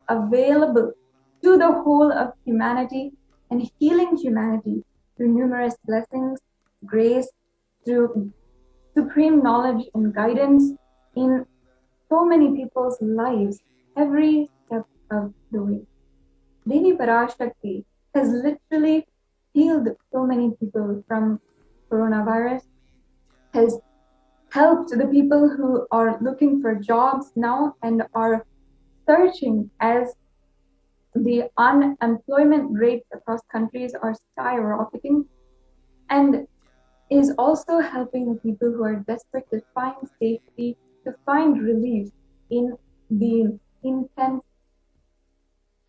available to the whole of humanity and healing humanity through numerous blessings, grace, through supreme knowledge and guidance in so many people's lives every step of the way. Devi Parashakti has literally healed so many people from coronavirus, has helped the people who are looking for jobs now and are searching as the unemployment rates across countries are skyrocketing, and is also helping the people who are desperate to find safety, to find relief in the intense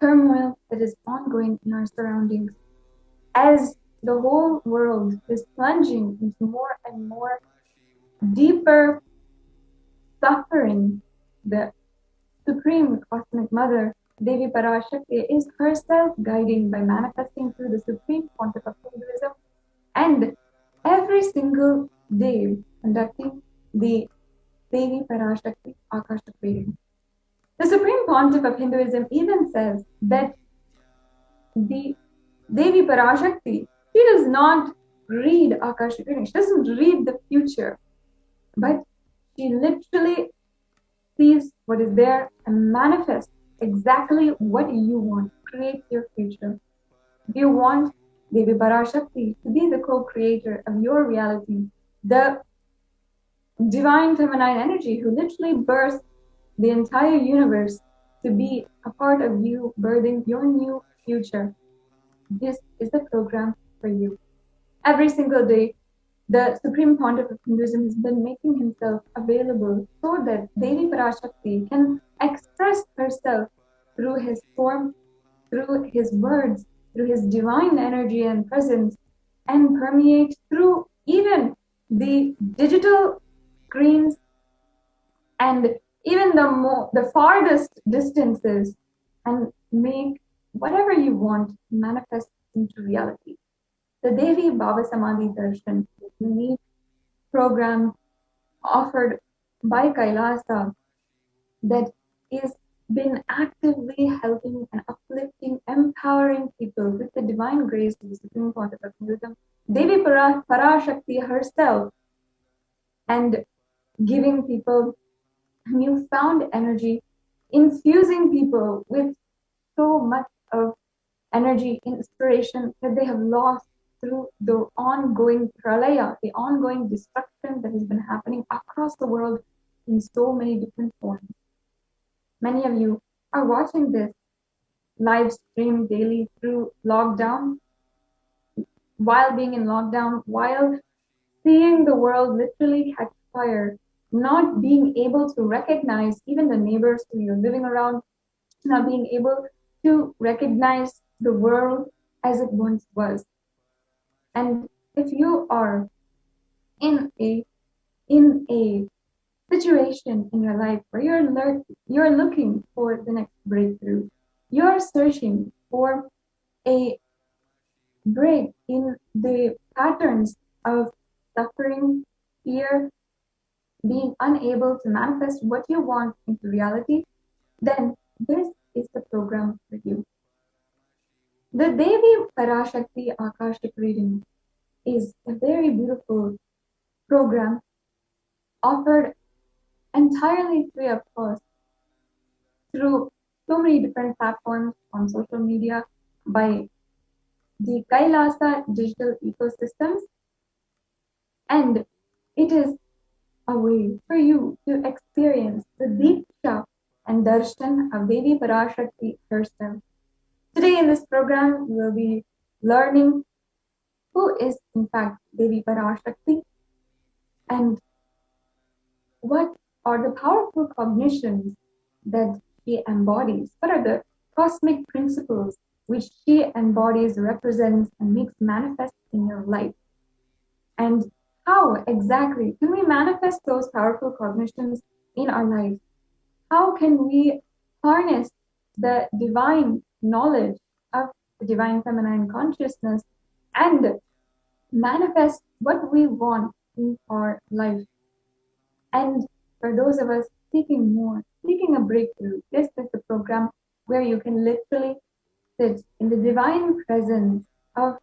turmoil that is ongoing in our surroundings. As the whole world is plunging into more and more deeper suffering, the Supreme Cosmic Mother, Devi Parashakti, is herself guiding by manifesting through the Supreme Pontiff of Hinduism and every single day conducting the Devi Parashakti Akashic reading. The Supreme Pontiff of Hinduism even says that the Devi Parashakti, she does not read Akashic reading, she doesn't read the future, but she literally sees what is there and manifests exactly what you want, create your future. If you want Devi Parashakti to be the co-creator of your reality, the divine feminine energy who literally births the entire universe to be a part of you birthing your new future, this is the program for you. Every single day, the Supreme Pontiff of Hinduism has been making himself available so that Devi Parashakti can express herself through his form, through his words, through his divine energy and presence, and permeate through even the digital screens and even the farthest distances, and make whatever you want manifest into reality. The Devi Bhava Samadhi Darshan is a unique program offered by Kailasa that is been actively helping and uplifting, empowering people with the divine grace of the Supreme Pontiff of Hinduism, Devi Parashakti herself, and giving people newfound energy, infusing people with so much of energy, inspiration that they have lost through the ongoing pralaya, the ongoing destruction that has been happening across the world in so many different forms. Many of you are watching this live stream daily through lockdown, while being in lockdown, while seeing the world literally catch fire, not being able to recognize even the neighbors who you're living around, not being able to recognize the world as it once was. And if you are in a situation in your life where you're looking for the next breakthrough, you're searching for a break in the patterns of suffering, fear, being unable to manifest what you want into reality, then this is the program for you. The Devi Parashakti Akashic reading is a very beautiful program offered entirely free of cost through so many different platforms on social media by the Kailasa digital ecosystems, and it is a way for you to experience the Diksha and Darshan of Devi Parashakti herself. Today in this program, we will be learning who is in fact Devi Parashakti and what are the powerful cognitions that she embodies. What are the cosmic principles which she embodies, represents, and makes manifest in your life? And how exactly can we manifest those powerful cognitions in our lives? How can we harness the divine knowledge of the divine feminine consciousness and manifest what we want in our life? And for those of us seeking more, seeking a breakthrough, this is the program where you can literally sit in the divine presence of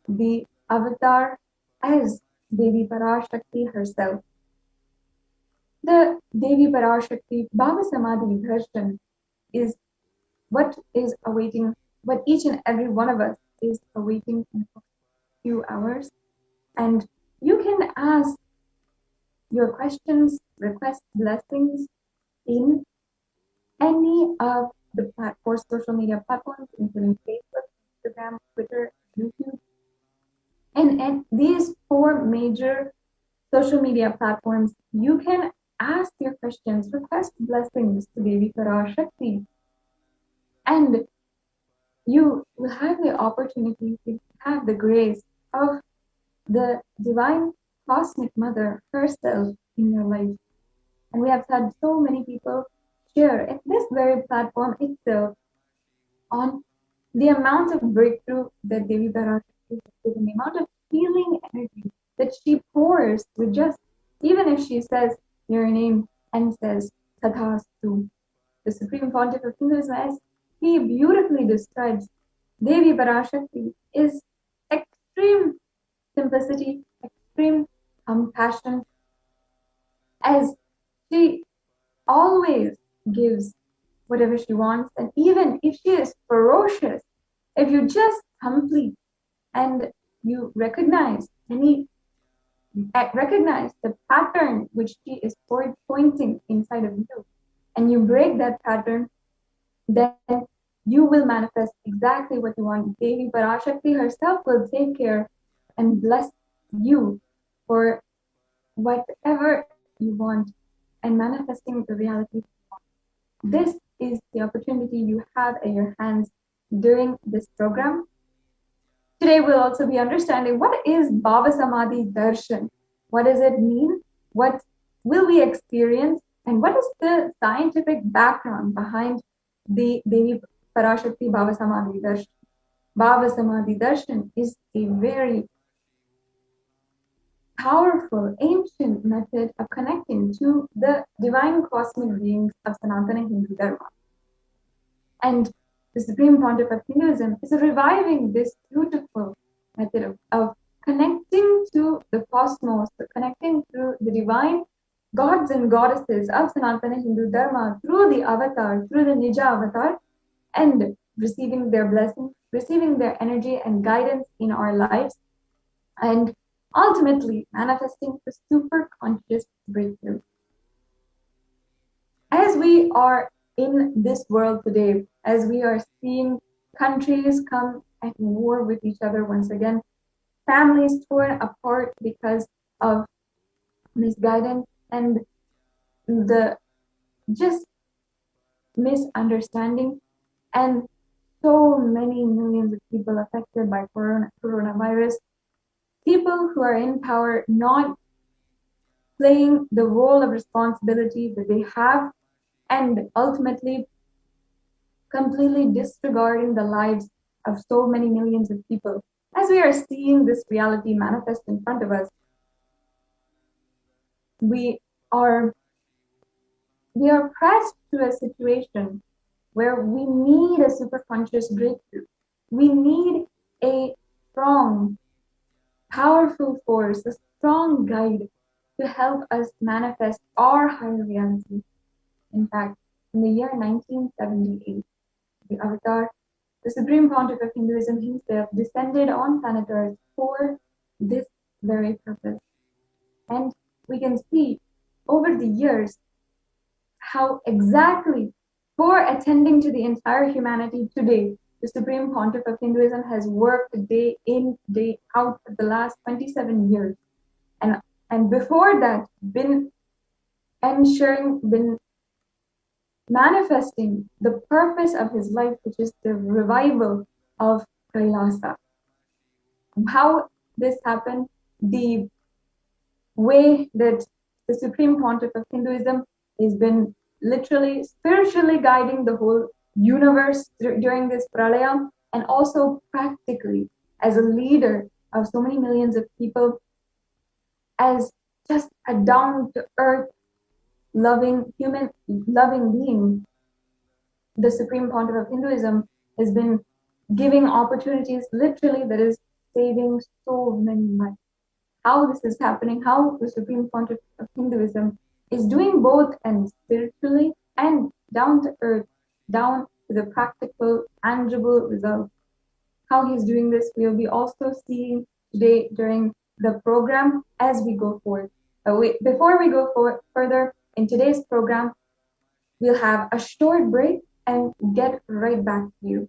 the avatar as Devi Parashakti herself. The Devi Parashakti Bhava Samadhi darshan is what is awaiting, what each and every one of us is awaiting in a few hours. And you can ask your questions, request blessings in any of the four social media platforms, including Facebook, Instagram, Twitter, YouTube. And these four major social media platforms, you can ask your questions, request blessings to Devi Parashakti, and you will have the opportunity to have the grace of the divine cosmic mother herself in your life. And we have had so many people share at this very platform itself on the amount of breakthrough that Devi Parashakti has given, the amount of healing energy that she pours with just, even if she says your name and says Tathastu. The Supreme Pontiff of Hinduism, as he beautifully describes, Devi Parashakti is extreme simplicity, extreme compassion, as she always gives whatever she wants. And even if she is ferocious, if you just complete and you recognize the pattern which she is pointing inside of you, and you break that pattern, then you will manifest exactly what you want. Devi Parashakti herself will take care and bless you for whatever you want and manifesting the reality you want. This is the opportunity you have at your hands during this program. Today we'll also be understanding what is Bhava Samadhi Darshan. What does it mean? What will we experience? And what is the scientific background behind the Devi Parashakti Bhava Samadhi Darshan? Bhava Samadhi Darshan is a very powerful, ancient method of connecting to the divine cosmic beings of Sanatana Hindu Dharma. And the Supreme Pontiff of Hinduism is reviving this beautiful method of connecting to the cosmos, connecting to the divine gods and goddesses of Sanatana Hindu Dharma through the avatar, through the Nija avatar, and receiving their blessings, receiving their energy and guidance in our lives, and ultimately manifesting the super conscious breakthrough. As we are in this world today, as we are seeing countries come at war with each other once again, families torn apart because of misguidance and the just misunderstanding, and so many millions of people affected by coronavirus, people who are in power not playing the role of responsibility that they have, and ultimately completely disregarding the lives of so many millions of people. As we are seeing this reality manifest in front of us, we are pressed to a situation where we need a superconscious breakthrough. We need a strong, powerful force, a strong guide to help us manifest our higher reality. In fact, in the year 1978, the Avatar, the Supreme Pontiff of Hinduism himself, descended on planet Earth for this very purpose. And we can see over the years how exactly, for attending to the entire humanity today, the Supreme Pontiff of Hinduism has worked day in, day out for the last 27 years. And before that, been manifesting the purpose of his life, which is the revival of Kailasa. How this happened, the way that the Supreme Pontiff of Hinduism has been literally spiritually guiding the whole universe during this pralaya, and also practically as a leader of so many millions of people, as just a down-to-earth, loving being. the Supreme Pontiff of Hinduism has been giving opportunities, literally, that is saving so many lives. How this is happening, how the Supreme Pontiff of Hinduism is doing both, and spiritually and down to earth, down to the practical, tangible results. How he's doing this, we'll be also seeing today during the program as we go forward. Before we go further in today's program, we'll have a short break and get right back to you.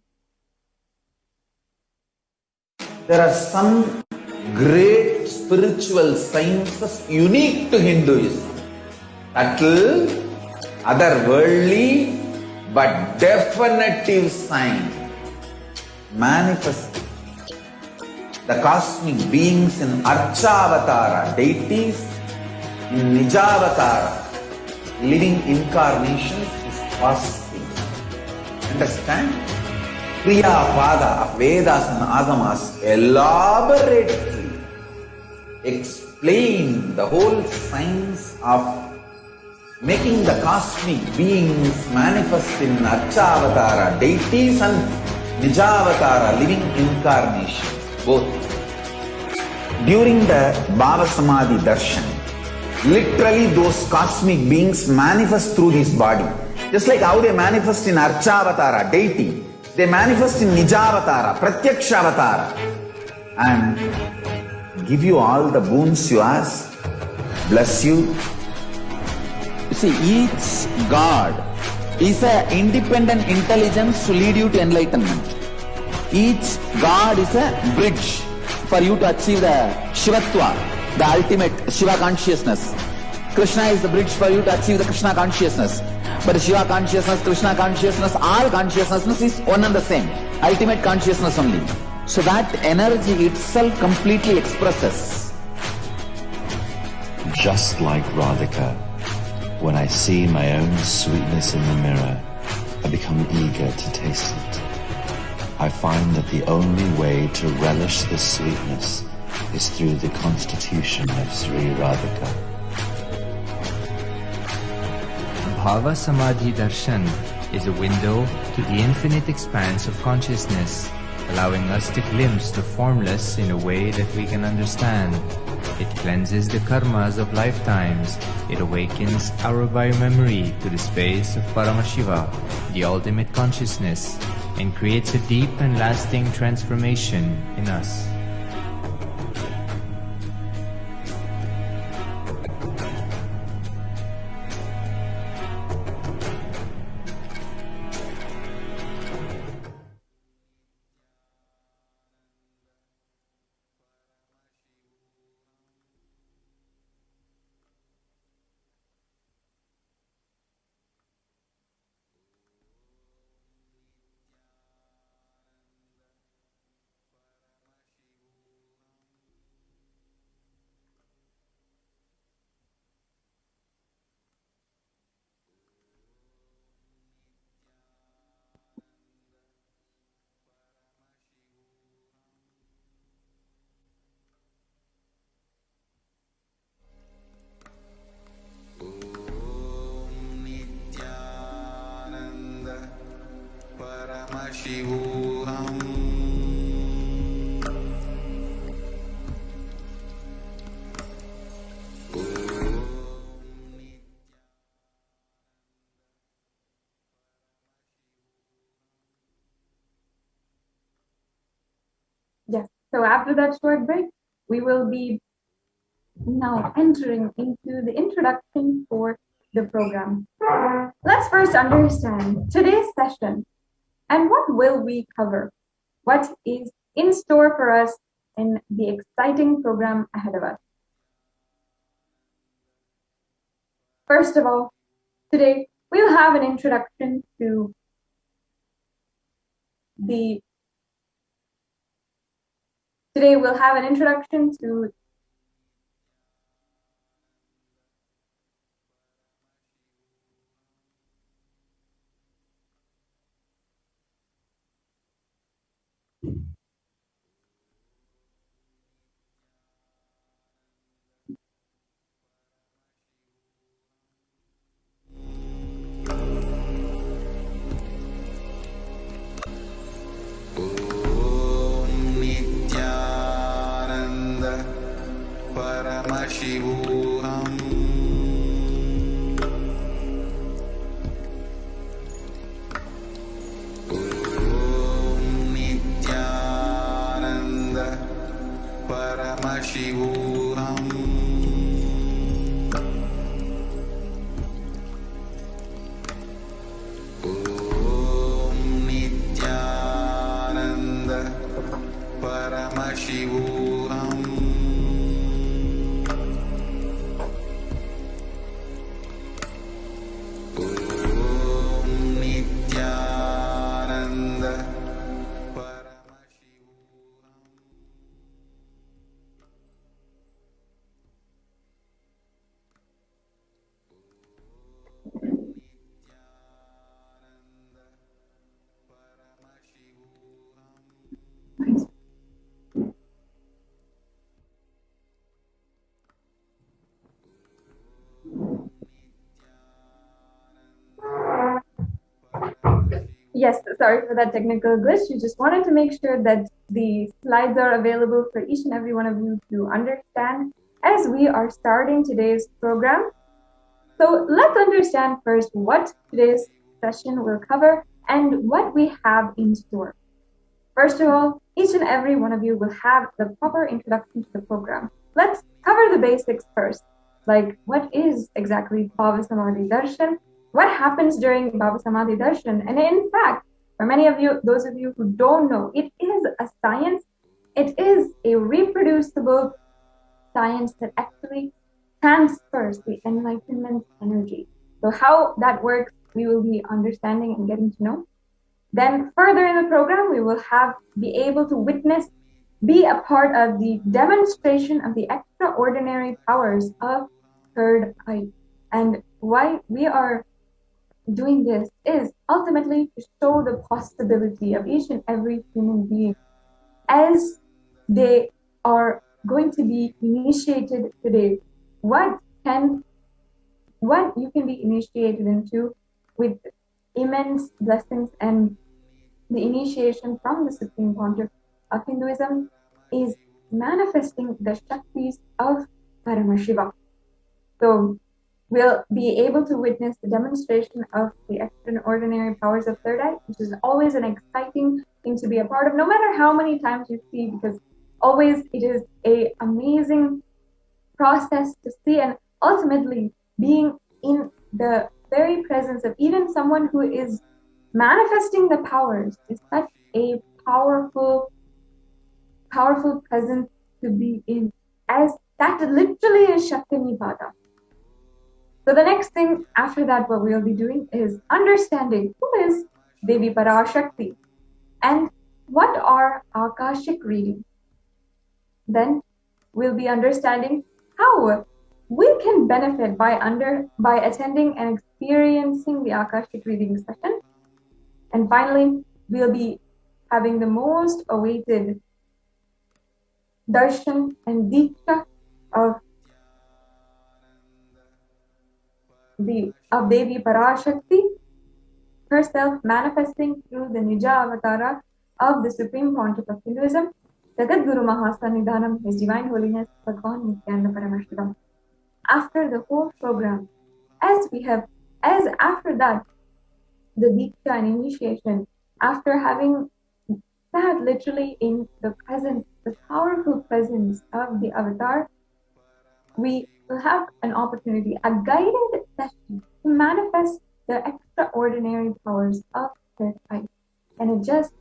There are some great spiritual sciences unique to Hinduism. Subtle, otherworldly, but definitive sign. Manifest the cosmic beings in Archavatara, deities in Nijavatara, living incarnations is fasting. Understand? Kriya Pada of Vedas and Agamas elaborately explain the whole science of making the cosmic beings manifest in Archavatara, deities and Nijavatara, living incarnations, both. During the Bhava Samadhi Darshan, literally those cosmic beings manifest through this body. Just like how they manifest in Archavatara, deity, they manifest in Nijavatara, Pratyakshavatara, and give you all the boons you ask, bless you. You see, each God is an independent intelligence to lead you to enlightenment. Each God is a bridge for you to achieve the Shivatva, the ultimate Shiva consciousness. Krishna is the bridge for you to achieve the Krishna consciousness. But Shiva consciousness, Krishna consciousness, all consciousness is one and the same. Ultimate consciousness only. So that energy itself completely expresses. Just like Radhika, when I see my own sweetness in the mirror, I become eager to taste it. I find that the only way to relish this sweetness is through the constitution of Sri Radhika. Bhava Samadhi Darshan is a window to the infinite expanse of consciousness, allowing us to glimpse the formless in a way that we can understand. It cleanses the karmas of lifetimes. It awakens our biomemory to the space of Paramashiva, the ultimate consciousness, and creates a deep and lasting transformation in us. Shivoham. Yes, so after that short break, we will be now entering into the introduction for the program. Let's first understand today's session and what will we cover? What is in store for us in the exciting program ahead of us? First of all, today we'll have an introduction to Paramashivoham. Om Nithyananda Paramashivoham. Om Nithyananda Paramashivoham. Om Nithyananda Paramashivoham. Yes, sorry for that technical glitch. We just wanted to make sure that the slides are available for each and every one of you to understand as we are starting today's program. So let's understand first what today's session will cover and what we have in store. First of all, each and every one of you will have the proper introduction to the program. Let's cover the basics first, like what is exactly Bhava Samadhi Darshan, what happens during Bhava Samadhi Darshan, and in fact, for many of you, those of you who don't know, it is a science, it is a reproducible science that actually transfers the enlightenment energy. So how that works, we will be understanding and getting to know. Then further in the program, we will be able to witness, be a part of the demonstration of the extraordinary powers of third eye. And why we are doing this is ultimately to show the possibility of each and every human being as they are going to be initiated today. What you can be initiated into with immense blessings, and the initiation from the Supreme Pontiff of Hinduism is manifesting the Shaktis of Paramashiva. So we'll be able to witness the demonstration of the extraordinary powers of third eye, which is always an exciting thing to be a part of, no matter how many times you see, because always it is an amazing process to see, and ultimately being in the very presence of even someone who is manifesting the powers is such a powerful presence to be in, as that literally is Shakti Nipada. So the next thing after that, what we'll be doing is understanding who is Devi Parashakti and what are Akashic readings. Then we'll be understanding how we can benefit by attending and experiencing the Akashic reading session. And finally, we'll be having the most awaited darshan and diksha of Devi Parashakti, herself manifesting through the Nija Avatara of the Supreme Pontiff of Hinduism, Jagat Guru Mahasannidhanam, His Divine Holiness Bhagavan Lingodbhava Paramashivam. After the whole program, as after that, the Diksha and initiation, after having sat literally in the presence, the powerful presence of the avatar, we will have an opportunity, a guided session to manifest the extraordinary powers of third eye. And it's just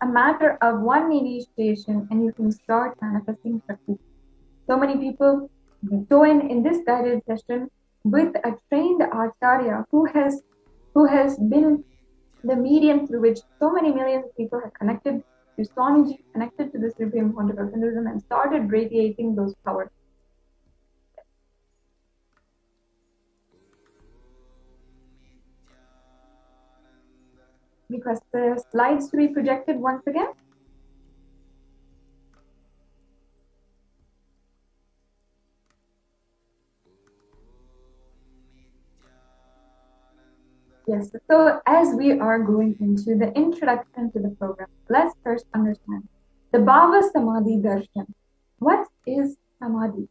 a matter of one initiation and you can start manifesting Shakti. So many people join in this guided session with a trained Acharya who has been the medium through which so many millions of people have connected to Swamiji, connected to the Supreme Pontiff of Hinduism, and started radiating those powers. Request the slides to be projected once again. Yes, so as we are going into the introduction to the program, let's first understand the Bhava Samadhi Darshan. What is Samadhi?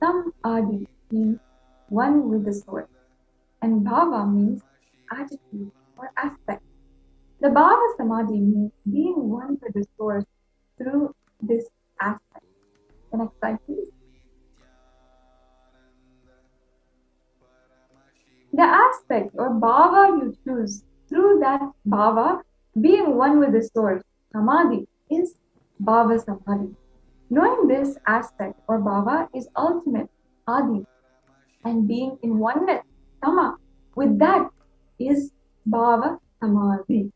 Samadhi means one with the source, and Bhava means attitude or aspect. The Bhava Samadhi means being one with the source through this aspect. The next slide, please. The aspect or bhava you choose through that bhava, being one with the source, samadhi, is bhava samadhi. Knowing this aspect or bhava is ultimate, adi, and being in oneness, sama, with that is bhava samadhi.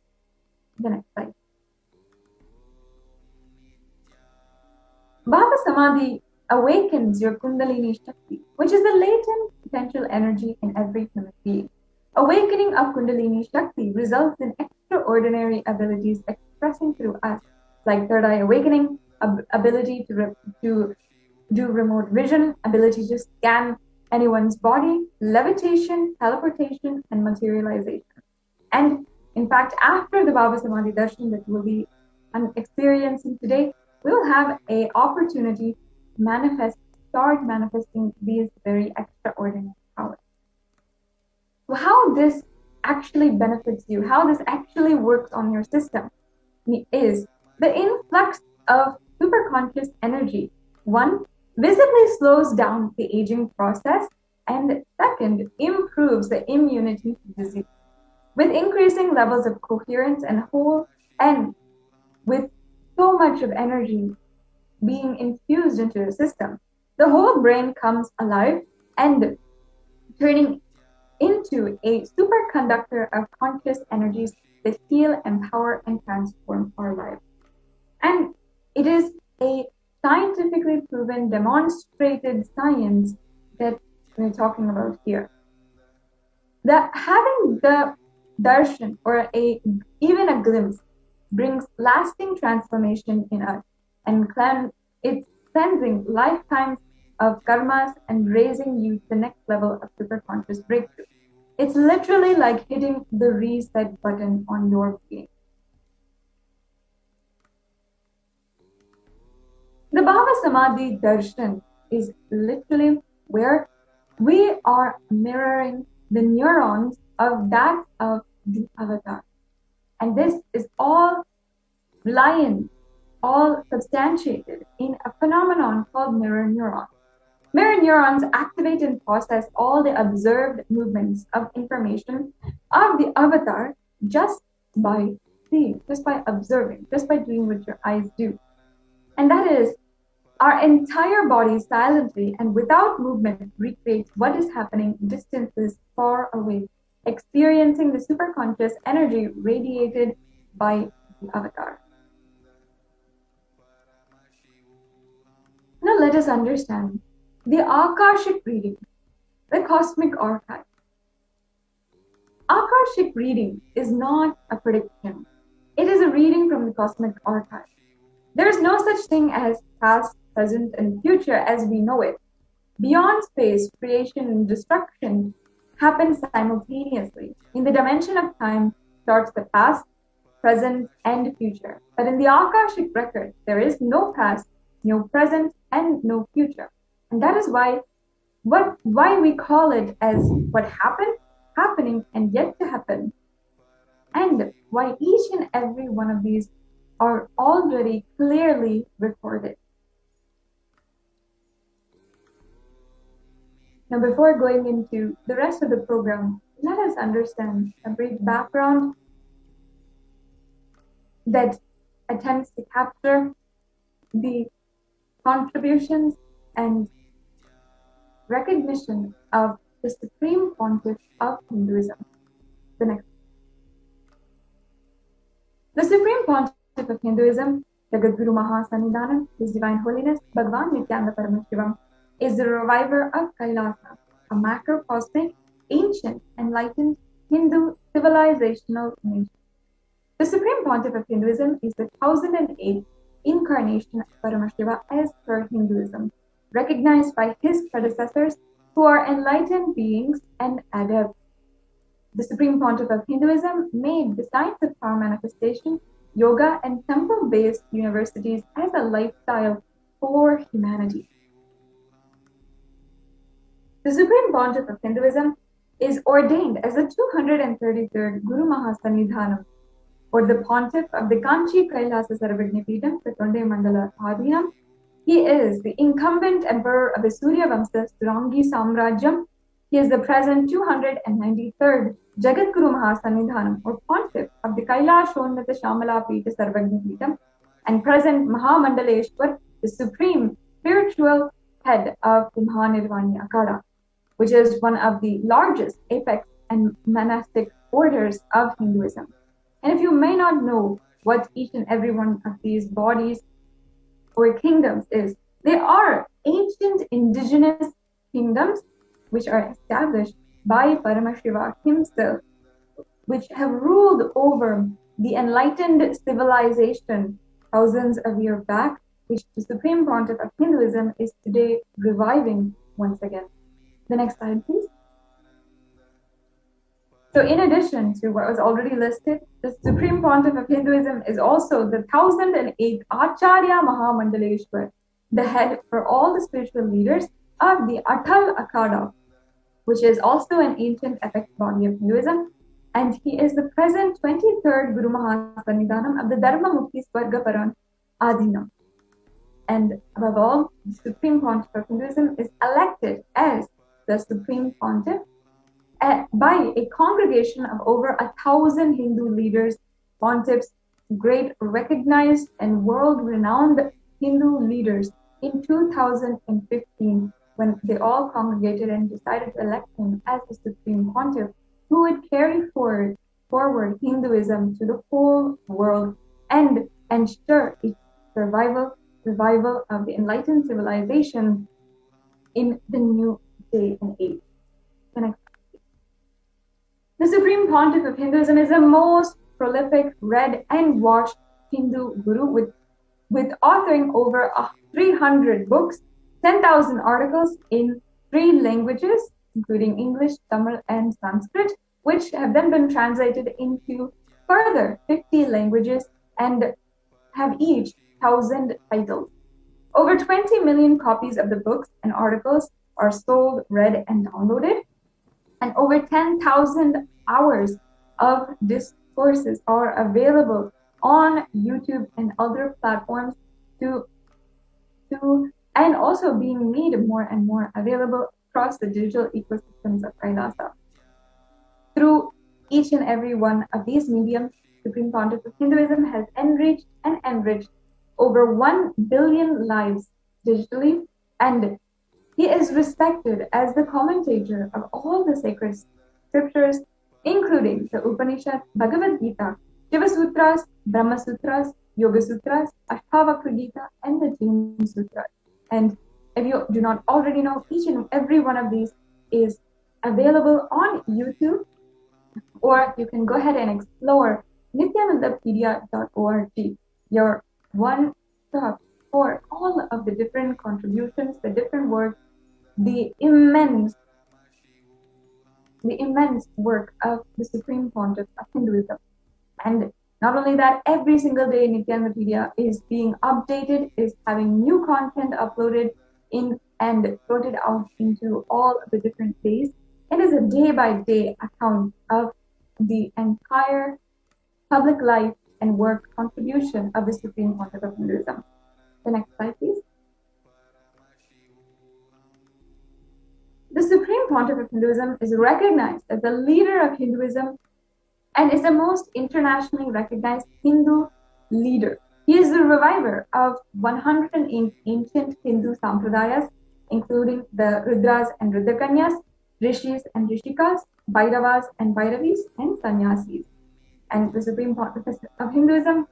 The next slide. Bhava samadhi awakens your kundalini shakti, which is the latent potential energy in every human being. Awakening of kundalini shakti results in extraordinary abilities expressing through us, like third eye awakening, ability to do remote vision, ability to scan anyone's body, levitation, teleportation, and materialization. And in fact, after the Bhava Samadhi darshan that we'll be experiencing today, we will have an opportunity to start manifesting these very extraordinary powers. So how this actually benefits you, how this actually works on your system, is the influx of superconscious energy. One, visibly slows down the aging process, and second, improves the immunity to disease. With increasing levels of coherence and whole, and with so much of energy being infused into the system, the whole brain comes alive and turning into a superconductor of conscious energies that heal, empower, and transform our lives. And it is a scientifically proven, demonstrated science that we're talking about here. That having the darshan or even a glimpse brings lasting transformation in us, and it's cleansing lifetimes of karmas and raising you to the next level of superconscious breakthrough. It's literally like hitting the reset button on your being. The Bhava Samadhi darshan is literally where we are mirroring the neurons of that of the avatar. And this is all reliant, all substantiated in a phenomenon called mirror neurons. Mirror neurons activate and process all the observed movements of information of the avatar just by seeing, just by observing, just by doing what your eyes do. And that is, our entire body silently and without movement recreates what is happening distances far away, experiencing the superconscious energy radiated by the avatar. Now let us understand the Akashic reading, the cosmic archive. Akashic reading is not a prediction. It is a reading from the cosmic archive. There is no such thing as past, present, and future as we know it. Beyond space, creation and destruction happen simultaneously. In the dimension of time starts the past, present, and future. But in the Akashic record, there is no past, no present, and no future. And that is why we call it as what happened, happening, and yet to happen. And why each and every one of these are already clearly recorded. Now, before going into the rest of the program, let us understand a brief background that attempts to capture the contributions and recognition of the Supreme Pontiff of Hinduism. The Supreme Pontiff of Hinduism, Jagadguru Mahasannidhanam, His Divine Holiness, Bhagavan Lingodbhava Paramashivam, is the reviver of Kailasa, a macrocosmic, ancient, enlightened Hindu civilizational nation. The Supreme Pontiff of Hinduism is the 1008th incarnation of Paramashiva as per Hinduism, recognized by his predecessors who are enlightened beings and adepts. The Supreme Pontiff of Hinduism made the science of power manifestation, yoga, and temple-based universities as a lifestyle for humanity. The Supreme Pontiff of Hinduism is ordained as the 233rd Guru Mahasanidhanam, or the Pontiff of the Kanchi Kailasa Sarvagnipeetham, the Tonde Mandala Adhinam. He is the incumbent emperor of the Surya Vamsa Surangi Samrajyam. He is the present 293rd Jagat Guru Mahasanidhanam, or Pontiff of the Kailashonnata Shamala Pita Sarvagnipeetham, and present Mahamandaleshwar, the supreme spiritual head of the Mahanirvani Akhada, which is one of the largest apex and monastic orders of Hinduism. And if you may not know what each and every one of these bodies or kingdoms is, they are ancient indigenous kingdoms which are established by Paramashiva himself, which have ruled over the enlightened civilization thousands of years back, which the Supreme Pontiff of Hinduism is today reviving once again. The next slide, please. So in addition to what was already listed, the Supreme Pontiff of Hinduism is also the 1008th Acharya Mahamandaleshwar, the head for all the spiritual leaders of the Atal Akhada, which is also an ancient epic body of Hinduism. And he is the present 23rd Guru Mahasanidhanam of the Dharma Mukti Swarga Paran Adhinam. And above all, the Supreme Pontiff of Hinduism is elected as the Supreme Pontiff by a congregation of over 1,000 Hindu leaders, pontiffs, great recognized and world-renowned Hindu leaders in 2015, when they all congregated and decided to elect him as the Supreme Pontiff, who would carry forward Hinduism to the whole world and ensure its revival of the enlightened civilization in the new day and age. The next. The Supreme Pontiff of Hinduism is the most prolific, read and watched Hindu guru with authoring over 300 books, 10,000 articles in 3 languages, including English, Tamil and Sanskrit, which have then been translated into further 50 languages and have each 1,000 titles. Over 20 million copies of the books and articles are sold, read and downloaded, and over 10,000 hours of discourses are available on YouTube and other platforms and also being made more and more available across the digital ecosystems of Kailasa. Through each and every one of these mediums, Supreme Pontiff of Hinduism has enriched over 1 billion lives digitally, and he is respected as the commentator of all the sacred scriptures, including the Upanishad, Bhagavad Gita, Shiva Sutras, Brahma Sutras, Yoga Sutras, Ashtavakra Gita, and the Jain Sutras. And if you do not already know, each and every one of these is available on YouTube, or you can go ahead and explore nithyanandapedia.org, your one stop for all of the different contributions, the different work, the immense work of the Supreme Pontiff of Hinduism. And not only that, every single day Nithyanandapedia is being updated, is having new content uploaded in and sorted out into all of the different days. It is a day-by-day account of the entire public life and work contribution of the Supreme Pontiff of Hinduism. The next slide, please. The Supreme Pontiff of Hinduism is recognized as the leader of Hinduism and is the most internationally recognized Hindu leader. He is the reviver of 108 ancient Hindu sampradayas, including the Rudras and Rudrakanyas, Rishis and Rishikas, Bhairavas and Bhairavis, and Sannyasis. And the Supreme Pontiff of Hinduism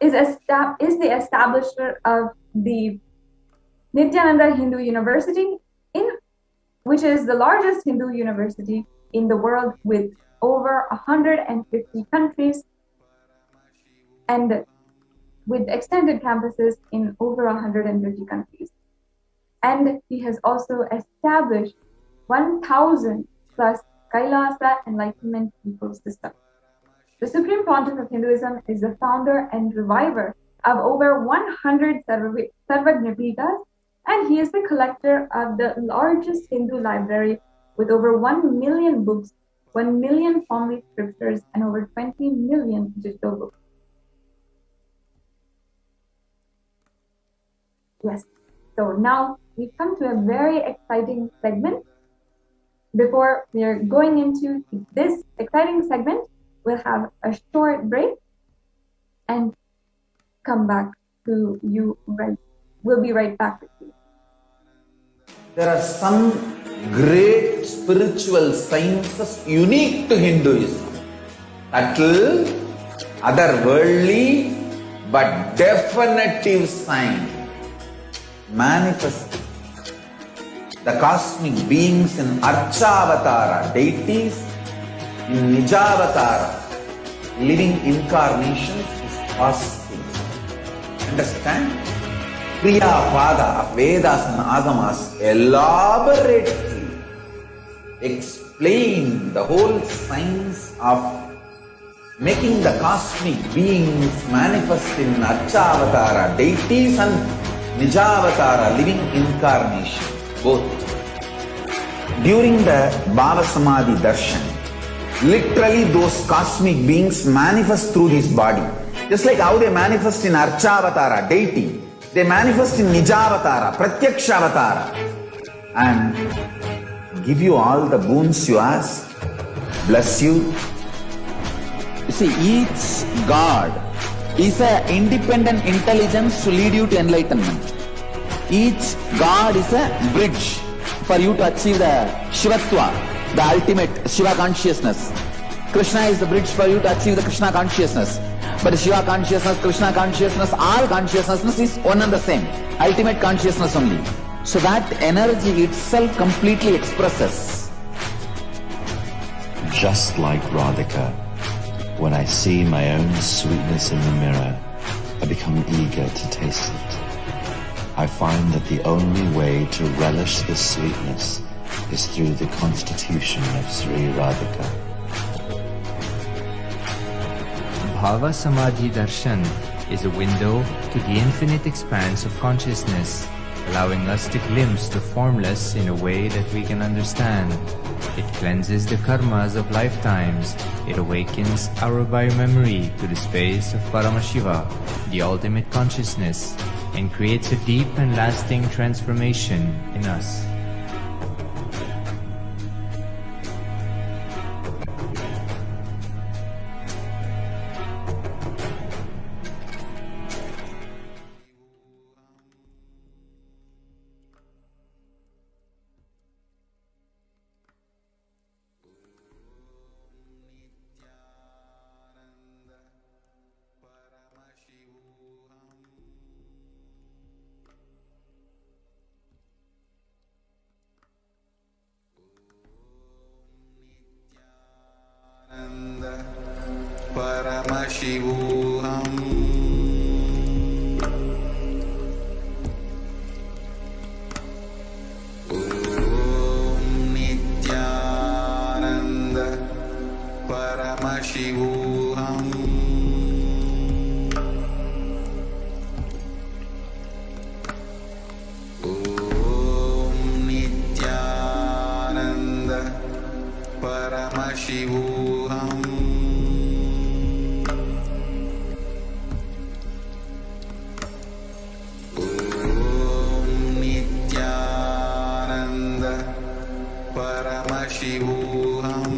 is the establisher of the Nithyananda Hindu University, which is the largest Hindu university in the world, with over 150 countries and with extended campuses in over 150 countries. And he has also established 1,000 plus Kailasa enlightenment ecosystem. The Supreme Pontiff of Hinduism is the founder and reviver of over 100 Sarvagnapitas, and he is the collector of the largest Hindu library with over 1 million books, 1 million formally scriptures, and over 20 million digital books. Yes, so now we come to a very exciting segment. Before we are going into this exciting segment, we'll have a short break and come back to you. We'll be right back with you. There are some great spiritual sciences unique to Hinduism. Subtle, otherworldly, but definitive sign. Manifesting the cosmic beings in Archavatara, deities in Nijavatara, living incarnations is fasting. Understand? Kriya Pada of Vedas and Agamas elaborately explain the whole science of making the cosmic beings manifest in Archavatara, deities and Nijavatara, living incarnation, both. During the Bhava Samadhi Darshan, literally those cosmic beings manifest through his body. Just like how they manifest in Archavatara, deity, they manifest in Nijavatara, Pratyakshavatara, and give you all the boons you ask, bless you. You see, each God is an independent intelligence to lead you to enlightenment. Each God is a bridge for you to achieve the Shivatva, the ultimate Shiva consciousness. Krishna is the bridge for you to achieve the Krishna consciousness. But Shiva consciousness, Krishna consciousness, all consciousness is one and the same. Ultimate consciousness only. So that energy itself completely expresses. Just like Radhika, when I see my own sweetness in the mirror, I become eager to taste it. I find that the only way to relish the sweetness is through the constitution of Sri Radhika. Bhava Samadhi Darshan is a window to the infinite expanse of consciousness, allowing us to glimpse the formless in a way that we can understand. It cleanses the karmas of lifetimes. It awakens our biomemory to the space of Paramashiva, the ultimate consciousness, and creates a deep and lasting transformation in us. Paramashivoham. Om Nithyananda Paramashivoham. Om Nithyananda Paramashivoham. Shivoham.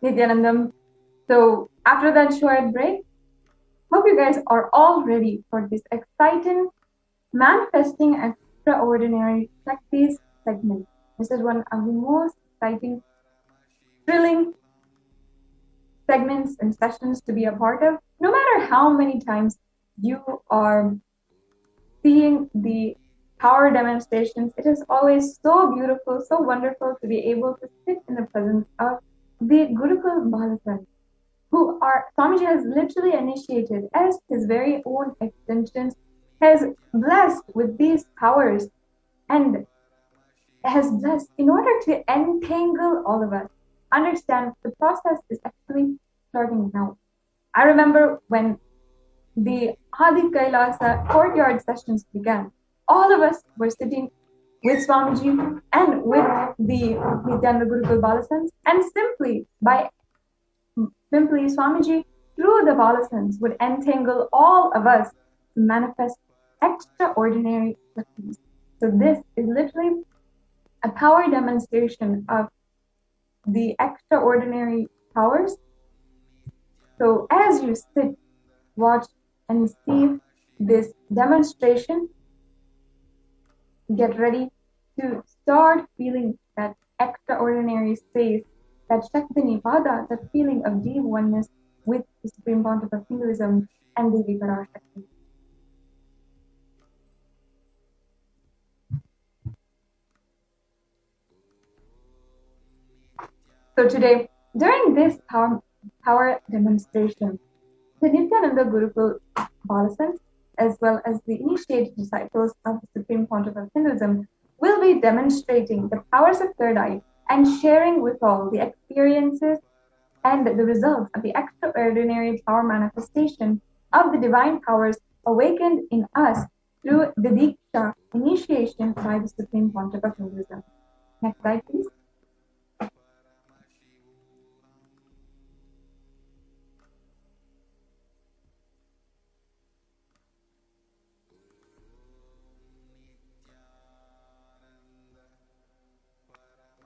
Nithyanandam. So after that short break, hope you guys are all ready for this exciting manifesting extraordinary Shaktis segment. This is one of the most exciting, thrilling segments and sessions to be a part of. No matter how many times you are seeing the power demonstrations, it is always so beautiful, so wonderful to be able to sit in the presence of the Gurukul Balakas, who Swamiji has literally initiated as his very own extensions, has blessed with these powers. And has blessed in order to entangle all of us. Understand, the process is actually starting now. I remember when the Adi Kailasa courtyard sessions began, all of us were sitting with Swamiji and with the Nithyananda Gurukul Balasans, and simply Swamiji through the Balasans would entangle all of us to manifest extraordinary Shaktis. So this is literally a power demonstration of the extraordinary powers. So as you sit, watch, and see this demonstration, get ready to start feeling that extraordinary space, that Shakti Nipada, that feeling of deep oneness with the Supreme Pontiff of Hinduism and Devi Parashakti. So today, during this power demonstration, the Nithyananda Gurukul Balasans, as well as the initiated disciples of the Supreme Pontiff of Hinduism, will be demonstrating the powers of third eye and sharing with all the experiences and the results of the extraordinary power manifestation of the divine powers awakened in us through the Diksha initiation by the Supreme Pontiff of Hinduism. Next slide, please.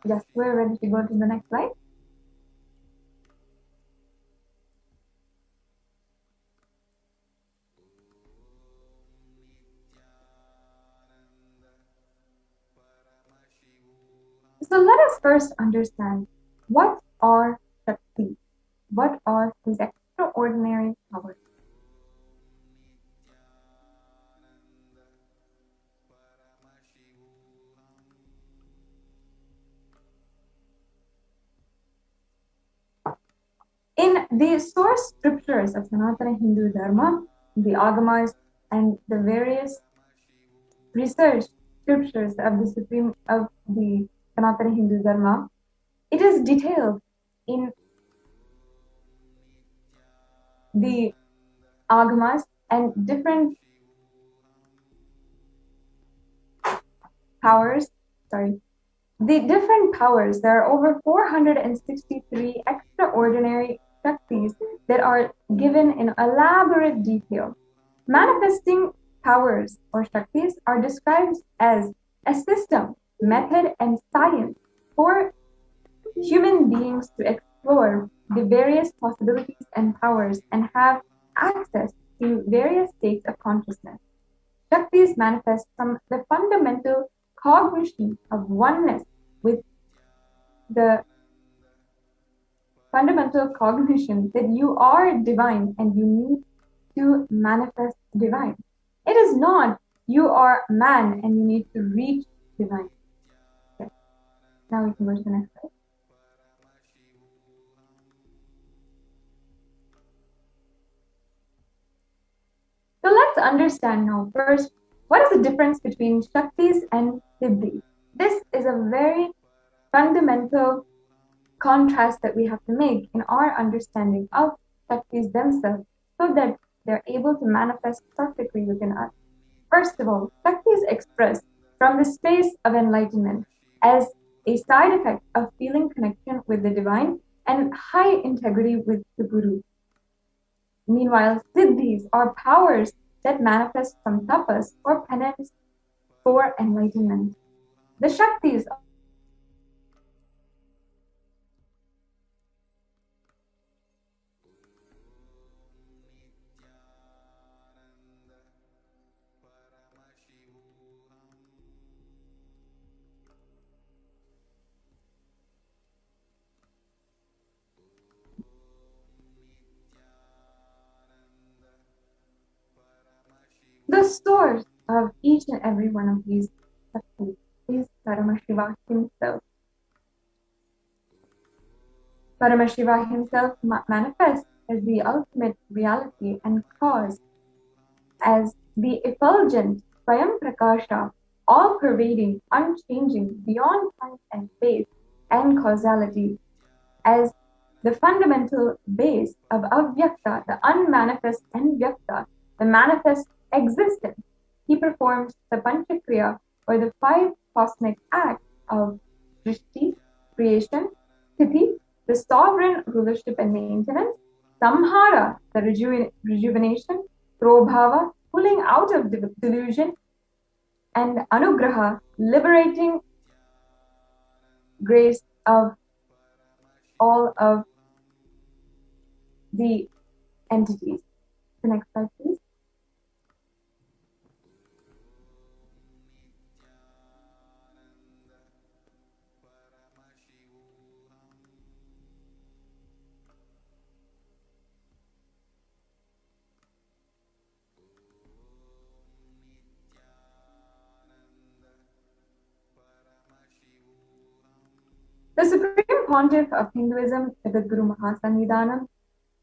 Yes, we're ready to go to the next slide. So let us first understand what are Shakti, what are these extraordinary powers. In the source scriptures of Sanatana Hindu Dharma, the Agamas, and the various research scriptures of the Sanatana Hindu Dharma, it is detailed in the Agamas and different powers, the different powers. There are over 463 extraordinary Shaktis that are given in elaborate detail. Manifesting powers or Shaktis are described as a system, method, and science for human beings to explore the various possibilities and powers and have access to various states of consciousness. Shaktis manifest from the fundamental cognition of oneness with the fundamental cognition that you are divine and you need to manifest divine. It is not you are man and you need to reach divine. Okay. Now we can go to the next slide. So let's understand now first, what is the difference between Shaktis and Siddhis? This is a very fundamental contrast that we have to make in our understanding of Shaktis themselves so that they're able to manifest perfectly within us. First of all, Shaktis express from the space of enlightenment as a side effect of feeling connection with the divine and high integrity with the Guru. Meanwhile, Siddhis are powers that manifest from tapas or penance for enlightenment. The Shaktis the source of each and every one of these Shaktis is Paramashiva himself. Paramashiva himself manifests as the ultimate reality and cause, as the effulgent Swayam Prakasha all-pervading, unchanging, beyond time and space and causality, as the fundamental base of avyakta, the unmanifest, and vyakta, the manifest existence. He performs the panchakriya, or the 5 cosmic acts of Srishti, creation, Sthiti, the sovereign rulership and maintenance, Samhara, the rejuvenation, Prabhava, pulling out of delusion, and Anugraha, liberating grace of all of the entities. The next slide, please. The Supreme Pontiff of Hinduism, Jagadguru Mahasannidhanam,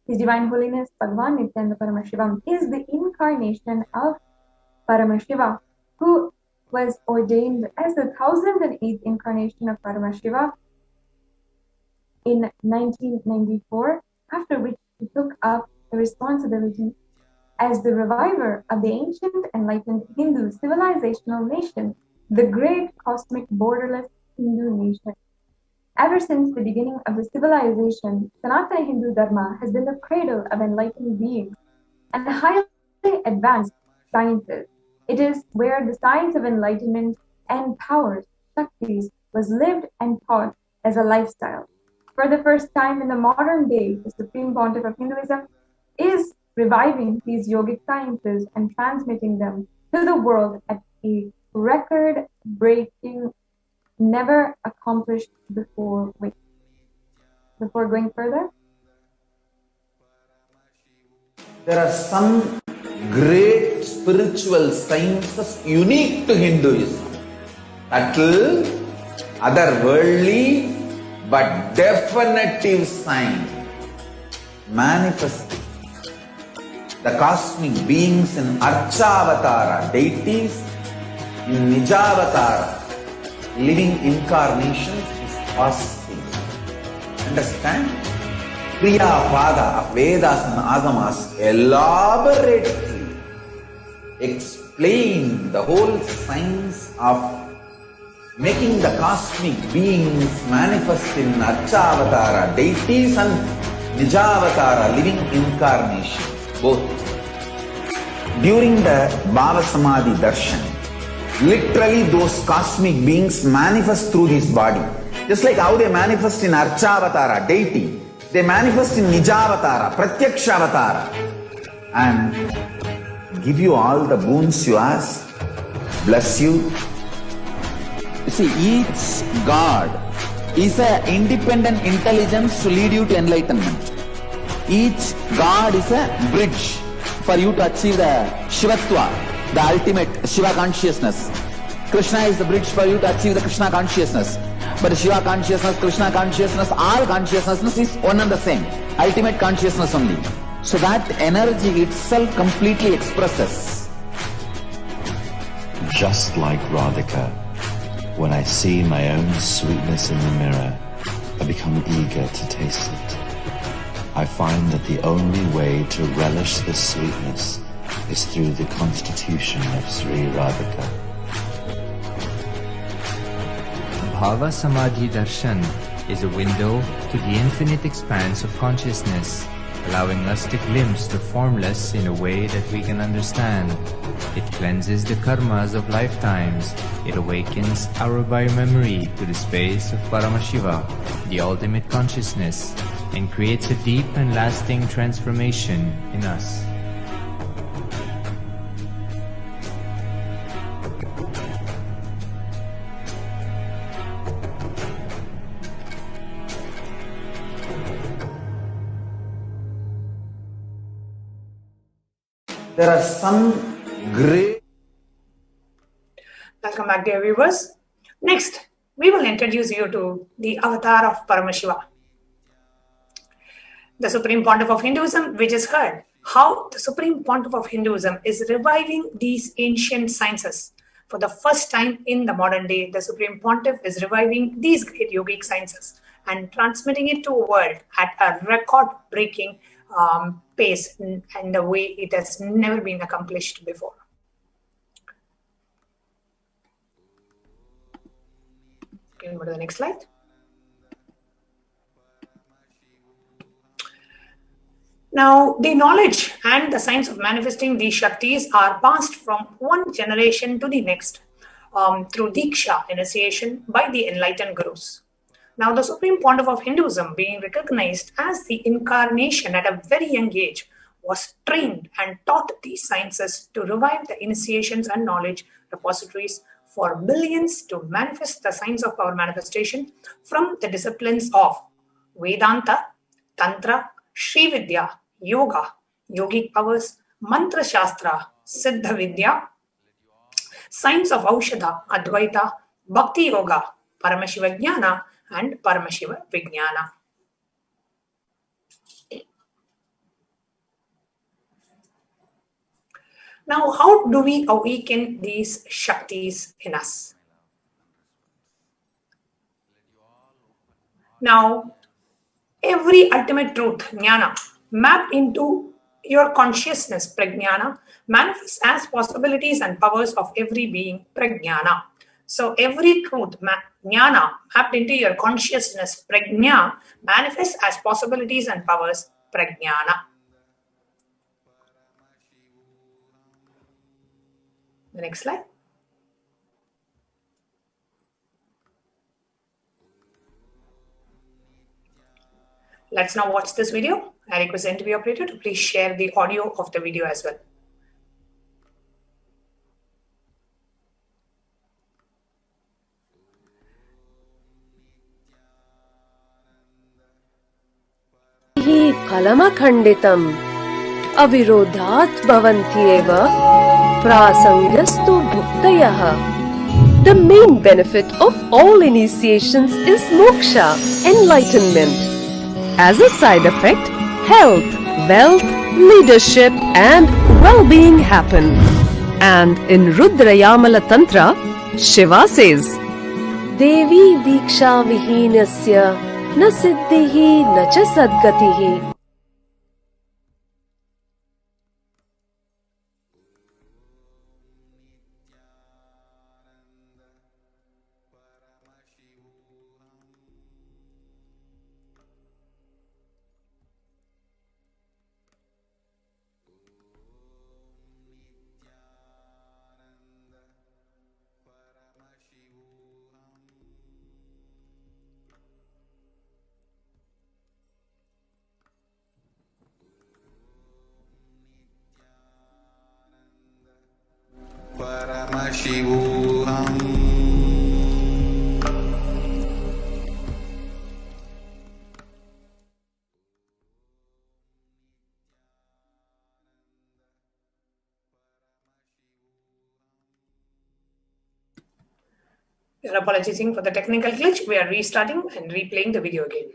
His Divine Holiness Bhagavan Lingodbhava Paramashivam, is the incarnation of Paramashiva, who was ordained as the 1008th incarnation of Paramashiva in 1994, after which he took up the responsibility as the reviver of the ancient enlightened Hindu civilizational nation, the great cosmic borderless Hindu nation. Ever since the beginning of the civilization, Sanatana Hindu Dharma has been the cradle of enlightened beings and highly advanced sciences. It is where the science of enlightenment and powers, Shaktis, was lived and taught as a lifestyle. For the first time in the modern day, the Supreme Pontiff of Hinduism is reviving these yogic sciences and transmitting them to the world at a record-breaking, never accomplished before rate. Before going further, there are some great spiritual sciences unique to Hinduism. Subtle, otherworldly, but definitive sign. Manifesting the cosmic beings in Archavatara, deities in Nijavatara, living incarnations is possible. Understand? Kriya Pada of Vedas and Agamas elaborately explain the whole science of making the cosmic beings manifest in Archavatara, deities, and Nijavatara, living incarnations, both. During the Bhava Samadhi Darshan, literally those cosmic beings manifest through this body. Just like how they manifest in Archavatara, deity, they manifest in Nijavatara, Pratyakshavatara, and give you all the boons you ask, bless you. You see, each God is an independent intelligence to lead you to enlightenment. Each God is a bridge for you to achieve the Shivatva, the ultimate Shiva consciousness. Krishna is the bridge for you to achieve the Krishna consciousness. But Shiva consciousness, Krishna consciousness, all consciousness is one and the same. Ultimate consciousness only. So that energy itself completely expresses. Just like Radhika, when I see my own sweetness in the mirror, I become eager to taste it. I find that the only way to relish this sweetness is through the constitution of Sri Radhika. Bhava Samadhi Darshan is a window to the infinite expanse of consciousness, allowing us to glimpse the formless in a way that we can understand. It cleanses the karmas of lifetimes. It awakens our biomemory to the space of Paramashiva, the ultimate consciousness, and creates a deep and lasting transformation in us. There are some great... Welcome back, dear viewers. Next, we will introduce you to the avatar of Paramashiva, the Supreme Pontiff of Hinduism. We just heard how the Supreme Pontiff of Hinduism is reviving these ancient sciences. For the first time in the modern day, the Supreme Pontiff is reviving these great yogic sciences and transmitting it to the world at a record-breaking pace and the way it has never been accomplished before. Can we go to the next slide? Now, the knowledge and the science of manifesting these Shaktis are passed from one generation to the next through Diksha, initiation, by the enlightened gurus. Now, the Supreme Pontiff of Hinduism, being recognized as the incarnation at a very young age, was trained and taught these sciences to revive the initiations and knowledge repositories for billions to manifest the science of our manifestation from the disciplines of Vedanta, Tantra, Sri Vidya, Yoga, Yogic powers, Mantra Shastra, Siddha Vidya, science of Aushadha, Advaita, Bhakti Yoga, Paramashiva Jnana, and Paramashiva Vijnana. Now, how do we awaken these Shaktis in us? Now, every ultimate truth, Jnana, mapped into your consciousness, Prajnana, manifests as possibilities and powers of every being, Prajnana. So, every truth, Jnana, mapped into your consciousness, Prajna, manifests as possibilities and powers, Prajnana. The next slide. Let's now watch this video. I request the interview operator to please share the audio of the video as well. हि फलमखण्डितम् अविरोधात् भवन्त्येव प्रासङ्गस्तु भुक्तयः. The main benefit of all initiations is moksha, enlightenment. As a side effect, health, wealth, leadership and well-being happen. And in Rudrayamala Tantra, Shiva says, Devi Diksha Vihinasya na siddhihi na cha sadgatihi. Paramashivoham. We are apologizing for the technical glitch. We are restarting and replaying the video again.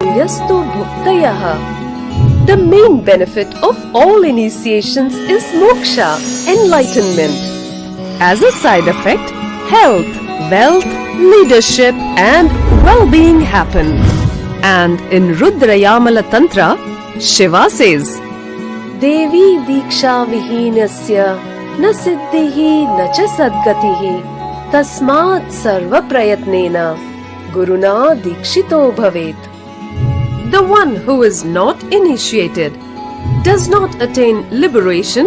Yastu bhuktayah. The main benefit of all initiations is moksha, enlightenment. As a side effect, health, wealth, leadership and well-being happen. And in Rudrayamala Tantra, Shiva says, Devi Diksha Vihinasya na siddhihi na cha sadgatihi. Tasmat sarva prayatnena Guruna Dikshito Bhavet. The one who is not initiated does not attain liberation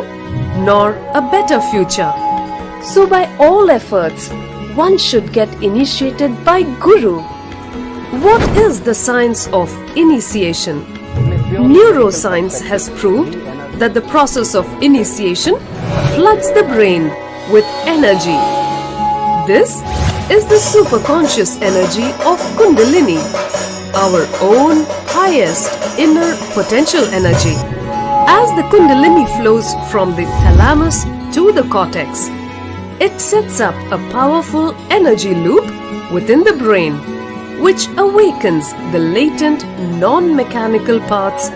nor a better future. So by all efforts, one should get initiated by Guru. What is the science of initiation? Neuroscience has proved that the process of initiation floods the brain with energy. This is the superconscious energy of Kundalini, our own highest inner potential energy. As the Kundalini flows from the thalamus to the cortex, it sets up a powerful energy loop within the brain, which awakens the latent non-mechanical parts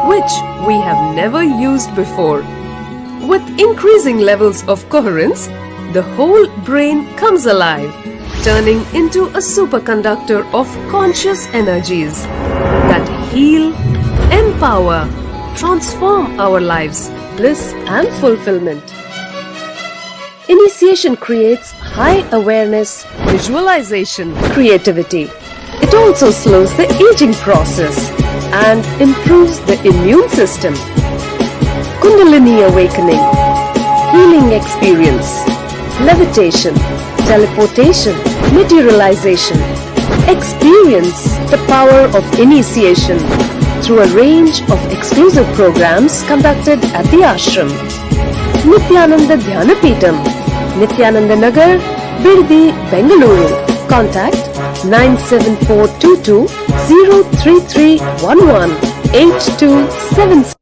which we have never used before. With increasing levels of coherence, the whole brain comes alive, turning into a superconductor of conscious energies that heal, empower, transform our lives, bliss and fulfillment. Initiation creates high awareness, visualization, creativity. It also slows the aging process and improves the immune system. Kundalini awakening, healing experience, levitation, teleportation, materialization. Experience the power of initiation through a range of exclusive programs conducted at the ashram. Nithyananda Dhyanapeetham, Nithyananda Nagar, Birdi, Bengaluru. Contact 97422 03311 8276.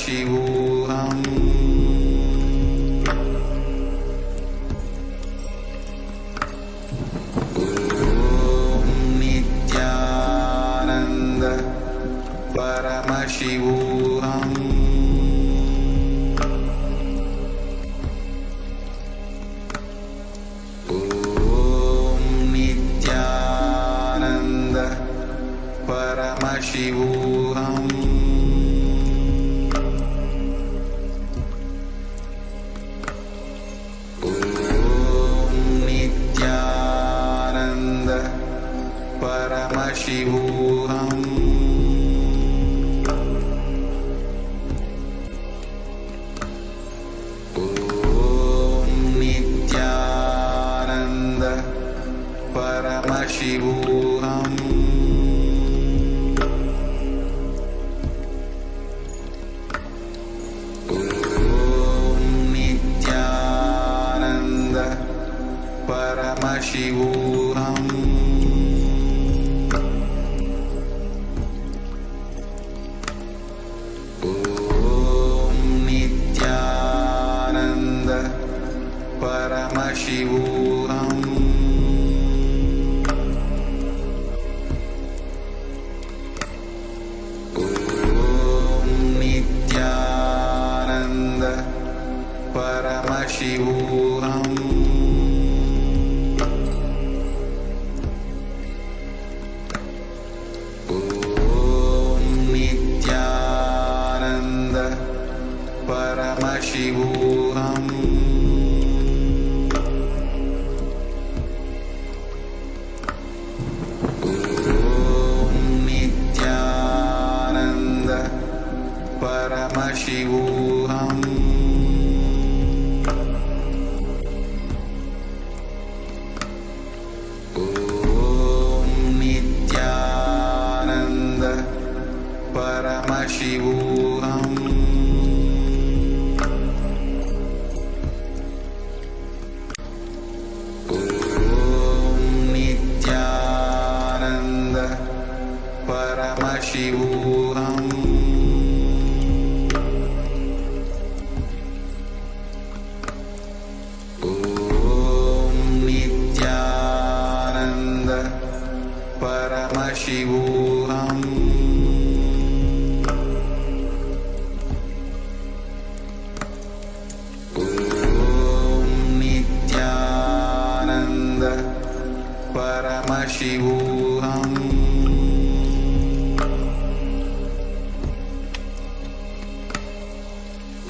Paramashivoham. Om Nithyananda Paramashivoham. Om Nithyananda Paramashivoham. Shivoham. Om Nithyananda Paramashivoham. Om Nithyananda Paramashivoham. Paramashivoham. Om Nithyananda Paramashivoham. Om Nithyananda Paramashivoham. Paramashivoham. Om Nithyananda Paramashivoham. Paramashivoham.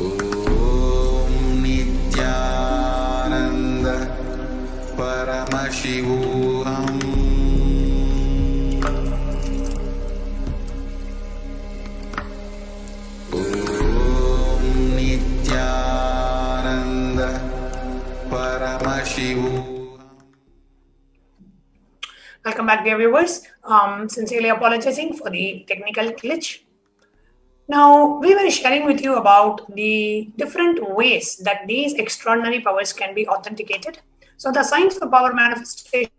Om Nithyananda Paramashivoham. Om Nithyananda Paramashivoham. Welcome back, dear viewers. Sincerely apologizing for the technical glitch. Now, we were sharing with you about the different ways that these extraordinary powers can be authenticated. So, the science of power manifestation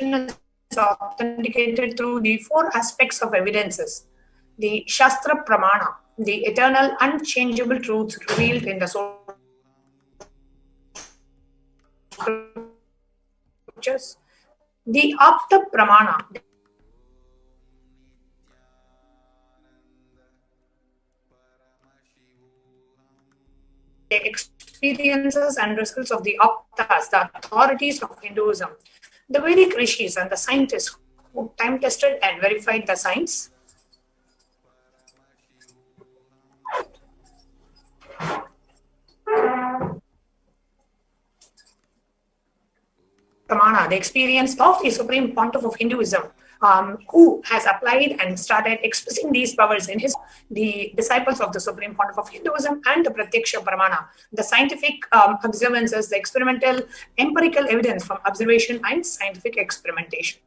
is authenticated through the 4 aspects of evidences: the Shastra Pramana, the eternal unchangeable truths revealed in the scriptures; the Apta Pramana, the experiences and results of the Aptas, the authorities of Hinduism, the Vedic rishis and the scientists who time tested and verified the science; Pramana, the experience of the Supreme Pontiff of Hinduism, who has applied and started expressing these powers in the disciples of the Supreme Pontiff of Hinduism; and the Pratyaksha Pramana, the scientific observances, the experimental empirical evidence from observation and scientific experimentation.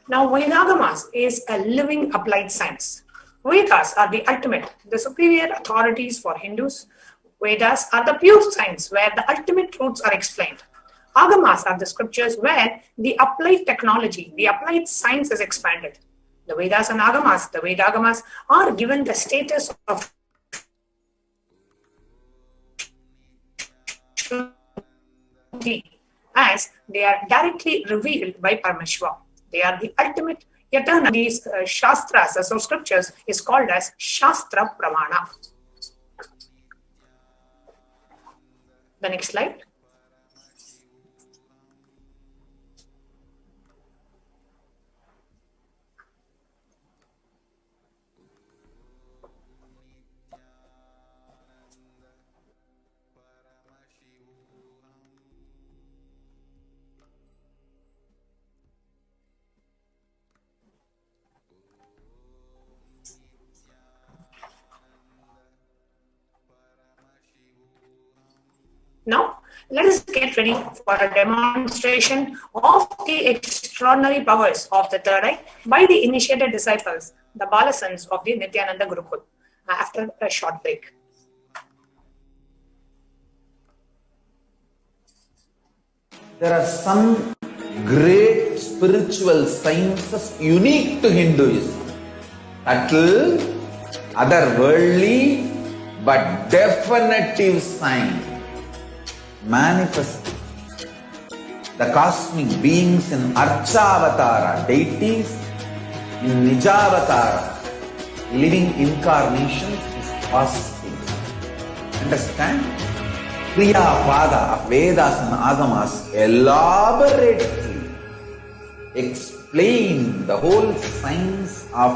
Now, Vedagamas is a living applied science. Vedas are the ultimate, the superior authorities for Hindus. Vedas are the pure science where the ultimate truths are explained. Agamas are the scriptures where the applied technology, the applied science is expanded. The Vedas and Agamas, the Vedagamas, are given the status of as they are directly revealed by Paramashivoham. They are the ultimate eternal. These Shastras, so scriptures, is called as Shastra Pramana. The next slide. Now, let us get ready for a demonstration of the extraordinary powers of the third eye by the initiated disciples, the Balasans of the Nithyananda Gurukul, after a short break. There are some great spiritual sciences unique to Hinduism. Subtle, otherworldly, but definitive sign. Manifest the cosmic beings in Archavatara, deities in Nijavatara, living incarnations is possible. Understand? Kriya Pada of Vedas and Agamas elaborately explain the whole science of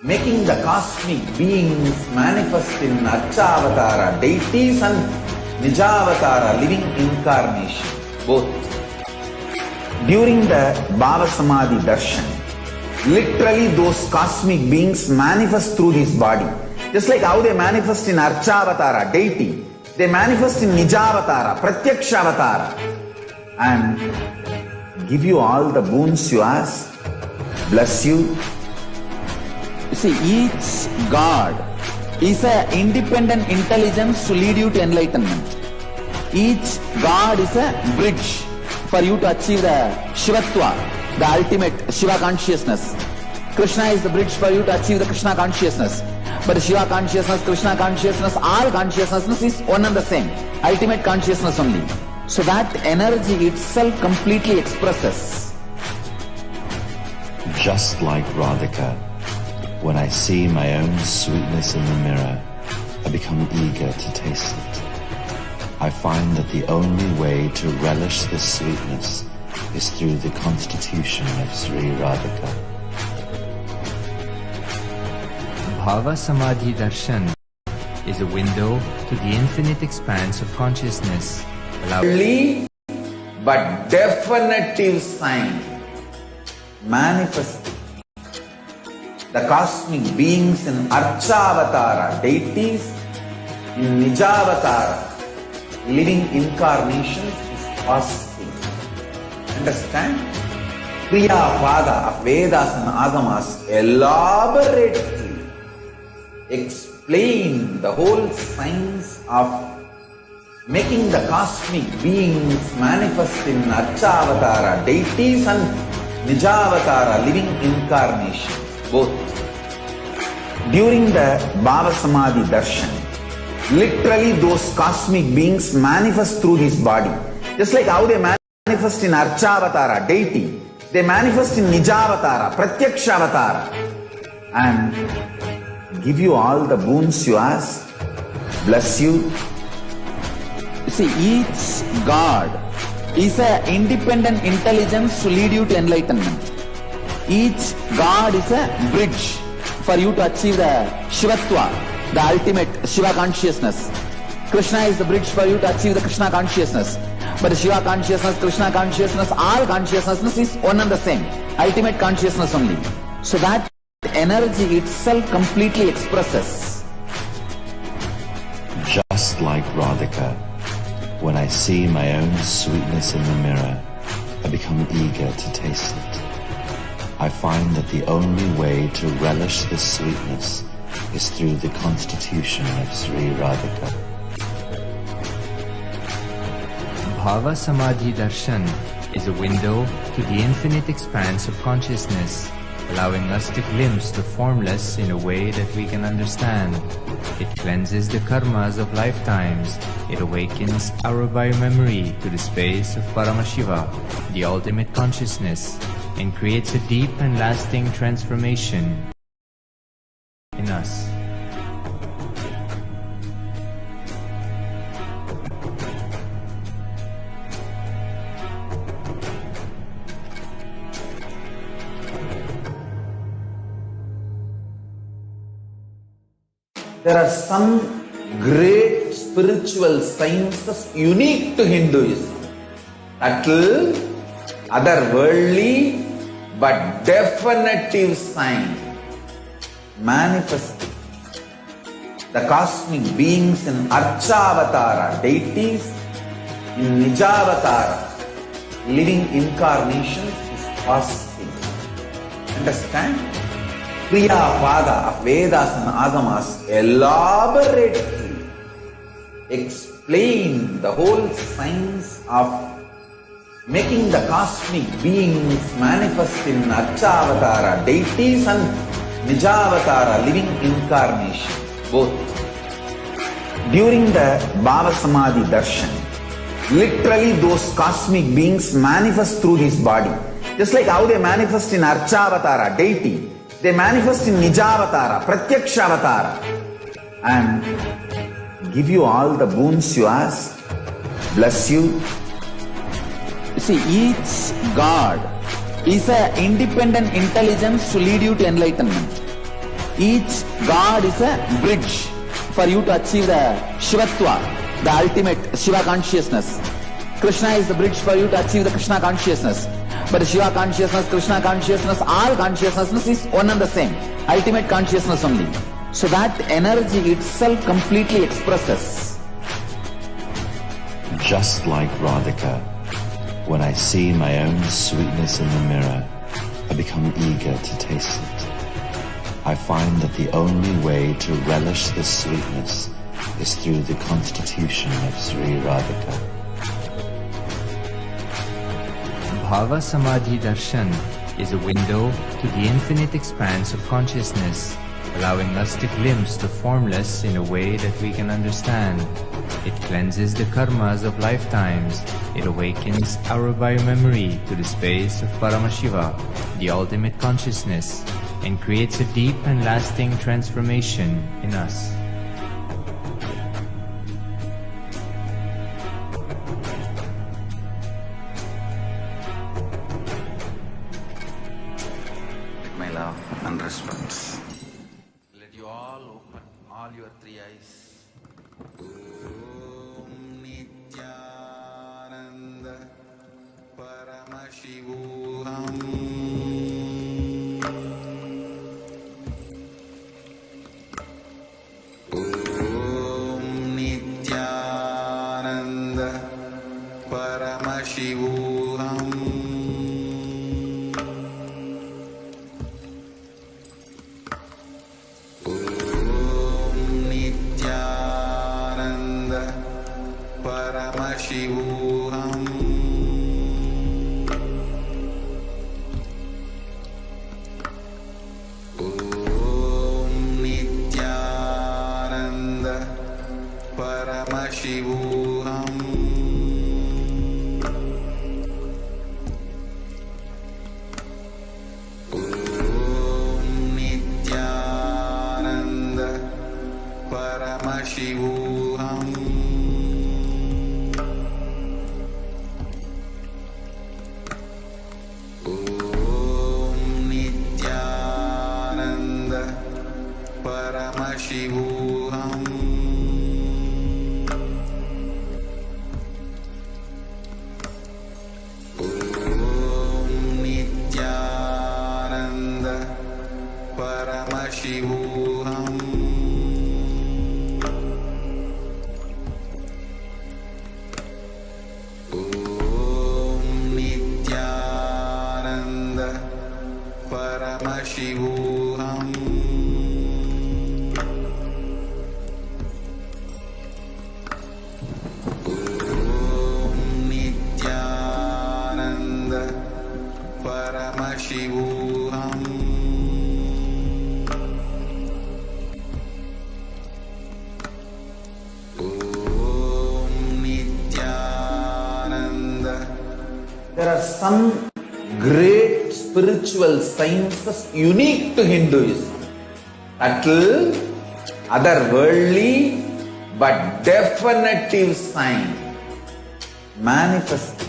making the cosmic beings manifest in Archavatara, deities and Nijavatara, living incarnation, both. During the Bhava Samadhi Darshan, literally those cosmic beings manifest through this body. Just like how they manifest in Archavatara, deity, they manifest in Nijavatara, Pratyakshavatara, and give you all the boons you ask, bless you. You see, each God is an independent intelligence to lead you to enlightenment. Each God is a bridge for you to achieve the Shivatva, the ultimate Shiva consciousness. Krishna is the bridge for you to achieve the Krishna consciousness. But Shiva consciousness, Krishna consciousness, all consciousness is one and the same. Ultimate consciousness only. So that energy itself completely expresses. Just like Radhika, when I see my own sweetness in the mirror, I become eager to taste it. I find that the only way to relish this sweetness is through the constitution of Sri Radhika. Bhava Samadhi Darshan is a window to the infinite expanse of consciousness, Early but definitive sign manifesting. The cosmic beings in Archavatara, deities in Nijavatara, living incarnations is fasting. Understand? Kriya Pada of Vedas and Agamas elaborately explain the whole science of making the cosmic beings manifest in Archavatara, deities and Nijavatara, living incarnations, both. During the Bhava Samadhi Darshan, literally those cosmic beings manifest through his body. Just like how they manifest in Archavatara, deity, they manifest in Nijavatara, Pratyakshavatara, and give you all the boons you ask, bless you. You see, each God is an independent intelligence to lead you to enlightenment. Each God is a bridge for you to achieve the Shivatva, the ultimate Shiva consciousness. Krishna is the bridge for you to achieve the Krishna consciousness. But Shiva consciousness, Krishna consciousness, all consciousness is one and the same. Ultimate consciousness only. So that energy itself completely expresses. Just like Radhika, when I see my own sweetness in the mirror, I become eager to taste it. I find that the only way to relish this sweetness is through the constitution of Sri Radhika. Bhava Samadhi Darshan is a window to the infinite expanse of consciousness, allowing us to glimpse the formless in a way that we can understand. It cleanses the karmas of lifetimes. It awakens our biomemory to the space of Paramashiva, the ultimate consciousness, and creates a deep and lasting transformation in us. There are some great spiritual sciences unique to Hinduism. Subtle, otherworldly, but definitive sign manifesting. The cosmic beings in Archavatara, deities in Nijavatara, living incarnations is fasting. Understand? Kriya Pada of Vedas and Agamas elaborately explain the whole science of making the cosmic beings manifest in Archavatara, deities and Nijavatara, living incarnations, both. During the Bhava Samadhi Darshan, literally those cosmic beings manifest through his body. Just like how they manifest in Archavatara, deity, they manifest in Nijavatara, Pratyakshavatara, and give you all the boons you ask, bless you. You see, each God is an independent intelligence to lead you to enlightenment. Each God is a bridge for you to achieve the Shivatva, the ultimate Shiva consciousness. Krishna is the bridge for you to achieve the Krishna consciousness. But Shiva consciousness, Krishna consciousness, all consciousness is one and the same. Ultimate consciousness only. So that energy itself completely expresses. Just like Radhika, when I see my own sweetness in the mirror, I become eager to taste it. I find that the only way to relish this sweetness is through the constitution of Sri Radhika. Bhava Samadhi Darshan is a window to the infinite expanse of consciousness, allowing us to glimpse the formless in a way that we can understand. It cleanses the karmas of lifetimes. It awakens our biomemory to the space of Paramashiva, the ultimate consciousness, and creates a deep and lasting transformation in us. My love and respects. Let you all open all your three eyes. Nithyananda Paramashivoham. Nithyananda Paramashivoham. Nithyananda Paramashivoham. Nithyananda Paramashivoham. Nithyananda Paramashivoham. Nithyananda Paramashivoham. Nithyananda Paramashivoham. Nithyananda Paramashivoham. Nithyananda Paramashivoham. Nithyananda. There are some great spiritual sciences unique to Hinduism. Subtle, otherworldly, but definitive sign. Manifesting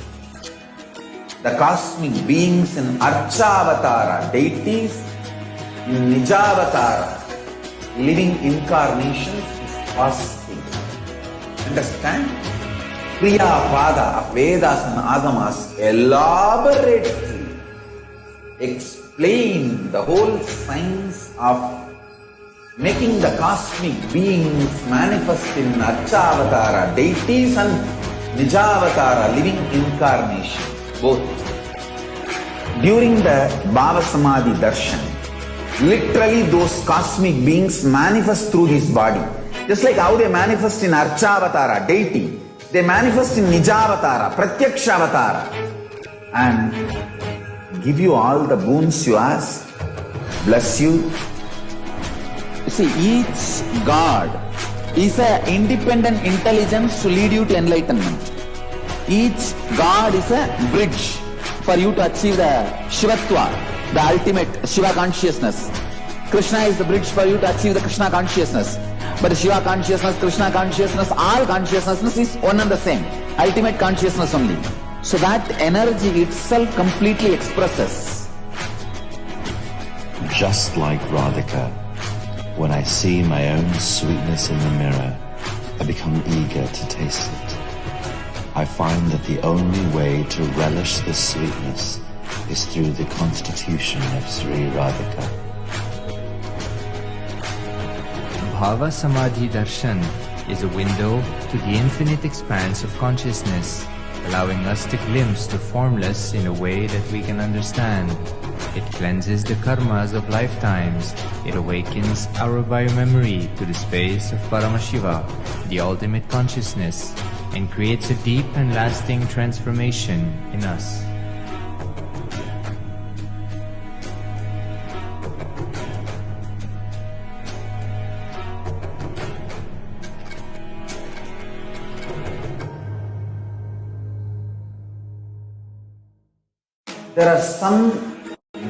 the cosmic beings in Archavatara, deities in Nijavatara, living incarnations is fasting. Understand? Kriya Pada of Vedas and Agamas elaborately explain the whole science of making the cosmic beings manifest in Archavatara, deities and Nijavatara, living incarnation, both. During the Bhava Samadhi Darshan, literally those cosmic beings manifest through his body. Just like how they manifest in Archavatara, deity, they manifest in Nijavatara, Pratyakshavatara, and give you all the boons you ask, bless you. You see, each God is an independent intelligence to lead you to enlightenment. Each God is a bridge for you to achieve the Shivatva, the ultimate Shiva consciousness. Krishna is the bridge for you to achieve the Krishna consciousness. But Shiva consciousness, Krishna consciousness, all consciousness is one and the same. Ultimate consciousness only. So that energy itself completely expresses. Just like Radhika, when I see my own sweetness in the mirror, I become eager to taste it. I find that the only way to relish this sweetness is through the constitution of Sri Radhika. Bhava Samadhi Darshan is a window to the infinite expanse of consciousness, allowing us to glimpse the formless in a way that we can understand. It cleanses the karmas of lifetimes. It awakens our biomemory to the space of Paramashiva, the ultimate consciousness, and creates a deep and lasting transformation in us. There are some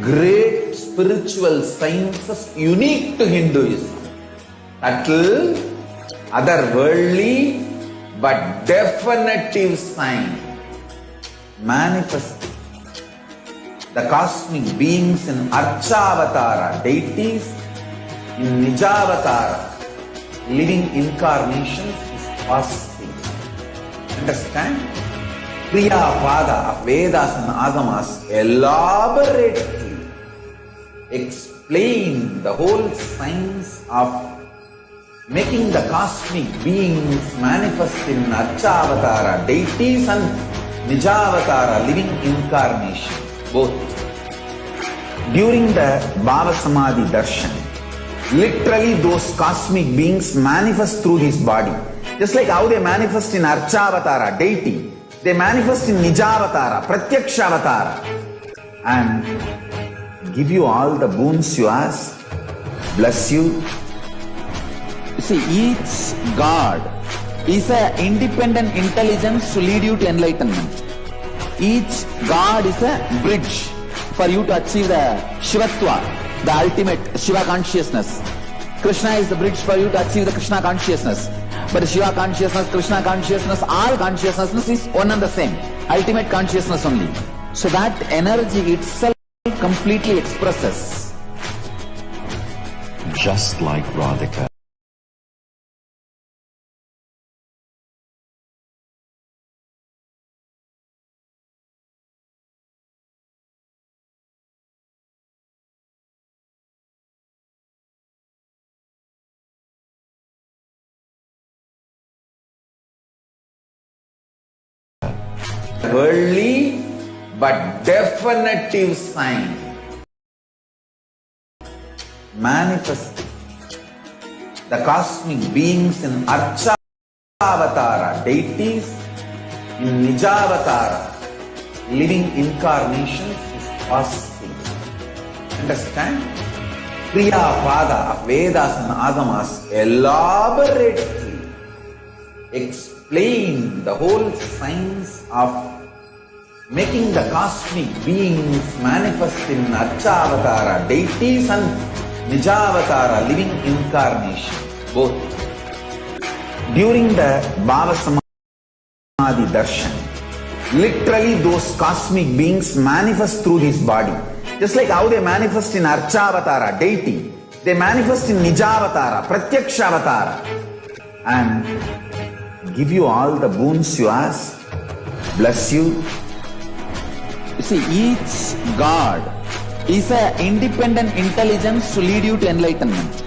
great spiritual sciences unique to Hinduism. Subtle, otherworldly, but definitive sign manifesting the cosmic beings in Archavatara, deities, in Nijavatara, living incarnations is possible. Understand? Kriya Pada of Vedas and Agamas elaborately explain the whole science of making the cosmic beings manifest in Archavatara, deities, and Nijavatara, living incarnations, both. During the Bhava Samadhi Darshan, literally those cosmic beings manifest through his body. Just like how they manifest in Archavatara, deity, they manifest in Nijavatara, Pratyakshavatara, and give you all the boons you ask, bless you. You see, each God is an independent intelligence to lead you to enlightenment. Each God is a bridge for you to achieve the Shivatva, the ultimate Shiva consciousness. Krishna is the bridge for you to achieve the Krishna consciousness. But Shiva consciousness, Krishna consciousness, all consciousness is one and the same. Ultimate consciousness only. So that energy itself completely expresses. Just like Radhika. Worldly but definitive sign manifesting the cosmic beings in Archavatara, deities, in Nijavatara, living incarnations is possible. Understand? Kriya Pada of Vedas and Agamas elaborately explain the whole science of making the cosmic beings manifest in Archavatara, deities, and Nijavatara, living incarnation, both. During the Bhava Samadhi Darshan, literally those cosmic beings manifest through his body. Just like how they manifest in Archavatara, deity, they manifest in Nijavatara, Pratyakshavatara, and give you all the boons you ask, bless you. You see, each God is an independent intelligence to lead you to enlightenment.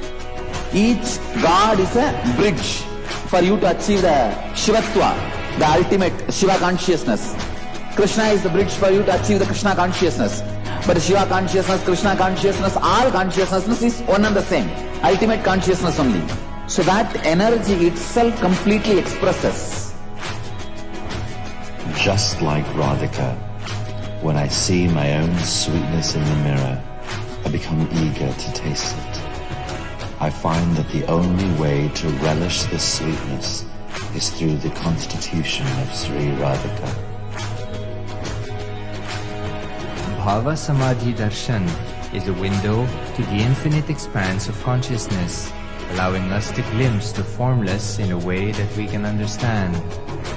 Each God is a bridge for you to achieve the Shivatva, the ultimate Shiva consciousness. Krishna is the bridge for you to achieve the Krishna consciousness. But Shiva consciousness, Krishna consciousness, all consciousness is one and the same. Ultimate consciousness only. So that energy itself completely expresses. Just like Radhika, when I see my own sweetness in the mirror, I become eager to taste it. I find that the only way to relish this sweetness is through the constitution of Sri Radhika. Bhava Samadhi Darshan is a window to the infinite expanse of consciousness, allowing us to glimpse the formless in a way that we can understand.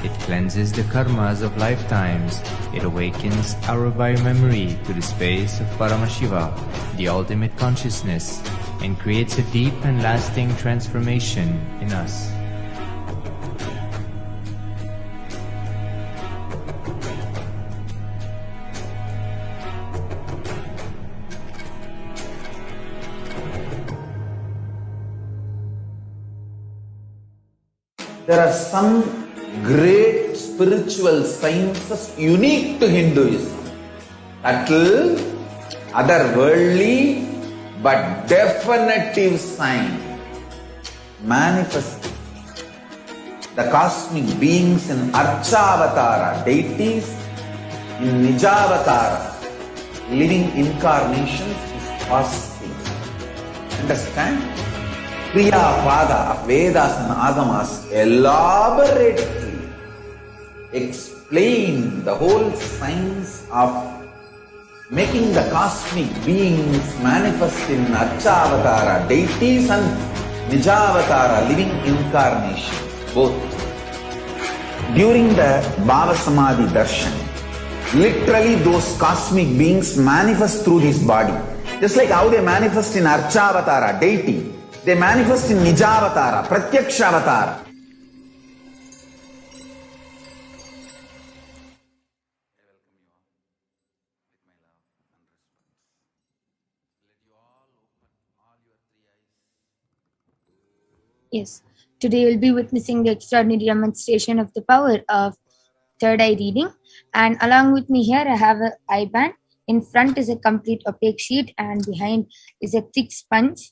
It cleanses the karmas of lifetimes. It awakens our biomemory to the space of Paramashiva, the ultimate consciousness, and creates a deep and lasting transformation in us. There are some great spiritual sciences unique to Hinduism. Subtle, otherworldly, but definitive sign manifesting the cosmic beings in Archavatara, deities, in Nijavatara, living incarnations is possible. Understand? Kriya Pada of Vedas and Agamas elaborately explain the whole science of making the cosmic beings manifest in Archavatara, deities and Nijavatara, living incarnation, both. During the Bhava Samadhi Darshan, literally those cosmic beings manifest through his body. Just like how they manifest in Archavatara, deity, they manifest in Nijavatara, Pratyakshavatara. Yes, today we'll be witnessing the extraordinary demonstration of the power of third eye reading. And along with me here, I have an eye band. In front is a complete opaque sheet, and behind is a thick sponge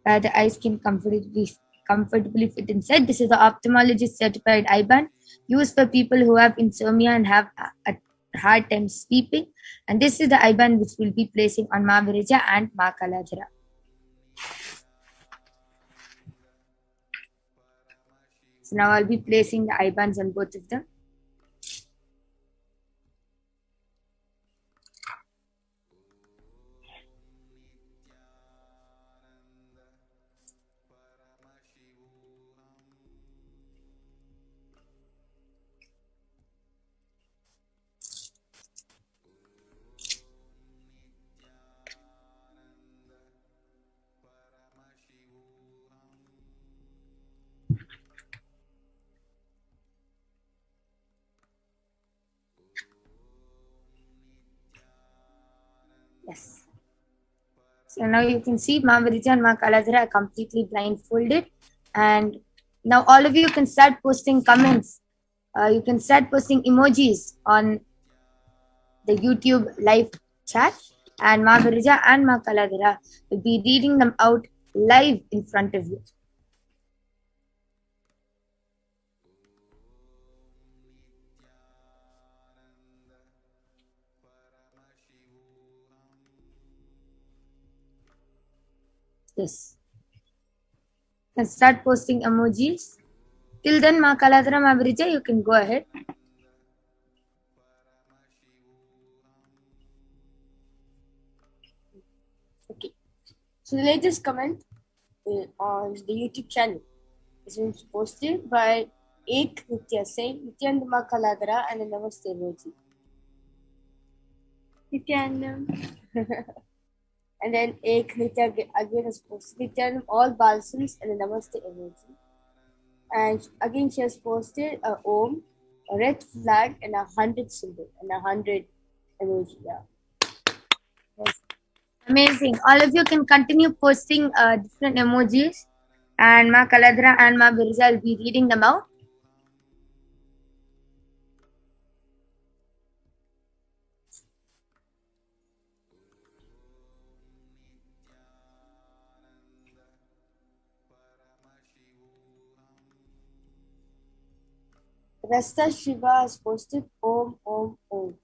where the eyes can comfortably fit inside. This is the ophthalmologist certified eye band used for people who have insomnia and have a hard time sleeping. And this is the eye band which we'll be placing on Ma Virija and Ma Kaladhara. So now I'll be placing the eye bands on both of them. Yes. So now you can see Ma Virija and Ma Kaladhara are completely blindfolded. And now all of you can start posting comments. You can start posting emojis on the YouTube live chat. And Ma Virija and Ma Kaladhara will be reading them out live in front of you. Yes. And start posting emojis. Till then, Ma Kaladhara, Ma Virija, you can go ahead. Okay. So the latest comment on the YouTube channel is posted by Ek Nitya saying Nityananda Ma Kaladhara and a Namaste emoji. Nityananda. And then Ek Nitya again is posted Nityanam all balsams and a Namaste emoji. And again she has posted a Om, a red flag and 100 symbol and 100 emoji. Yeah. Yes. Amazing. All of you can continue posting different emojis, and Ma Kaladhara and Ma Virija will be reading them out. Rasta Shiva has posted Om Om Om.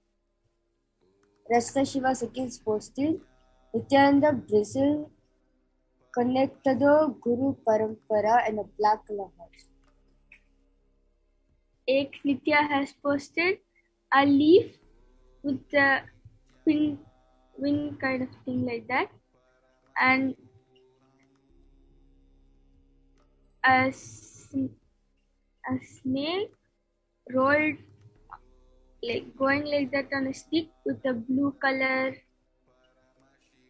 Rasta Shiva has again posted Nityananda Brazil Conectado Guru Parampara and a black color heart. Ek Nitya has posted a leaf with the wing kind of thing like that, and a snake rolled like going like that on a stick with a blue color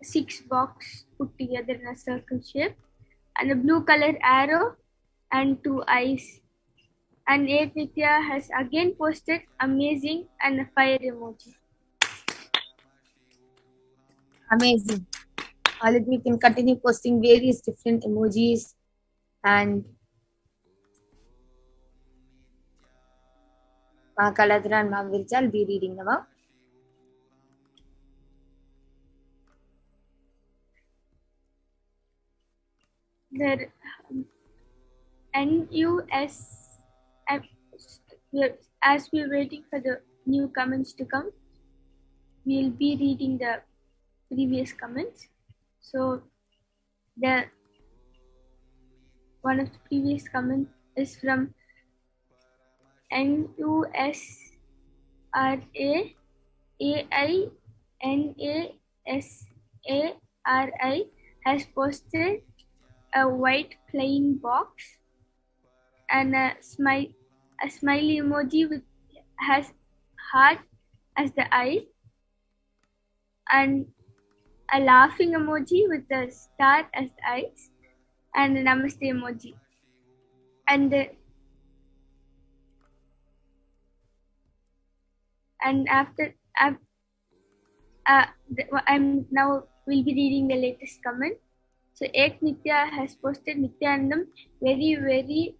6 box put together in a circle shape, and a blue color arrow and 2 eyes. And Ek Nitya has again posted amazing and a fire emoji. Amazing. All of you can continue posting various different emojis, and Ma Kaladhara and Ma Virija will be reading them out. The NUS, as we're waiting for the new comments to come, we'll be reading the previous comments. So the one of the previous comments is from NUSRA NASARI has posted a white plain box and a smiley emoji with has heart as the eye, and a laughing emoji with the star as the eyes, and a namaste emoji. And after I'm now will be reading the latest comment. So Ek Nitya has posted Nityanandam very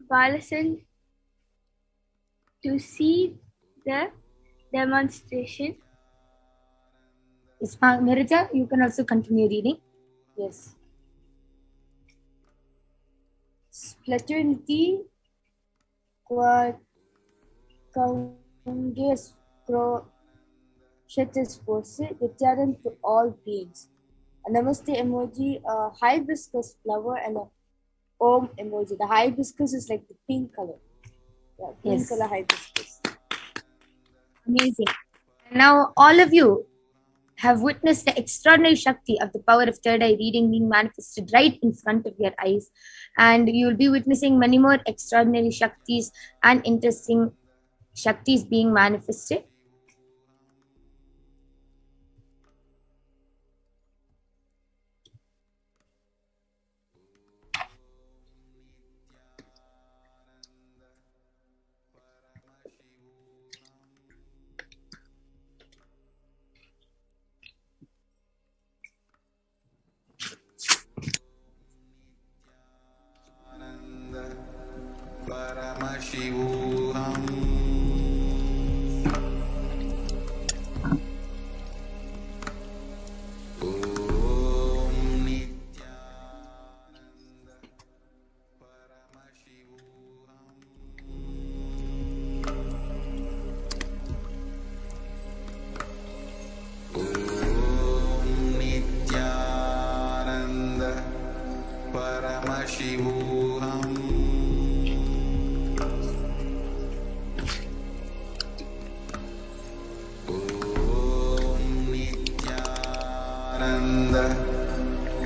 Balasan to see the demonstration. Yes, Mirja, you can also continue reading. Yes. Splatoonity Congress Crochetes force Nityanand to all beings. A namaste emoji, a hibiscus flower, and a Om emoji. The hibiscus is like the pink color. Yeah, pink color hibiscus. Amazing. Now all of you have witnessed the extraordinary Shakti of the power of third eye reading being manifested right in front of your eyes. And you will be witnessing many more extraordinary Shaktis and interesting Shaktis being manifested. Paramashivoham. Om Nithyananda Paramashivoham. Om Nithyananda Paramashivoham.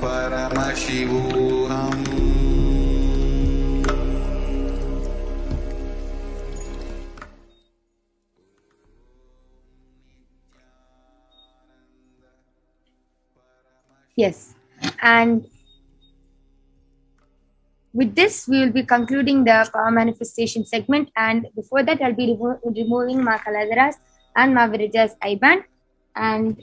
Paramashivoham. Yes, and with this, we will be concluding the power manifestation segment. And before that, I'll be removing my Kaladharas and my Viraja's IBAN. And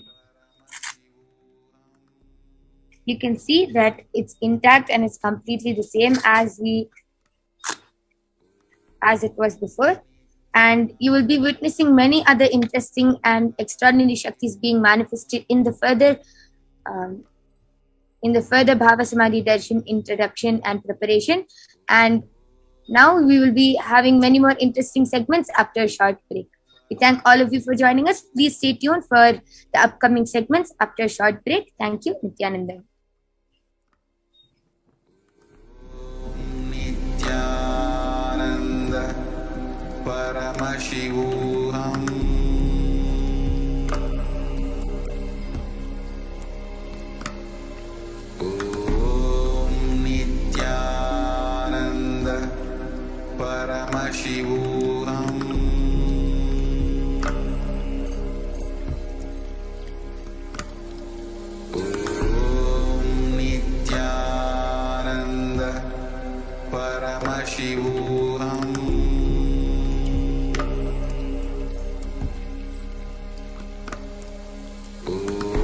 you can see that it's intact and it's completely the same as it was before. And you will be witnessing many other interesting and extraordinary Shaktis being manifested in the further Bhava Samadhi Darshan introduction and preparation. And now we will be having many more interesting segments after a short break. We thank all of you for joining us. Please stay tuned for the upcoming segments after a short break. Thank you, Nithyananda. Nithyananda Paramashivoham. Om Nithyananda Paramashivoham. Om Nithyananda Paramashivoham.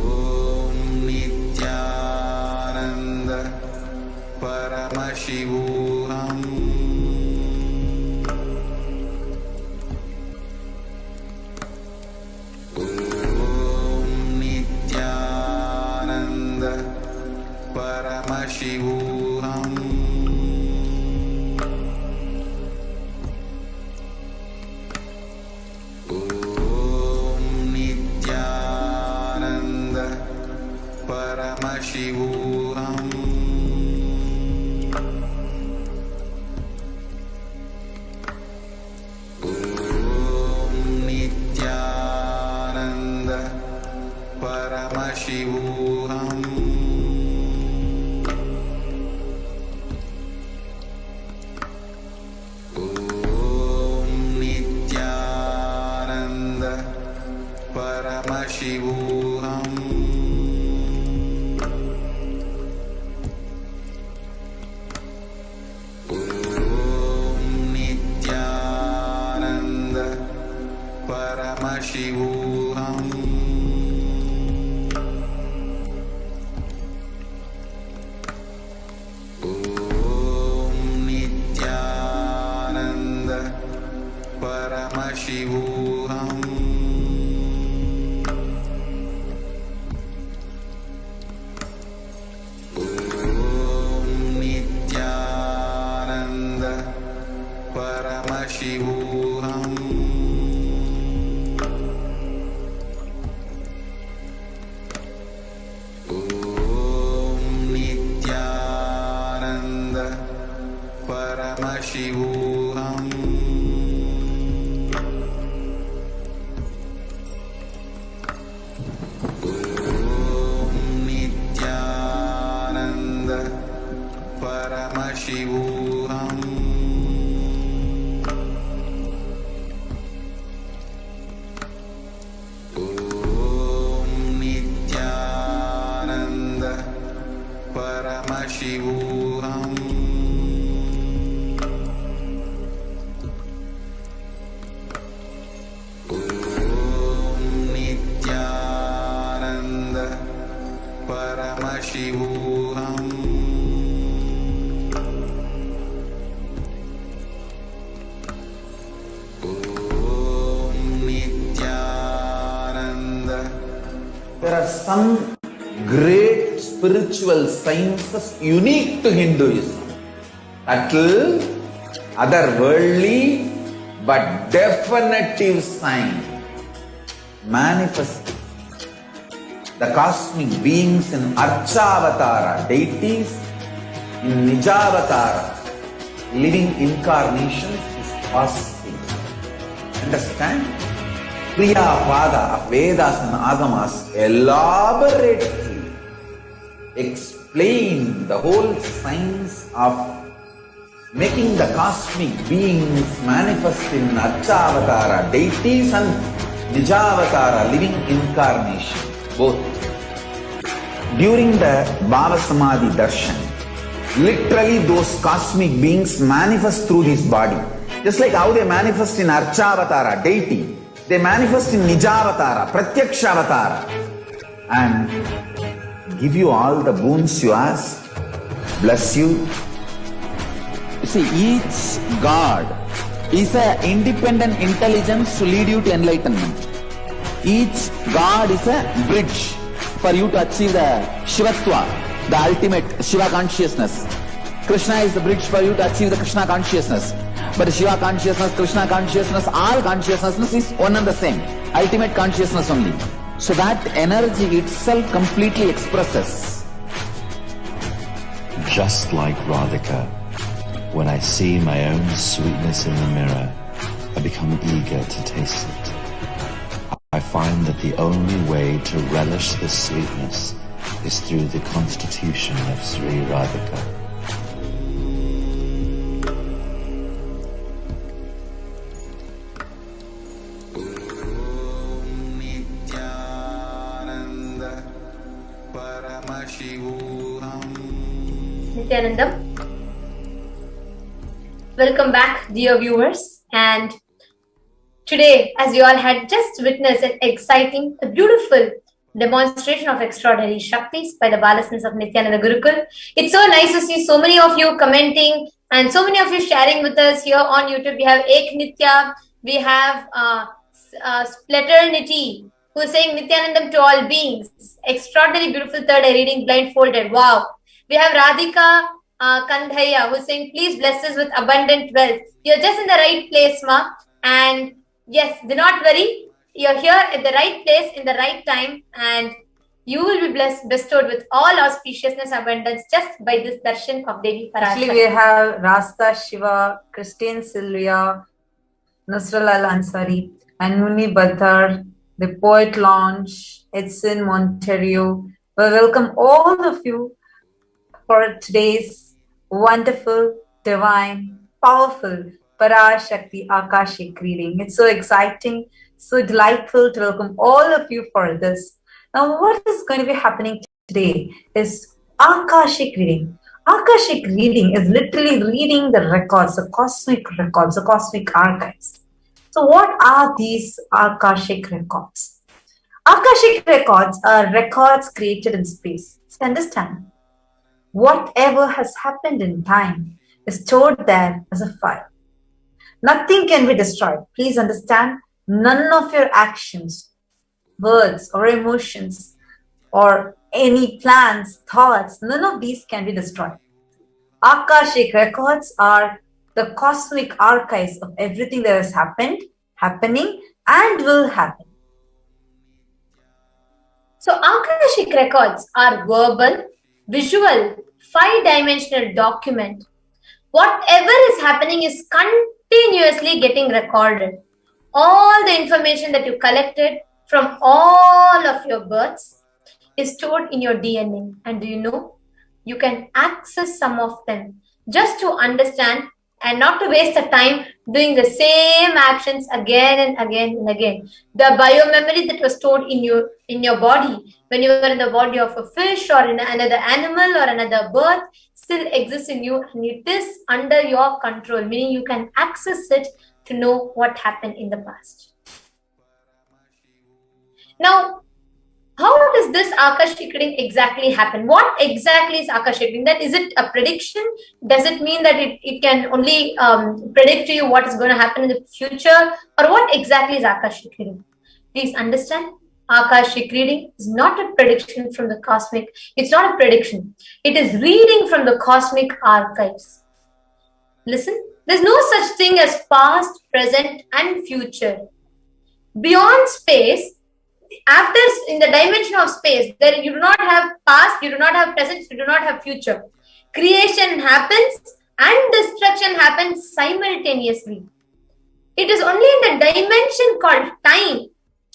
Om Nithyananda Paramashivoham. Om Nithyananda Paramashivoham. Om Nithyananda Paramashivoham. Om Nithyananda Paramashivoham. Om Nithyananda Paramashivoham. Om Nithyananda Paramashivoham. Om Nithyananda Paramashivoham. Om Nithyananda Paramashivoham. Om Nithyananda Paramashivoham. Om Nithyananda Paramashivoham. Om Nithyananda Paramashivoham. Om Nithyananda Paramashivoham. Om Nithyananda. There are some great spiritual sciences unique to Hinduism. Subtle, otherworldly, but definitive sign. Manifesting the cosmic beings in Archavatara, deities in Nijavatara, living incarnations is possible. Understand? Kriya Pada of Vedas and Agamas elaborately explain the whole science of making the cosmic beings manifest in Archavatara, deities and Nijavatara, living incarnation, both. During the Bhava Samadhi Darshan, literally those cosmic beings manifest through this body. Just like how they manifest in Archavatara, deity, they manifest in Nijavatara, Pratyakshavatara, and give you all the boons you ask, bless you. You see, each God is an independent intelligence to lead you to enlightenment. Each God is a bridge for you to achieve the Shivatva, the ultimate Shiva consciousness. Krishna is the bridge for you to achieve the Krishna consciousness. But Shiva consciousness, Krishna consciousness, all consciousness is one and the same. Ultimate consciousness only. So that energy itself completely expresses. Just like Radhika, when I see my own sweetness in the mirror, I become eager to taste it. I find that the only way to relish this sweetness is through the constitution of Sri Radhika. Nithyanandam. Welcome back, dear viewers. And today, as you all had just witnessed an exciting, a beautiful demonstration of extraordinary Shaktis by the Balasans of Nithyananda Gurukul. It's so nice to see so many of you commenting and so many of you sharing with us here on YouTube. We have Ek Nitya, we have Splaternity, who is saying Nithyanandam to all beings. Extraordinary, beautiful third eye reading blindfolded. Wow. We have Radhika Kandhaya, who is saying, please bless us with abundant wealth. You're just in the right place, Ma. And yes, do not worry. You're here at the right place in the right time, and you will be blessed, bestowed with all auspiciousness, abundance just by this darshan of Devi Parashakti. Actually, we have Rasta Shiva, Christine Sylvia, Nusral Al Ansari, and Muni Badhar, the Poet Lounge, It's in Ontario. We welcome all of you for today's wonderful, divine, powerful Parashakti Akashic reading. It's so exciting, so delightful to welcome all of you for this. Now, what is going to be happening today is Akashic reading. Akashic reading is literally reading the records, the cosmic records, the cosmic archives. So what are these Akashic records? Akashic records are records created in space. So understand, whatever has happened in time is stored there as a file. Nothing can be destroyed. Please understand, none of your actions, words or emotions or any plans, thoughts, none of these can be destroyed. Akashic records are the cosmic archives of everything that has happened, happening, and will happen. So Akashic records are verbal, visual, 5-dimensional document. Whatever is happening is continuously getting recorded. All the information that you collected from all of your births is stored in your DNA. And do you know, you can access some of them just to understand and not to waste the time doing the same actions again and again and again. The biomemory that was stored in your body when you were in the body of a fish or in another animal or another bird still exists in you, and it is under your control, meaning you can access it to know what happened in the past. Now, how does this Akashic reading exactly happen? What exactly is Akashic reading? That is it a prediction? Does it mean that it can only predict to you what is going to happen in the future? Or what exactly is Akashic reading? Please understand, Akashic reading is not a prediction from the cosmic. It's not a prediction. It is reading from the cosmic archives. Listen, there's no such thing as past, present, and future. Beyond space, after in the dimension of space, there you do not have past, you do not have present, you do not have future. Creation happens and destruction happens simultaneously. It is only in the dimension called time.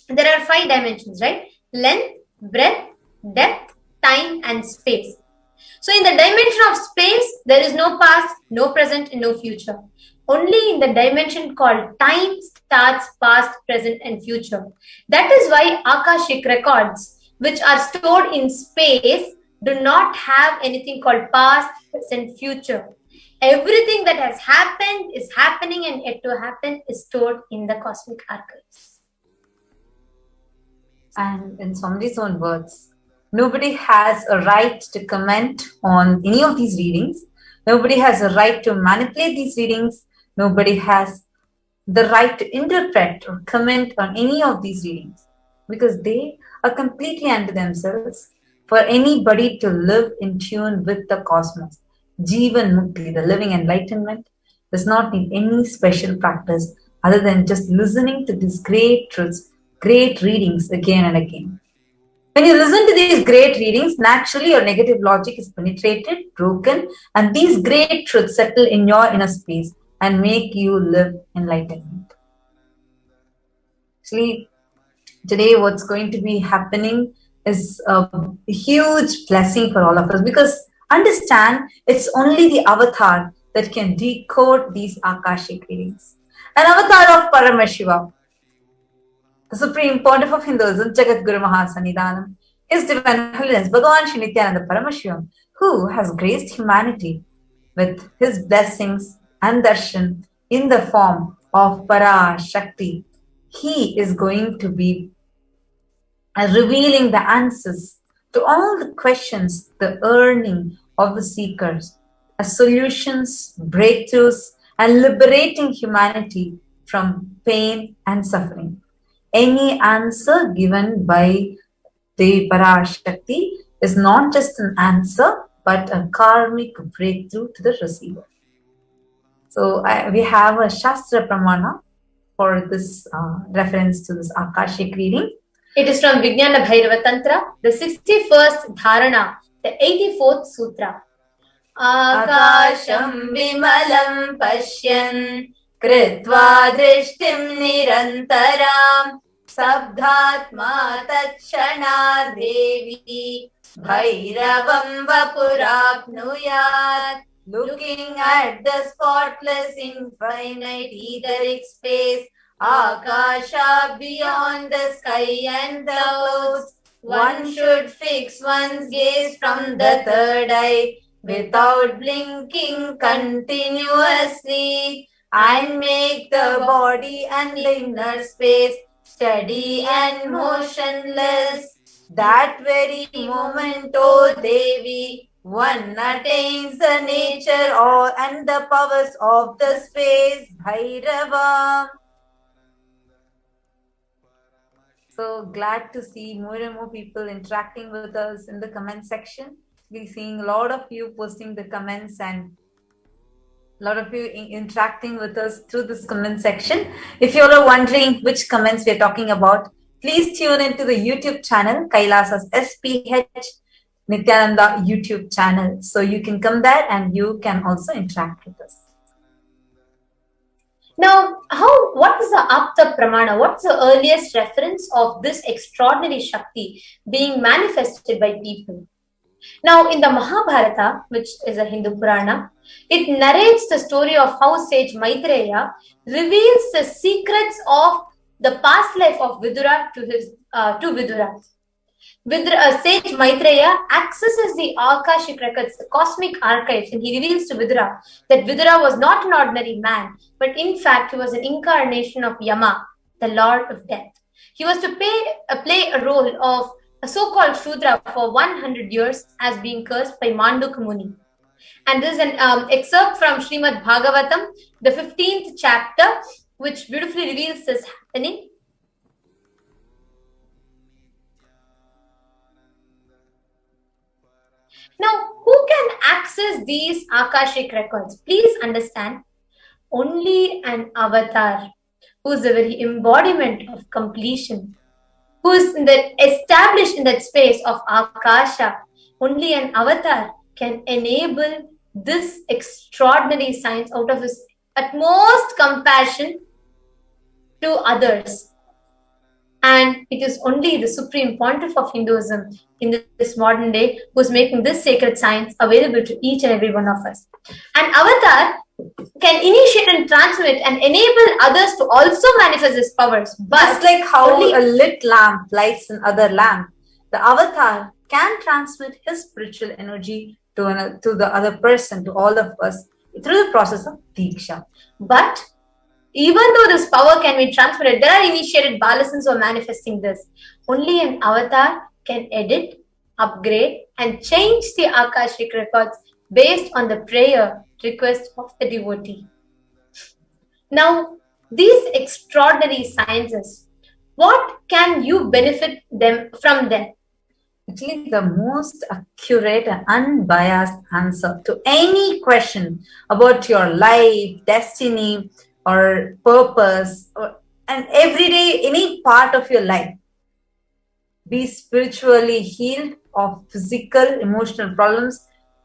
There are 5 dimensions, right? Length, breadth, depth, time, and space. So in the dimension of space, there is no past, no present, and no future. Only in the dimension called time starts past, present, and future. That is why Akashic records, which are stored in space, do not have anything called past, present, future. Everything that has happened, is happening, and yet to happen is stored in the cosmic archives. And in somebody's own words, nobody has a right to comment on any of these readings. Nobody has a right to manipulate these readings. Nobody has the right to interpret or comment on any of these readings because they are completely unto themselves for anybody to live in tune with the cosmos. Jivan Mukti, the living enlightenment, does not need any special practice other than just listening to these great truths, great readings again and again. When you listen to these great readings, naturally your negative logic is penetrated, broken, and these great truths settle in your inner space and make you live enlightenment. Actually, today what's going to be happening is a huge blessing for all of us because understand, it's only the avatar that can decode these Akashic readings. An avatar of Paramashivoham, the Supreme Pontiff of Hinduism, Jagat Guru Mahasannidhanam, His Divine Holiness Bhagavan Nithyananda Paramashivam, who has graced humanity with his blessings and darshan in the form of Parashakti. He is going to be revealing the answers to all the questions, the earning of the seekers, as solutions, breakthroughs, and liberating humanity from pain and suffering. Any answer given by the Parashakti is not just an answer, but a karmic breakthrough to the receiver. So we have a Shastra Pramana for this reference to this Akashic reading. It is from Vijnana Bhairava Tantra, the 61st Dharana, the 84th Sutra. Akasham vimalam pashyan kritva drishtim nirantaram Sabdhatma Tatshana Devi Bhairavam Vapurapnuyat. Looking at the spotless infinite etheric space, Akasha beyond the sky and the clouds, one should fix one's gaze from the third eye without blinking continuously, and make the body and the inner space steady and motionless. That very moment, O Devi, one attains the nature and the powers of the space, Bhairava. So glad to see more and more people interacting with us in the comment section. We're seeing a lot of you posting the comments and a lot of you interacting with us through this comment section. If you are wondering which comments we're talking about, please tune into the YouTube channel, Kailasa's HDH Nithyananda YouTube channel. So you can come there and you can also interact with us. Now, what is the Apta Pramana? What's the earliest reference of this extraordinary Shakti being manifested by people? Now, in the Mahabharata, which is a Hindu Purana, it narrates the story of how sage Maitreya reveals the secrets of the past life of Vidura to Vidura. Sage Maitreya accesses the Akashic records, the cosmic archives, and he reveals to Vidura that Vidura was not an ordinary man, but in fact he was an incarnation of Yama, the Lord of Death. He was to play a role of a so-called Shudra for 100 years as being cursed by Mandukya Muni. And this is an excerpt from Srimad Bhagavatam, the 15th chapter, which beautifully reveals this happening. Now, who can access these Akashic records? Please understand, only an avatar, who is the very embodiment of completion, who is established in that space of Akasha. Only an avatar can enable this extraordinary science out of his utmost compassion to others. And it is only the Supreme Pontiff of Hinduism in this modern day who is making this sacred science available to each and every one of us. An avatar can initiate and transmit and enable others to also manifest his powers. But just like how a lit lamp lights another lamp, the avatar can transmit his spiritual energy to the other person, to all of us, through the process of Diksha. But even though this power can be transmitted, there are initiated balasans who are manifesting this. Only an avatar can edit, upgrade, and change the Akashic records based on the prayer request of the devotee. Now, these extraordinary sciences, what can you benefit from them? Actually, the most accurate and unbiased answer to any question about your life, destiny, or purpose, and everyday, any part of your life, be spiritually healed of physical, emotional problems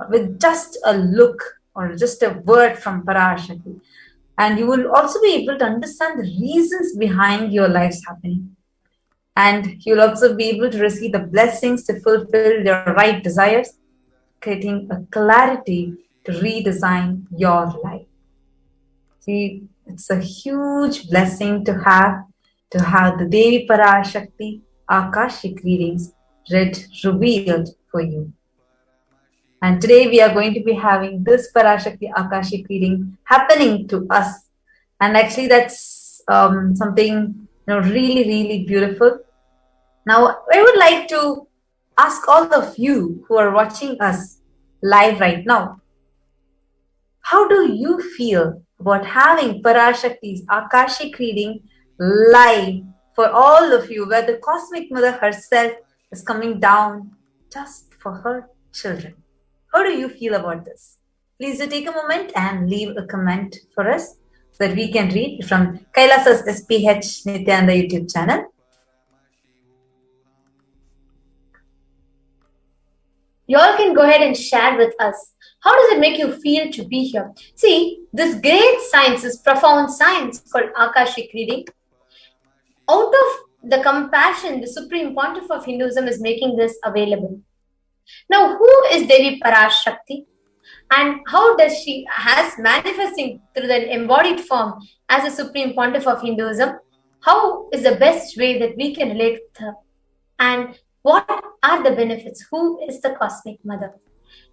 with just a look or just a word from Parashakti. And you will also be able to understand the reasons behind your life's happening. And you'll also be able to receive the blessings to fulfill your right desires, creating a clarity to redesign your life. See, it's a huge blessing to have the Devi Parashakti Akashic readings revealed for you. And today we are going to be having this Parashakti Akashic reading happening to us. And actually that's something really, really beautiful. Now, I would like to ask all of you who are watching us live right now, how do you feel about having Parashakti's Akashic reading live for all of you, where the Cosmic Mother herself is coming down just for her children? How do you feel about this? Please do take a moment and leave a comment for us so that we can read from Kailasa's HDH Nithyananda YouTube channel. You all can go ahead and share with us. How does it make you feel to be here? See, this great science, this profound science called Akashic reading, out of the compassion, the supreme pontiff of Hinduism is making this available. Now, who is Devi Parashakti? And how does she has manifesting through the embodied form as a supreme pontiff of Hinduism? How is the best way that we can relate with her? And what are the benefits? Who is the cosmic mother?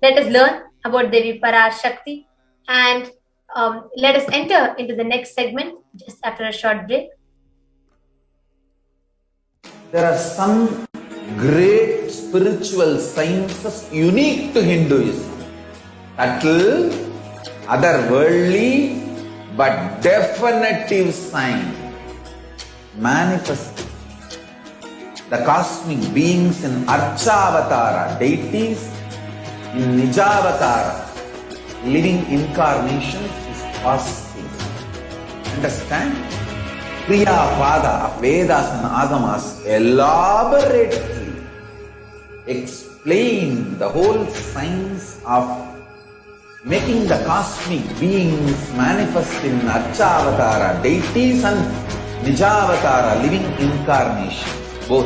Let us learn about Devi Parashakti and let us enter into the next segment just after a short break. There are some great spiritual sciences unique to Hinduism. Subtle, otherworldly, but definitive sign. Manifesting the cosmic beings in Archavatara, deities in Nijavatara, living incarnations is possible. Understand? Priya Pada of Vedas and Agamas elaborately explain the whole science of making the cosmic beings manifest in Archavatara, deities and Nijavatara, living incarnations, both.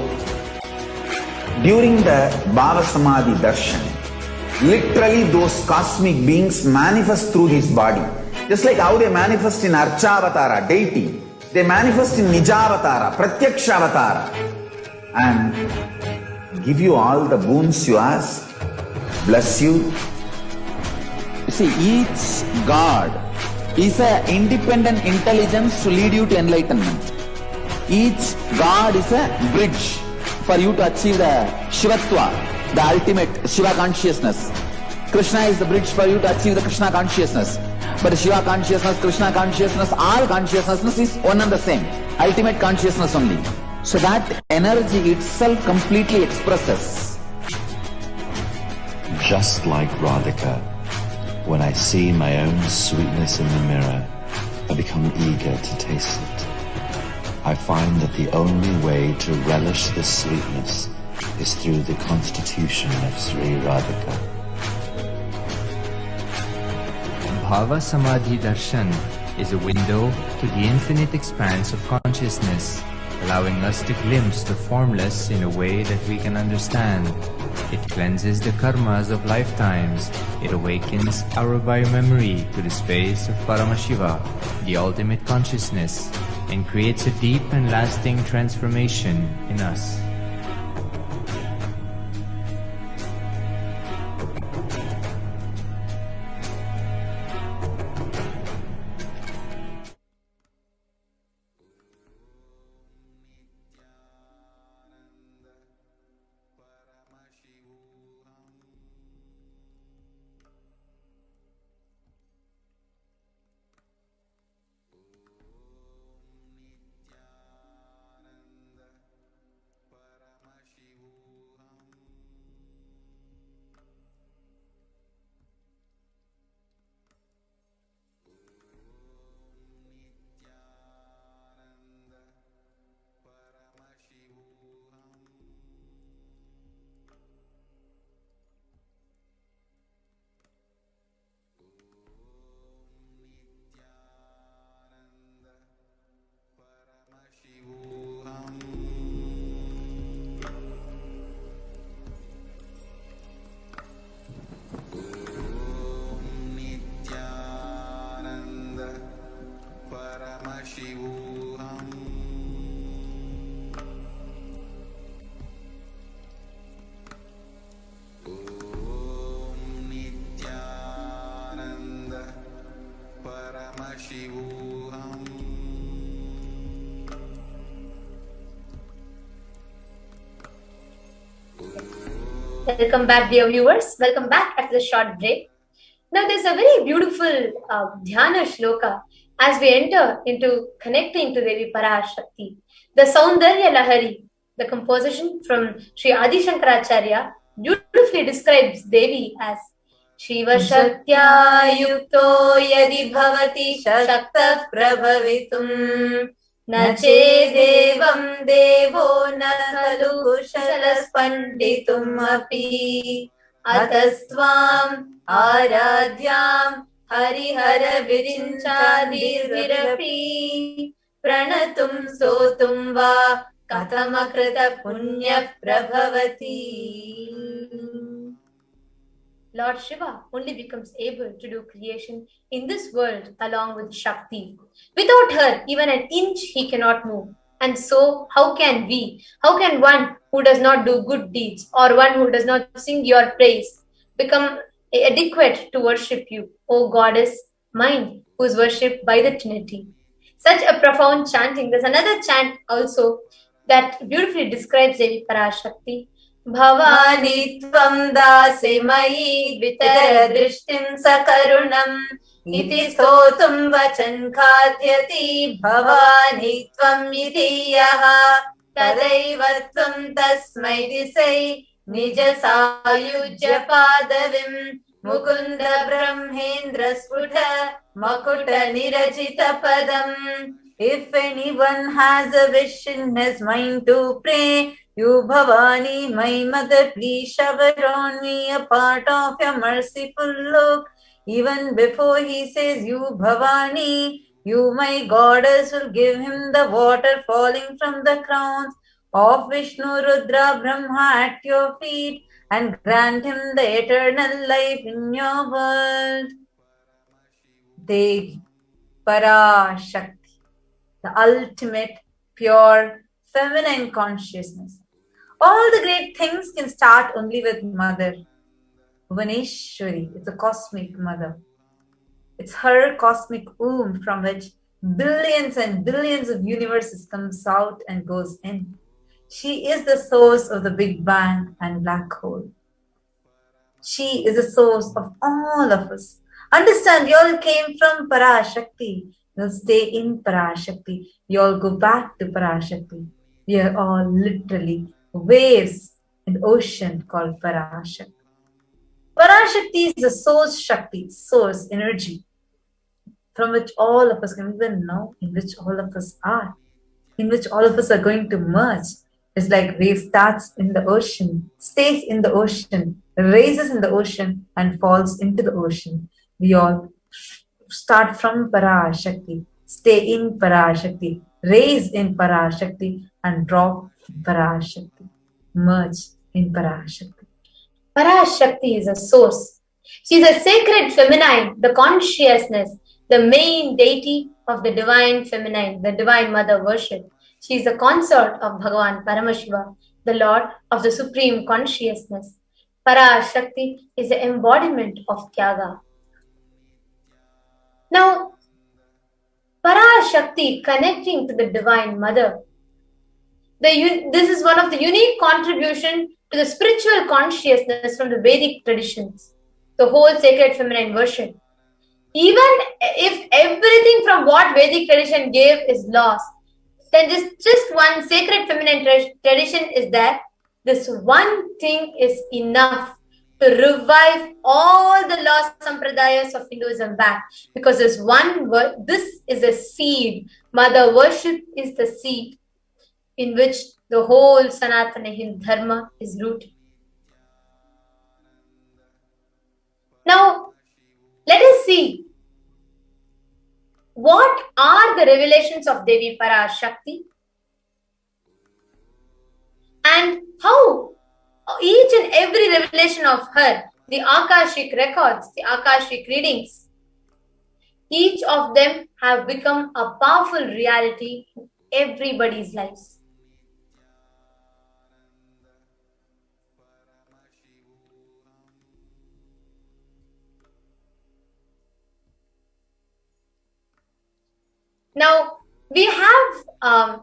During the Bhava Samadhi Darshan, literally those cosmic beings manifest through his body. Just like how they manifest in Archavatara, deity, they manifest in Nijavatara, Pratyakshavatara, and give you all the boons you ask, bless you. You see, each God is an independent intelligence to lead you to enlightenment. Each God is a bridge for you to achieve the Shivatva, the ultimate Shiva consciousness. Krishna is the bridge for you to achieve the Krishna consciousness. But Shiva consciousness, Krishna consciousness, all consciousness is one and the same. Ultimate consciousness only. So that energy itself completely expresses. Just like Radhika, when I see my own sweetness in the mirror, I become eager to taste it. I find that the only way to relish this sweetness is through the constitution of Sri Radhika. Bhava Samadhi Darshan is a window to the infinite expanse of consciousness, allowing us to glimpse the formless in a way that we can understand. It cleanses the karmas of lifetimes. It awakens our biomemory to the space of Paramashiva, the ultimate consciousness, and creates a deep and lasting transformation in us. Shivoham. Welcome back, dear viewers. Welcome back after the short break. Now, there's a very beautiful dhyana shloka as we enter into connecting to Devi Parashakti. The Saundarya Lahari, the composition from Sri Adi Shankaracharya, beautifully describes Devi as Shiva Shaktya Yukto Yadi Bhavati Shakta Prabhavitum Na Chedevam Devo Na Khalu Kushalas Panditum Api Atastvam Aradhyam Harihara Virinchadir Virapi Pranatum Sotum Va Katamakrita punya prabhavati. Lord Shiva only becomes able to do creation in this world along with Shakti. Without her, even an inch he cannot move. And so, how can we? How can one who does not do good deeds or one who does not sing your praise become adequate to worship you, O Goddess mine, who is worshipped by the Trinity? Such a profound chanting. There's another chant also that beautifully describes Devi Parashakti. Bhavani tvam dase mayi vitara drishtim sakarunam iti stotum vachan khatyati bhavani tvam iti yaha tadaiva tvam tasmai disai nija sayujya padavim mukunda brahmendra sputha makuta nirajita padam. If anyone has a wish in his mind to pray, you Bhavani, my mother, please shower on me a part of your merciful look. Even before he says you Bhavani, you my goddess will give him the water falling from the crowns of Vishnu, Rudra, Brahma at your feet and grant him the eternal life in your world. Devi Parashakti, the ultimate, pure, feminine consciousness. All the great things can start only with Mother. Bhuvaneshwari, it's a cosmic mother. It's her cosmic womb from which billions and billions of universes comes out and goes in. She is the source of the Big Bang and black hole. She is the source of all of us. Understand, you all came from Parashakti. You'll stay in Parashakti. You all go back to Parashakti. We are all literally waves in the ocean called Parashakti. Parashakti is the source Shakti, source energy, from which all of us can even know, in which all of us are, in which all of us are going to merge. It's like wave starts in the ocean, stays in the ocean, raises in the ocean, and falls into the ocean. We all start from Parashakti, stay in Parashakti, raise in Parashakti, and drop Parashakti, merge in Parashakti. Parashakti is a source. She is a sacred feminine, the consciousness, the main deity of the divine feminine, the divine mother worship. She is a consort of Bhagavan Paramashiva, the Lord of the supreme consciousness. Parashakti is the embodiment of Tyaga. Now, Parashakti connecting to the Divine Mother. This is one of the unique contribution to the spiritual consciousness from the Vedic traditions, the whole sacred feminine worship. Even if everything from what Vedic tradition gave is lost, then just one sacred feminine tradition is there. This one thing is enough to revive all the lost sampradayas of Hinduism back. Because this one word, this is a seed. Mother worship is the seed in which the whole Sanatana Hindu Dharma is rooted. Now, let us see what are the revelations of Devi Parashakti and how each and every revelation of her, the Akashic records, the Akashic readings, each of them have become a powerful reality in everybody's lives. Now, we have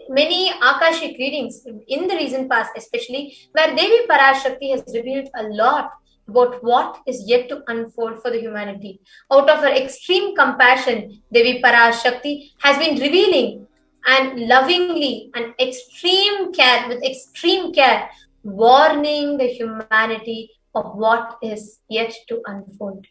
many Akashic readings in the recent past, especially where Devi Parashakti has revealed a lot about what is yet to unfold for the humanity. Out of her extreme compassion, Devi Parashakti has been revealing and lovingly and with extreme care, warning the humanity of what is yet to unfold.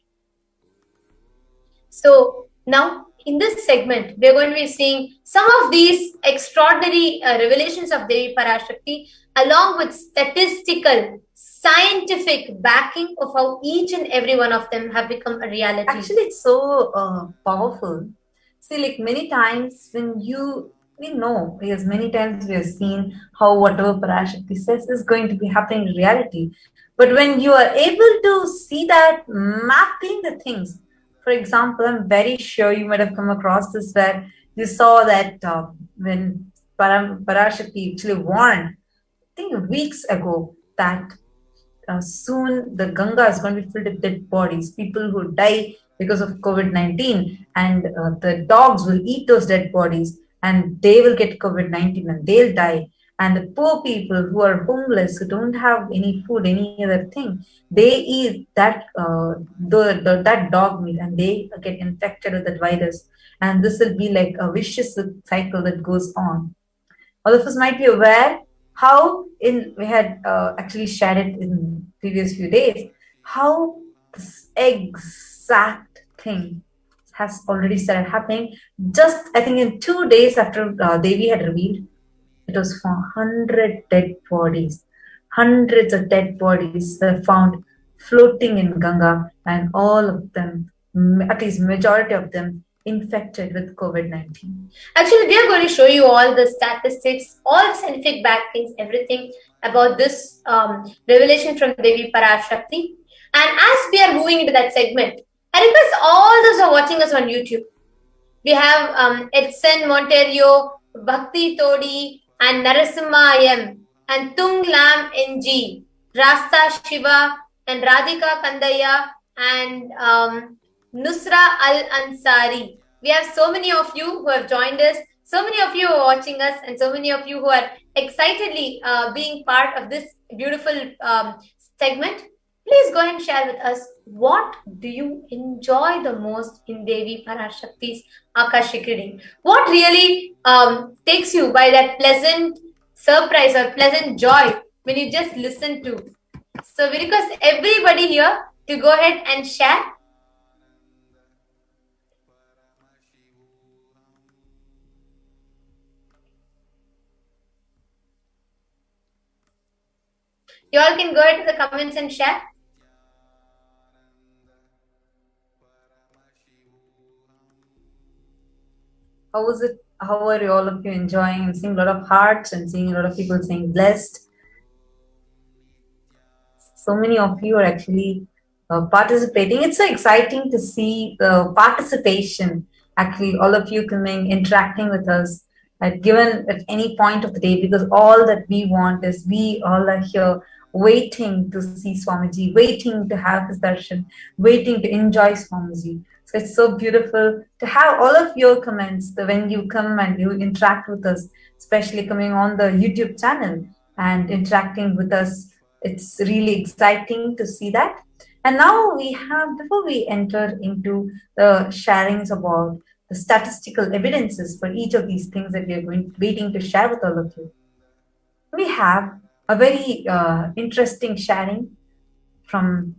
So now, in this segment, we are going to be seeing some of these extraordinary revelations of Devi Parashakti along with statistical, scientific backing of how each and every one of them have become a reality. Actually, it's so powerful. See, like many times when you we know, because many times we have seen how whatever Parashakti says is going to be happening in reality. But when you are able to see that, mapping the things, for example, I'm very sure you might have come across this where you saw that when Parashakti actually warned, I think weeks ago, that soon the Ganga is going to be filled with dead bodies, people who die because of COVID-19, and the dogs will eat those dead bodies and they will get COVID-19 and they'll die. And the poor people who are homeless, who don't have any food, any other thing, they eat that that dog meat and they get infected with that virus. And this will be like a vicious cycle that goes on. All of us might be aware how we had actually shared it in previous few days, how this exact thing has already started happening. Just, I think, in 2 days after Devi had revealed, it was found 100 dead bodies. Hundreds of dead bodies were found floating in Ganga, and all of them, at least majority of them, infected with COVID-19. Actually, we are going to show you all the statistics, all the scientific backings, everything about this revelation from Devi Parashakti. And as we are moving into that segment, I request all those who are watching us on YouTube. We have Edson Monterio, Bhakti Todi, and Narasimha M, and Tung Lam NG, Rasta Shiva, and Radhika Kandaya, and Nusra Al Ansari. We have so many of you who have joined us, so many of you who are watching us, and so many of you who are excitedly being part of this beautiful segment. Please go ahead and share with us, what do you enjoy the most in Devi Parashakti's Akashic reading? What really takes you by that pleasant surprise or pleasant joy when you just listen to? So we request everybody here to go ahead and share. You all can go ahead to the comments and share. How is it? How are all of you enjoying? I'm seeing a lot of hearts and seeing a lot of people saying blessed. So many of you are actually participating. It's so exciting to see the participation. Actually, all of you coming, interacting with us given at any point of the day, because all that we want is we all are here waiting to see Swamiji, waiting to have his darshan, waiting to enjoy Swamiji. So it's so beautiful to have all of your comments when you come and you interact with us, especially coming on the YouTube channel and interacting with us. It's really exciting to see that. And now we have, before we enter into the sharings about the statistical evidences for each of these things that we are waiting to share with all of you, we have a very interesting sharing from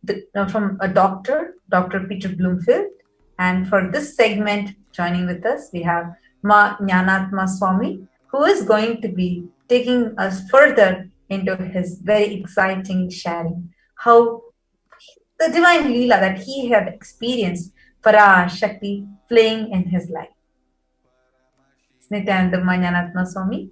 a doctor, Dr. Peter Bloomfield. And for this segment, joining with us, we have Ma Jnanatma Swami, who is going to be taking us further into his very exciting sharing, how the divine Leela that he had experienced, Parashakti, playing in his life. Nithyananda Jnanatma Swami.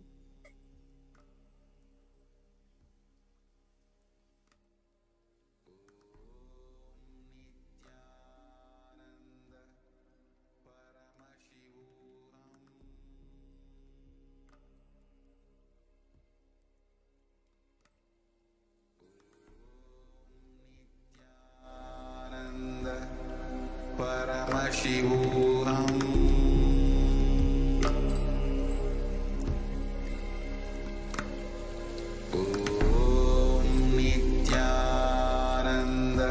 Paramashivoham. Om Nithyananda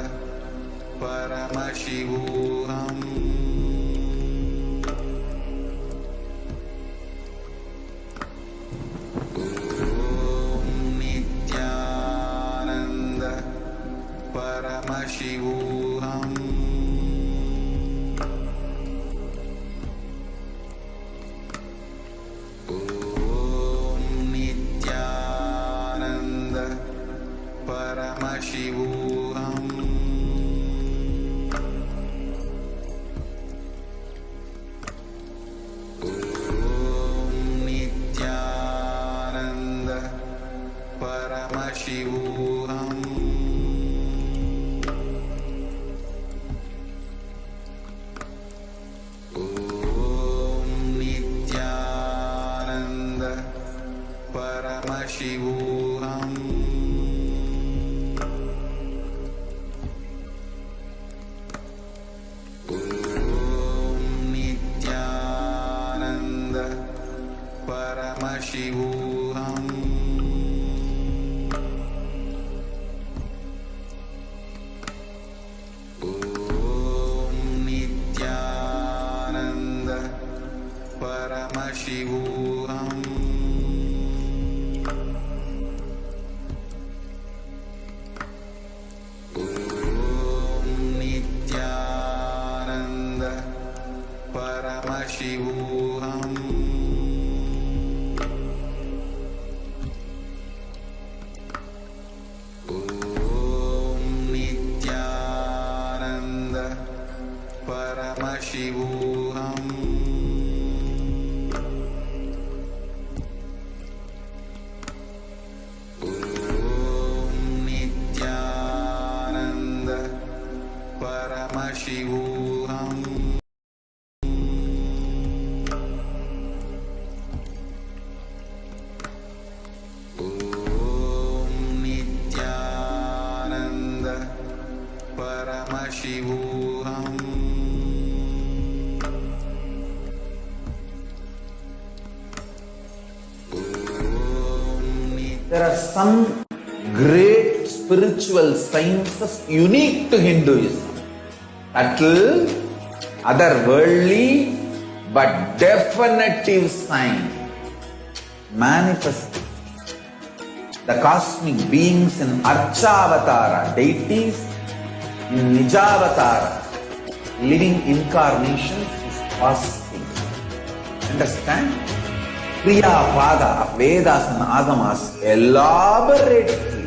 Paramashivoham. Om Nithyananda Paramashivoham. Paramashivoham. Om Paramashivoham. Om Nithyananda Paramashivoham. Om Nithyananda Paramashivoham. Om Nithyananda Paramashivoham. Om Nithyananda Paramashivoham. Om Nithyananda Paramashivoham. Om Nithyananda Paramashivoham. Om Nithyananda Paramashivoham. There are some great spiritual sciences unique to Hinduism. Subtle, otherworldly, but definitive sign. Manifesting the cosmic beings in Archavatara, deities in Nijavatara, living incarnations is possible. Understand? Kriya Pada of Vedas and Agamas elaborately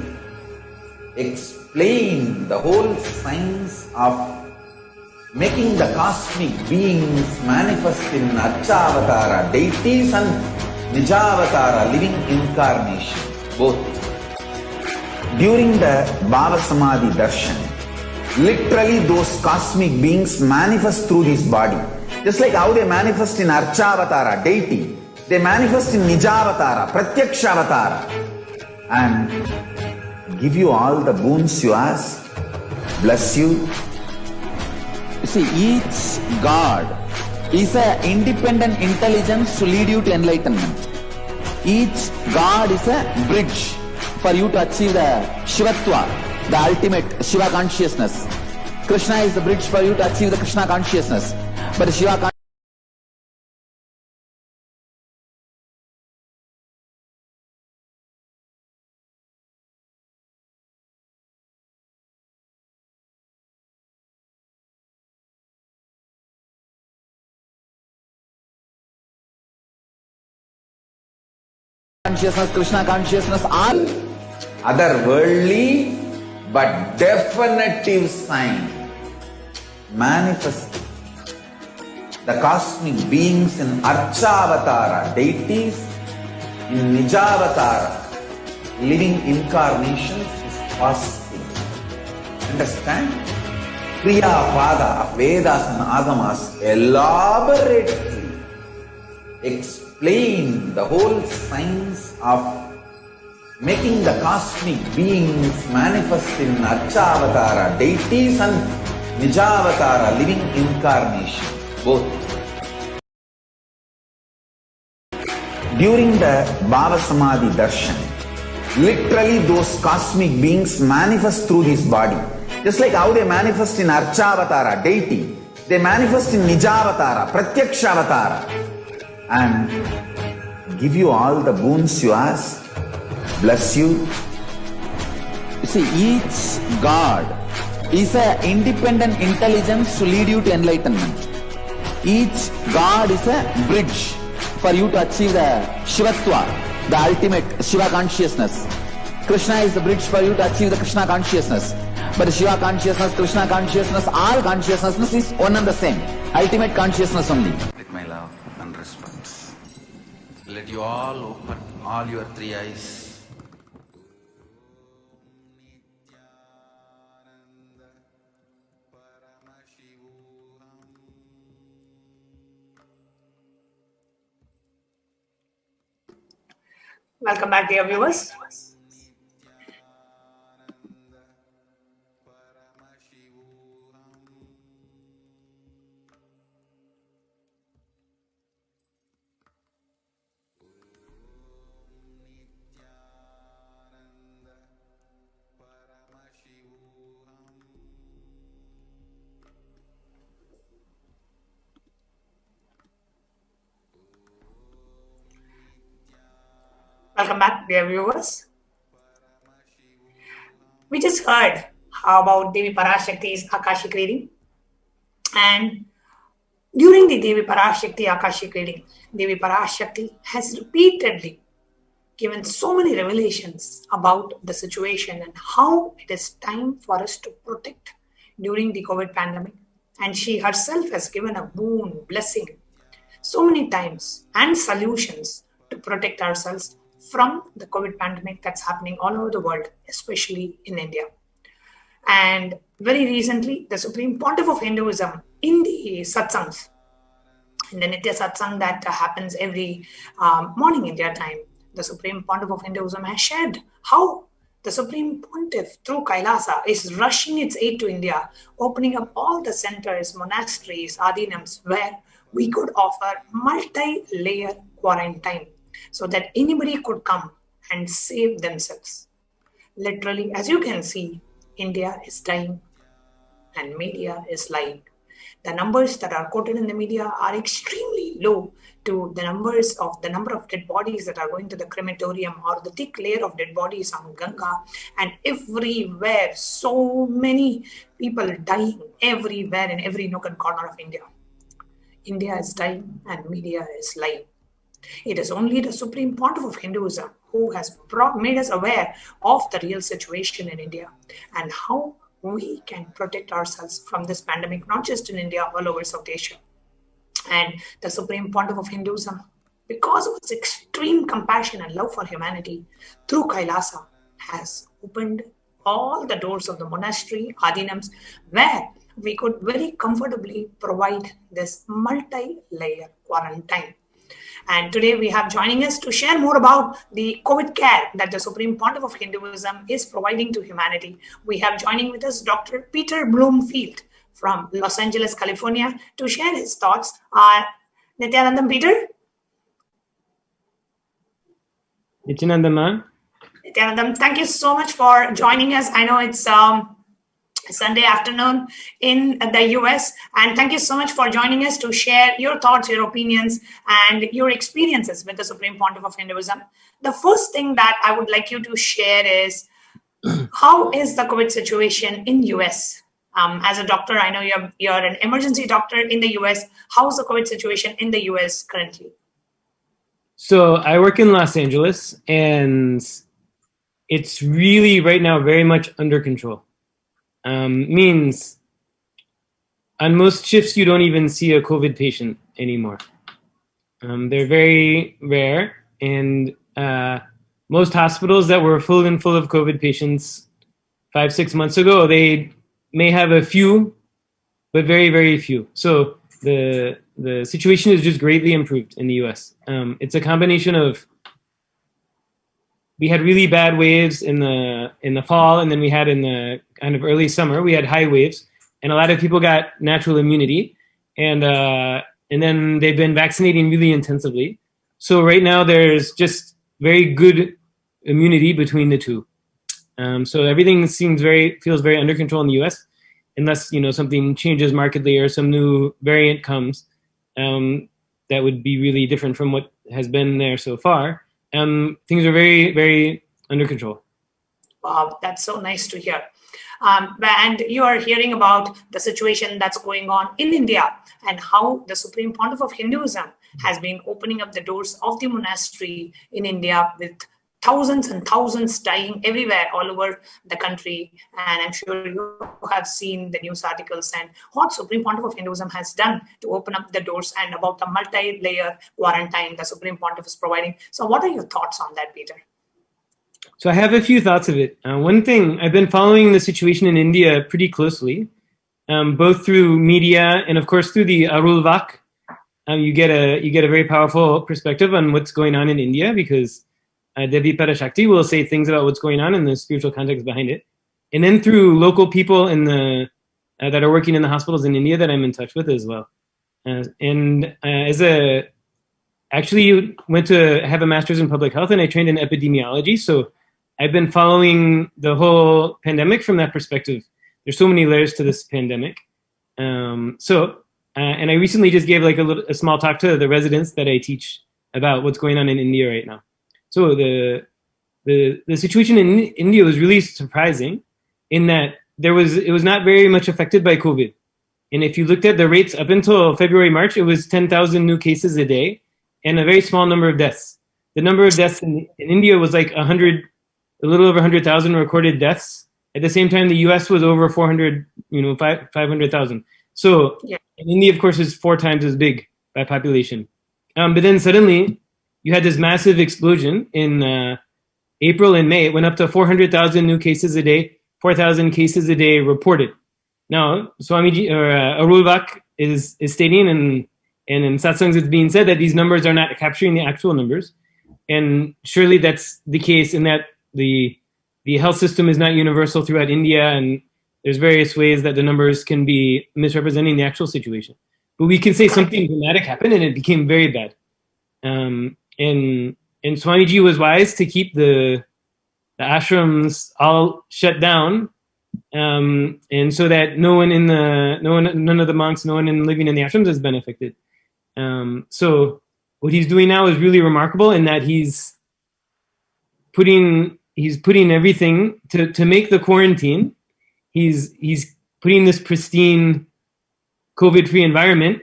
explain the whole science of making the cosmic beings manifest in Archavatara, deities and Nijavatara, living incarnation, both. During the Bhava Samadhi Darshan, literally those cosmic beings manifest through this body. Just like how they manifest in Archavatara, deity, they manifest in Nijavatara, Pratyakshavatara, and give you all the boons you ask, bless you. You see, each God is an independent intelligence to lead you to enlightenment. Each God is a bridge for you to achieve the Shivatva, the ultimate Shiva consciousness. Krishna is the bridge for you to achieve the Krishna consciousness. But the Shiva consciousness, Krishna consciousness are otherworldly but definitive sign. Manifesting the cosmic beings in Archavatara, deities in Nijavatara, living incarnations is possible. Understand? Kriya Pada of Vedas and Agamas elaborately explain the whole science of making the cosmic beings manifest in Archavatara, deities and Nijavatara, living incarnation, both. During the Bhava Samadhi Darshan, literally those cosmic beings manifest through this body. Just like how they manifest in Archavatara, deity, they manifest in Nijavatara, Pratyakshavatara, and give you all the boons you ask, bless you. You see, each God is an independent intelligence to lead you to enlightenment. Each God is a bridge for you to achieve the Shivatva, the ultimate Shiva consciousness. Krishna is the bridge for you to achieve the Krishna consciousness. But the Shiva consciousness, Krishna consciousness, all consciousness is one and the same. Ultimate consciousness only. With my love and response, let you all open all your three eyes. Welcome back, dear viewers. Welcome back, dear viewers. We just heard about Devi Parashakti's Akashic reading. And during the Devi Parashakti Akashic reading, Devi Parashakti has repeatedly given so many revelations about the situation and how it is time for us to protect during the COVID pandemic. And she herself has given a boon, blessing, so many times and solutions to protect ourselves from the COVID pandemic that's happening all over the world, especially in India. And very recently, the Supreme Pontiff of Hinduism in the satsangs, in the Nitya satsang that happens every morning India time, the Supreme Pontiff of Hinduism has shared how the Supreme Pontiff through Kailasa is rushing its aid to India, opening up all the centers, monasteries, adinams, where we could offer multi-layer quarantine so that anybody could come and save themselves. Literally, as you can see, India is dying and media is lying. The numbers that are quoted in the media are extremely low to the number of dead bodies that are going to the crematorium or the thick layer of dead bodies on Ganga, and everywhere so many people dying everywhere in every nook and corner of India. India is dying and media is lying. It is only the Supreme Pontiff of Hinduism who has made us aware of the real situation in India and how we can protect ourselves from this pandemic, not just in India, all over South Asia. And the Supreme Pontiff of Hinduism, because of its extreme compassion and love for humanity, through Kailasa, has opened all the doors of the monastery, adinams, where we could very comfortably provide this multi-layer quarantine. And today we have joining us to share more about the COVID care that the Supreme Pontiff of Hinduism is providing to humanity. We have joining with us Dr. Peter Bloomfield from Los Angeles, California, to share his thoughts. Nithyanandam, Peter? Nithyanandam, Nithyanandam, thank you so much for joining us. I know it's Sunday afternoon in the US, and thank you so much for joining us to share your thoughts, your opinions, and your experiences with the Supreme Pontiff of Hinduism. The first thing that I would like you to share is how is the COVID situation in US? As a doctor, I know you're an emergency doctor in the US. How is the COVID situation in the US currently? So I work in Los Angeles, and it's really right now very much under control. Means on most shifts you don't even see a COVID patient anymore. They're very rare, and most hospitals that were full of COVID patients 5-6 months ago, they may have a few, but very, very few. So the situation is just greatly improved in the US. It's a combination of, we had really bad waves in the fall, and then we had in the kind of early summer, we had high waves, and a lot of people got natural immunity, and then they've been vaccinating really intensively. So right now there's just very good immunity between the two. So everything feels very under control in the US, unless something changes markedly or some new variant comes that would be really different from what has been there so far. Things are very, very under control. Wow, that's so nice to hear. And you are hearing about the situation that's going on in India and how the Supreme Pontiff of Hinduism has been opening up the doors of the monastery in India, with thousands and thousands dying everywhere all over the country. And I'm sure you have seen the news articles and what Supreme Pontiff of Hinduism has done to open up the doors, and about the multi-layer quarantine the Supreme Pontiff is providing. So what are your thoughts on that, Peter? So I have a few thoughts of it. One thing, I've been following the situation in India pretty closely, both through media and of course through the Arulvak. You get a very powerful perspective on what's going on in India, because Devi Parashakti will say things about what's going on and the spiritual context behind it. And then through local people in the that are working in the hospitals in India that I'm in touch with as well. Actually went to have a master's in public health, and I trained in epidemiology. So I've been following the whole pandemic from that perspective. There's so many layers to this pandemic. And I recently just gave like a small talk to the residents that I teach about what's going on in India right now. So the situation in India was really surprising in that it was not very much affected by COVID. And if you looked at the rates up until February, March, it was 10,000 new cases a day and a very small number of deaths. The number of deaths in India was like a little over 100,000 recorded deaths. At the same time, the US was over 500,000. So yeah. And India, of course, is 4 times as big by population. But then suddenly you had this massive explosion in April and May. It went up to 400,000 new cases a day, 4,000 cases a day reported. Now, Swamiji or Arulbach is stating, and in satsangs it's being said that these numbers are not capturing the actual numbers. And surely that's the case in that the health system is not universal throughout India, and there's various ways that the numbers can be misrepresenting the actual situation. But we can say something dramatic happened and it became very bad. And Swamiji was wise to keep the ashrams all shut down, and so that none of the monks, no one living in the ashrams has been affected. So what he's doing now is really remarkable in that he's putting everything to make the quarantine. He's putting this pristine COVID-free environment.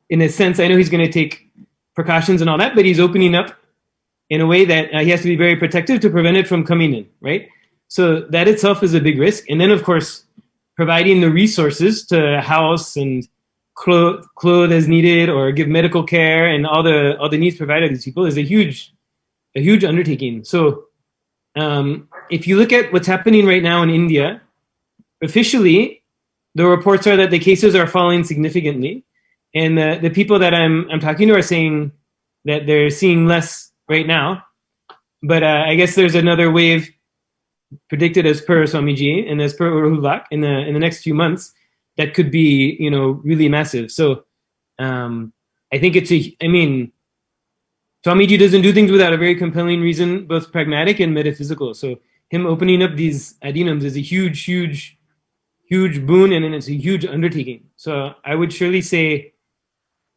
In a sense, I know he's going to take precautions and all that, but he's opening up in a way that he has to be very protective to prevent it from coming in, right? So that itself is a big risk. And then, of course, providing the resources to house and clothe as needed or give medical care and all the needs provided to these people is a huge undertaking. So if you look at what's happening right now in India, officially, the reports are that the cases are falling significantly. And the people that I'm talking to are saying that they're seeing less right now. But I guess there's another wave predicted as per Swamiji and as per Urulak in the next few months that could be, really massive. So I think Swamiji doesn't do things without a very compelling reason, both pragmatic and metaphysical. So him opening up these adinams is a huge boon, and it's a huge undertaking. So I would surely say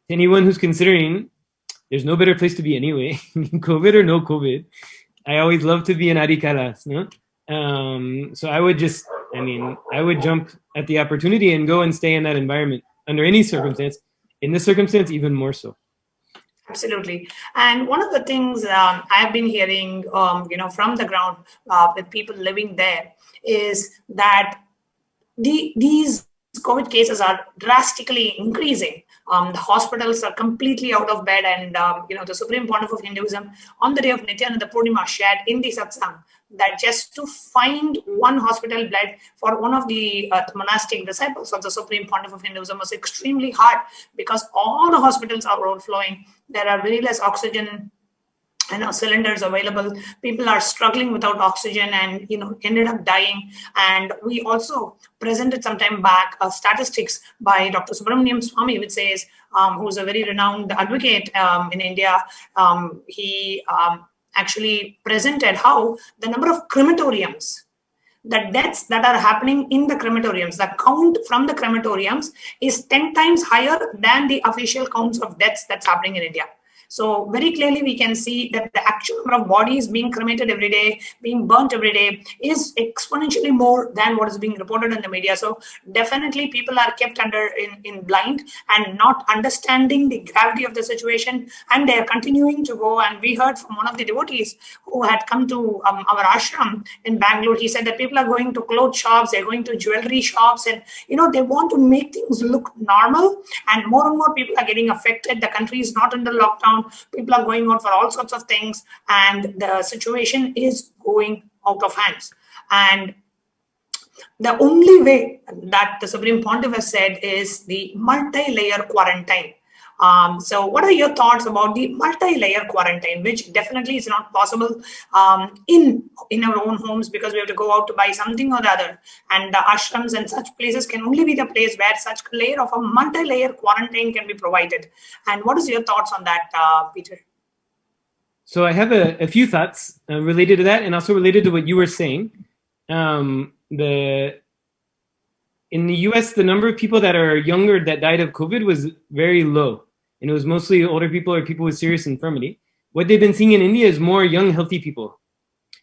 to anyone who's considering, there's no better place to be anyway, COVID or no COVID. I always love to be in Adikalas, no? So I would jump at the opportunity and go and stay in that environment under any circumstance. In this circumstance, even more so. Absolutely. And one of the things I've been hearing, from the ground with people living there is that these COVID cases are drastically increasing. The hospitals are completely out of bed, and the Supreme Pontiff of Hinduism on the day of Nithyananda Purnima shared in the satsang that just to find one hospital bed for one of the monastic disciples of the Supreme Pontiff of Hinduism was extremely hard because all the hospitals are overflowing. There are very less oxygen cylinders available. People are struggling without oxygen and ended up dying. And we also presented some time back statistics by Dr. Subramaniam Swami, which says, who's a very renowned advocate in India. He actually presented how the number of crematoriums, the deaths that are happening in the crematoriums, the count from the crematoriums is 10 times higher than the official counts of deaths that's happening in India. So very clearly we can see that the actual number of bodies being cremated every day, being burnt every day is exponentially more than what is being reported in the media. So definitely people are kept in blind and not understanding the gravity of the situation, and they are continuing to go. And we heard from one of the devotees who had come to our ashram in Bangalore. He said that people are going to clothes shops, they're going to jewelry shops, and they want to make things look normal, and more people are getting affected. The country is not under lockdown. People are going out for all sorts of things, and the situation is going out of hands. And the only way that the Supreme Pontiff has said is the multi-layer quarantine. So what are your thoughts about the multi-layer quarantine, which definitely is not possible in our own homes, because we have to go out to buy something or the other, and the ashrams and such places can only be the place where such layer of a multi-layer quarantine can be provided. And what is your thoughts on that, Peter? So I have a few thoughts related to that, and also related to what you were saying. In the US, the number of people that are younger that died of COVID was very low. And it was mostly older people or people with serious infirmity. What they've been seeing in India is more young, healthy people,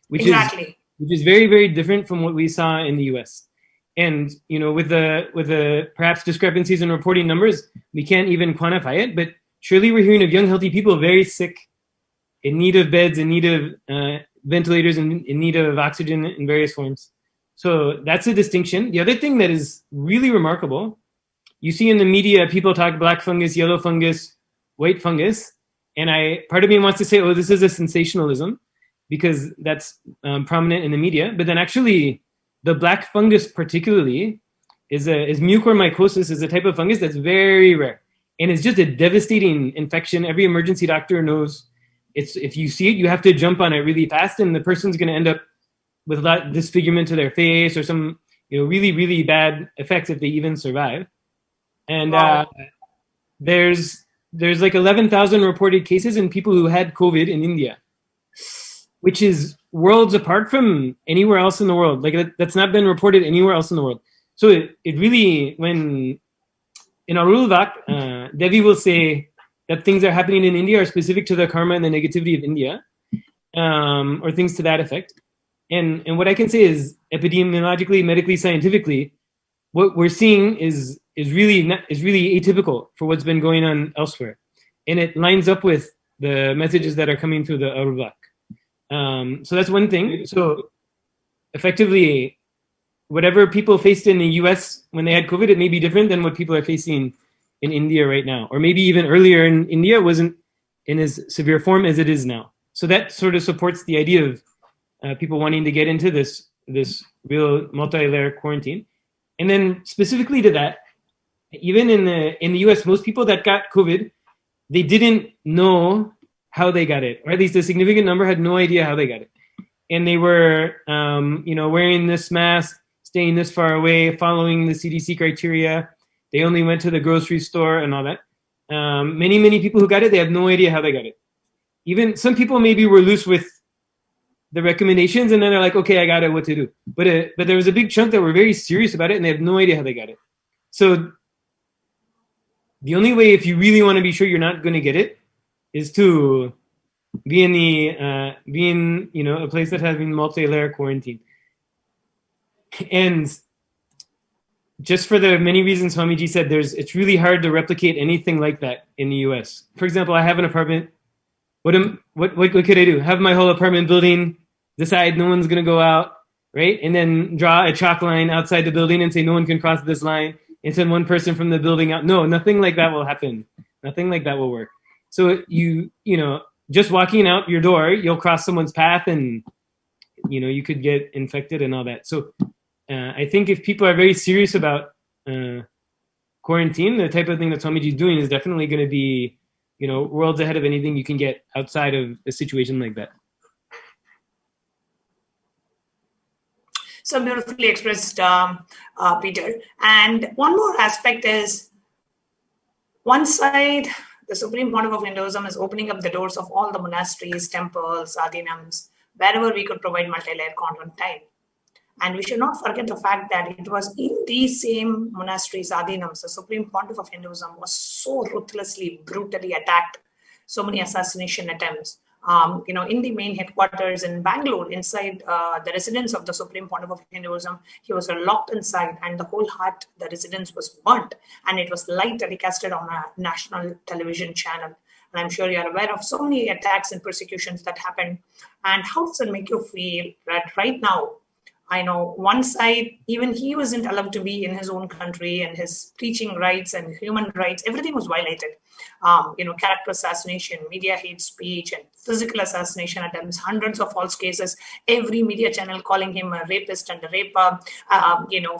which is very, very different from what we saw in the US. And with the perhaps discrepancies in reporting numbers, we can't even quantify it. But surely we're hearing of young, healthy people very sick, in need of beds, in need of ventilators, in need of oxygen in various forms. So that's a distinction. The other thing that is really remarkable, you see in the media, people talk black fungus, yellow fungus, white fungus. And part of me wants to say, oh, this is a sensationalism, because that's prominent in the media. But then actually, the black fungus particularly is mucormycosis, is a type of fungus that's very rare. And it's just a devastating infection. Every emergency doctor knows if you see it, you have to jump on it really fast, and the person's going to end up with a lot of disfigurement to their face or some really, really bad effects if they even survive. And there's like 11,000 reported cases in people who had COVID in India, which is worlds apart from anywhere else in the world. Like that's not been reported anywhere else in the world. So it really, when in Arulvak, Devi will say that things are happening in India are specific to the karma and the negativity of India, or things to that effect. And what I can say is, epidemiologically, medically, scientifically, what we're seeing is really atypical for what's been going on elsewhere, and it lines up with the messages that are coming through the Arulvak. So that's one thing. So effectively, whatever people faced in the US when they had COVID, it may be different than what people are facing in India right now, or maybe even earlier in India wasn't in as severe form as it is now. So that sort of supports the idea of people wanting to get into this real multi-layer quarantine. And then specifically to that, even in the US, most people that got COVID, they didn't know how they got it, or at least a significant number had no idea how they got it. And they were, wearing this mask, staying this far away, following the CDC criteria. They only went to the grocery store and all that. Many, many people who got it, they have no idea how they got it. Even some people maybe were loose with the recommendations, and then they're like, okay, I got it, what to do. But there was a big chunk that were very serious about it, and they have no idea how they got it. So the only way, if you really want to be sure you're not going to get it, is to be in a place that has been multi-layer quarantine. And just for the many reasons Swamiji said, it's really hard to replicate anything like that in the US. For example, I have an apartment. What could I do? Have my whole apartment building decide no one's going to go out, right? And then draw a chalk line outside the building and say no one can cross this line, and send one person from the building out. No, nothing like that will happen. Nothing like that will work. So just walking out your door, you'll cross someone's path, and you could get infected and all that. So I think if people are very serious about quarantine, the type of thing that Swamiji is doing is definitely going to be worlds ahead of anything you can get outside of a situation like that. So beautifully expressed, Peter. And one more aspect is, one side, the Supreme Pontiff of Hinduism is opening up the doors of all the monasteries, temples, adhinams, wherever we could provide multi-layer quarantine. And we should not forget the fact that it was in these same monasteries, adhinams, the Supreme Pontiff of Hinduism was so ruthlessly, brutally attacked. So many assassination attempts. In the main headquarters in Bangalore, inside the residence of the Supreme Pontiff of Hinduism, he was locked inside, and the whole heart, the residence was burnt, and it was live telecasted on a national television channel. And I'm sure you're aware of so many attacks and persecutions that happened. And how does it make you feel that right now, I know one side, even he wasn't allowed to be in his own country, and his preaching rights and human rights, everything was violated. Character assassination, media hate speech, and physical assassination attempts, hundreds of false cases, every media channel calling him a rapist and a raper,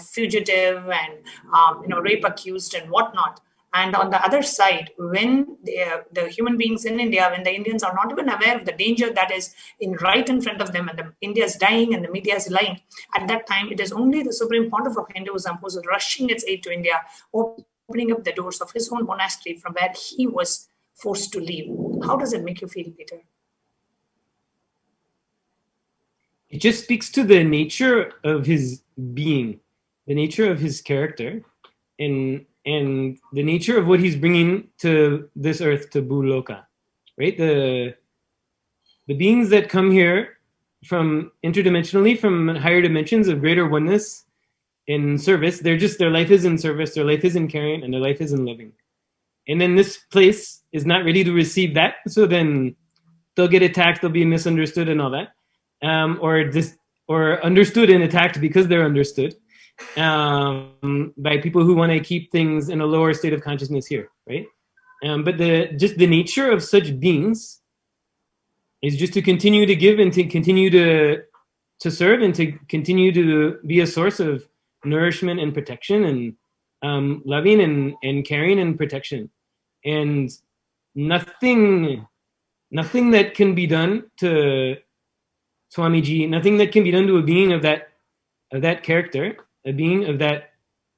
fugitive and, rape accused and whatnot. And on the other side, when the human beings in India, when the Indians are not even aware of the danger that is right in front of them, and India is dying and the media is lying, at that time, it is only the Supreme Pontiff of Hinduism who is rushing its aid to India, opening up the doors of his own monastery from where he was forced to leave. How does it make you feel, Peter? It just speaks to the nature of his being, the nature of his character, and the nature of what he's bringing to this earth, to Bhuloka, right? The beings that come here from interdimensionally, from higher dimensions of greater oneness in service, their life is in service, their life is in caring, and their life is in loving. And then this place is not ready to receive that, so then they'll get attacked, they'll be misunderstood and all that, or understood and attacked because they're understood. By people who want to keep things in a lower state of consciousness here, right? But the nature of such beings is just to continue to give and to continue to serve and to continue to be a source of nourishment and protection and loving and caring and protection. And nothing that can be done to Swamiji, nothing that can be done to a being of that character, a being of that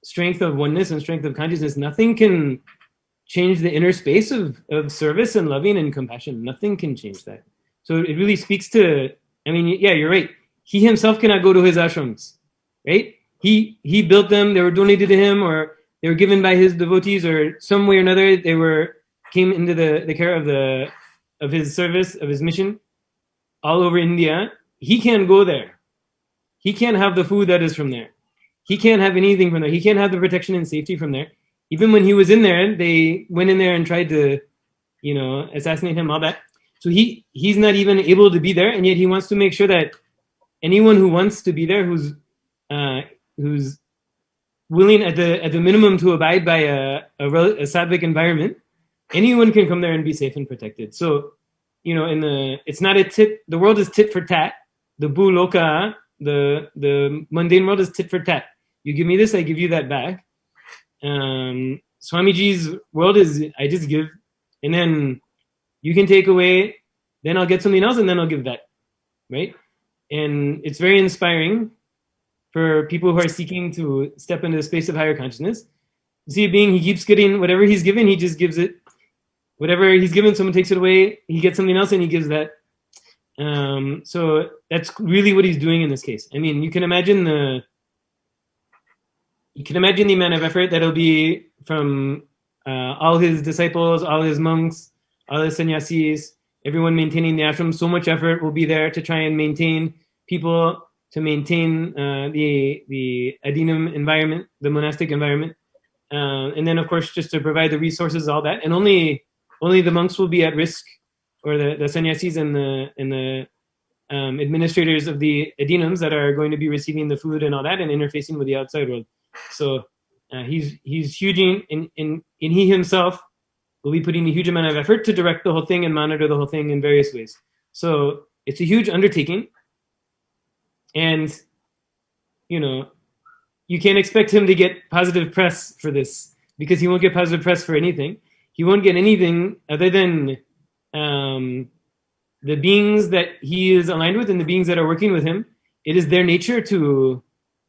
strength of oneness and strength of consciousness, nothing can change the inner space of service and loving and compassion. Nothing can change that. So it really speaks to, I mean, yeah, you're right. He himself cannot go to his ashrams, right? He built them, they were donated to him, or they were given by his devotees, or some way or another came into the care of his service, of his mission all over India. He can't go there. He can't have the food that is from there. He can't have anything from there. He can't have the protection and safety from there. Even when he was in there, they went in there and tried to, assassinate him, all that. So he's not even able to be there, and yet he wants to make sure that anyone who wants to be there, who's willing at the minimum to abide by a sattvic environment, anyone can come there and be safe and protected. So, it's not the world is tit for tat. The Bhuloka, the mundane world is tit for tat. You give me this, I give you that back. Swamiji's world is, I just give, and then you can take away, then I'll get something else, and then I'll give that, right? And it's very inspiring for people who are seeking to step into the space of higher consciousness. You see a being, he keeps getting whatever he's given, he just gives it. Whatever he's given, someone takes it away, he gets something else and he gives that. So that's really what he's doing in this case. I mean, you can imagine the amount of effort that'll be from all his disciples, all his monks, all his sannyasis, everyone maintaining the ashram. So much effort will be there to try and maintain people, to maintain the adinam environment, the monastic environment. And then, of course, just to provide the resources, all that. And only the monks will be at risk, or the sannyasis and the administrators of the adinams that are going to be receiving the food and all that and interfacing with the outside world. So he's huge, and he himself will be putting a huge amount of effort to direct the whole thing and monitor the whole thing in various ways. So it's a huge undertaking, and you can't expect him to get positive press for this, because he won't get positive press for anything. He won't get anything other than the beings that he is aligned with and the beings that are working with him. It is their nature to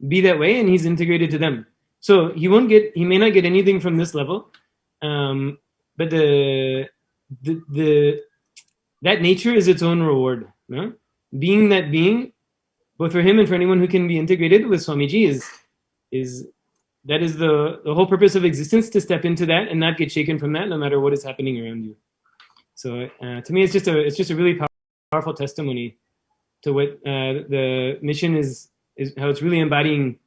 be that way, and he's integrated to them. So he may not get anything from this level, but that nature is its own reward. No? Being that being, both for him and for anyone who can be integrated with Swamiji, that is the whole purpose of existence, to step into that and not get shaken from that, no matter what is happening around you. So to me, it's just a really powerful testimony to what the mission is how it's really embodying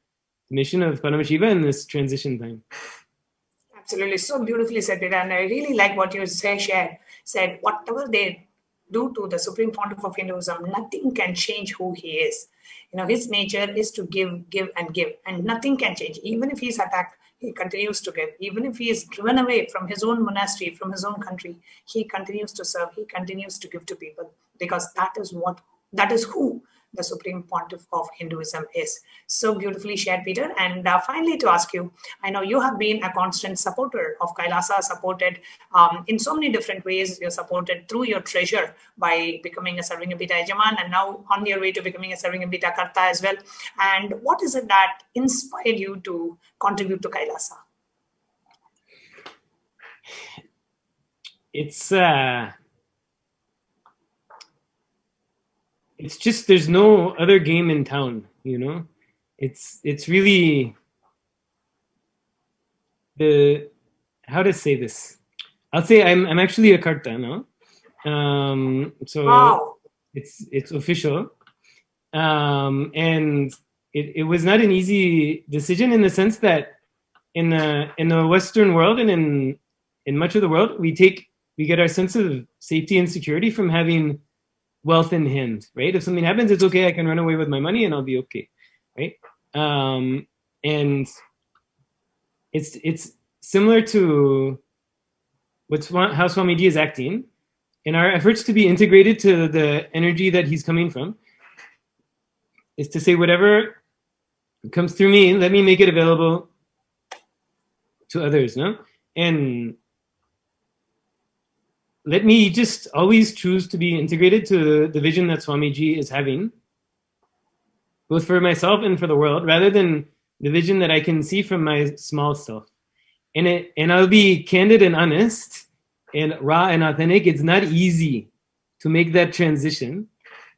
the mission of Paramashiva in this transition time. Absolutely, so beautifully said, Peter. And I really like what you said. Whatever they do to the Supreme Pontiff of Hinduism, nothing can change who he is. His nature is to give, and nothing can change. Even if he's attacked, he continues to give. Even if he is driven away from his own monastery, from his own country, he continues to serve. He continues to give to people, because that is who the supreme pontiff of Hinduism is. So beautifully shared, Peter. And finally, to ask you, I know you have been a constant supporter of Kailasa, supported in so many different ways. You're supported through your treasure by becoming a Sarvingambita Yajaman, and now on your way to becoming a Sarvingambita Karta as well. And what is it that inspired you to contribute to Kailasa? It's just there's no other game in town, you know. It's really how to say this. I'll say I'm actually a karta now, so wow. It's official, and it was not an easy decision in the sense that in the Western world and in much of the world we get our sense of safety and security from having wealth in hand, right? If something happens, it's okay. I can run away with my money and I'll be okay, right? And it's similar to how Swamiji is acting in our efforts to be integrated to the energy that he's coming from. Is to say whatever comes through me, let me make it available to others, no? And let me just always choose to be integrated to the vision that Swamiji is having, both for myself and for the world, rather than the vision that I can see from my small self. And I'll be candid and honest and raw and authentic. It's not easy to make that transition.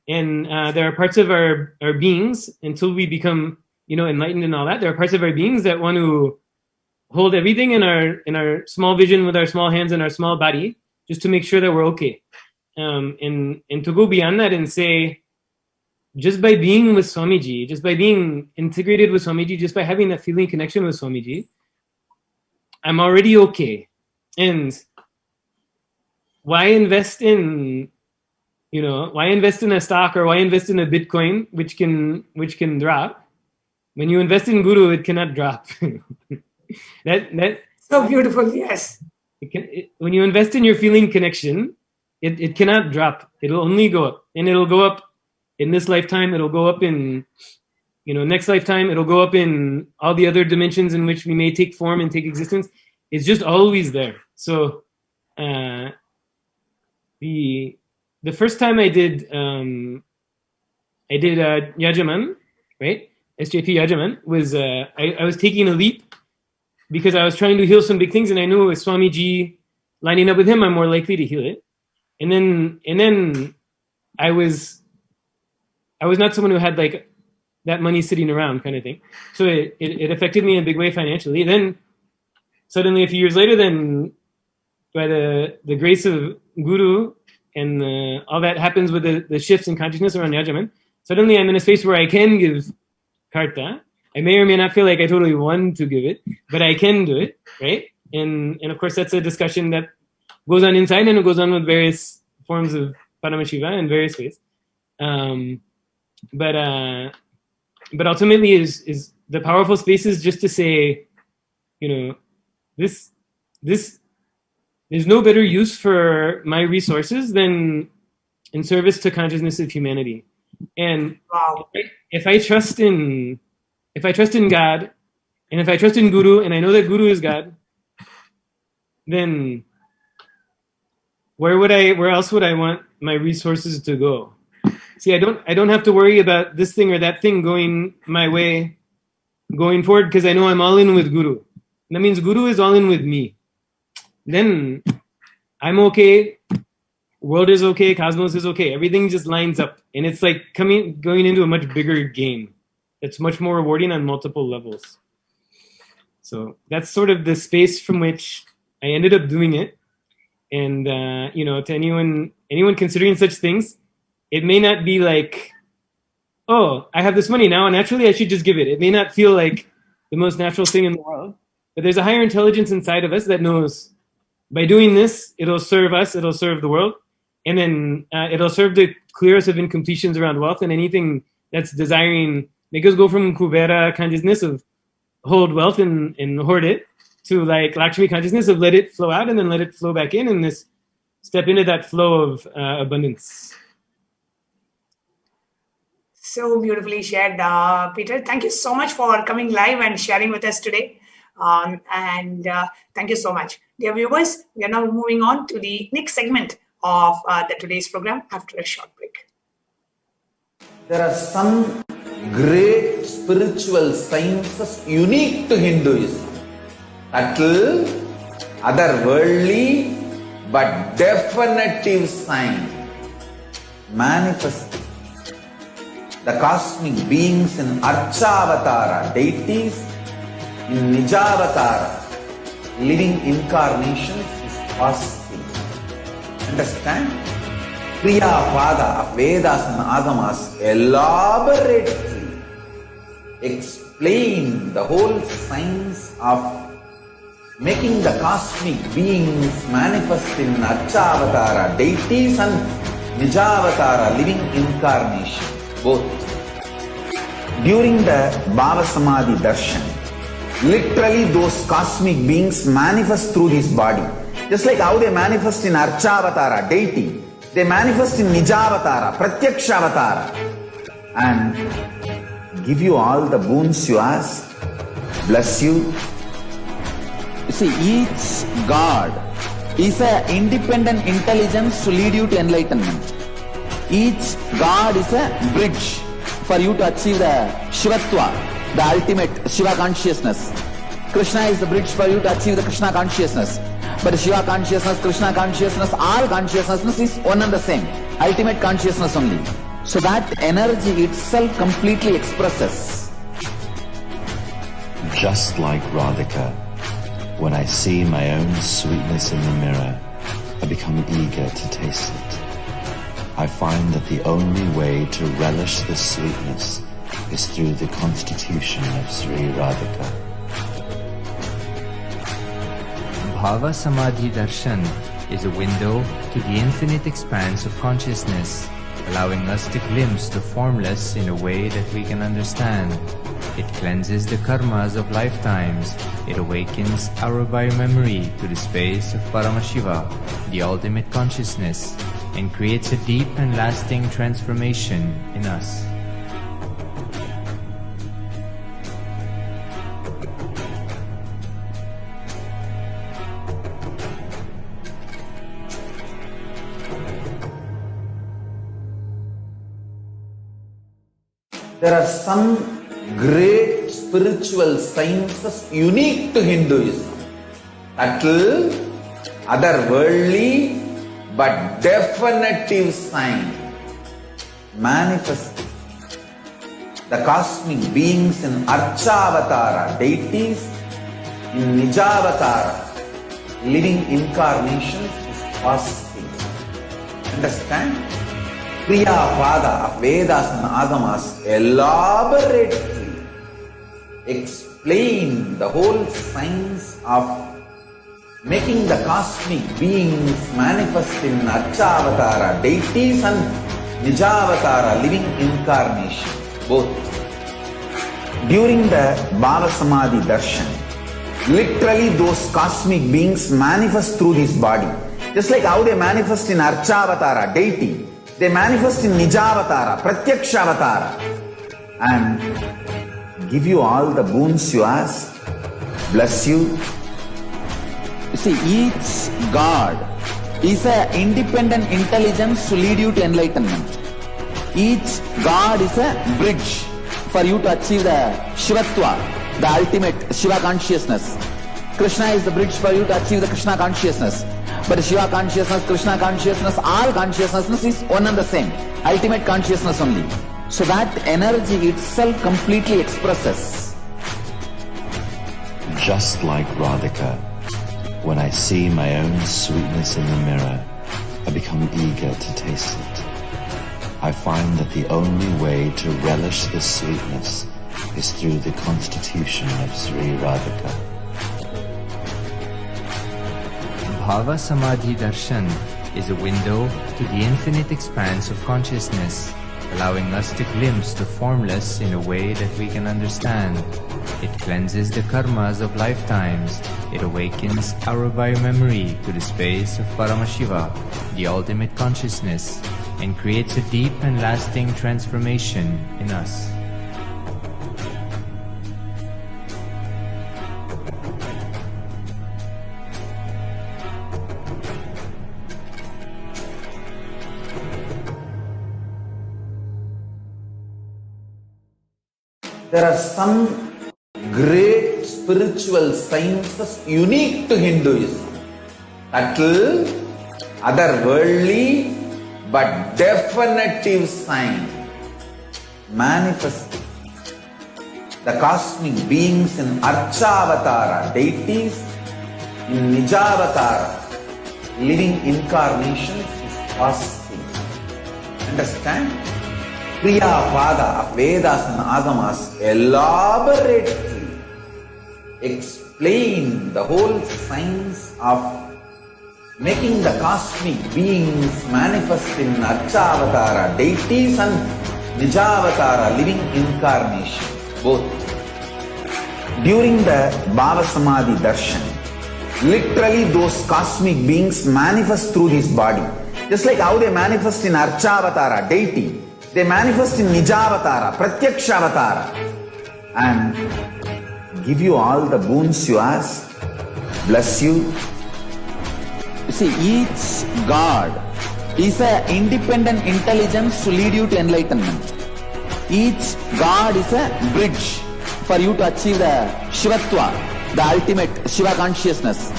And there are parts of our beings, until we become, you know, enlightened and all that, there are parts of our beings that want to hold everything in our small vision with our small hands and our small body, just to make sure that we're okay. And to go beyond that and say, just by being with Swamiji, just by being integrated with Swamiji, just by having that feeling connection with Swamiji, I'm already okay. And why invest in, you know, why invest in a stock or why invest in a Bitcoin, which can drop? When you invest in Guru, it cannot drop. that so beautiful, yes. When you invest in your feeling connection, it cannot drop. It'll only go up, and it'll go up in this lifetime. It'll go up in, you know, next lifetime. It'll go up in all the other dimensions in which we may take form and take existence. It's just always there. So the first time I did Yajaman, right? SJP Yajaman was I was taking a leap, because I was trying to heal some big things, and I knew with Swamiji lining up with him, I'm more likely to heal it. And then I was not someone who had like that money sitting around kind of thing. So it affected me in a big way financially. Then suddenly a few years later, then by the grace of Guru and all that happens with the shifts in consciousness around Yajaman, suddenly I'm in a space where I can give karta. I may or may not feel like I totally want to give it, but I can do it, right? And of course, that's a discussion that goes on inside, and it goes on with various forms of Paramashiva in various ways. But ultimately, is the powerful space is just to say, you know, this there's no better use for my resources than in service to consciousness of humanity. And wow. If I trust in God, and if I trust in Guru, and I know that Guru is God, then where else would I want my resources to go? See, I don't have to worry about this thing or that thing going my way going forward, because I know I'm all in with Guru. That means Guru is all in with me. Then I'm okay, world is okay, cosmos is okay. Everything just lines up, and it's like going into a much bigger game. It's much more rewarding on multiple levels. So that's sort of the space from which I ended up doing it. And you know, to anyone considering such things, it may not be like, oh, I have this money now, and naturally I should just give it. It may not feel like the most natural thing in the world, but there's a higher intelligence inside of us that knows by doing this, it'll serve us, it'll serve the world, and then it'll serve to clear us of incompletions around wealth and anything that's desiring. Make us go from Kubera consciousness of hold wealth and hoard it to like Lakshmi consciousness of let it flow out and then let it flow back in, and this step into that flow of abundance. So beautifully shared, Peter. Thank you so much for coming live and sharing with us today. Thank you so much. Dear viewers, we are now moving on to the next segment of today's program after a short break. There are some great spiritual sciences unique to Hinduism. Subtle, otherworldly, but definitive sign. Manifesting the cosmic beings in Archavatara, deities in Nijavatara, living incarnations is possible. Understand? Kriya Pada of Vedas and Agamas elaborately explain the whole science of making the cosmic beings manifest in Archavatara, deities and Nijavatara, living incarnation, both. During the Bhava Samadhi Darshan, literally those cosmic beings manifest through this body. Just like how they manifest in Archavatara, deity, they manifest in Nijavatara, Pratyakshavatara, and give you all the boons you ask, bless you. You see, each God is an independent intelligence to lead you to enlightenment. Each God is a bridge for you to achieve the Shivatva, the ultimate Shiva consciousness. Krishna is the bridge for you to achieve the Krishna consciousness. But Shiva consciousness, Krishna consciousness, all consciousness is one and the same. Ultimate consciousness only. So that energy itself completely expresses. Just like Radhika, when I see my own sweetness in the mirror, I become eager to taste it. I find that the only way to relish the sweetness is through the constitution of Sri Radhika. Bhava Samadhi Darshan is a window to the infinite expanse of consciousness, allowing us to glimpse the formless in a way that we can understand. It cleanses the karmas of lifetimes. It awakens our biomemory to the space of Paramashiva, the ultimate consciousness, and creates a deep and lasting transformation in us. There are some great spiritual sciences unique to Hinduism. Subtle, otherworldly, but definitive sign. Manifesting the cosmic beings in Archavatara, deities in Nijavatara, living incarnations is possible. Understand? Kriya Pada of Vedas and Agamas elaborately explain the whole science of making the cosmic beings manifest in Archavatara, deities and Nijavatara, living incarnation, both. During the Bhava Samadhi Darshan, literally those cosmic beings manifest through this body. Just like how they manifest in Archavatara, deity, they manifest in Nijavatara, Pratyakshavatara, and give you all the boons you ask, bless you. You see, each God is an independent intelligence to lead you to enlightenment. Each God is a bridge for you to achieve the Shivatva, the ultimate Shiva consciousness. Krishna is the bridge for you to achieve the Krishna consciousness. But Shiva consciousness, Krishna consciousness, all consciousness is one and the same. Ultimate consciousness only. So that energy itself completely expresses. Just like Radhika, when I see my own sweetness in the mirror, I become eager to taste it. I find that the only way to relish the sweetness is through the constitution of Sri Radhika. Bhava Samadhi Darshan is a window to the infinite expanse of consciousness, allowing us to glimpse the formless in a way that we can understand. It cleanses the karmas of lifetimes. It awakens our biomemory to the space of Paramashiva, the ultimate consciousness, and creates a deep and lasting transformation in us. There are some great spiritual sciences unique to Hinduism. Subtle, otherworldly, but definitive sign. Manifesting the cosmic beings in Archavatara, deities in Nijavatara, living incarnations is fasting. Understand? Kriya Pada of Vedas and Agamas elaborately explain the whole science of making the cosmic beings manifest in Archavatara, deities and Nijavatara, living incarnation, both. During the Bhava Samadhi Darshan, literally those cosmic beings manifest through his body. Just like how they manifest in Archavatara, deity, they manifest in Nijavatara, Pratyakshavatara, and give you all the boons you ask, bless you. You see, each God is an independent intelligence to lead you to enlightenment. Each God is a bridge for you to achieve the Shivatva, the ultimate Shiva consciousness.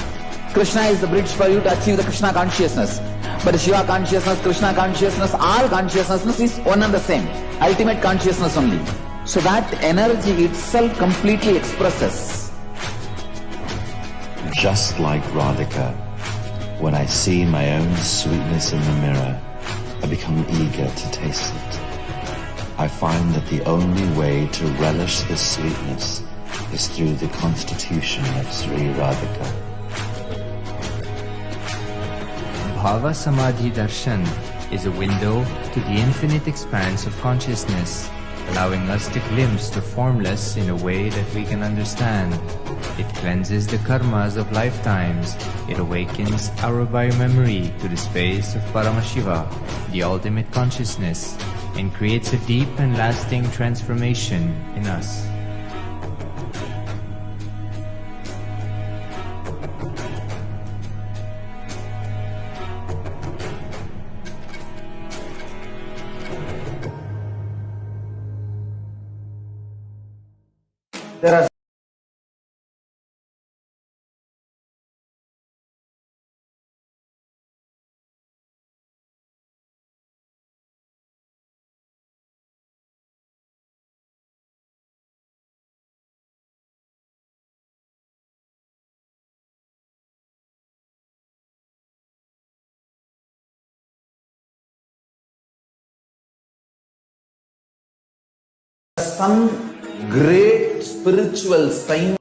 Krishna is the bridge for you to achieve the Krishna consciousness. But Shiva consciousness, Krishna consciousness, all consciousness is one and the same. Ultimate consciousness only. So that energy itself completely expresses. Just like Radhika, when I see my own sweetness in the mirror, I become eager to taste it. I find that the only way to relish this sweetness is through the constitution of Sri Radhika. Bhava Samadhi Darshan is a window to the infinite expanse of consciousness, allowing us to glimpse the formless in a way that we can understand. It cleanses the karmas of lifetimes. It awakens our biomemory to the space of Paramashiva, the ultimate consciousness, and creates a deep and lasting transformation in us. There are some great spiritual sign.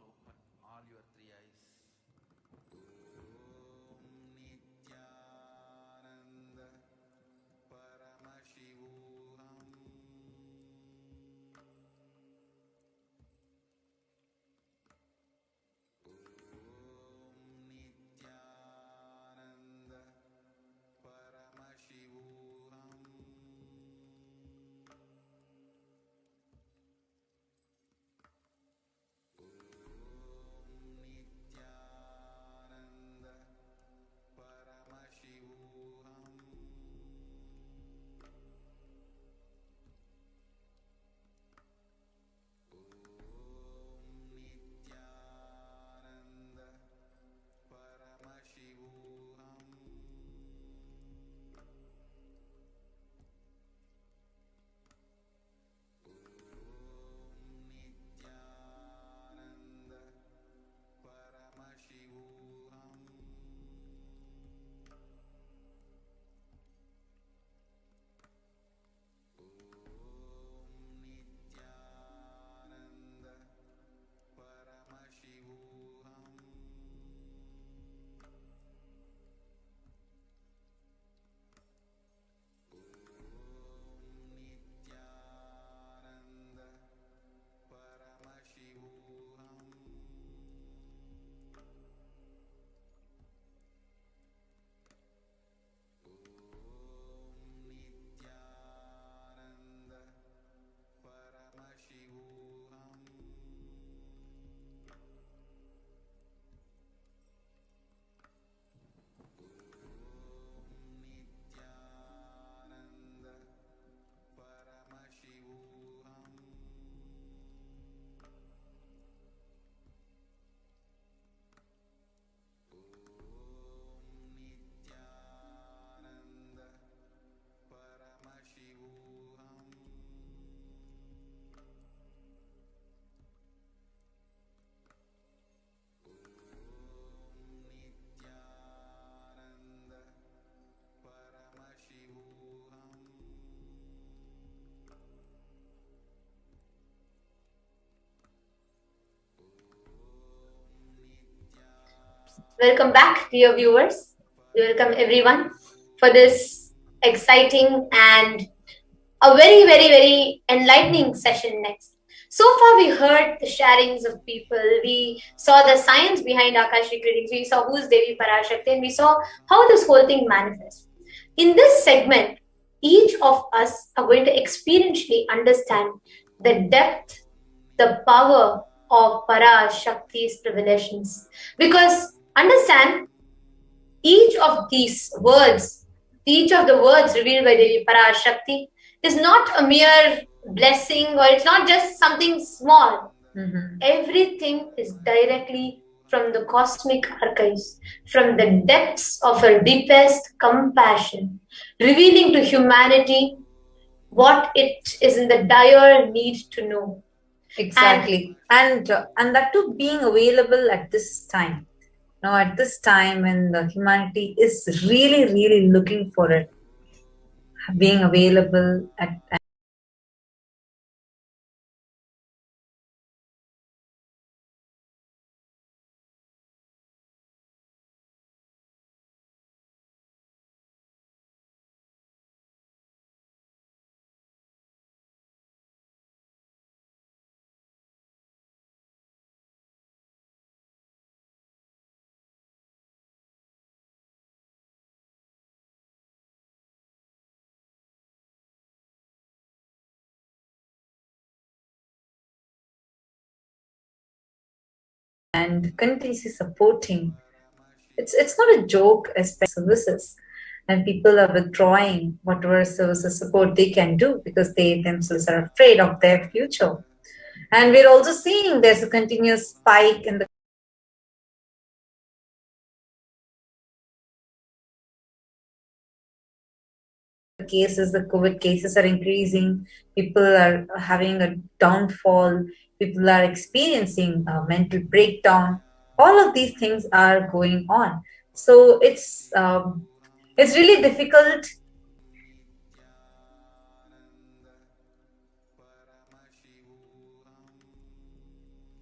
Welcome back, dear viewers. Welcome everyone for this exciting and a very, very, very enlightening session next. So far, we heard the sharings of people. We saw the science behind Akashic readings. We saw who's Devi Parashakti, and we saw how this whole thing manifests. In this segment, each of us are going to experientially understand the depth, the power of Parashakti's revelations. Because understand, each of these words, each of the words revealed by Devi Parashakti is not a mere blessing, or it's not just something small. Everything is directly from the cosmic archives, from the depths of her deepest compassion, revealing to humanity what it is in the dire need to know. Exactly. And that too being available at this time. Now, at this time when the humanity is really, really looking for it, being available at and continuously supporting. It's not a joke, especially services, and people are withdrawing whatever services support they can do because they themselves are afraid of their future. And we're also seeing there's a continuous spike in the cases. The COVID cases are increasing. People are having a downfall. People are experiencing a mental breakdown. All of these things are going on. So it's really difficult.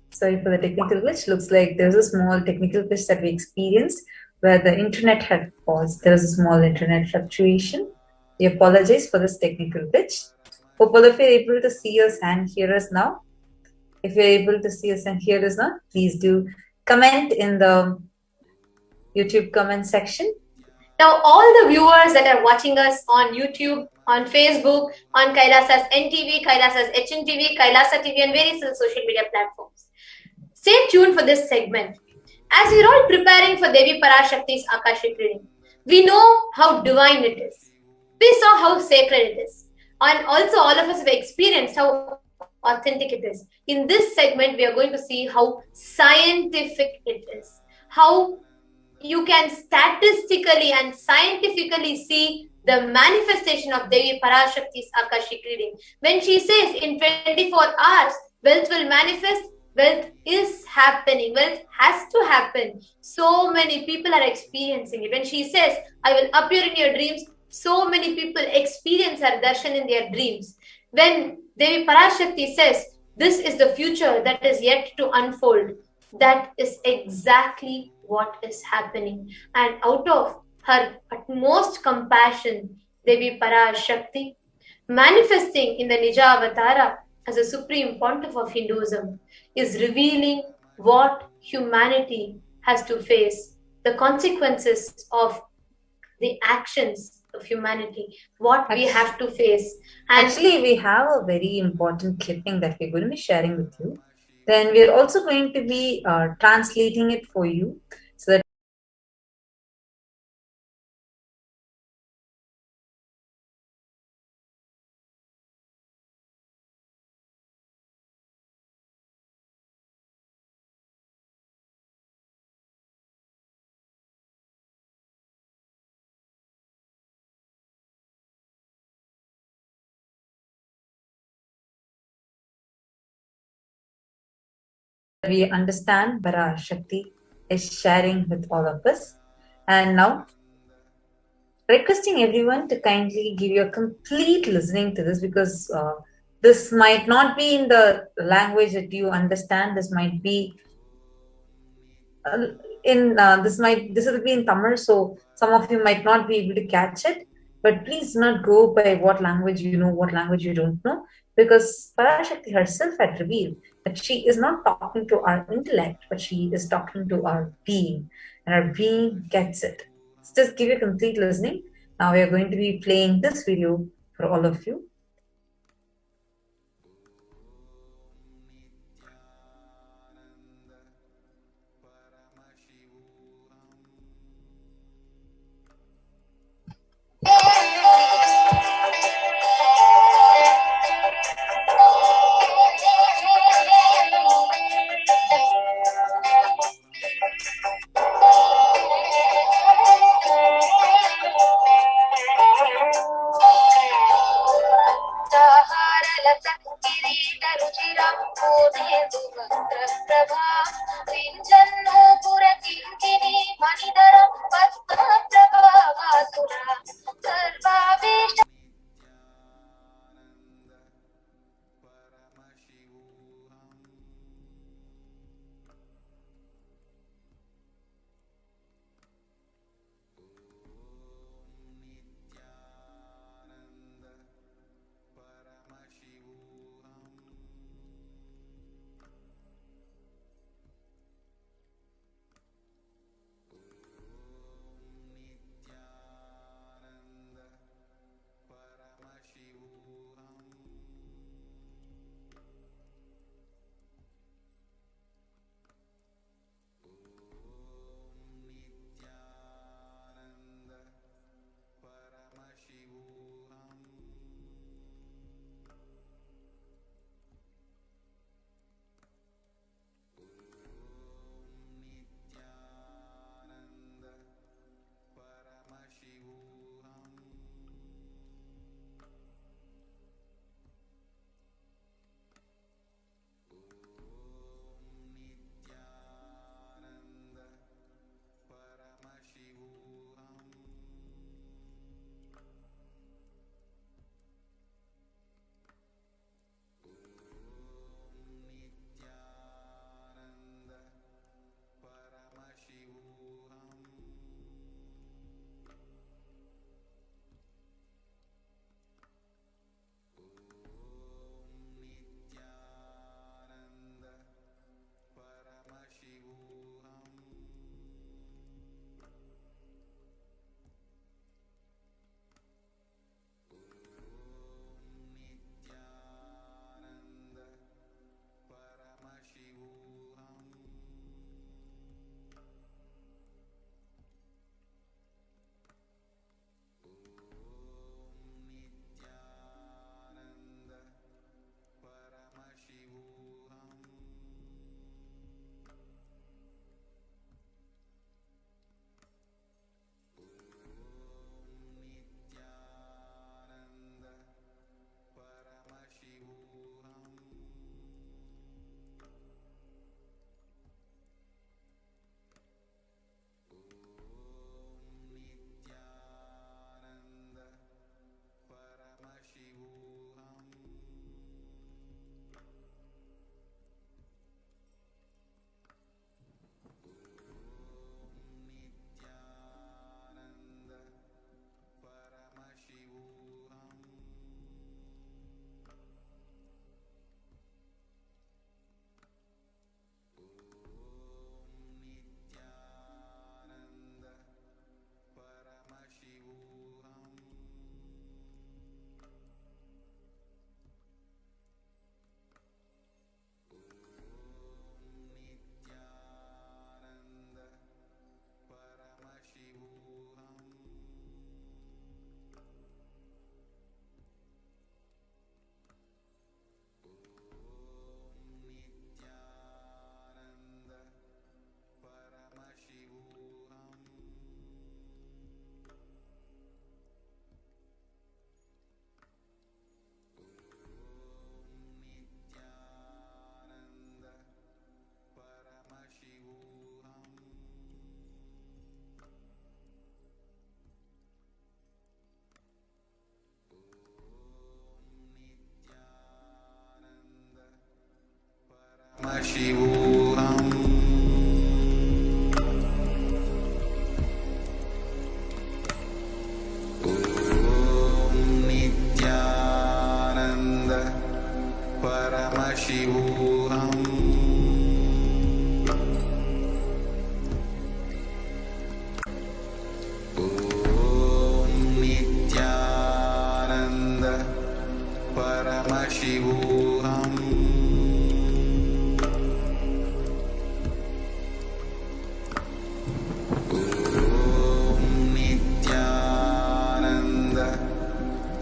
Sorry for the technical glitch. Looks like there's a small technical glitch that we experienced where the internet had paused. There was a small internet fluctuation. We apologize for this technical glitch. Hope all of you are able to see us and hear us now. If you're able to see us and hear us now, please do comment in the YouTube comment section. Now, all the viewers that are watching us on YouTube, on Facebook, on Kailasa's NTV, Kailasa's HNTV, Kailasa TV, and various other social media platforms, stay tuned for this segment. As we're all preparing for Devi Parashakti's Akashic reading, we know how divine it is. We saw how sacred it is. And also all of us have experienced how authentic it is. In this segment, we are going to see how scientific it is. How you can statistically and scientifically see the manifestation of Devi Parashakti's Akashic reading. When she says in 24 hours, wealth will manifest, wealth is happening, wealth has to happen. So many people are experiencing it. When she says, I will appear in your dreams, so many people experience her darshan in their dreams. When Devi Parashakti says, this is the future that is yet to unfold, that is exactly what is happening. And out of her utmost compassion, Devi Parashakti, manifesting in the Nija Avatara as a supreme pontiff of Hinduism, is revealing what humanity has to face, the consequences of the actions of humanity, what we have to face. And actually, we have a very important clipping that we're going to be sharing with you. Then we're also going to be translating it for you so that we understand Parashakti is sharing with all of us. And now, requesting everyone to kindly give you a complete listening to this because this might not be in the language that you understand. This might be in this will be in Tamil, so some of you might not be able to catch it. But please do not go by what language you know, what language you don't know, because Parashakti herself had revealed that she is not talking to our intellect, but she is talking to our being, and our being gets it. So just give you complete listening. Now we are going to be playing this video for all of you. Shivoham. Paramashivoham. Om Nithyananda Paramashivoham.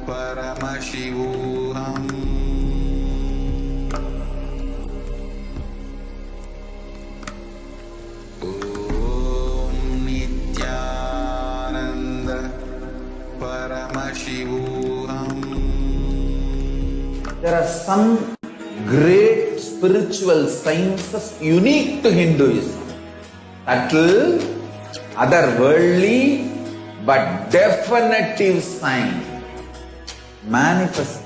Paramashivoham. Om Nithyananda Paramashivoham. There are some great spiritual sciences unique to Hinduism. Subtle, otherworldly, but definitive sign. Manifest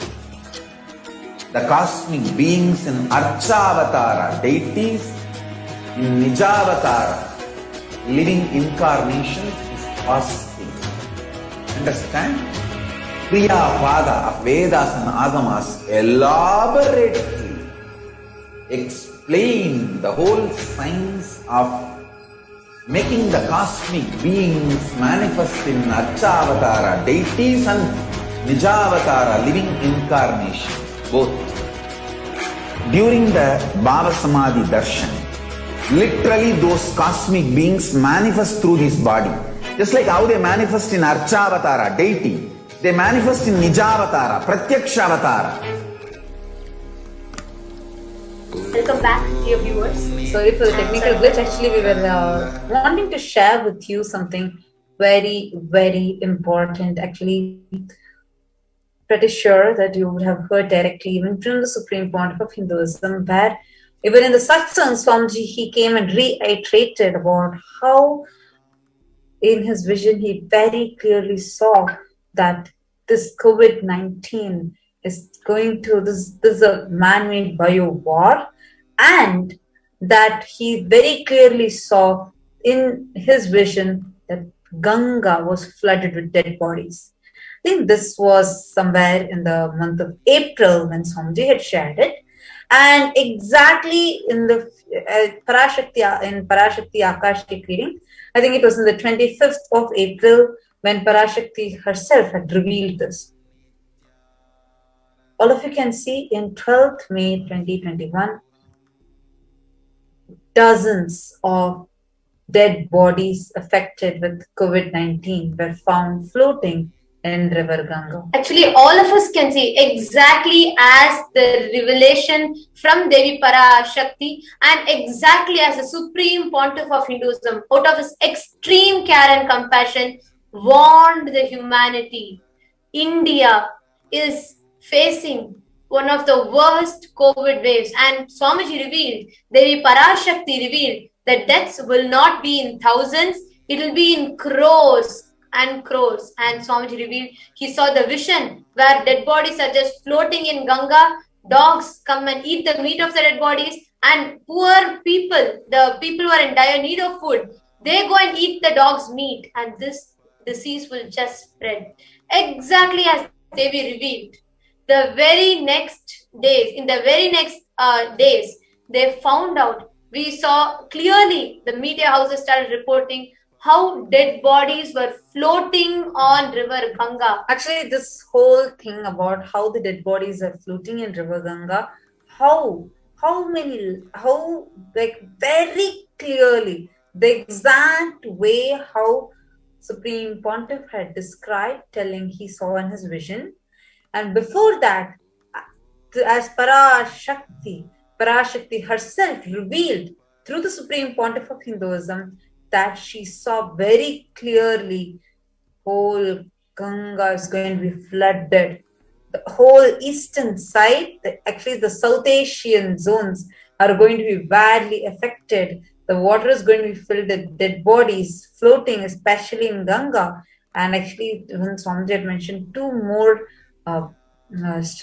the cosmic beings in Archavatara, deities in Nijavatara, living incarnations is fasting. Understand? Kriya Pada of Vedas and Agamas elaborately explain the whole science of making the cosmic beings manifest in Archavatara, deities and Nijavatara, living incarnation, both. During the Bhava Samadhi Darshan, literally those cosmic beings manifest through this body. Just like how they manifest in Archavatara, deity, they manifest in Nijavatara, Pratyakshavatara. Welcome back, dear viewers. Sorry for the technical glitch. Actually, we were wanting to share with you something very, very important. Actually, pretty sure that you would have heard directly even from the Supreme Pontiff of Hinduism, where even in the Satsang, Swamiji, he came and reiterated about how in his vision he very clearly saw that this COVID-19 is going to, this is a man-made bio-war, and that he very clearly saw in his vision that Ganga was flooded with dead bodies. I think this was somewhere in the month of April when Swamiji had shared it. And exactly in the Parashakti Akashic reading, I think it was in the 25th of April when Parashakti herself had revealed this. All of you can see in 12th May 2021, dozens of dead bodies affected with COVID-19 were found floating in River Ganga. Actually, all of us can see exactly as the revelation from Devi Parashakti and exactly as the Supreme Pontiff of Hinduism, out of his extreme care and compassion, warned the humanity. India is facing one of the worst COVID waves, and Swamiji revealed, Devi Parashakti revealed, that deaths will not be in thousands, it will be in crores and crores. And Swamiji revealed he saw the vision where dead bodies are just floating in Ganga, dogs come and eat the meat of the dead bodies, and poor people, the people who are in dire need of food, they go and eat the dog's meat, and this disease will just spread. Exactly as Devi revealed. The very next days, in the very next days, they found out, we saw clearly the media houses started reporting how dead bodies were floating on River Ganga. Actually, this whole thing about how the dead bodies are floating in River Ganga, very clearly, the exact way how Supreme Pontiff had described, telling he saw in his vision. And before that, as Parashakti herself revealed through the Supreme Pontiff of Hinduism, that she saw very clearly whole Ganga is going to be flooded. The whole eastern side, actually the South Asian zones are going to be badly affected. The water is going to be filled with dead bodies floating, especially in Ganga. And actually, when Swamiji had mentioned, two more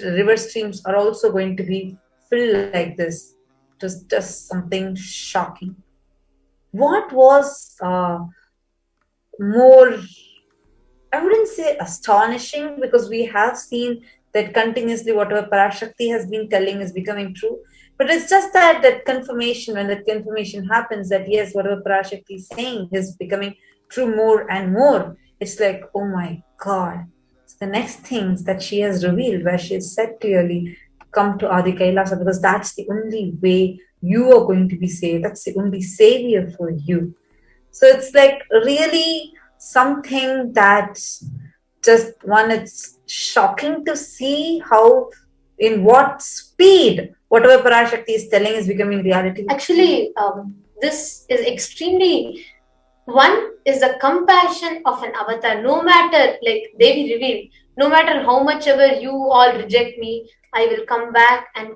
river streams are also going to be filled like this. It was just something shocking. What was more, I wouldn't say astonishing, because we have seen that continuously whatever Parashakti has been telling is becoming true. But it's just that confirmation, when that confirmation happens that yes, whatever Parashakti is saying is becoming true more and more, it's like, oh my God. So the next things that she has revealed, where she has said clearly, come to Adi Kailasa, because that's the only way you are going to be saved. That's the only savior for you. So it's like really something that just one, it's shocking to see how, in what speed, whatever Parashakti is telling is becoming reality. Actually, this is extremely, one is the compassion of an avatar. No matter, like Devi revealed, no matter how much ever you all reject me, I will come back and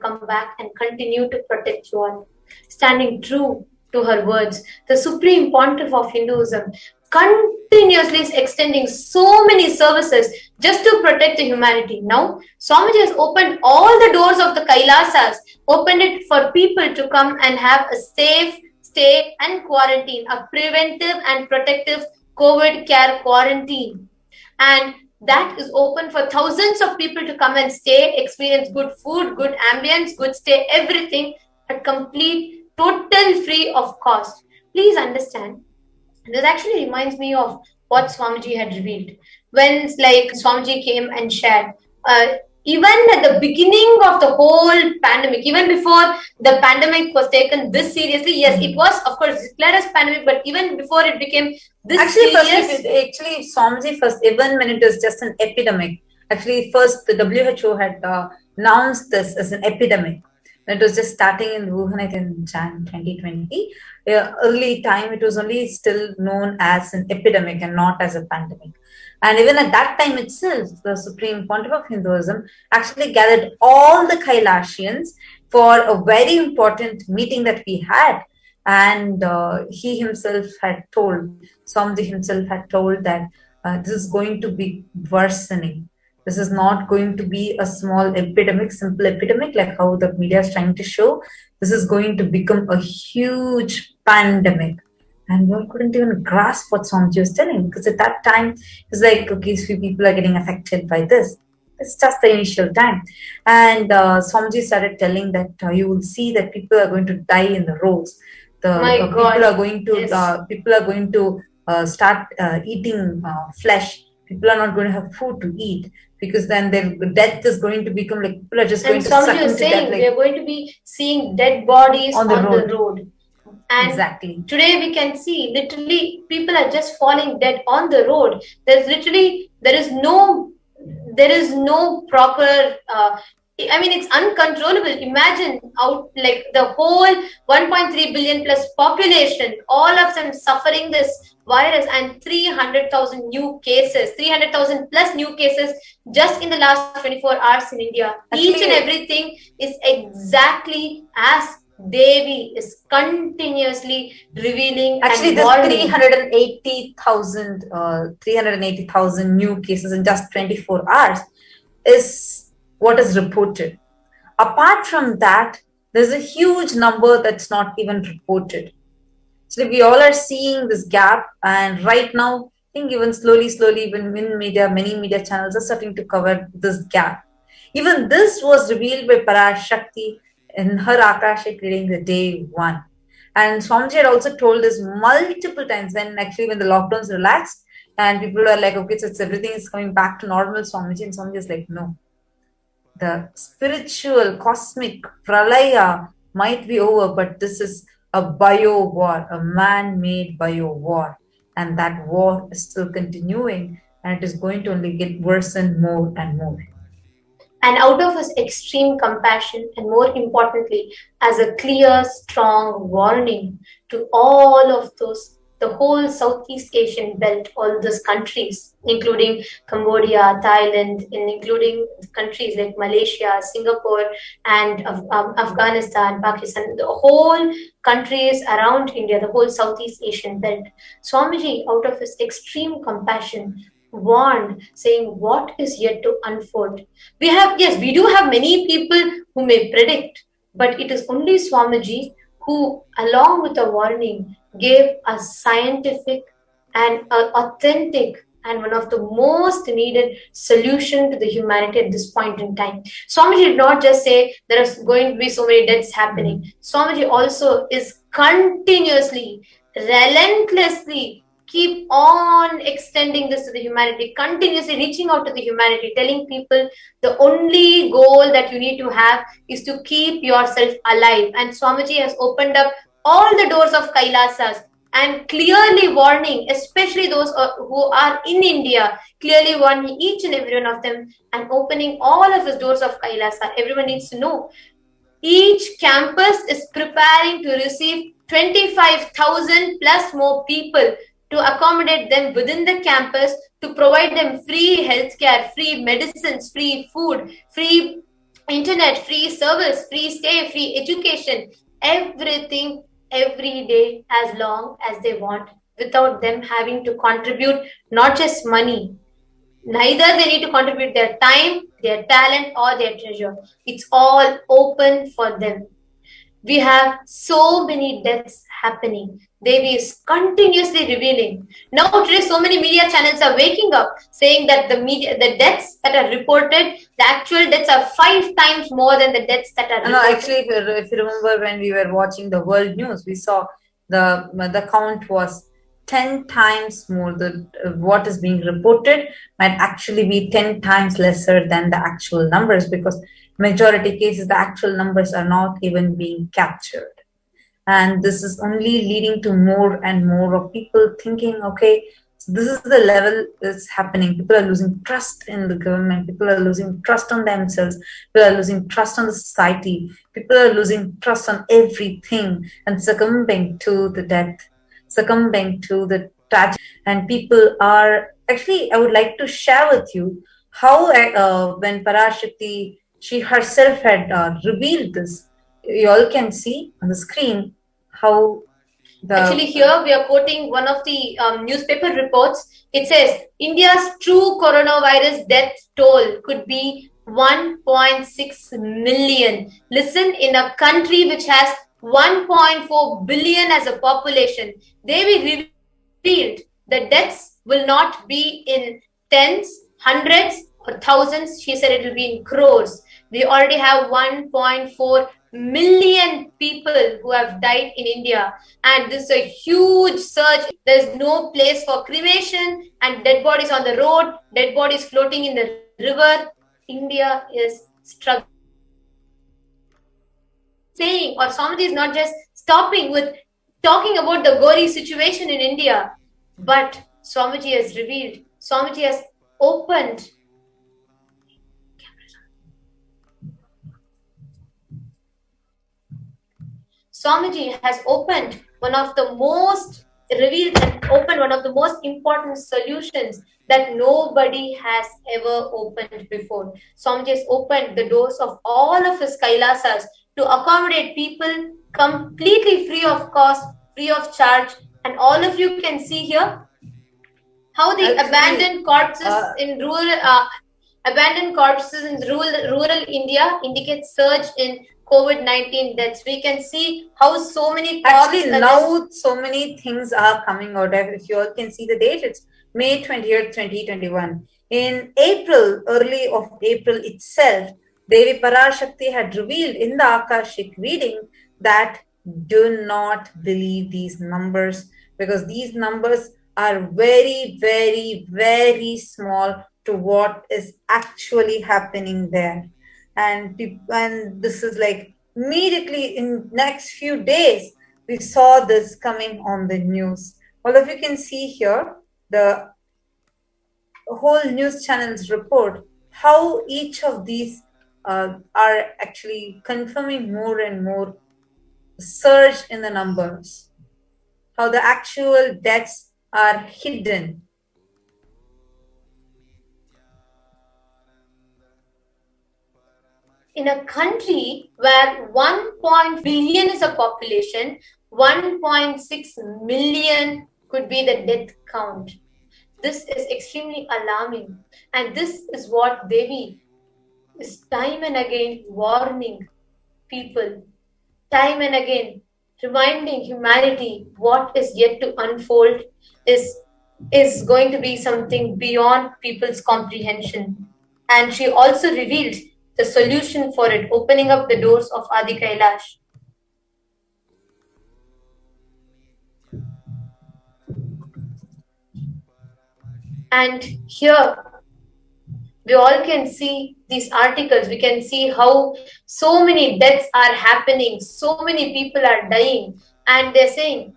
continue to protect you all. Standing true to her words, the Supreme Pontiff of Hinduism continuously is extending so many services just to protect the humanity. Now, Swamiji has opened all the doors of the Kailasas, opened it for people to come and have a safe stay and quarantine, a preventive and protective COVID care quarantine. And that is open for thousands of people to come and stay, experience good food, good ambience, good stay, everything at complete, total free of cost. Please understand, this actually reminds me of what Swamiji had revealed. When like Swamiji came and shared, even at the beginning of the whole pandemic, even before the pandemic was taken this seriously, yes, it was of course declared as pandemic, but even before it became this serious. Actually, Swamiji first, even when it was just an epidemic, actually first the WHO had announced this as an epidemic. It was just starting in Wuhan, I think, in Jan 2020. Early time, it was only still known as an epidemic and not as a pandemic. And even at that time itself, the Supreme Pontiff of Hinduism actually gathered all the Kailasians for a very important meeting that we had. And he himself had told, Swamiji himself had told that this is going to be worsening. This is not going to be a small epidemic, simple epidemic, like how the media is trying to show. This is going to become a huge pandemic. And we all couldn't even grasp what Swamiji was telling, because at that time, it's like, okay, few people are getting affected by this. It's just the initial time. And Swamiji started telling that you will see that people are going to die in the roads. People are going to start eating flesh. People are not going to have food to eat, because then their death is going to become like, people are just going to suck into death. We are going to be seeing dead bodies on the road. And exactly. Today we can see literally people are just falling dead on the road. There is no proper, it's uncontrollable. Imagine out like the whole 1.3 billion plus population, all of them suffering this virus, and 300,000 new cases, 300,000 plus new cases just in the last 24 hours in India. Each and everything is exactly as Devi is continuously revealing. Actually, this 380,000 new cases in just 24 hours is what is reported. Apart from that, there's a huge number that's not even reported. So we all are seeing this gap, and right now, I think even slowly, even in media, many media channels are starting to cover this gap. Even this was revealed by Parashakti in her Akashic reading the day 1. And Swamiji had also told us multiple times when the lockdowns relaxed and people are like, okay, so everything is coming back to normal, Swamiji. And Swamiji is like, no. The spiritual, cosmic pralaya might be over, but this is a bio war, a man-made bio war. And that war is still continuing, and it is going to only get worse and more and more. And out of his extreme compassion, and more importantly, as a clear, strong warning to all of those, the whole Southeast Asian belt, all those countries, including Cambodia, Thailand, and including countries like Malaysia, Singapore, and Afghanistan, Pakistan, the whole countries around India, the whole Southeast Asian belt. Swamiji, out of his extreme compassion, warned, saying what is yet to unfold. We do have many people who may predict, but it is only Swamiji who, along with a warning, gave a scientific and authentic and one of the most needed solution to the humanity at this point in time. Swamiji did not just say there are going to be so many deaths happening. Swamiji also is continuously, relentlessly keep on extending this to the humanity, continuously reaching out to the humanity, telling people the only goal that you need to have is to keep yourself alive. And Swamiji has opened up all the doors of Kailasas and clearly warning, especially those who are in India, clearly warning each and every one of them and opening all of his doors of Kailasa. Everyone needs to know each campus is preparing to receive 25,000 plus more people to accommodate them within the campus, to provide them free healthcare, free medicines, free food, free internet, free service, free stay, free education, everything every day as long as they want, without them having to contribute not just money. Neither they need to contribute their time, their talent, or their treasure. It's all open for them. We have so many deaths happening. Devi is continuously revealing. Now today so many media channels are waking up saying that the deaths that are reported, the actual deaths are 5 times more than the deaths that are reported. No, actually, if you remember when we were watching the world news, we saw the count was 10 times more. What is being reported might actually be 10 times lesser than the actual numbers, because majority cases, the actual numbers are not even being captured. And this is only leading to more and more of people thinking, okay, so this is the level that's happening. People are losing trust in the government. People are losing trust on themselves. People are losing trust on the society. People are losing trust on everything and succumbing to the death, succumbing to the tragedy. And people are, actually, I would like to share with you how when Parashakti, she herself had revealed this. You all can see on the screen how Actually, here we are quoting one of the newspaper reports. It says India's true coronavirus death toll could be 1.6 million. Listen, in a country which has 1.4 billion as a population, they revealed the deaths will not be in tens, hundreds, or thousands. She said it will be in crores. We already have 1.4 million people who have died in India, and this is a huge surge. There's no place for cremation, and dead bodies on the road, dead bodies floating in the river. India is struggling. Saying, or Swamiji is not just stopping with talking about the gory situation in India, but Swamiji has revealed, Swamiji has opened Swamiji has opened one of the most revealed and opened one of the most important solutions that nobody has ever opened before. Swamiji has opened the doors of all of his Kailasas to accommodate people completely free of cost, free of charge. And all of you can see here how the abandoned corpses in rural India indicate surge in COVID-19 deaths. We can see how so many actually now so many things are coming out. If you all can see the date, it's May 20th, 2021. In April, early of April itself, Devi Parashakti had revealed in the Akashic reading that do not believe these numbers, because these numbers are very, very, very small to what is actually happening there. And this is like immediately in next few days, we saw this coming on the news. All of you can see here the whole news channels report how each of these are actually confirming more and more surge in the numbers, how the actual deaths are hidden. In a country where 1 billion is a population, 1.6 million could be the death count. This is extremely alarming. And this is what Devi is time and again warning people, time and again reminding humanity what is yet to unfold is is going to be something beyond people's comprehension. And she also revealed the solution for it, opening up the doors of Adi Kailash. And here we all can see these articles. We can see how so many deaths are happening, so many people are dying, and they're saying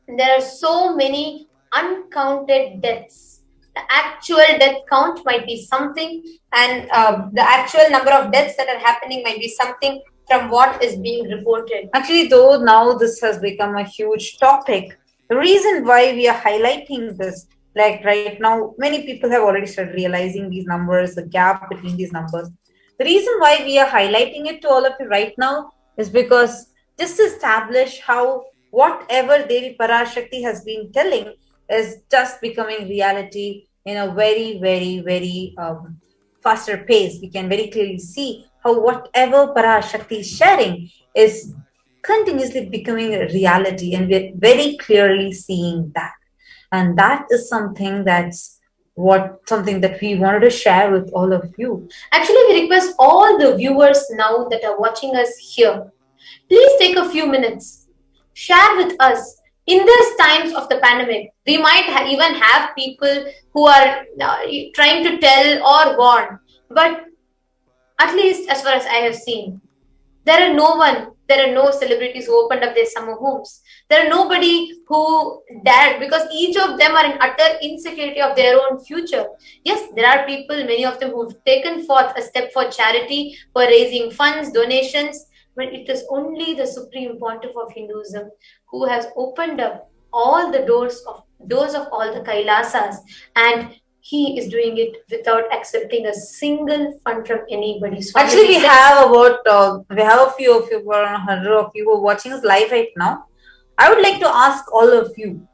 there are so many uncounted deaths. The actual death count might be something, and the actual number of deaths that are happening might be something from what is being reported. Actually, though, now this has become a huge topic. The reason why we are highlighting this, like right now, many people have already started realizing these numbers, the gap between these numbers. The reason why we are highlighting it to all of you right now is because just to establish how whatever Devi Parashakti has been telling is just becoming reality in a very, very, very faster pace. We can very clearly see how whatever Parashakti is sharing is continuously becoming a reality, and we're very clearly seeing that. And that is something that we wanted to share with all of you. Actually, we request all the viewers now that are watching us here, please take a few minutes, share with us. In these times of the pandemic, we might even have people who are trying to tell or warn, but at least as far as I have seen, there are no celebrities who opened up their summer homes. There are nobody who dared, because each of them are in utter insecurity of their own future. Yes, there are people, many of them who've taken forth a step for charity, for raising funds, donations, but it is only the Supreme Pontiff of Hinduism who has opened up all the doors of all the Kailasas, and he is doing it without accepting a single fund from anybody. So actually, we have a few of you, around 100 of you who are watching us live right now. I would like to ask all of you,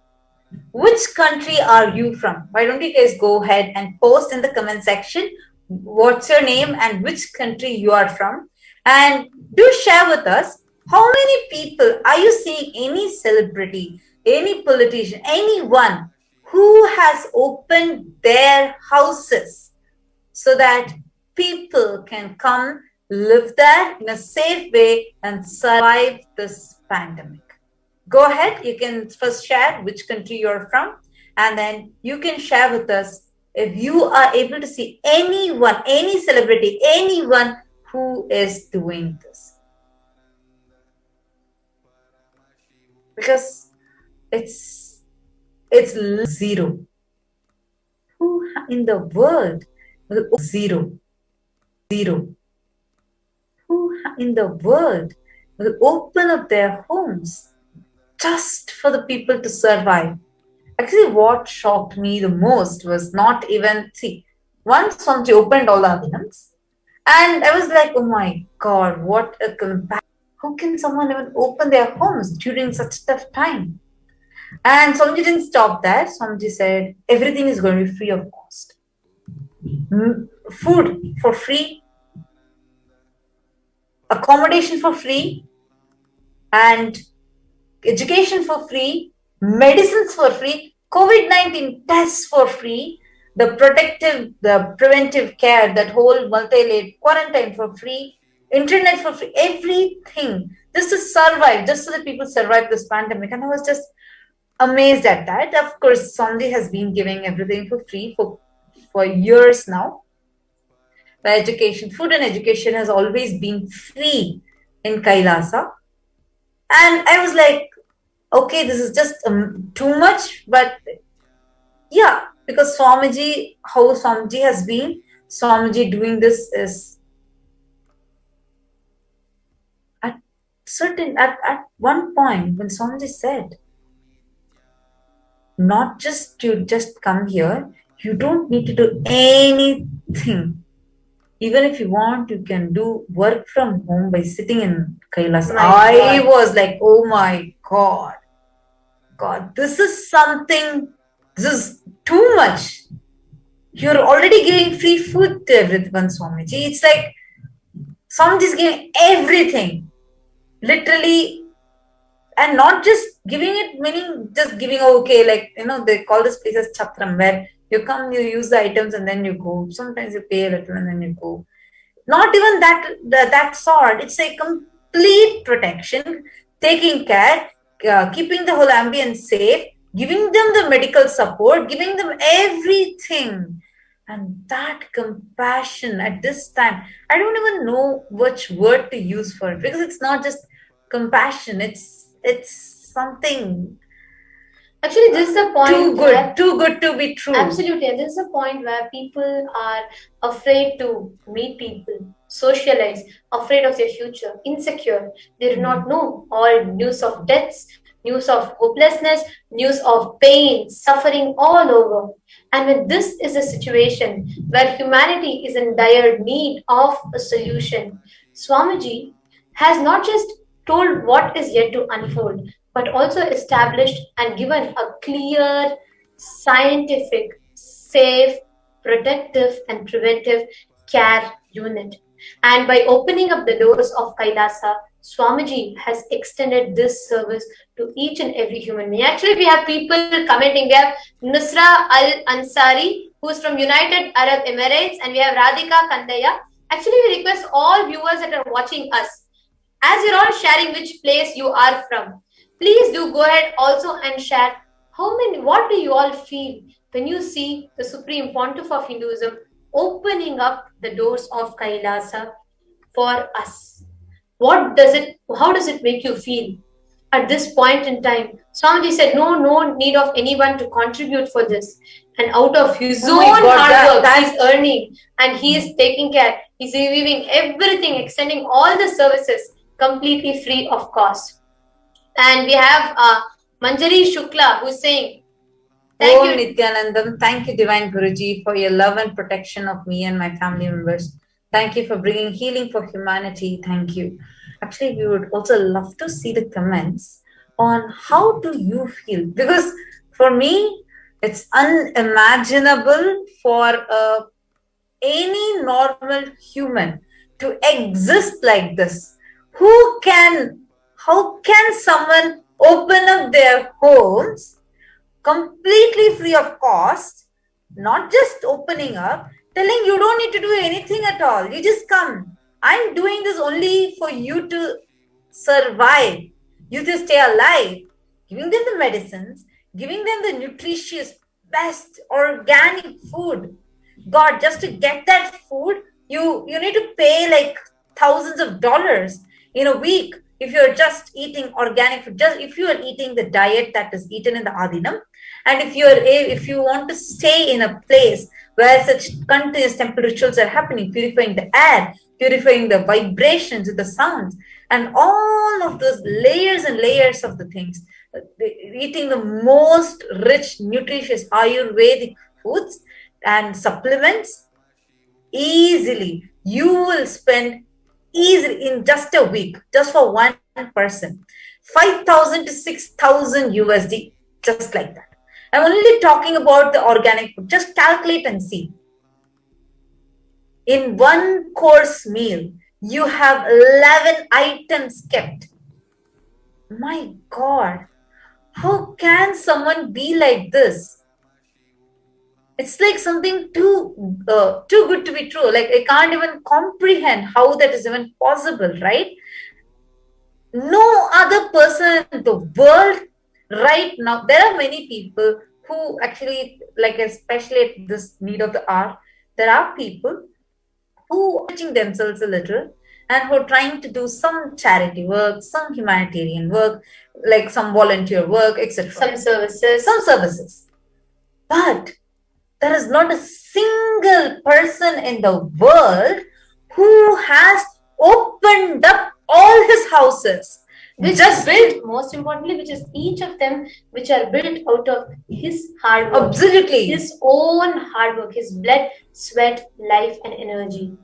which country are you from? Why don't you guys go ahead and post in the comment section what's your name and which country you are from, and do share with us how many people are you seeing, any celebrity, any politician, anyone who has opened their houses so that people can come live there in a safe way and survive this pandemic. Go ahead, you can first share which country you're from, and then you can share with us if you are able to see anyone, any celebrity, anyone who is doing this. Because it's zero. Who in the world will zero? Who in the world will open up their homes just for the people to survive? Actually, what shocked me the most was not even, once Swamiji opened all the abhinams, and I was like, oh my God, what a compassion. How can someone even open their homes during such tough time? And Swamiji didn't stop that. Swamiji said, everything is going to be free of cost. Food for free, accommodation for free, and education for free, medicines for free, COVID-19 tests for free, the preventive care, that whole multi-layered quarantine for free, internet for free, everything, just to survive, just so that people survive this pandemic. And I was just amazed at that. Of course, Swamiji has been giving everything for free for years now. The education, food and education has always been free in Kailasa. And I was like, okay, this is just too much. But yeah, because Swamiji, how Swamiji has been, Swamiji doing this is at one point when Swamiji said, not just to just come here, you don't need to do anything. Even if you want, you can do work from home by sitting in Kailasa. I was like, oh my God, this is too much. You're already giving free food to everyone, Swamiji. It's like Swamiji is giving everything. Literally, and not just giving it, meaning just giving, okay, like, they call this place as Chatram, where you come, you use the items and then you go. Sometimes you pay a little and then you go. Not even that sort. It's a complete protection, taking care, keeping the whole ambience safe, giving them the medical support, giving them everything. And that compassion at this time, I don't even know which word to use for it, because it's not just compassion, it's something Actually, this is the point. too good to be true. Absolutely. And this is a point where people are afraid to meet people, socialize, afraid of their future, insecure. They do not know all news of deaths, news of hopelessness, news of pain, suffering all over. And when this is a situation where humanity is in dire need of a solution, Swamiji has not just told what is yet to unfold, but also established and given a clear, scientific, safe, protective, and preventive care unit. And by opening up the doors of Kailasa, Swamiji has extended this service to each and every human being. Actually, we have people commenting. We have Nusra Al-Ansari, who is from United Arab Emirates, and we have Radhika Kandaya. Actually, we request all viewers that are watching us, as you're all sharing which place you are from, please do go ahead also and share what do you all feel when you see the Supreme Pontiff of Hinduism opening up the doors of Kailasa for us. How does it make you feel at this point in time? Swamiji said no need of anyone to contribute for this. And out of his own hard work, he's earning and he is taking care. He's reviewing everything, extending all the services completely free of cost. And we have Manjari Shukla, who's saying, Thank you, Nithyanandam. Thank you, Divine Guruji, for your love and protection of me and my family members. Thank you for bringing healing for humanity. Thank you. Actually, we would also love to see the comments on how do you feel, because for me, it's unimaginable for any normal human to exist like this. How can someone open up their homes completely free of cost, not just opening up, telling you don't need to do anything at all. You just come. I'm doing this only for you to survive, you to stay alive, giving them the medicines, giving them the nutritious, best organic food. God, just to get that food, you need to pay like thousands of dollars in a week. If you're just eating organic food, just if you are eating the diet that is eaten in the Adinam, and if you want to stay in a place where such continuous temple rituals are happening, purifying the air, purifying the vibrations with the sounds, and all of those layers and layers of the things, eating the most rich, nutritious Ayurvedic foods and supplements, easily you will spend easily in just a week, just for one person, 5,000 to 6,000 USD, just like that. I'm only talking about the organic food. Just calculate and see. In one course meal, you have 11 items kept. My God, how can someone be like this? It's like something too good to be true. Like, I can't even comprehend how that is even possible, right? No other person in the world right now, there are many people who actually, like, especially at this need of the hour, there are people who are teaching themselves a little and who are trying to do some charity work, some humanitarian work, like some volunteer work, etc. Some services. But there is not a single person in the world who has opened up all his houses. Which is built, most importantly, which is each of them, which are built out of his hard work. Absolutely. His own hard work, his blood, sweat, life, and energy.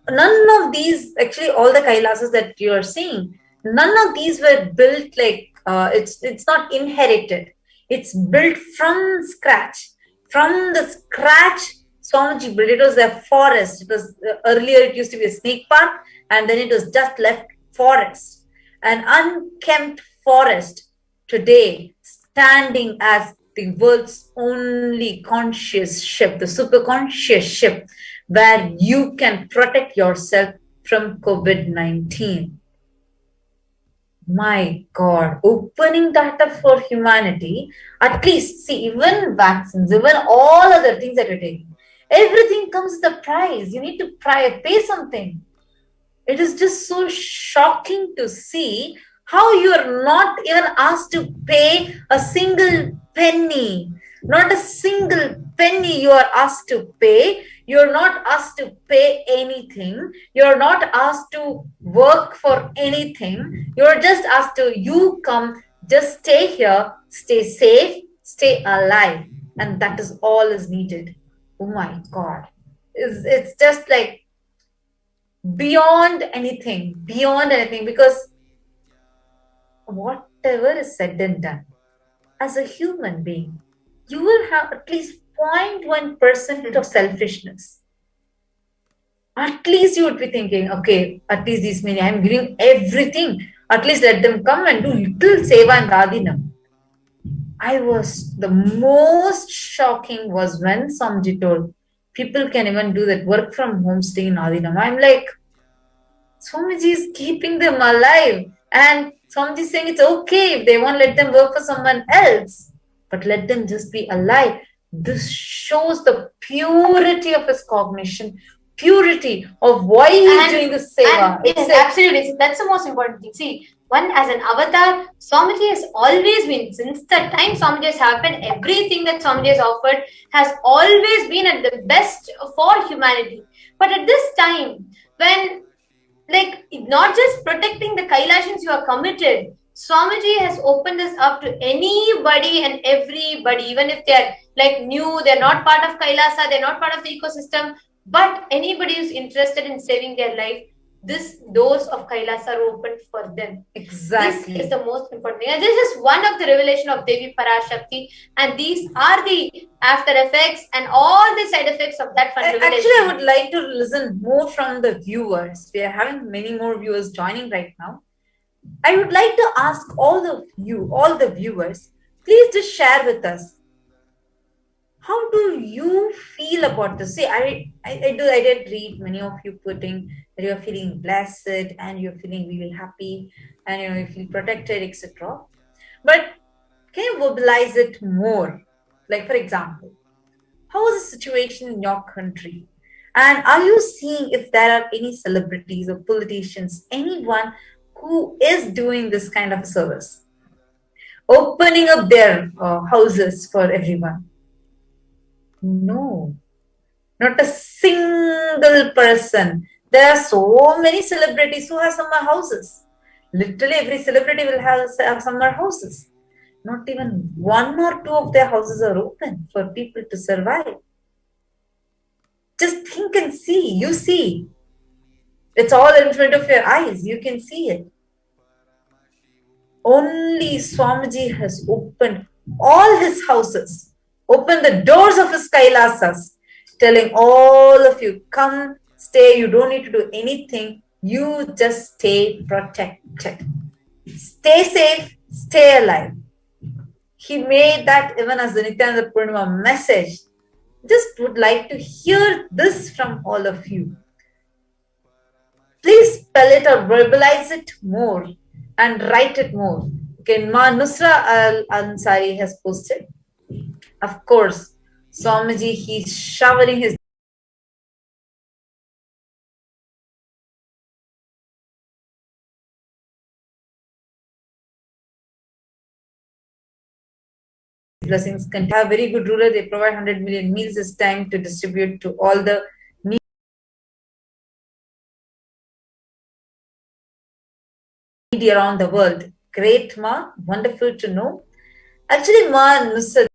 None of these, actually, all the Kailasas that you are seeing, none of these were built like, it's not inherited. It's built from scratch. From the scratch, Swamiji built. It was a forest. It was earlier, it used to be a snake park, and then it was just left forest. an unkempt forest, today standing as the world's only conscious ship, the super conscious ship, where you can protect yourself from COVID-19. My God, opening that up for humanity, at least, see, even vaccines, even all other things that you're taking, everything comes with a price. You need to pay something. It is just so shocking to see how you are not even asked to pay a single penny. Not a single penny you are asked to pay. You're not asked to pay anything. You're not asked to work for anything. You're just asked to, you come, just stay here, stay safe, stay alive. And that is all is needed. Oh my God. It's just like beyond anything, because whatever is said and done, as a human being, you will have at least 0.1% of selfishness. At least you would be thinking, okay, at least these many, I'm giving everything. At least let them come and do little seva and radhinam. The most shocking was when Samji told, people can even do that work from home stay in radhinam. I'm like, Swamiji is keeping them alive. And Swamiji is saying it's okay if they won't let them work for someone else, but let them just be alive. This shows the purity of his cognition, purity of why he is doing this seva. Yes, absolutely. That's the most important thing. See, one as an avatar, Swamiji has always been, since the time Swamiji has happened, everything that Swamiji has offered has always been at the best for humanity. But at this time, when not just protecting the Kailashans you are committed, Swamiji has opened this up to anybody and everybody, even if they're new, they're not part of Kailasa, they're not part of the ecosystem, but anybody who's interested in saving their life, this doors of Kailasa are open for them. Exactly. This is the most important thing. And this is one of the revelation of Devi Parashakti, and these are the after effects and all the side effects of that revelation. Actually, I would like to listen more from the viewers. We are having many more viewers joining right now. I would like to ask all of you, all the viewers, please just share with us. How do you feel about this? See, I did read many of you putting that you're feeling blessed and you're feeling really happy and you feel protected, etc. But can you verbalize it more? Like, for example, how is the situation in your country? And are you seeing if there are any celebrities or politicians, anyone who is doing this kind of service, opening up their houses for everyone? No, not a single person. There are so many celebrities who have summer houses. Literally every celebrity will have summer houses. Not even one or two of their houses are open for people to survive. Just think and see. You see. It's all in front of your eyes. You can see it. Only Swamiji has opened all his houses, opened the doors of his Kailasas, telling all of you, come, stay, you don't need to do anything. You just stay protected. Stay safe, stay alive. He made that even as the Nithyananda Purnima message. Just would like to hear this from all of you. Please spell it or verbalize it more and write it more. Okay, Ma Nusra Al-Ansari has posted. Of course, Swamiji, he's showering his blessings. Can have very good ruler. They provide 100 million meals this time to distribute to all the needy around the world. Great, Ma. Wonderful to know. Actually, Ma Nusra,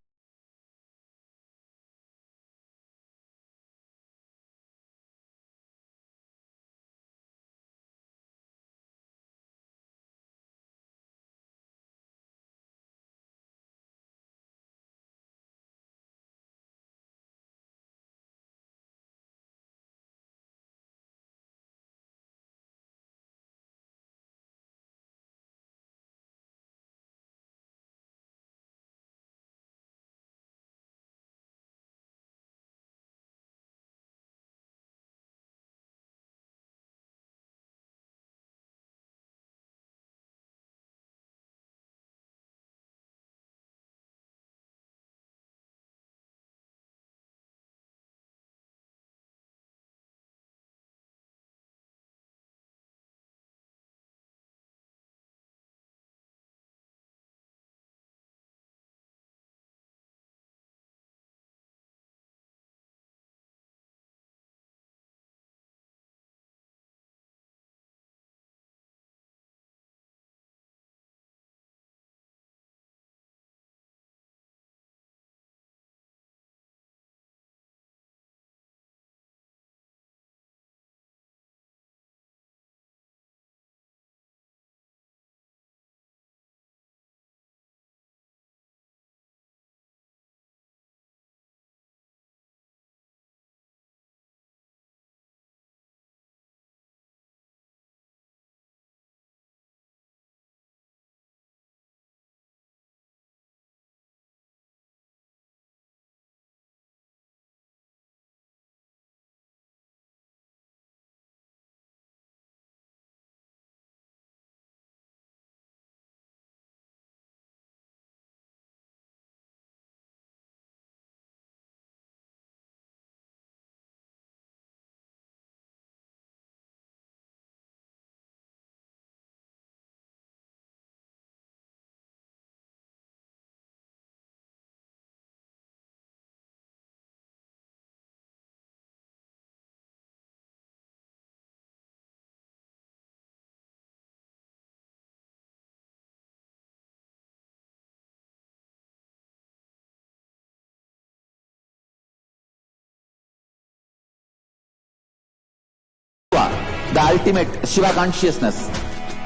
the ultimate Shiva consciousness.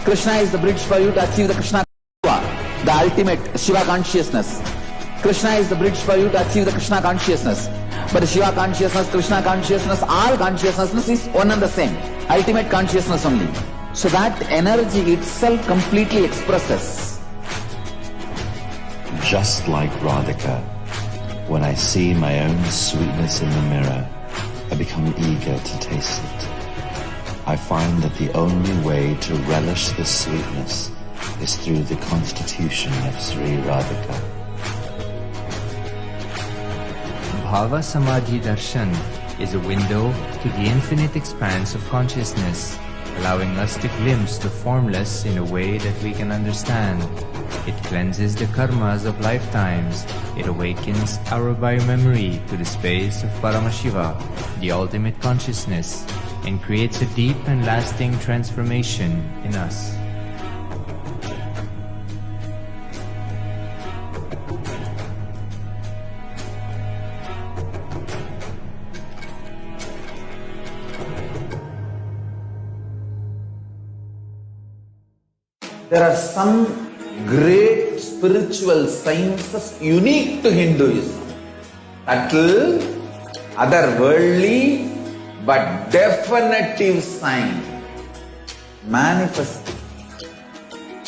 Krishna is the bridge for you to achieve the Krishna, the ultimate Shiva consciousness. Krishna is the bridge for you to achieve the Krishna consciousness. But Shiva consciousness, Krishna consciousness, all consciousness is one and the same. Ultimate consciousness only. So that energy itself completely expresses. Just like Radhika, when I see my own sweetness in the mirror, I become eager to taste it. I find that the only way to relish this sweetness is through the constitution of Sri Radhika. Bhava Samadhi Darshan is a window to the infinite expanse of consciousness, allowing us to glimpse the formless in a way that we can understand. It cleanses the karmas of lifetimes. It awakens our biomemory to the space of Paramashiva, the ultimate consciousness, and creates a deep and lasting transformation in us. There are some great spiritual sciences unique to Hinduism. Subtle, otherworldly, but definitive sign. Manifesting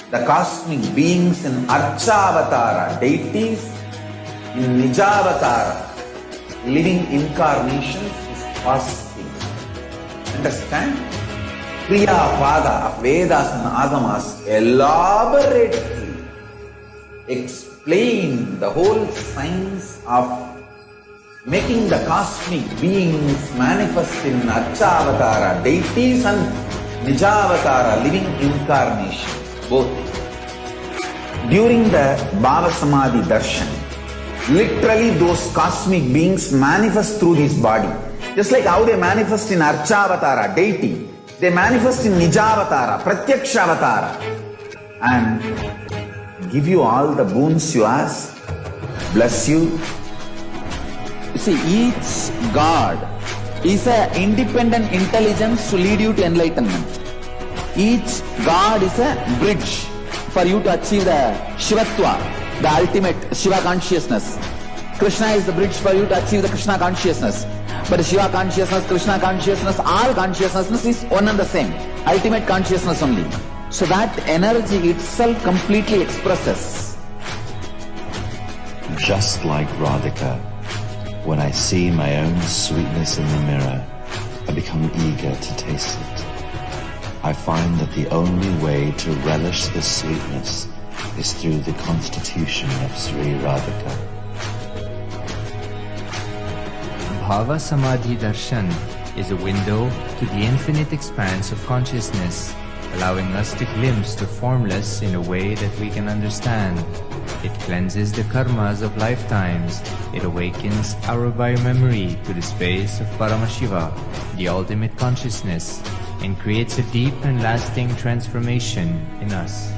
the cosmic beings in Archavatara, deities in Nijavatara, living incarnations is fasting. Understand? Kriya Pada of Vedas and Agamas elaborately explain the whole science of making the cosmic beings manifest in Archavatara, deities and Nijavatara, living incarnations, both. During the Bhava Samadhi Darshan, literally those cosmic beings manifest through this body. Just like how they manifest in Archavatara, deity, they manifest in Nijavatara, Pratyakshavatara, and give you all the boons you ask, bless you. You see, each God is an independent intelligence to lead you to enlightenment. Each God is a bridge for you to achieve the Shivatva, the ultimate Shiva consciousness. Krishna is the bridge for you to achieve the Krishna consciousness. But Shiva consciousness, Krishna consciousness, all consciousness is one and the same. Ultimate consciousness only. So that energy itself completely expresses. Just like Radhika, when I see my own sweetness in the mirror, I become eager to taste it. I find that the only way to relish this sweetness is through the constitution of Sri Radhika. Bhava Samadhi Darshan is a window to the infinite expanse of consciousness, allowing us to glimpse the formless in a way that we can understand. It cleanses the karmas of lifetimes. It awakens our biomemory to the space of Paramashiva, the ultimate consciousness, and creates a deep and lasting transformation in us.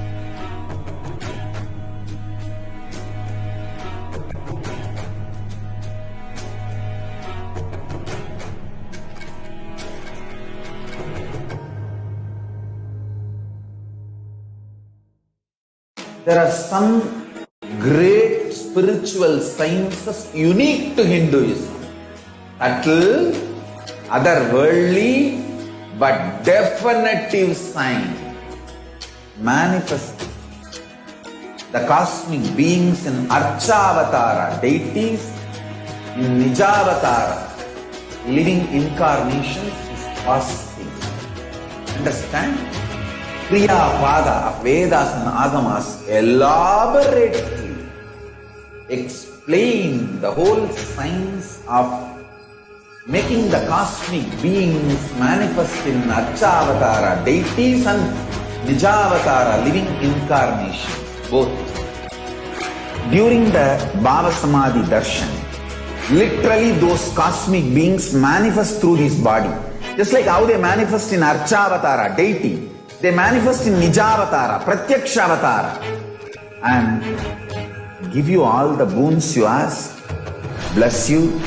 There are some great spiritual sciences unique to Hinduism. Subtle, otherworldly, but definitive sign. Manifesting the cosmic beings in Archavatara, deities in Nijavatara, living incarnations is fasting. Understand? Kriya Pada of Vedas and Agamas elaborately explain the whole science of making the cosmic beings manifest in Archavatara, deities and Nijavatara, living incarnations, both. During the Bhava Samadhi Darshan, literally those cosmic beings manifest through this body. Just like how they manifest in Archavatara, deity, they manifest in Nijavatara, Pratyakshavatara, and give you all the boons you ask, bless you.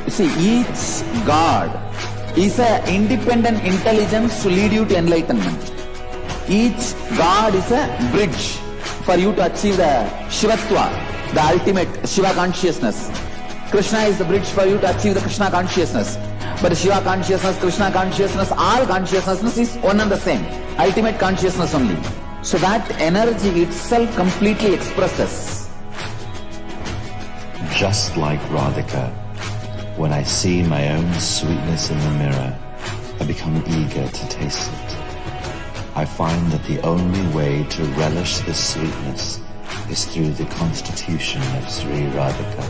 You see, each God is an independent intelligence to lead you to enlightenment. Each God is a bridge for you to achieve the Shivatva, the ultimate Shiva consciousness. Krishna is the bridge for you to achieve the Krishna consciousness. But Shiva consciousness, Krishna consciousness, all consciousness is one and the same. Ultimate consciousness only. So that energy itself completely expresses. Just like Radhika, when I see my own sweetness in the mirror, I become eager to taste it. I find that the only way to relish this sweetness is through the constitution of Sri Radhika.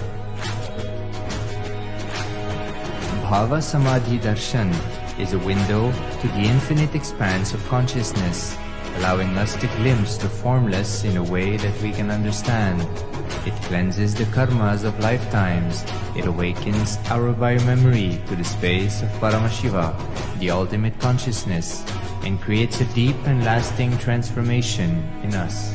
Bhava Samadhi Darshan is a window to the infinite expanse of consciousness, allowing us to glimpse the formless in a way that we can understand. It cleanses the karmas of lifetimes. It awakens our biomemory to the space of Paramashiva, the ultimate consciousness, and creates a deep and lasting transformation in us.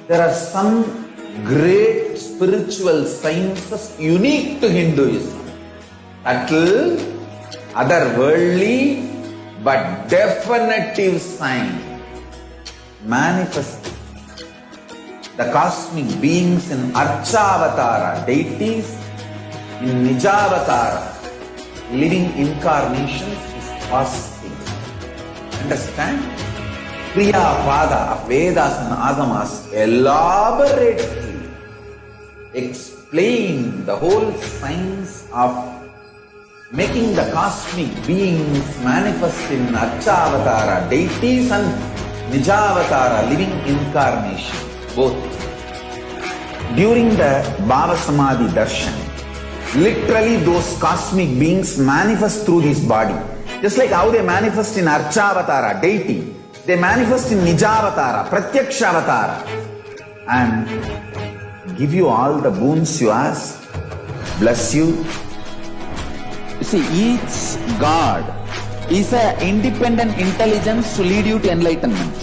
There are some great spiritual sciences unique to Hinduism. Subtle, otherworldly, but definitive sign. Manifesting the cosmic beings in Archavatara, deities in Nijavatara, living incarnations is possible. Understand? Kriya Pada of Vedas and Agamas elaborately explain the whole science of making the cosmic beings manifest in Archavatara, deities and Nijavatara, living incarnation, both. During the Bhava Samadhi Darshan, literally those cosmic beings manifest through this body. Just like how they manifest in Archavatara, deity, they manifest in Nijavatara, Pratyakshavatara, and give you all the boons you ask, bless you. You see, each God is an independent intelligence to lead you to enlightenment.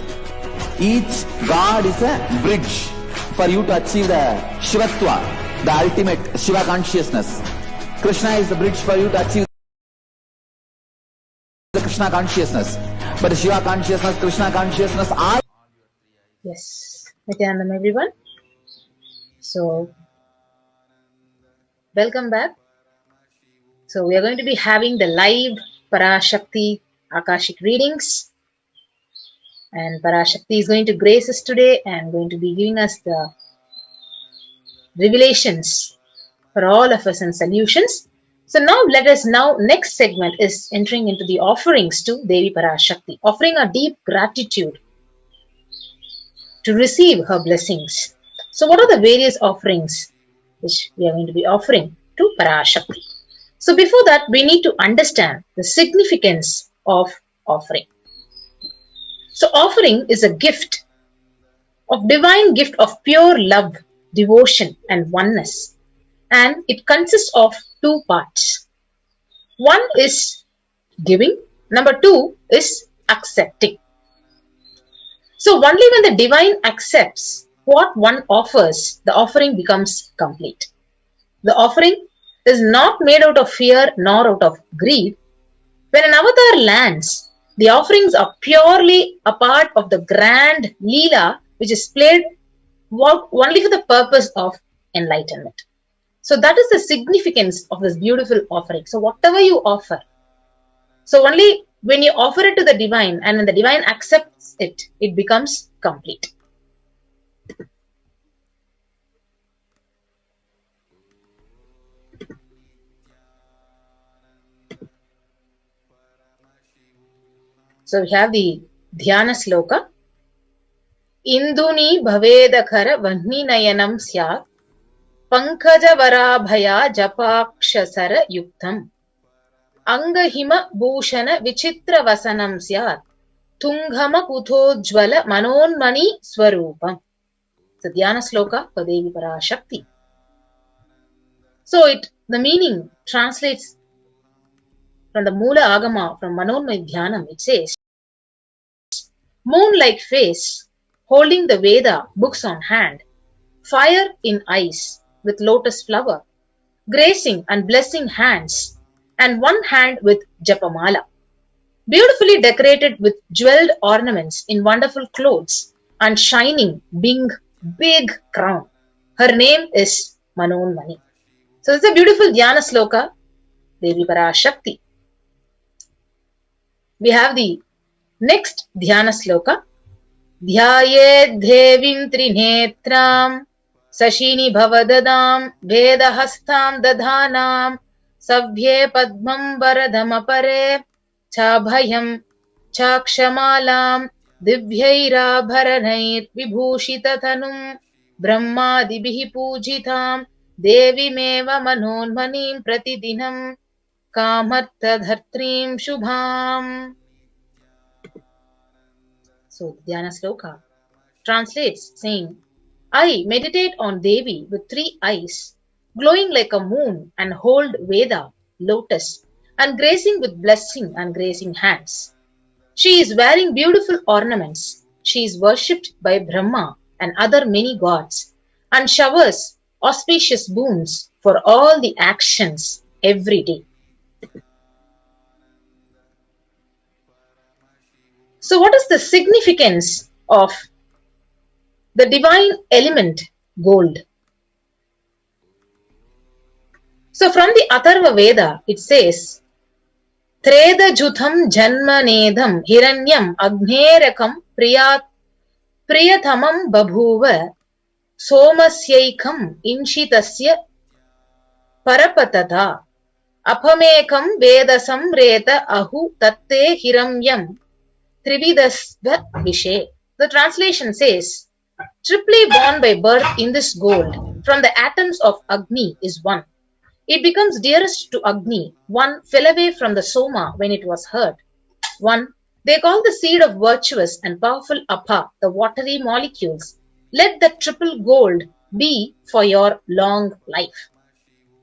Each God is a bridge for you to achieve the Shivatva, the ultimate Shiva consciousness. Krishna is the bridge for you to achieve the Krishna consciousness. But Shiva consciousness, Krishna consciousness are... Yes, Nithyanandam everyone. So, welcome back. So, we are going to be having the live Parashakti Akashic readings. And Parashakti is going to grace us today and going to be giving us the revelations for all of us and solutions. So now next segment is entering into the offerings to Devi Parashakti, offering a deep gratitude to receive her blessings. So what are the various offerings which we are going to be offering to Parashakti? So before that, we need to understand the significance of offering. So offering is a gift of divine gift of pure love, devotion and oneness. And it consists of two parts. One is giving. Number two is accepting. So only when the divine accepts what one offers, the offering becomes complete. The offering is not made out of fear nor out of greed. When an avatar lands, the offerings are purely a part of the grand Leela, which is played only for the purpose of enlightenment. So that is the significance of this beautiful offering. So whatever you offer, so only when you offer it to the divine and when the divine accepts it, it becomes complete. So we have the Dhyana Sloka. Induni bhavedakara vahni nayanam syat Pankaja varabhaya japakshasara yuktam Angahima bhushana vichitra vasanam syat Tunghama kuthojjvala manonmani swarupam. So Dhyana Sloka for Devi Parashakti. So the meaning translates from the Mula Agama, from Manomaya Dhyanam, it says, moon-like face, holding the Veda books on hand, fire in eyes with lotus flower, gracing and blessing hands, and one hand with Japamala. Beautifully decorated with jeweled ornaments in wonderful clothes and shining big crown. Her name is Manonmani. So it's a beautiful Dhyana Sloka, Devi Parashakti. We have the next Dhyana Sloka. Dhyayed Devim Trinetram Sashini Bhavadadam Vedahastam Dadhanam Sabhye Padmam Varadhamapare Chabhayam Chakshamalam Divyairabharanair Vibhushitathanum Brahmadibhi Pujitam Devi Meva Manonmanim Pratidinam Kamartadhartrim Shubham. So, Dhyana Sloka translates saying, I meditate on Devi with 3 eyes, glowing like a moon, and hold Veda, lotus, and gracing with blessing and gracing hands. She is wearing beautiful ornaments. She is worshipped by Brahma and other many gods, and showers auspicious boons for all the actions every day. So what is the significance of the divine element gold? So from the Atharva Veda, it says, Treda Jutham Janmanedham Hiranyam Agnerakam Priyathamam Babhuva Somasyaikam Inshitasya Parapatata Apamekam Vedasam Reta Ahu Tatte Hiramyam Trividasva Vishe. The translation says, triply born by birth in this gold, from the atoms of Agni is one. It becomes dearest to Agni. One fell away from the Soma when it was hurt. One, they call the seed of virtuous and powerful Apa, the watery molecules. Let the triple gold be for your long life.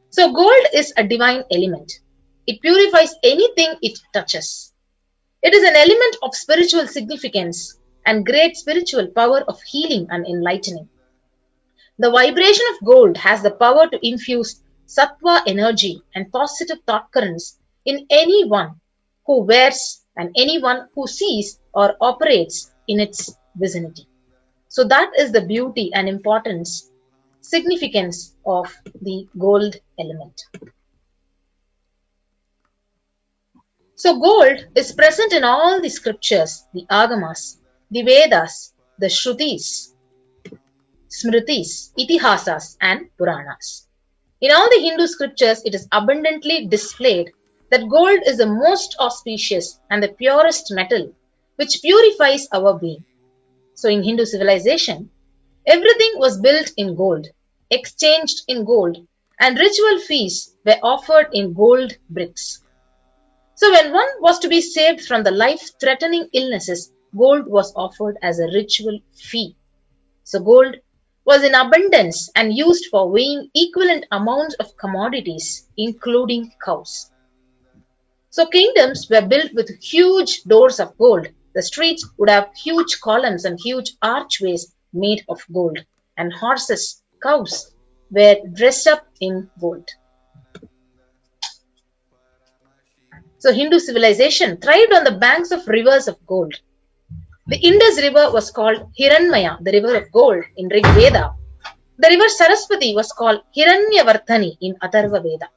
So gold is a divine element. It purifies anything it touches. It is an element of spiritual significance and great spiritual power of healing and enlightening. The vibration of gold has the power to infuse sattva energy and positive thought currents in anyone who wears and anyone who sees or operates in its vicinity. So that is the beauty and importance, significance of the gold element. So gold is present in all the scriptures, the Agamas, the Vedas, the Shrutis, Smritis, Itihasas and Puranas. In all the Hindu scriptures, it is abundantly displayed that gold is the most auspicious and the purest metal which purifies our being. So in Hindu civilization, everything was built in gold, exchanged in gold, and ritual feasts were offered in gold bricks. So when one was to be saved from the life-threatening illnesses, gold was offered as a ritual fee. So gold was in abundance and used for weighing equivalent amounts of commodities, including cows. So kingdoms were built with huge doors of gold. The streets would have huge columns and huge archways made of gold. And horses, cows, were dressed up in gold. So Hindu civilization thrived on the banks of rivers of gold. The Indus river was called Hiranmaya, the river of gold in Rig Veda. The river Saraswati was called Hiranyavartani in Atharva Veda.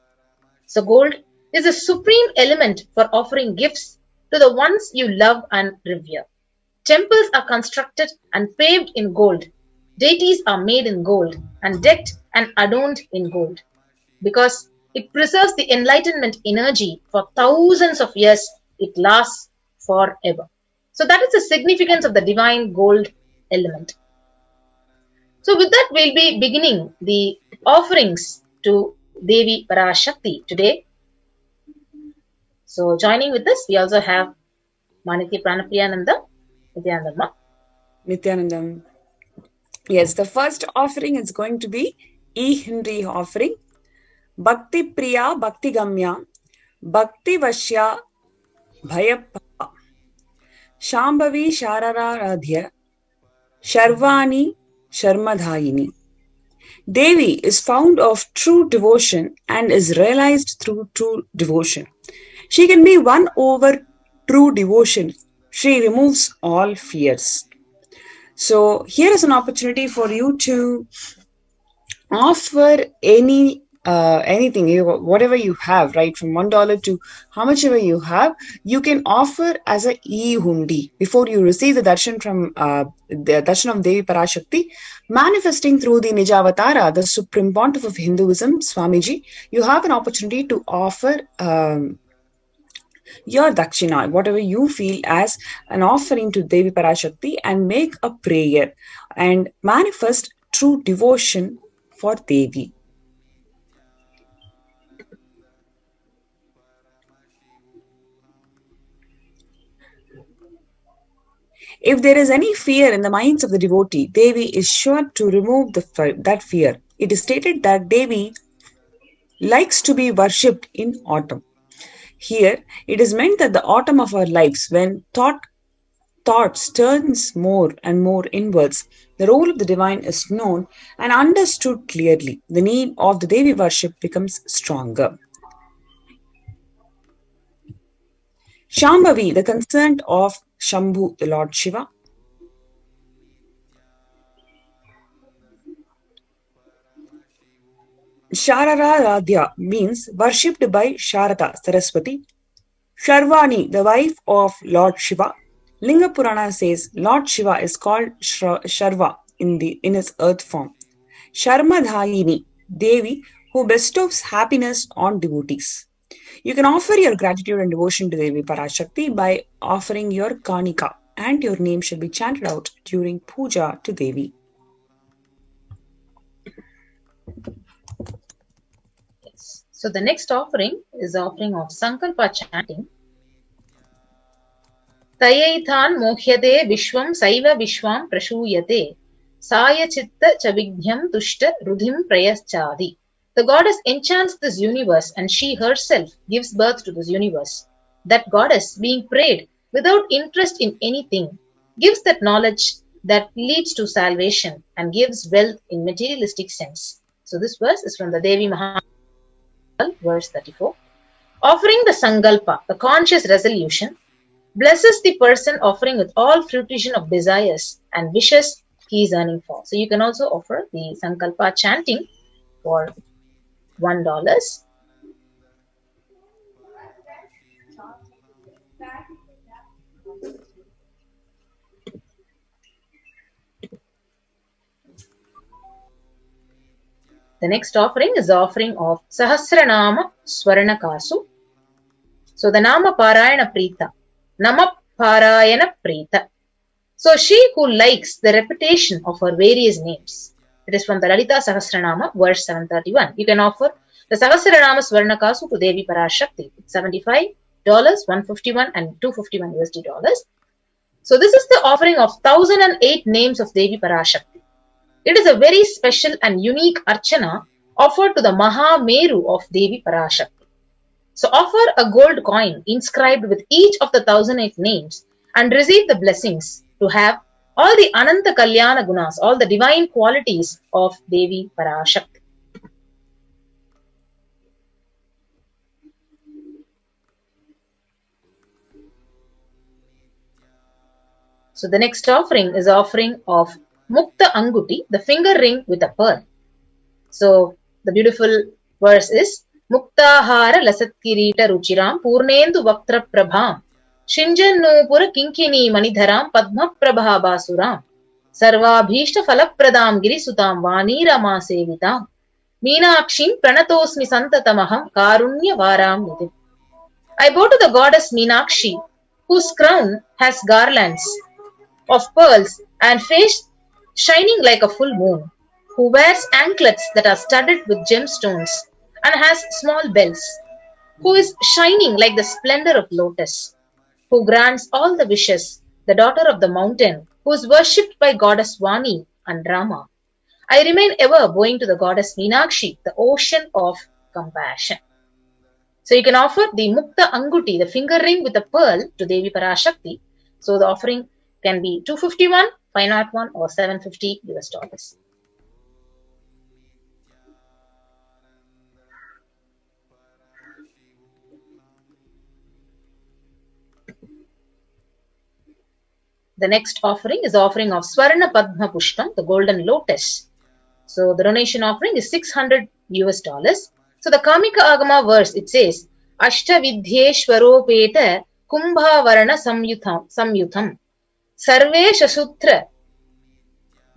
So gold is a supreme element for offering gifts to the ones you love and revere. Temples are constructed and paved in gold. Deities are made in gold and decked and adorned in gold. Because it preserves the enlightenment energy for thousands of years, it lasts forever. So that is the significance of the divine gold element. So with that, we'll be beginning the offerings to Devi Parashakti today. So joining with us, we also have Manitya Pranapriyananda, Nithyananda. Nithyanandam. Yes, the first offering is going to be E-Henry offering. Bhakti Priya Bhakti Gamya Bhakti Vashya Bhayapapa, Shambhavi Sharararadhya, Sharvani Sharmadhayini. Devi is found of true devotion and is realized through true devotion. She can be won over true devotion. She removes all fears. So here is an opportunity for you to offer anything, whatever you have, right, from $1 to how much ever you have, you can offer as a e-hundi before you receive the darshan from the darshan of Devi Parashakti, manifesting through the Nijavatara, the supreme pontiff of Hinduism, Swamiji. You have an opportunity to offer your dakshina, whatever you feel as an offering to Devi Parashakti, and make a prayer and manifest true devotion for Devi. If there is any fear in the minds of the devotee, Devi is sure to remove that fear. It is stated that Devi likes to be worshipped in autumn. Here, it is meant that the autumn of our lives, when thoughts turns more and more inwards, the role of the divine is known and understood clearly. The need of the Devi worship becomes stronger. Shambhavi, the concern of Shambhu, the Lord Shiva. Sharararadhya means worshipped by Sharada, Saraswati. Sharvani, the wife of Lord Shiva. Linga Purana says Lord Shiva is called Sharva in his earth form. Sharmadhayini, Devi, who bestows happiness on devotees. You can offer your gratitude and devotion to Devi Parashakti by offering your kanika, and your name shall be chanted out during puja to Devi. Yes. So the next offering is the offering of Sankalpa chanting. Tayaithan mohyate vishwam saiva vishwam prashuyate saya chitta chavigyam tushta rudhim prayaschadi. The goddess enchants this universe and she herself gives birth to this universe. That goddess, being prayed without interest in anything, gives that knowledge that leads to salvation and gives wealth in materialistic sense. So this verse is from the Devi Maha, verse 34. Offering the Sankalpa, the conscious resolution, blesses the person offering with all fruition of desires and wishes he is earning for. So you can also offer the Sankalpa chanting for $1. The next offering is the offering of Sahasranama Swarnakasu. So the Nama Parayana Prita, Nama Parayana Prita. So she who likes the repetition of her various names. It is from the Lalita Sahasranama, verse 731. You can offer the Sahasranama Swarnakasu to Devi Parashakti. It's $75, $151 and $251 USD. So this is the offering of 1008 names of Devi Parashakti. It is a very special and unique archana offered to the Maha Meru of Devi Parashakti. So offer a gold coin inscribed with each of the 1008 names and receive the blessings to have all the Ananta Kalyana Gunas, all the divine qualities of Devi Parashakti. So the next offering is offering of Mukta Anguti, the finger ring with a pearl. So the beautiful verse is Muktahara Lasat Kirita Ruchiram Purnendu Vaktra Prabham Shinjannupura Kinkini Manidharam Padma Prabha Basuram Sarvabhishta Falapradam Girisutam Vanirama Sevitam Meenakshim Pranatosmi Santatamaham Karunya Varam Nidhi. I bow to the goddess Meenakshi, whose crown has garlands of pearls and face shining like a full moon, who wears anklets that are studded with gemstones and has small bells, who is shining like the splendor of lotus, who grants all the wishes, the daughter of the mountain, who is worshipped by goddess Vani and Rama. I remain ever bowing to the goddess Meenakshi, the ocean of compassion. So you can offer the Mukta Anguti, the finger ring with a pearl, to Devi Parashakti. So the offering can be 251, 501 or $750. The next offering is the offering of Swarna Padma Pushpam, the golden lotus. So the donation offering is $600. So the Kamika Agama verse, it says, Ashtavidhyeshwaropeta Kumbhavarana Samyutham Sarve Shasutra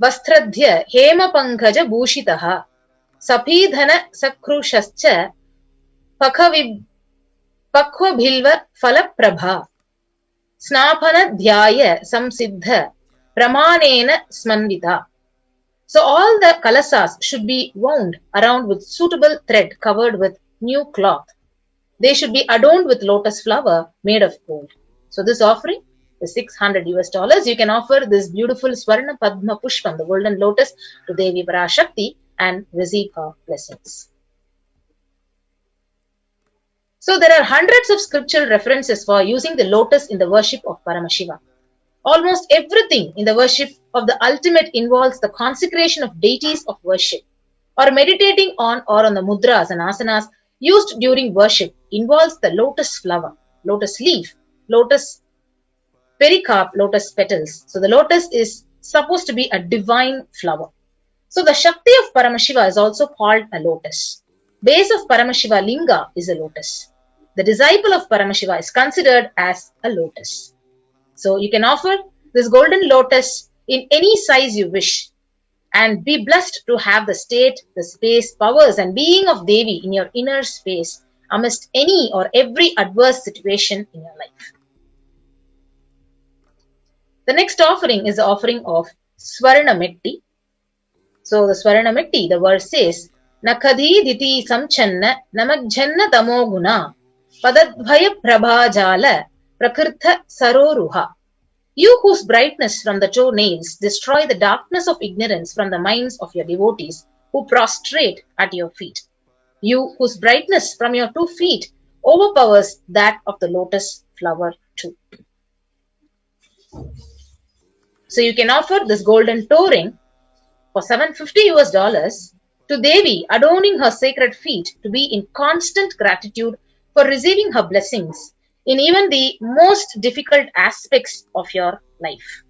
Vastradhya Hema Pankaja Bhushitaha Sapidhana Sakrushascha Pakvabhilva Falaprabha Snapana Dhyaya Samsiddha Pramanena Smanvita. So all the kalasas should be wound around with suitable thread covered with new cloth. They should be adorned with lotus flower made of gold. So this offering is $600. You can offer this beautiful Swarna Padma Pushpam, the golden lotus, to Devi Parashakti and receive her blessings. So there are hundreds of scriptural references for using the lotus in the worship of Paramashiva. Almost everything in the worship of the ultimate involves the consecration of deities of worship, or meditating on or on the mudras and asanas used during worship involves the lotus flower, lotus leaf, lotus pericarp, lotus petals. So the lotus is supposed to be a divine flower. So the Shakti of Paramashiva is also called a lotus. Base of Paramashiva Linga is a lotus. The disciple of Paramashiva is considered as a lotus. So you can offer this golden lotus in any size you wish and be blessed to have the state, the space, powers and being of Devi in your inner space amidst any or every adverse situation in your life. The next offering is the offering of Swarna Metti. So the Swarna Metti, the verse says, Nakadi diti samchanna namagjanna tamoguna padadbhaya prabhajala prakirtha saroruha. You whose brightness from the toenails destroy the darkness of ignorance from the minds of your devotees who prostrate at your feet. You whose brightness from your 2 feet overpowers that of the lotus flower too. So you can offer this golden toe ring for $750 to Devi, adorning her sacred feet to be in constant gratitude for receiving her blessings in even the most difficult aspects of your life.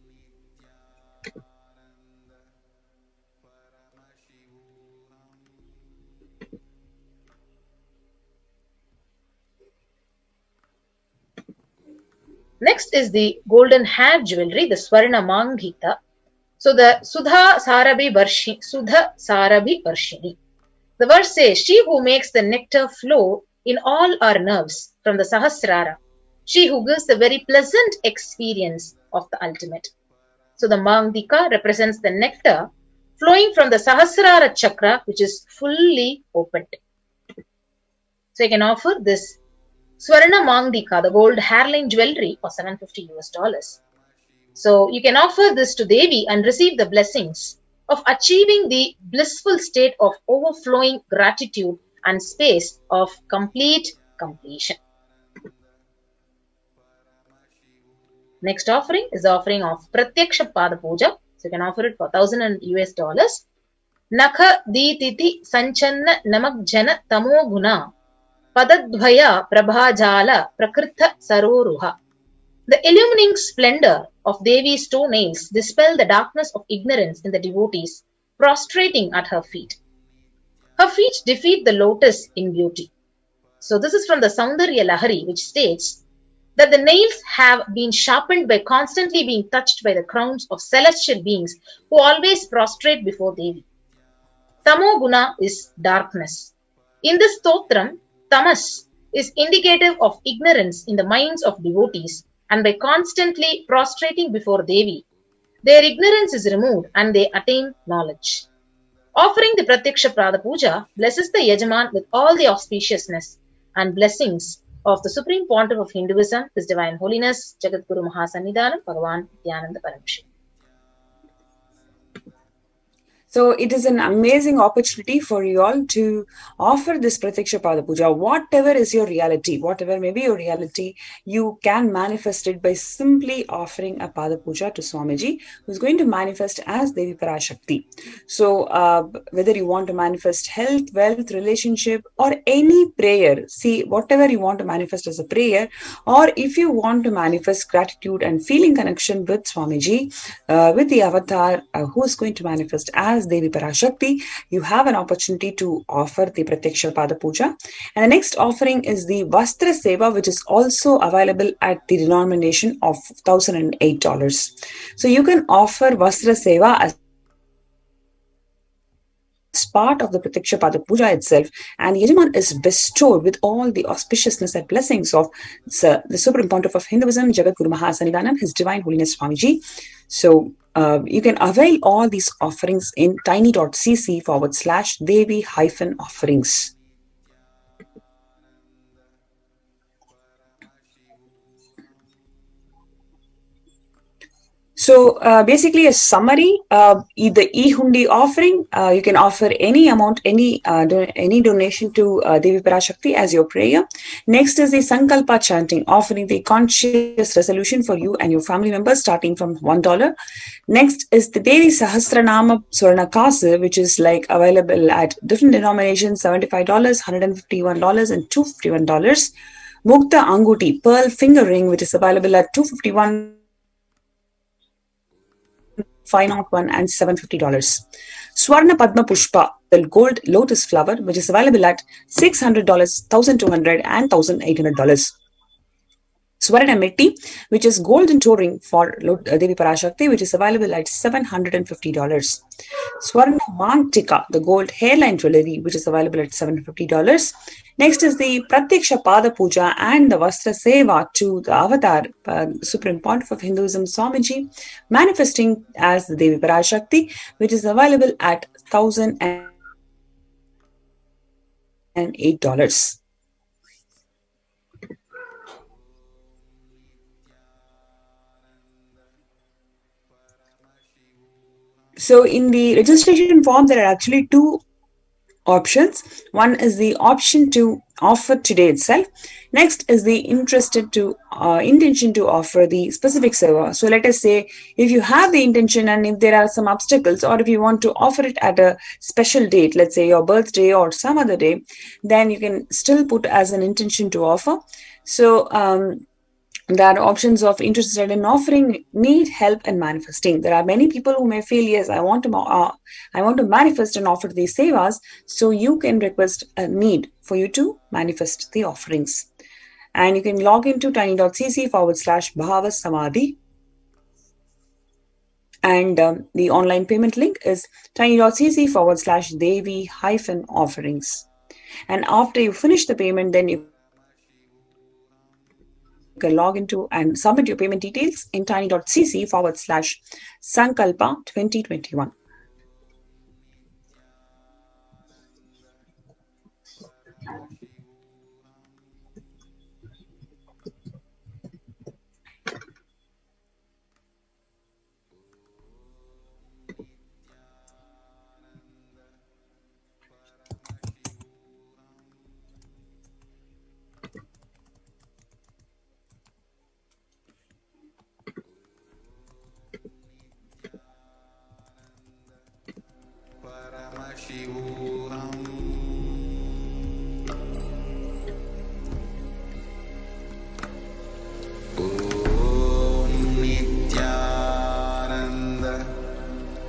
Next is the golden hair jewelry, the Swarna Manghita. So the Sudha Sarabhi Varshini. The verse says, she who makes the nectar flow in all our nerves from the Sahasrara, she who gives the very pleasant experience of the ultimate. So the Mangdika represents the nectar flowing from the Sahasrara chakra, which is fully opened. So you can offer this Swarna Mangdika, the gold hairline jewelry, for $750. So you can offer this to Devi and receive the blessings of achieving the blissful state of overflowing gratitude and space of complete completion. Next offering is the offering of Pratyaksha Pada Puja. So you can offer it for $1,000. Nakha Dititi Sanchanna Namakjana Tamo Guna Padadvaya Prabhajala Prakrita Saroruha. The illumining splendor of Devi's toenails dispel the darkness of ignorance in the devotees prostrating at her feet. Her feet defeat the lotus in beauty. So this is from the Saundarya Lahari, which states that the nails have been sharpened by constantly being touched by the crowns of celestial beings who always prostrate before Devi. Tamo Guna is darkness. In this stotram, tamas is indicative of ignorance in the minds of devotees, and by constantly prostrating before Devi, their ignorance is removed and they attain knowledge. Offering the Pratyaksha Pada Puja blesses the Yajaman with all the auspiciousness and blessings of the Supreme Pontiff of Hinduism, His Divine Holiness, Jagadguru Mahasannidhanam, Bhagavan Lingodbhava. So it is an amazing opportunity for you all to offer this Pratyaksha Pada Puja. Whatever is your reality, whatever may be your reality, you can manifest it by simply offering a Pada Puja to Swamiji, who is going to manifest as Devi Parashakti. So whether you want to manifest health, wealth, relationship, or any prayer, see, whatever you want to manifest as a prayer, or if you want to manifest gratitude and feeling connection with Swamiji, with the avatar who is going to manifest as Devi Parashakti, you have an opportunity to offer the Pratyaksha Pada Puja. And the next offering is the Vastra Seva, which is also available at the denomination of $1,008. So you can offer Vastra Seva as part of the Pratyaksha Pada Puja itself, and Yajaman is bestowed with all the auspiciousness and blessings of the Supreme Pontiff of Hinduism, Jagat Guru Mahasanidanam, His Divine Holiness Swamiji. So you can avail all these offerings in tiny.cc/Devi-offerings. So basically a summary, the e-hundi offering, you can offer any amount, any donation to Devi Parashakti as your prayer. Next is the Sankalpa chanting, offering the conscious resolution for you and your family members starting from $1. Next is the Devi Sahasranama Swarna Kasa, which is like available at different denominations, $75, $151 and $251. Mukta Anguti, pearl finger ring, which is available at $251, $501 and $750. Swarna Padma Pushpa, the gold lotus flower, which is available at $600, $1,200 and $1,800. Swarna Metti, which is golden touring for Devi Parashakti, which is available at $750. Swarna Mantika, the gold hairline jewelry, which is available at $750. Next is the Pratyaksha Pada Puja and the Vastra Seva to the Avatar, Supreme Pontiff of Hinduism, Swamiji, manifesting as the Devi Parashakti, which is available at $1,008. So in the registration form, there are actually two options. One is the option to offer today itself. Next is the intention to offer the specific seva. So let us say if you have the intention and if there are some obstacles, or if you want to offer it at a special date, let's say your birthday or some other day, then you can still put as an intention to offer. So there are options of interested in offering, need help and manifesting. There are many people who may feel, yes, I want to manifest and offer these sevas. So you can request a need for you to manifest the offerings. And you can log into tiny.cc/Bhava Samadhi. And the online payment link is tiny.cc/Devi-offerings. And after you finish the payment, then you can log into and submit your payment details in tiny.cc/Sankalpa 2021. Paramashivoham. Om Nithyananda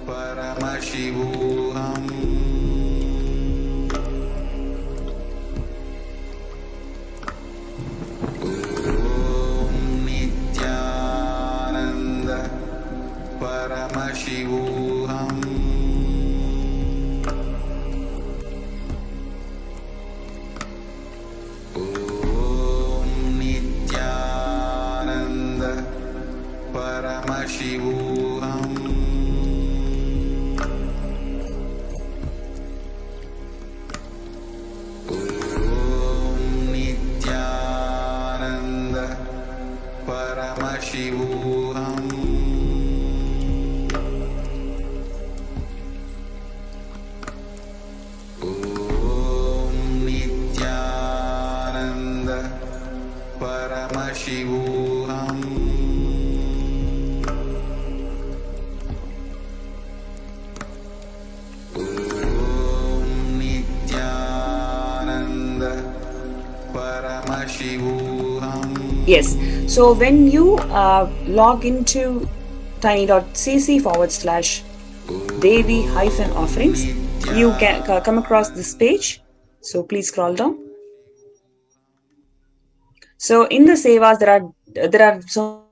Paramashivoham. Om Nithyananda Paramashivoham. Paramashivoham. Om Nithyananda Paramashivoham. Yes. So when you log into tiny.cc/Devi-offerings, you can come across this page. So please scroll down. So in the sevas, there are so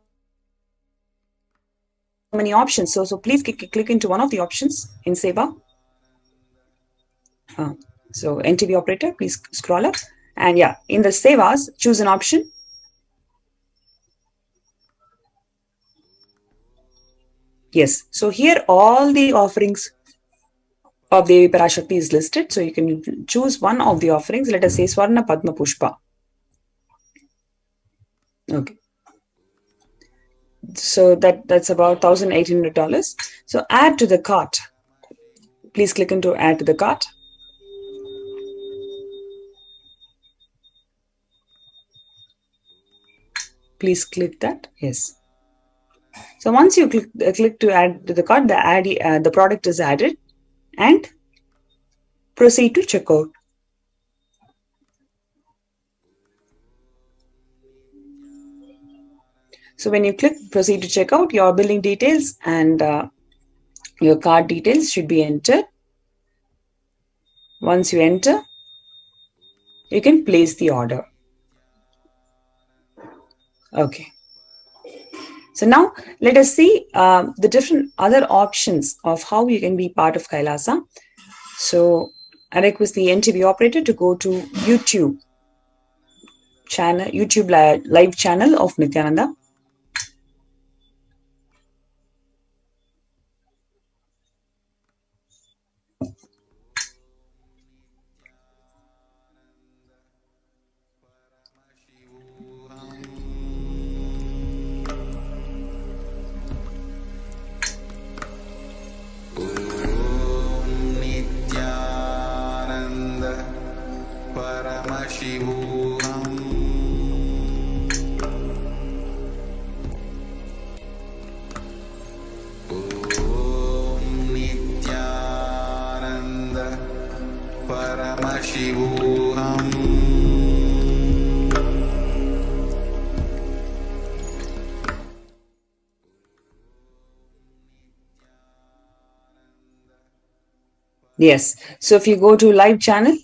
many options. So please click into one of the options in seva. So NTV operator, please scroll up, and yeah, in the sevas, choose an option. Yes. So here all the offerings of Devi Parashakti is listed. So you can choose one of the offerings. Let us say Swarna Padma Pushpa. Okay. So that's about $1,800. So add to the cart. Please click into add to the cart. Please click that. Yes. So once you click to add to the cart, the product is added, and proceed to checkout. So when you click proceed to checkout, your billing details and your card details should be entered. Once you enter, you can place the order. Okay. So now let us see the different other options of how you can be part of Kailasa. So I request the NTV operator to go to YouTube live channel of Nithyananda. Nithyananda Paramashivoham. Om Nithyananda Paramashivoham. Yes. So if you go to live channel,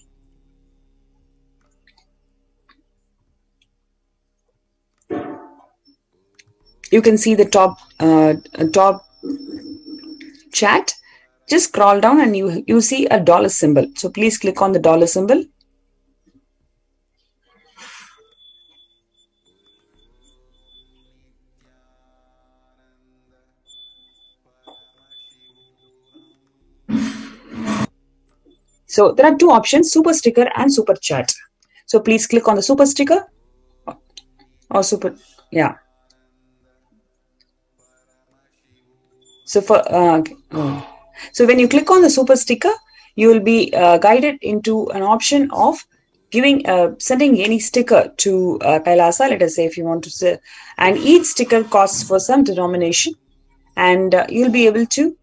you can see the top chat. Just scroll down and you see a dollar symbol. So please click on the dollar symbol. So there are two options, super sticker and super chat. So please click on the super sticker or super, yeah. So so when you click on the super sticker, you will be guided into an option of sending any sticker to Kailasa. Let us say if you want to say, and each sticker costs for some denomination, and you'll be able to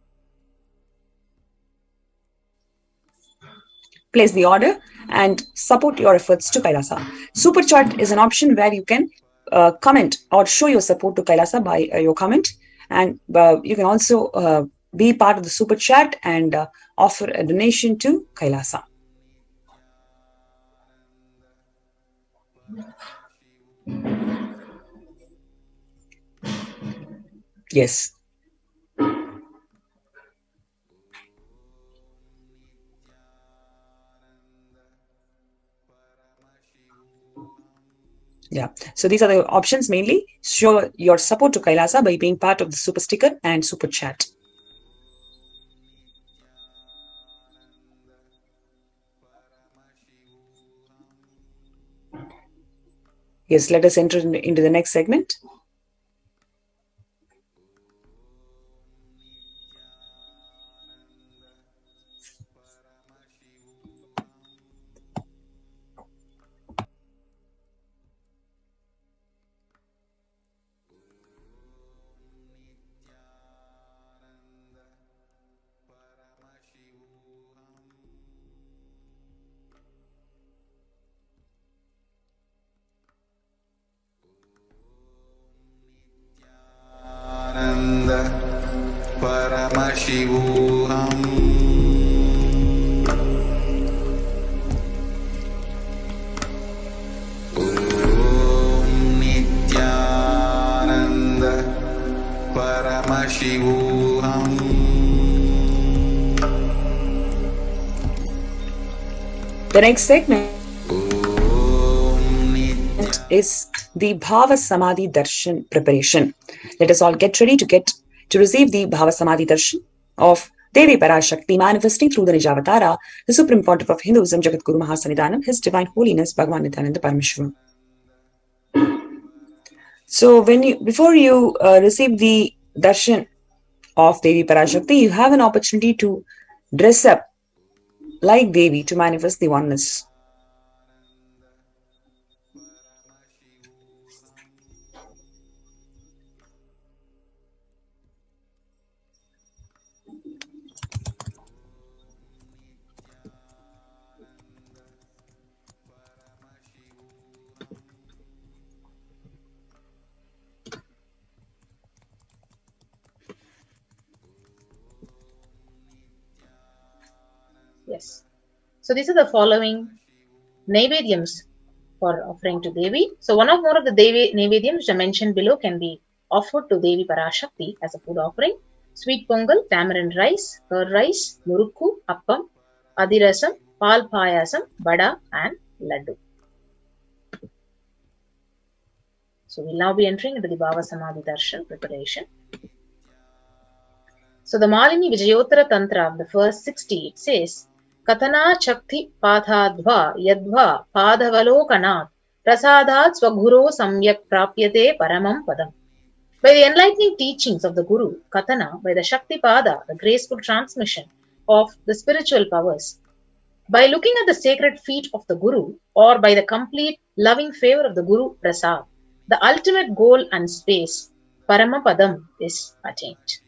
place the order and support your efforts to Kailasa. Super chat is an option where you can comment or show your support to Kailasa by your comment, and you can also be part of the super chat and offer a donation to Kailasa. Yes. Yeah. So these are the options mainly. Show your support to Kailasa by being part of the super sticker and super chat. Yes, let us enter into the next segment. Paramashivoham. Om Nithyananda Paramashivoham. The next segment is the Bhava Samadhi Darshan preparation. Let us all get ready to receive the Bhava Samadhi Darshan of Devi Parashakti manifesting through the Nijavatara, the Supreme Pontiff of Hinduism, Jagadguru Mahasanidhanam, His Divine Holiness Bhagavan Lingodbhava Paramashivam. So, before you receive the darshan of Devi Parashakti, you have an opportunity to dress up like Devi to manifest the oneness. Yes. So these are the following Naivedyams for offering to Devi. So one of more of the Devi Naivedyams which are mentioned below can be offered to Devi Parashakti as a food offering. Sweet pongal, tamarind rice, curd rice, murukku, appam, adirasam, pal payasam, vada and laddu. So we'll now be entering into the Bhava Samadhi Darshan preparation. So the Malini Vijayottara Tantra of the first 60, it says, Katana Chakti Padhadva Yadva Padhavalokanat Prasadat Swaguro Samyak Prapyate Paramam Padam. By the enlightening teachings of the Guru, Katana, by the Shakti Pada, the graceful transmission of the spiritual powers, by looking at the sacred feet of the Guru, or by the complete loving favor of the Guru Prasad, the ultimate goal and space, Paramapadam, is attained.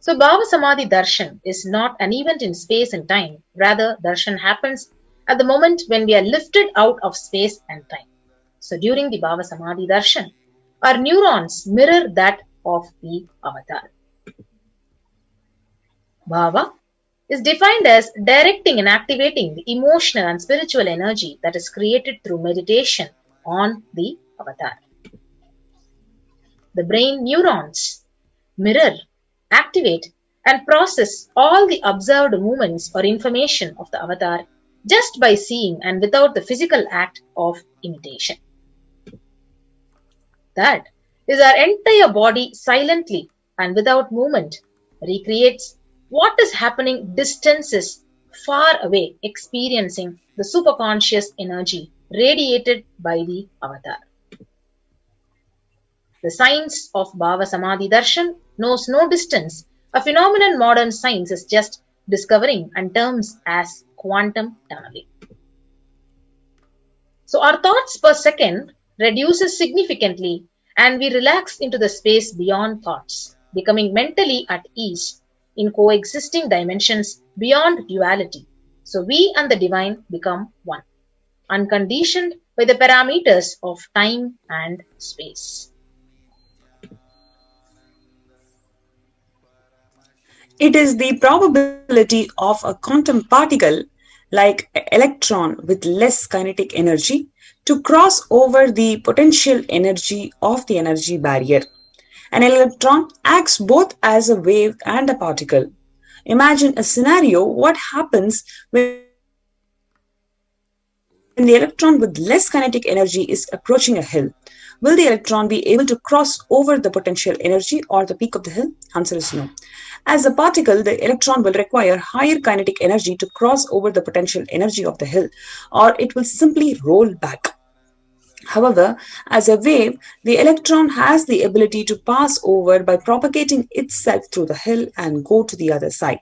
So Bhava Samadhi Darshan is not an event in space and time. Rather, Darshan happens at the moment when we are lifted out of space and time. So during the Bhava Samadhi Darshan, our neurons mirror that of the avatar. Bhava is defined as directing and activating the emotional and spiritual energy that is created through meditation on the avatar. The brain neurons mirror, activate and process all the observed movements or information of the avatar just by seeing and without the physical act of imitation. That is, our entire body silently and without movement recreates what is happening distances far away, experiencing the superconscious energy radiated by the avatar. The science of Bhava Samadhi Darshan knows no distance, a phenomenon modern science is just discovering and terms as quantum tunneling. So our thoughts per second reduces significantly and we relax into the space beyond thoughts, becoming mentally at ease in coexisting dimensions beyond duality. So we and the divine become one, unconditioned by the parameters of time and space. It is the probability of a quantum particle like electron with less kinetic energy to cross over the potential energy of the energy barrier. An electron acts both as a wave and a particle. Imagine a scenario: what happens when the electron with less kinetic energy is approaching a hill? Will the electron be able to cross over the potential energy or the peak of the hill? Answer is no. As a particle, the electron will require higher kinetic energy to cross over the potential energy of the hill, or it will simply roll back. However, as a wave, the electron has the ability to pass over by propagating itself through the hill and go to the other side.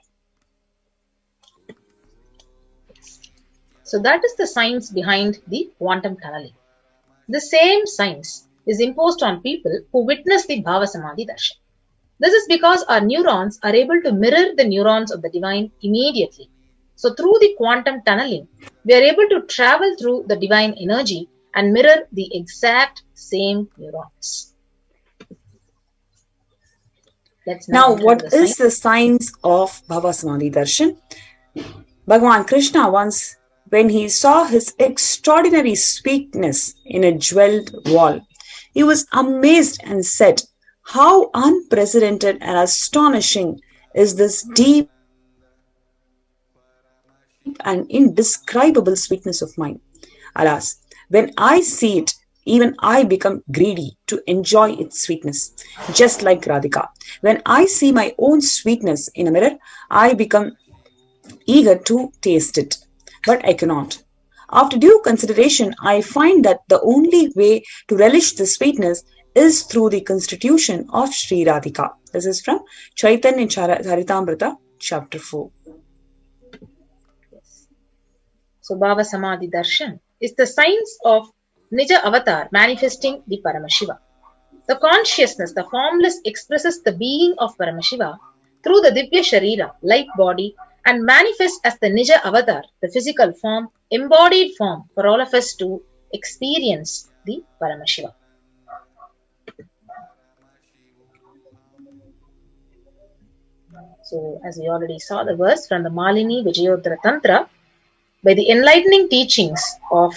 So that is the science behind the quantum tunneling. The same science is imposed on people who witness the Bhava Samadhi Darshan. This is because our neurons are able to mirror the neurons of the divine immediately. So through the quantum tunneling, we are able to travel through the divine energy and mirror the exact same neurons. Let's Now, enter what into the is the science of Bhava Samadhi Darshan? Bhagavan Krishna once, when he saw his extraordinary sweetness in a jeweled wall, he was amazed and said, "How unprecedented and astonishing is this deep and indescribable sweetness of mine. Alas, when I see it, even I become greedy to enjoy its sweetness, just like Radhika. When I see my own sweetness in a mirror, I become eager to taste it, but I cannot. After due consideration, I find that the only way to relish the sweetness is through the constitution of Sri Radhika." This is from Chaitanya Charitamrita, chapter 4. So Bhava Samadhi Darshan is the science of Nija Avatar manifesting the Paramashiva. The consciousness, the formless, expresses the being of Paramashiva through the Divya Sharira, light body, and manifests as the Nija Avatar, the physical form, embodied form for all of us to experience the Paramashiva. So, as we already saw the verse from the Malini Vijayodhara Tantra, by the enlightening teachings of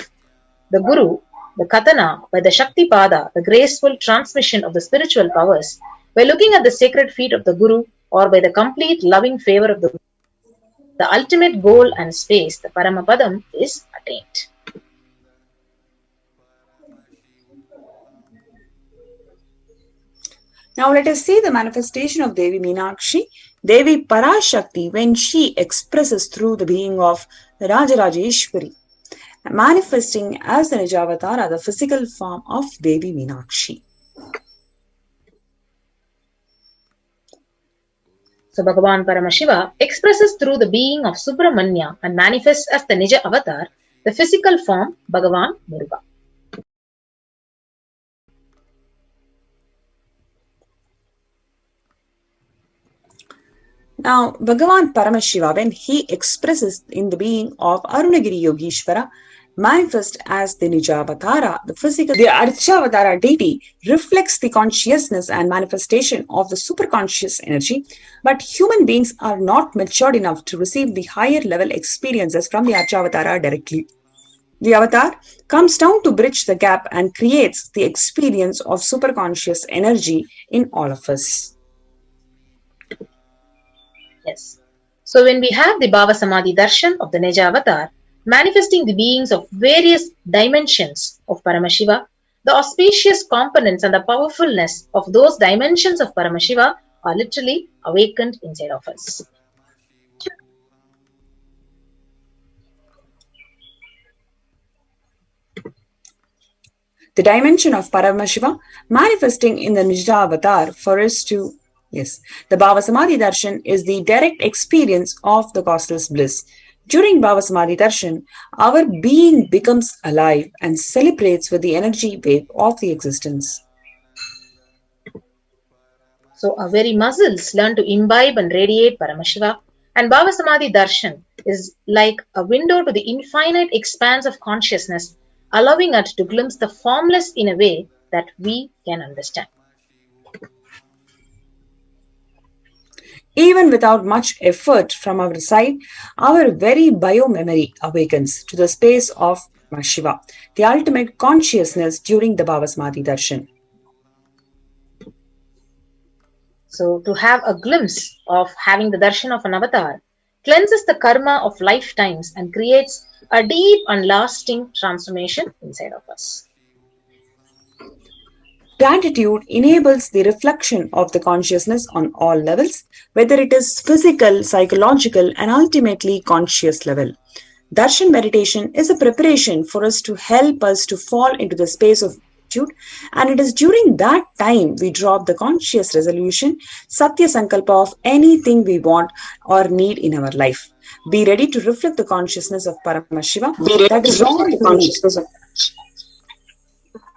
the Guru, the Katana, by the Shakti Pada, the graceful transmission of the spiritual powers, by looking at the sacred feet of the Guru, or by the complete loving favor of the Guru, the ultimate goal and space, the Paramapadam, is attained. Now let us see the manifestation of Devi Meenakshi, Devi Parashakti, when she expresses through the being of Rajarajeshwari, manifesting as the Nijavatara, the physical form of Devi Meenakshi. So Bhagavan Paramashiva expresses through the being of Subramanya and manifests as the Nija Avatar, the physical form Bhagavan Muruga. Now, Bhagavan Paramashiva, when he expresses in the being of Arunagiri Yogeshwara, manifest as the Nijavatara, the physical, the Archavatara deity, reflects the consciousness and manifestation of the superconscious energy, but human beings are not matured enough to receive the higher level experiences from the Archavatara directly. The avatar comes down to bridge the gap and creates the experience of superconscious energy in all of us. Yes. So when we have the Bhava Samadhi Darshan of the Nija Avatar, manifesting the beings of various dimensions of Paramashiva, the auspicious components and the powerfulness of those dimensions of Paramashiva are literally awakened inside of us. The dimension of Paramashiva manifesting in the Nija Avatar for us to, the Bhava Samadhi Darshan is the direct experience of the causeless bliss. During Bhava Samadhi Darshan, our being becomes alive and celebrates with the energy wave of the existence. So our very muscles learn to imbibe and radiate Paramashiva, and Bhava Samadhi Darshan is like a window to the infinite expanse of consciousness, allowing us to glimpse the formless in a way that we can understand. Even without much effort from our side, our very bio-memory awakens to the space of Shiva, the ultimate consciousness during the Bhava Samadhi Darshan. So to have a glimpse of having the darshan of an avatar cleanses the karma of lifetimes and creates a deep and lasting transformation inside of us. Gratitude enables the reflection of the consciousness on all levels, whether it is physical, psychological, and ultimately conscious level. Darshan meditation is a preparation for us to help us to fall into the space of gratitude, and it is during that time we drop the conscious resolution, Satya Sankalpa, of anything we want or need in our life. Be ready to reflect the consciousness of Paramashiva. That is all the consciousness of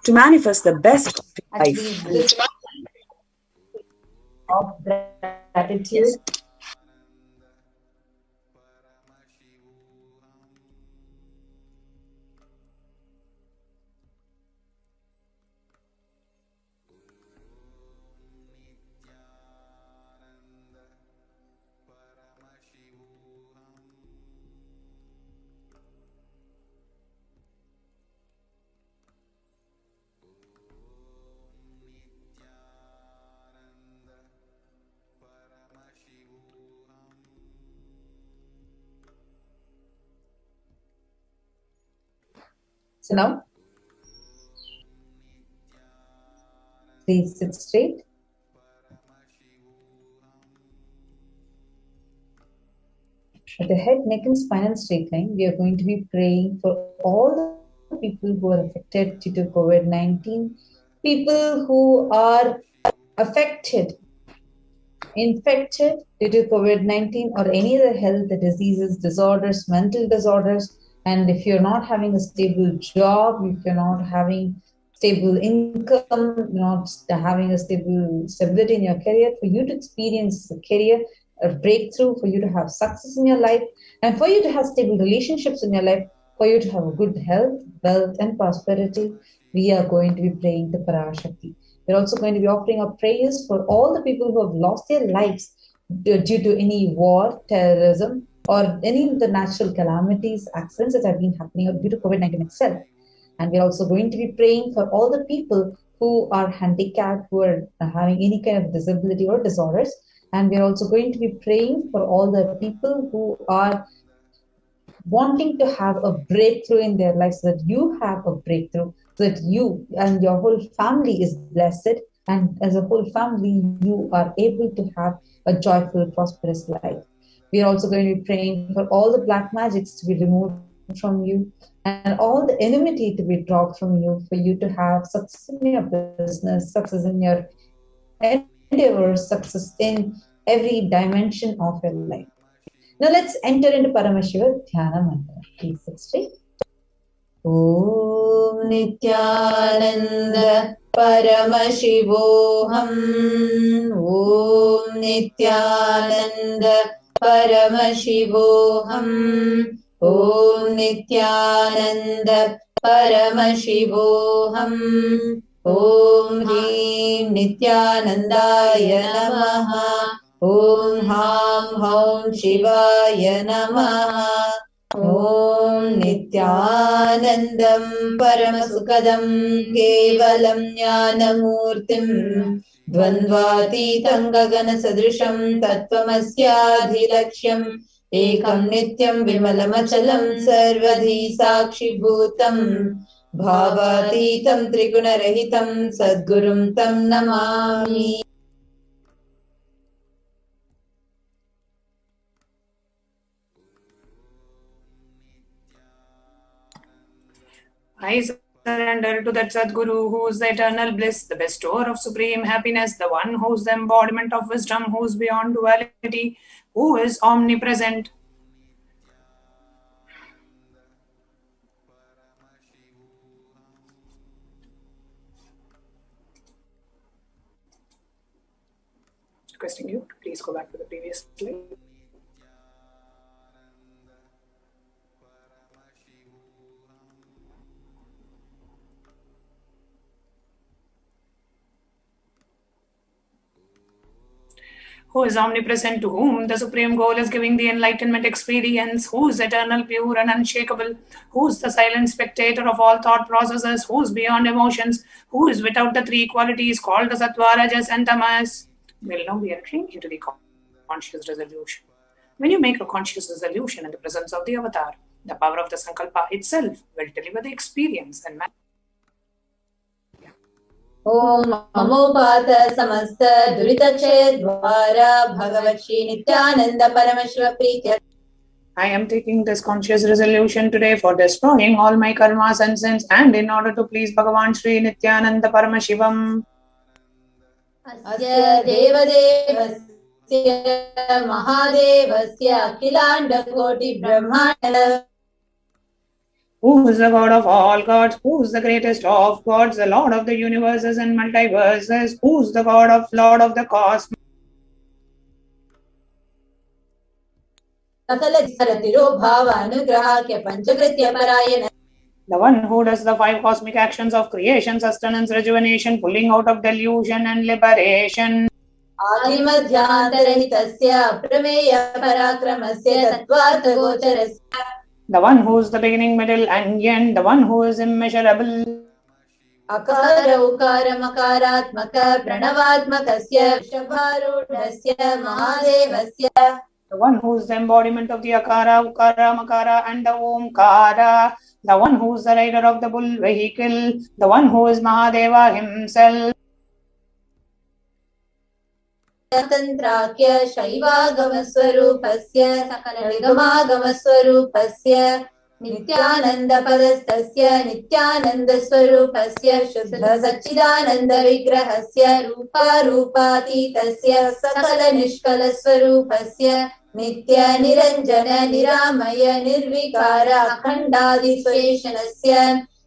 to manifest the best of life. Of gratitude. So now, please sit straight. At the head, neck and spinal straight line, we are going to be praying for all the people who are affected due to COVID-19, people who are affected, infected due to COVID-19 or any other health diseases, disorders, mental disorders. And if you're not having a stable job, if you're not having stable income, not having a stability in your career, for you to experience a career, a breakthrough, for you to have success in your life, and for you to have stable relationships in your life, for you to have a good health, wealth, and prosperity, we are going to be praying to Parashakti. We're also going to be offering our prayers for all the people who have lost their lives due to any war, terrorism, or any of the natural calamities, accidents that have been happening due to COVID-19 itself. And we're also going to be praying for all the people who are handicapped, who are having any kind of disability or disorders. And we're also going to be praying for all the people who are wanting to have a breakthrough in their life, so that you have a breakthrough, so that you and your whole family is blessed, and as a whole family, you are able to have a joyful, prosperous life. We are also going to be praying for all the black magics to be removed from you, and all the enmity to be dropped from you, for you to have success in your business, success in your endeavors, success in every dimension of your life. Now let's enter into Paramashiva Dhyana Mantra. Please sit straight. Om Nithyananda Paramashivoham. Om Nithyananda Paramashivoham. Om Nithyananda Paramashivoham. Om Hrim Nithyanandaya Namaha. Om Ham Haum Shivaya Namaha. Om Nithyanandam Paramasukadam Kevalam Jnanamurtim Dvandvatitam Gagana Sadrisham Tattvamasyaadhilaksham Ekam Nityam Vimalamachalam Sarvadhi Sakshi Bhutam Bhavatitam Trigunarahitam Sadgurum Tam Namami. I surrender to that Sadguru, who is the eternal bliss, the bestower of supreme happiness, the one who is the embodiment of wisdom, who is beyond duality, who is omnipresent. Requesting you to please go back to the previous slide. Who is omnipresent, to whom the supreme goal is giving the enlightenment experience, who is eternal, pure and unshakable, who is the silent spectator of all thought processes, who is beyond emotions, who is without the three qualities called the Sattva, Rajas and Tamas. We'll now be entering into the conscious resolution. When you make a conscious resolution in the presence of the avatar, the power of the Sankalpa itself will deliver the experience and Om Amopata Samasta Duritakshay Dvara Bhagavachi Nithyananda Paramashiva Pritya. I am taking this conscious resolution today for destroying all my karmas and sins, and in order to please Bhagavan Shri Nithyananda Paramashivam. Asya Devadevasya Mahadevasya Kilanda Koti Brahmana. Who is the God of all gods? Who is the greatest of gods? The Lord of the universes and multiverses? Who is the God of Lord of the cosmos? The one who does the 5 cosmic actions of creation, sustenance, rejuvenation, pulling out of delusion and liberation. The one who is the beginning, middle and end, the one who is immeasurable. Akara Ukara Makaratmaka Pranavatmakasya Vishabharudhasya Mahadevasya. The one who is the embodiment of the Akara, Ukara, Makara and the Omkara, the one who is the rider of the bull vehicle, the one who is Mahadeva himself. तन्त्राख्य शैवागमस्वरूपस्य सकलनिगमागमस्वरूपस्य नित्यानन्दपदस्तस्य नित्यानन्दस्वरूपस्य शुद्ध सच्चिदानन्दविग्रहस्य रूपारूपातीतस्य सकलनिष्कलस्वरूपस्य नित्य निरञ्जन निरामय निर्विकार अखण्डादिस्वेशनस्य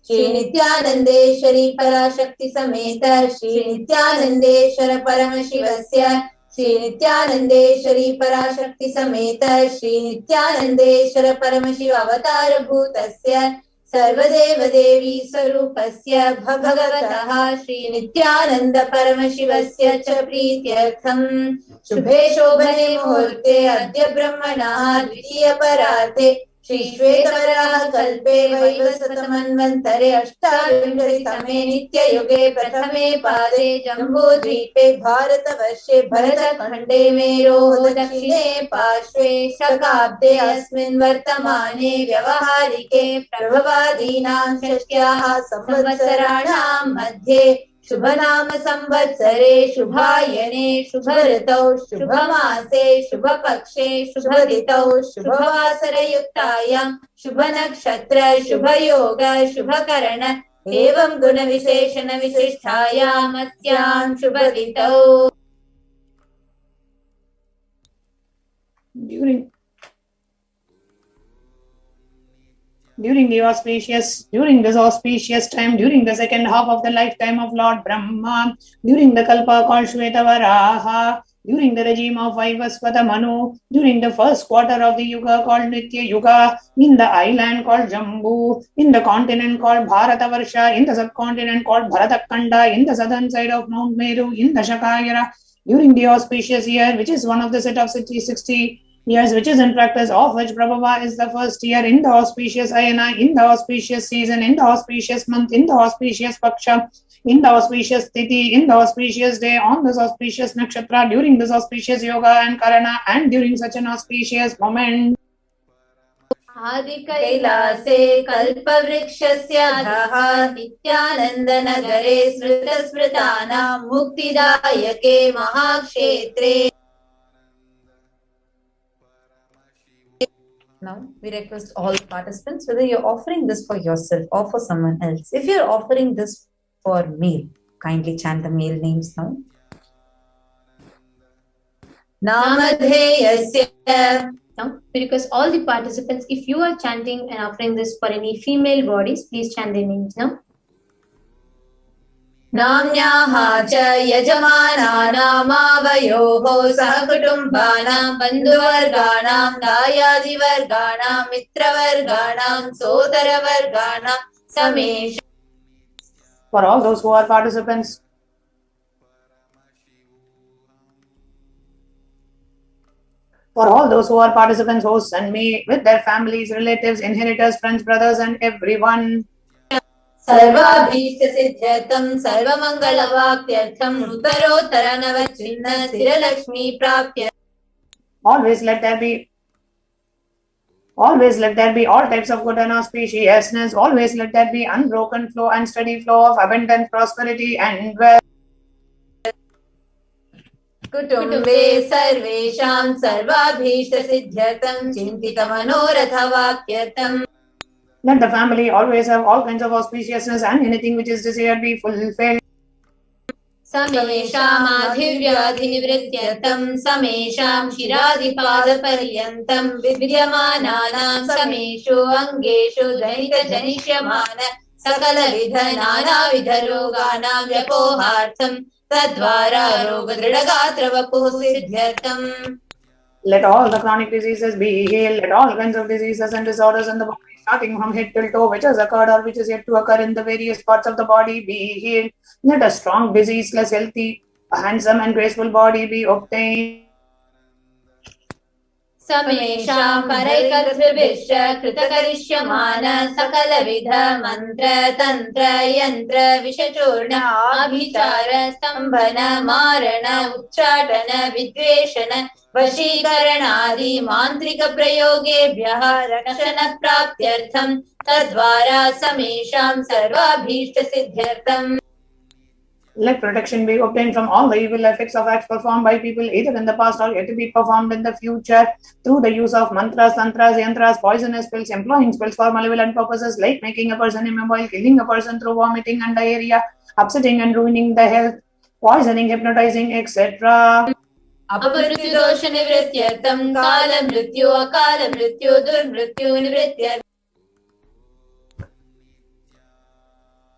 श्री नित्यानन्देश्वरी पराशक्ति समेत श्री नित्यानन्देश्वर परमशिवस्य श्री नित्यानन्देश्वरी पराशक्ति समेत श्री नित्यानन्देश्वर परमशिव अवतार भूतस्य सर्वदेव देवी स्वरूपस्य भगवतः श्री नित्यानन्द परमशिवस्य च प्रीत्यर्थं शुभे शोभने मुहूर्ते अद्य ब्रह्मणः द्वितीय परार्थे श्री श्वेतवराह कल्पे वैवस्वतमन्वन्तरे अष्टाविंशतितमे नित्ययुगे प्रथमे पादे जम्बूद्वीपे भारतवर्षे भरतखण्डे मेरोः दक्षिणे पार्श्वे शकाब्दे अस्मिन् वर्तमाने व्यवहारिके प्रभवादीनां षष्ट्याः संवत्सराणां मध्ये शुभनाम संवत्सरे शुभायने शुभऋतौ शुभमासे शुभपक्षे शुभदितौ शुभवासरयुक्तायां शुभनक्षत्र शुभयोग शुभकरण एवं गुणविशेषण विशिष्टायाम् अस्यां शुभदितौ. During this auspicious time, during the second half of the lifetime of Lord Brahma, during the Kalpa called Shvetavaraha, during the regime of Vaivasvata Manu, during the first quarter of the Yuga called Nitya Yuga, in the island called Jambu, in the continent called Bharatavarsha, in the subcontinent called Bharatakanda, in the southern side of Mount Meru, in the Shakayara, during the auspicious year, which is one of the set of 60 years, which is in practice, of which Prabhava is the first year, in the auspicious Ayana, in the auspicious season, in the auspicious month, in the auspicious Paksha, in the auspicious Tithi, in the auspicious day, on this auspicious Nakshatra, during this auspicious Yoga and Karana, and during such an auspicious moment. आदि कैलासे कल्पवृक्षस्य अधः नित्यानन्दनगरे स्मृतस्मृतानां मुक्तिदायके महाक्षेत्रे. Now, we request all participants, whether you're offering this for yourself or for someone else. If you're offering this for male, kindly chant the male names now. Namadheyasya. Now, we request all the participants, if you are chanting and offering this for any female bodies, please chant their names now. नाम्न्याः च यजमानानामावयोः सहकुटुम्बानां बन्धुवर्गाणां दायादिवर्गाणां मित्रवर्गाणां सोदरवर्गाणां समेष. For all those who are participants, hosts and me, with their families, relatives, inheritors, friends, brothers, and everyone. सर्वाभीष्टसिद्ध्यर्थं सर्वमङ्गलवाप्त्यर्थं उत्तरोत्तरनवचिह्न स्थिरलक्ष्मी प्राप्य. Always let there be all types of good and auspiciousness. Always let there be unbroken flow and steady flow of abundant prosperity and wealth. कुटुम्बे सर्वेषां सर्वाभीष्टसिद्ध्यर्थं चिन्तितमनोरथवाप्यर्थम्. Let the family always have all kinds of auspiciousness and anything which is desired be fulfilled. समेषामाधिव्याधिनिवृत्त्यर्थं समेषां शिरादिपादपर्यन्तं विद्यमानानां समेषु अङ्गेषु जनितजनिष्यमान सकलविध नानाविधरोगाणां व्यपोहार्थं तद्वारा रोगदृढगात्रवपुः सिद्ध्यर्थम्. Let all the chronic diseases be healed. Let all kinds of diseases and disorders in the body, starting from head till toe, which has occurred or which is yet to occur in the various parts of the body, be healed. Let a strong, diseaseless, healthy, a handsome and graceful body be obtained. समेषां परैकर्तृभिश्च कृतकरिष्यमान सकलविध मन्त्र तन्त्र यन्त्र विषचूर्ण आभिचार स्तम्भन मारण उच्चाटन विद्वेषण वशीकरणादि मान्त्रिक प्रयोगेभ्यः रक्षणः प्राप्त्यर्थं तद्वारा समेषां सर्वाभीष्ट सिद्ध्यर्थम्. Let protection be obtained from all the evil effects of acts performed by people either in the past or yet to be performed in the future through the use of mantras, tantras, yantras, poisonous spells, employing spells for malevolent purposes like making a person immobile, killing a person through vomiting and diarrhea, upsetting and ruining the health, poisoning, hypnotizing, etc. अपमृत्यु दोष निवृत्त्यर्थं काल मृत्यु अकाल मृत्यु दुर्मृत्यु निवृत्त्यर्थं.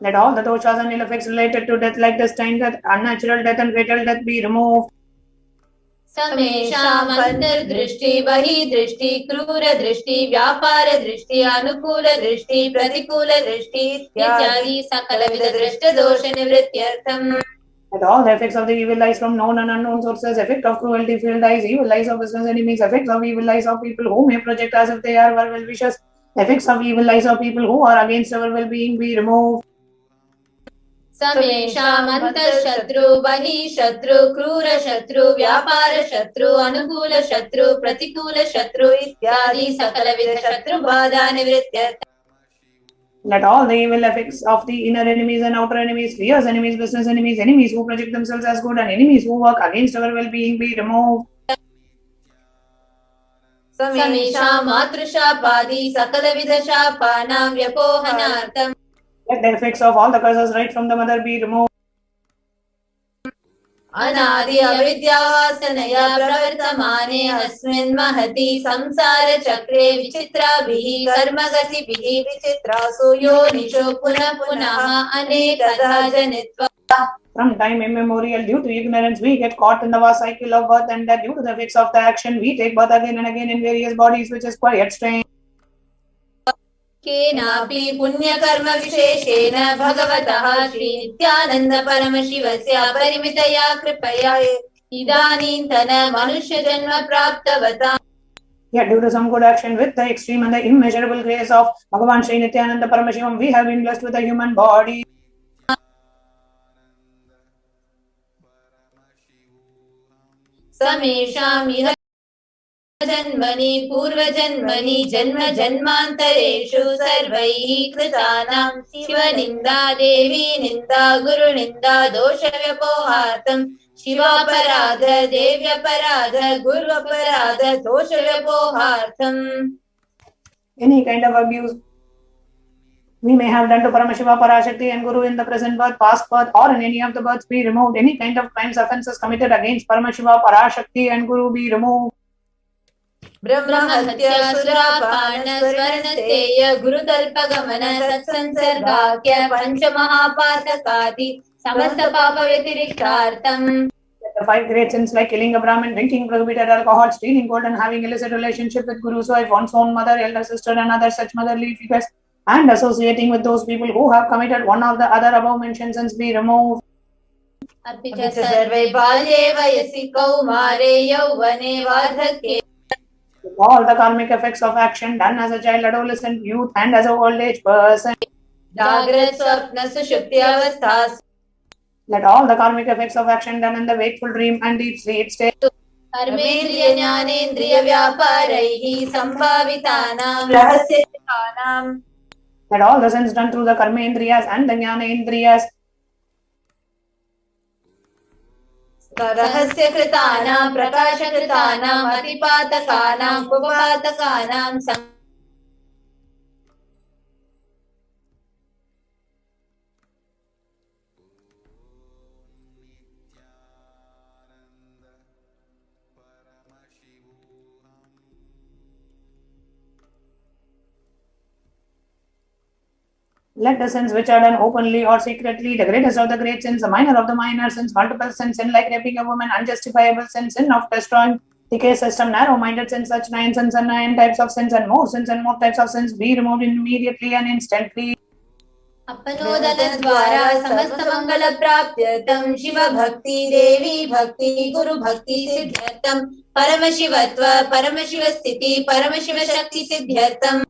Let all the doshas and ill effects related to death like destined death, unnatural death and fatal death be removed. समेषां अन्तर्दृष्टि बहिर्दृष्टि क्रूर दृष्टि व्यापार दृष्टि अनुकूल दृष्टि प्रतिकूल दृष्टि इत्यादि सकलविध दृष्ट दोष निवृत्त्यर्थम्. Let all the effects of the evil eyes from known and unknown sources, effect of cruelty, field eyes, evil eyes of business enemies, effects of evil eyes of people who may project as if they are our well-wishers, effects of evil eyes of people who are against our well-being be removed. समेषाम् अन्तःशत्रु बहिःशत्रु क्रूर शत्रु व्यापार शत्रु अनुकूल शत्रु प्रतिकूल शत्रु इत्यादि सकलविध शत्रु बाधा निवृत्त्यर्थम्. Let all the evil effects of the inner enemies and outer enemies, fierce enemies, business enemies, enemies who project themselves as good and enemies who work against our well-being be removed. समेषाम् मातृशापादि सकलविध शापानां व्यपोहनार्थम्. Let the effects of all the curses right from the mother be removed. अनादि अविद्यावासनया प्रवर्तमाने अस्मिन् महति संसार चक्रे विचित्राभिः कर्मगतिभिः विचित्रासु योनिषु पुनः पुनः अनेकधा जनित्वा. From time immemorial, due to ignorance, we get caught in the vast cycle of birth and death. Due to the effects of the action, we take birth again and again in various bodies, which is quite strange. केनापि पुण्यकर्म विशेषेण भगवतः श्री नित्यानंद परमशिवस्य परिमितया कृपया इदानीन्तन मनुष्य जन्म प्राप्तवता. Yet due to some good action with the extreme and the immeasurable grace of Bhagavan Shri Nithyananda Paramashivam, we have been blessed with a human body. समेषाम् इह जन्मनि पूर्वजन्मनि जन्म जन्मान्तरेषु सर्वैः कृतानां शिवनिन्दा देवी निन्दा गुरुनिन्दा दोषव्यपोहार्थं शिवापराध देव्यपराध गुरुपराध दोषव्यपोहार्थम्. Any kind of abuse we may have done to Paramashiva, Parashakti and Guru in the present birth, past birth or in any of the births be removed. Any kind of crimes, offences committed against Paramashiva, Parashakti and Guru be removed. ब्रह्म हत्या सुरापान स्वर्णतेय गुरुतल्पगमन सत्संसर्गाख्य पंचमहापातकादि समस्त पाप व्यतिरिक्तार्थम्. The 5 great sins like killing a Brahmin, drinking prohibited alcohol, stealing gold and having illicit relationship with Guru's wife, one's own mother, elder sister and other such motherly figures, and associating with those people who have committed one or the other above mentioned sins be removed. अपि च सर्वे बाल्ये वयसि कौमारे यौवने वार्धक्ये. All the karmic effects of action done as a child, adolescent, youth and as a old age person. जाग्रत स्वप्न सुषुप्ति अवस्थासु. Let all the karmic effects of action done in the wakeful dream and deep sleep state. कर्मेन्द्रिय ज्ञानेन्द्रिय व्यापारैः संभावितानां रहस्यकानां. Let all the sins done through the karmendriyas and the jnanendriyas, रहस्यकृतानां प्रकाशकृतानां अतिपातकानां उपपातकानां let the sins which are done openly or secretly, the greatest of the great sins, the minor of the minor sins, multiple sins, sin like raping a woman, unjustifiable sins, sin of destroying the caste system, narrow-minded sins, such 9 sins and 9 types of sins and more types of sins be removed immediately and instantly. अपनोदनद्वारा समस्तमङ्गलप्राप्त्यर्थं शिवभक्ति देवी भक्ति गुरुभक्ति सिद्ध्यर्थं Paramashivatva, Paramashivasthiti, Paramashivashakti Siddhyartham.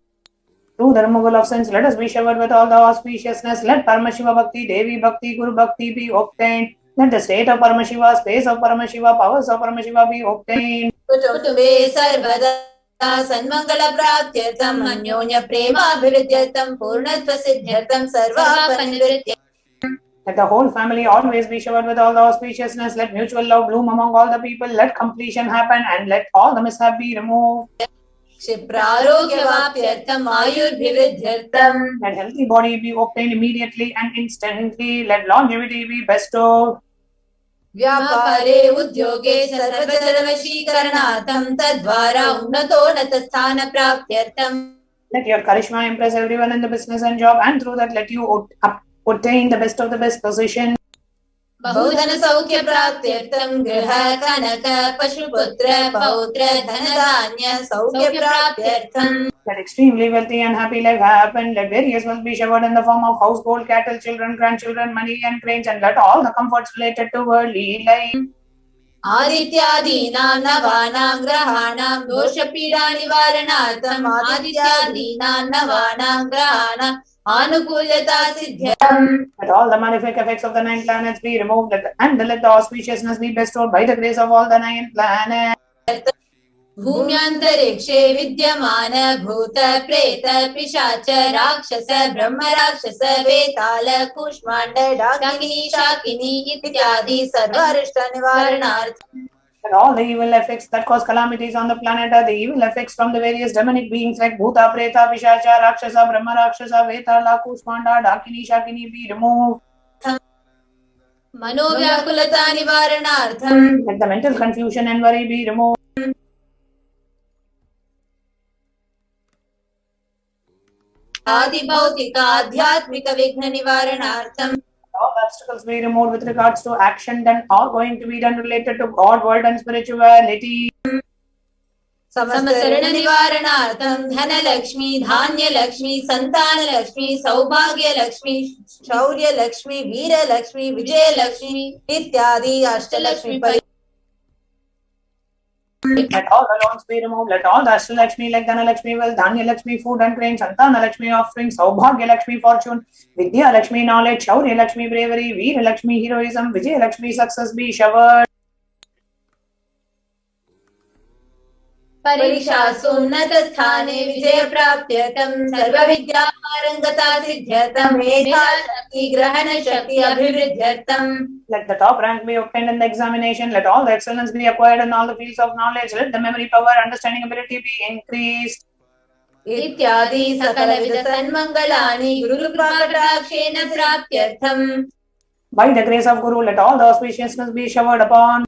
Through the removal of sins, let us be showered with all the auspiciousness. Let Paramashiva Bhakti, Devi Bhakti, Guru Bhakti be obtained. Let the state of Paramashiva, space of Paramashiva, powers of Paramashiva be obtained. Kutumbe Sarvada Sanmangala Praptyartham Anyonya Prema Abhividyartham Purnatva Siddhyartham Sarva Panivrityartham. Let the whole family always be showered with all the auspiciousness. Let mutual love bloom among all the people. Let completion happen and let all the mishap be removed. Kshipraroghyavapyartham Ayurbhividyartham. Let healthy body be obtained immediately and instantly. Let longevity be bestowed. Vyapare udyoge sarvadharvashikaranatham tadvara unnato natasthana praptyartham. Let your charisma impress everyone in the business and job, and through that let you obtain the best of the best position. Bahudana saukya praptyartham griha kanaka pashuputra pautra dhanadanya saukya praptyartham. Let extremely wealthy and happy life happen. Let various wealth be showered in the form of household, cattle, children, grandchildren, money and cranes, and let all the comforts related to worldly life. Adityadinam navanam grahanam doshapida nivaranartham Adityadinam navanam grahanam anukulyata siddhyartham. Let all the malefic effects of the 9 planets be removed, and let the auspiciousness be bestowed by the grace of all the 9 planets. Bhumyantarikshe vidyamana bhuta preta pishacha rakshasa brahma rakshasa vetala kushmanda dakini shakini ityadi sarvarishta nivaranartham. And all the evil effects that cause calamities on the planet are the evil effects from the various demonic beings like Bhuta, Preta, Pishacha, Rakshasa, Brahma, Rakshasa, Vetala, Kushmanda, Dakini, Shakini be removed. Manovyakulata nivaranartham. Let the mental confusion and worry be removed. Adi bhautika adhyatmika vigna nivaranartham. All obstacles be removed with regards to action done or going to be done related to God, world and spirituality. Samasarana nivaranartham dhana lakshmi, dhanya lakshmi, santana lakshmi, saubhagya lakshmi, shaurya lakshmi, veera lakshmi, vijaya lakshmi, ityadi ashtalakshmi. Let all the loans be removed. Let all the Ashtalakshmi like Dhana Lakshmi, wealth, Dhanya Lakshmi, food and grain, Santana Lakshmi, offspring, Saubhagya Lakshmi, fortune, Vidya Lakshmi, knowledge, Shaurya Lakshmi, bravery, Veera Lakshmi, heroism, Vijaya Lakshmi, success be showered. Parikshasum natasthane vijaya praptyartham sarva vidya parangata siddhyartham medha shakti grahana shakti abhivridyartham. Let the top rank be obtained in the examination. Let all the excellence be acquired in all the fields of knowledge. Let the memory power, understanding ability be increased. Ityadi sakala vida sanmangalani guru kripakadakshena praptyartham. By the grace of Guru, let all the auspiciousness be showered upon.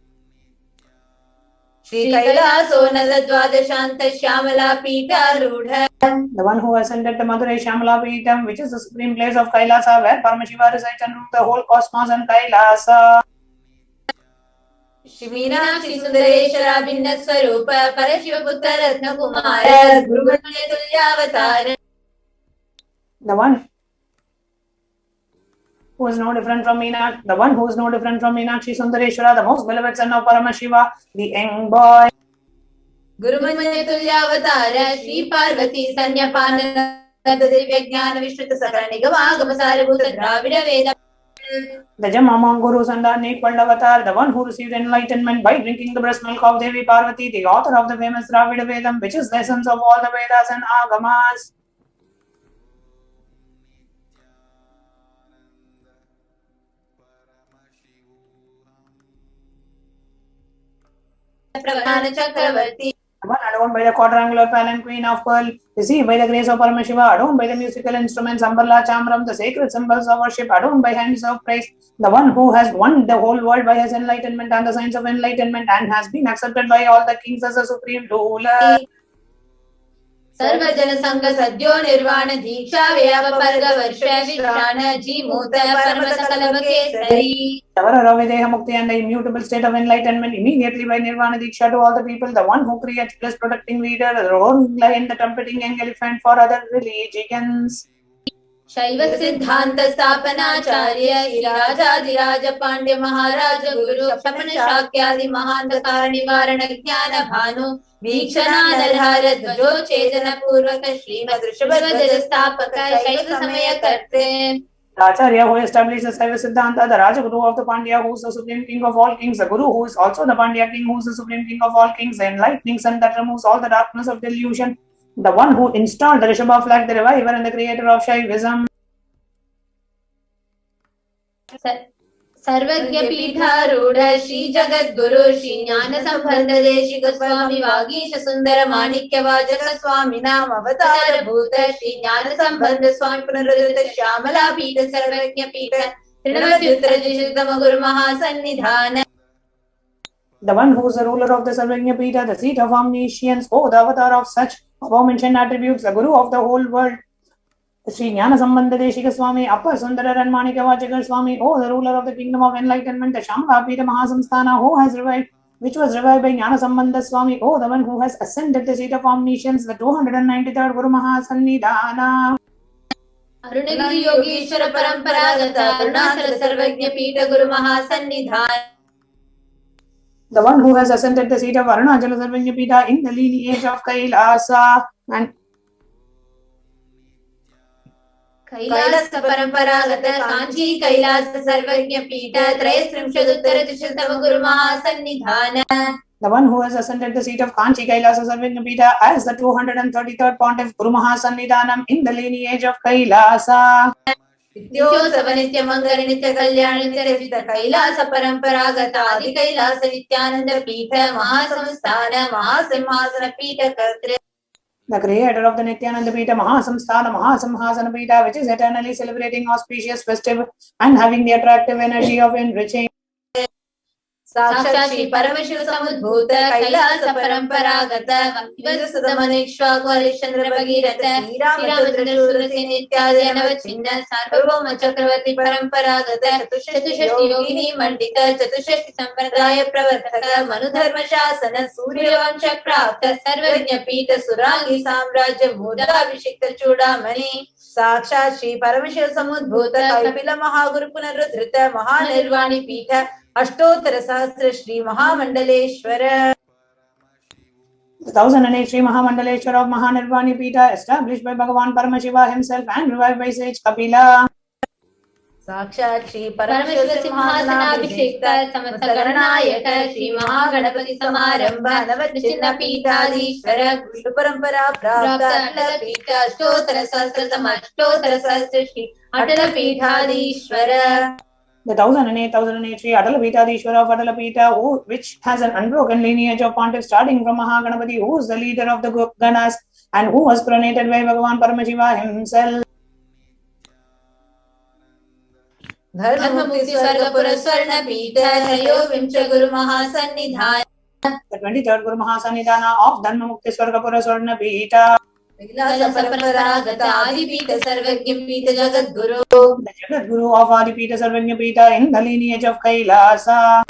Shri Kailaso Nadadvadashanta Shyamala Pita Rudha. The one who ascended the Madurai Shyamala Pitam, which is the supreme place of Kailasa, where Paramashiva resides and rules the whole cosmos and Kailasa. Shri Meenakshi Sundareshwara Bhinna Swarupa Parashiva Putra Ratna Kumara Guru Tulyavatara. The one who is no different from Meenakshi, the one who is no different from Meenakshi Sundareshwara, the most beloved son of Paramashiva, the young boy. Guru Tulyavatara Shri Parvati Sanyapana Divya Jnana Vishrita Sakara Nigama Gamasara Bhuta Dravida Veda. The gem among Gurus and the Nekpal Avatar, the one who received enlightenment by drinking the breast milk of Devi Parvati, the author of the famous Dravida Vedam, which is the essence of all the Vedas and Agamas. Pravana Chakravarti. One adorned by the quadrangular palanquin of pearl, received by the grace of Paramashiva, adorned by the musical instruments Ambala Chamram, the sacred symbols of worship, adorned by hands of praise, the one who has won the whole world by his enlightenment and the signs of enlightenment and has been accepted by all the kings as a supreme ruler. Sarvajana Sangha Sadhyo Nirvana Diksha Vyava Parga Varsha Vishrana Jimuta Paramata Kalabakesari. Savara Videha Mukti and the immutable state of enlightenment immediately by Nirvana Diksha to all the people, the one who creates bliss protecting leader, the roaring lion, the trumpeting young elephant for other religions. शैव सिद्धांत स्थापनाचार्य श्री राजाधिराज पांड्य महाराज गुरु शपन शाक्यादि महांधकार निवारण ज्ञान भानु वीक्षणानरहार ध्वजो छेदन पूर्वक श्रीमद ऋषभध्वज स्थापक शैव समय करते. Acharya who established the Saiva Siddhanta, the Rajaguru of the Pandya, who is the supreme king of all kings, the Guru who is also the Pandya king, who is the supreme king of all kings, the enlightening sun that removes all the darkness of delusion, the one who installed the Rishabha flag, the reviver and the creator of Shaivism. सर्वज्ञ पीठारूढ़ श्री जगत गुरु श्री ज्ञान संबंध देशिक स्वामी वागीश सुंदर माणिक्य वाचक स्वामी नाम अवतार भूत श्री ज्ञान संबंध स्वामी पुनरुदित श्यामला पीठ सर्वज्ञ पीठ तृणवत्युत्तरजितम गुरु महासन्निधान. The one who is the ruler of the Sarvajna Pita, the seat of omniscience, oh, the avatar of such aforementioned attributes, the Guru of the whole world, Sri Jnana Sambandha Deshika Swami, Appa Sundara and Manika Vachakar Swami, oh, the ruler of the kingdom of enlightenment, the Shamla Pita Mahasamsthana, who has revived, which was revived by Jnana Sambandha Swami, oh, the one who has ascended the seat of omniscience, the 293rd Guru Mahasannidhana. Arunagiri Yogeshwara Paramparagata, Arunachal Sarvajna Pita Guru Mahasannidhana. The one who has ascended the seat of Arunachala Sarvajna Pita in the lineage of Kailasa and Kailasa Paramparagata Kanchi Kailasa Sarvajna Pita Trayasrimshaduttaratisiltama Guru Mahasannidhana. The one who has ascended the seat of Kanchi Kailasa Sarvajna Pita as the 233rd Pontiff Guru Mahasannidhanam in the lineage of Kailasa. Nityosava Nitya Mangala Nitya Kalyana Nitya Rajita Kailasa Paramparagata Adi Kailasa Nithyananda Pita Mahasamsthana Mahasimhasana Pita Kartre. The creator of the Nithyananda Pita Mahasamsthana Mahasimhasana Pita, which is eternally celebrating auspicious festive and having the attractive energy of enriching. Sakshat Shri Paramashiva Samudbhuta Kailasa Paramparagata Vajasadamanishwa Kvarishandra Bhagirata Shri Ramachandra Suraseni Ityadi Anavachinna Sarvabhauma Chakravarti Paramparagata Chatushashti Yogini Mandita Chatushashti Sampradaya Pravartaka Manudharma Shasana Surya Vamsha Prapta Sarvajna Pita Surangi Samrajya Murda Abhishekta Chudamani. Sakshat Shri Paramashiva Samudbhuta Kaipila Mahaguru Punarudhrita Mahanirvani Pita Ashtottara Sahasra Shri Mahamandaleshwara. The 1008 Shri Mahamandaleshwara of Mahanirvani Pita, established by Bhagavan Paramashiva himself and revived by sage Kapila. Sakshat Shri Paramashiva Simhasana Abhishekta Samasta Garanayaka Shri Mahaganapati Samarambha Navachinna Pitadishwara Guru Parampara Prapta Atala Pita Ashtottara Sahasra Samashtottara Sahasra Shri Atala Pitadishwara. The 1008 Shri Atala Pitadishwara of Atala Pita, which has an unbroken lineage of pontiffs starting from Mahaganapati, who is the leader of the Ganas and who was coronated by Bhagavan Paramashiva himself. Dharma Mukti Swargapura Swarna Pita Tayo Vimcha Guru Mahasannidhana. The 23rd Guru Mahasannidhana of Dharma Mukti Swargapura Swarna Pita. Kailasa Paramparagata Adi Pita Sarvajna Pita Jagat Guru. The Jagat Guru of Adi Pita Sarvajna Pita in the lineage of Kailasa.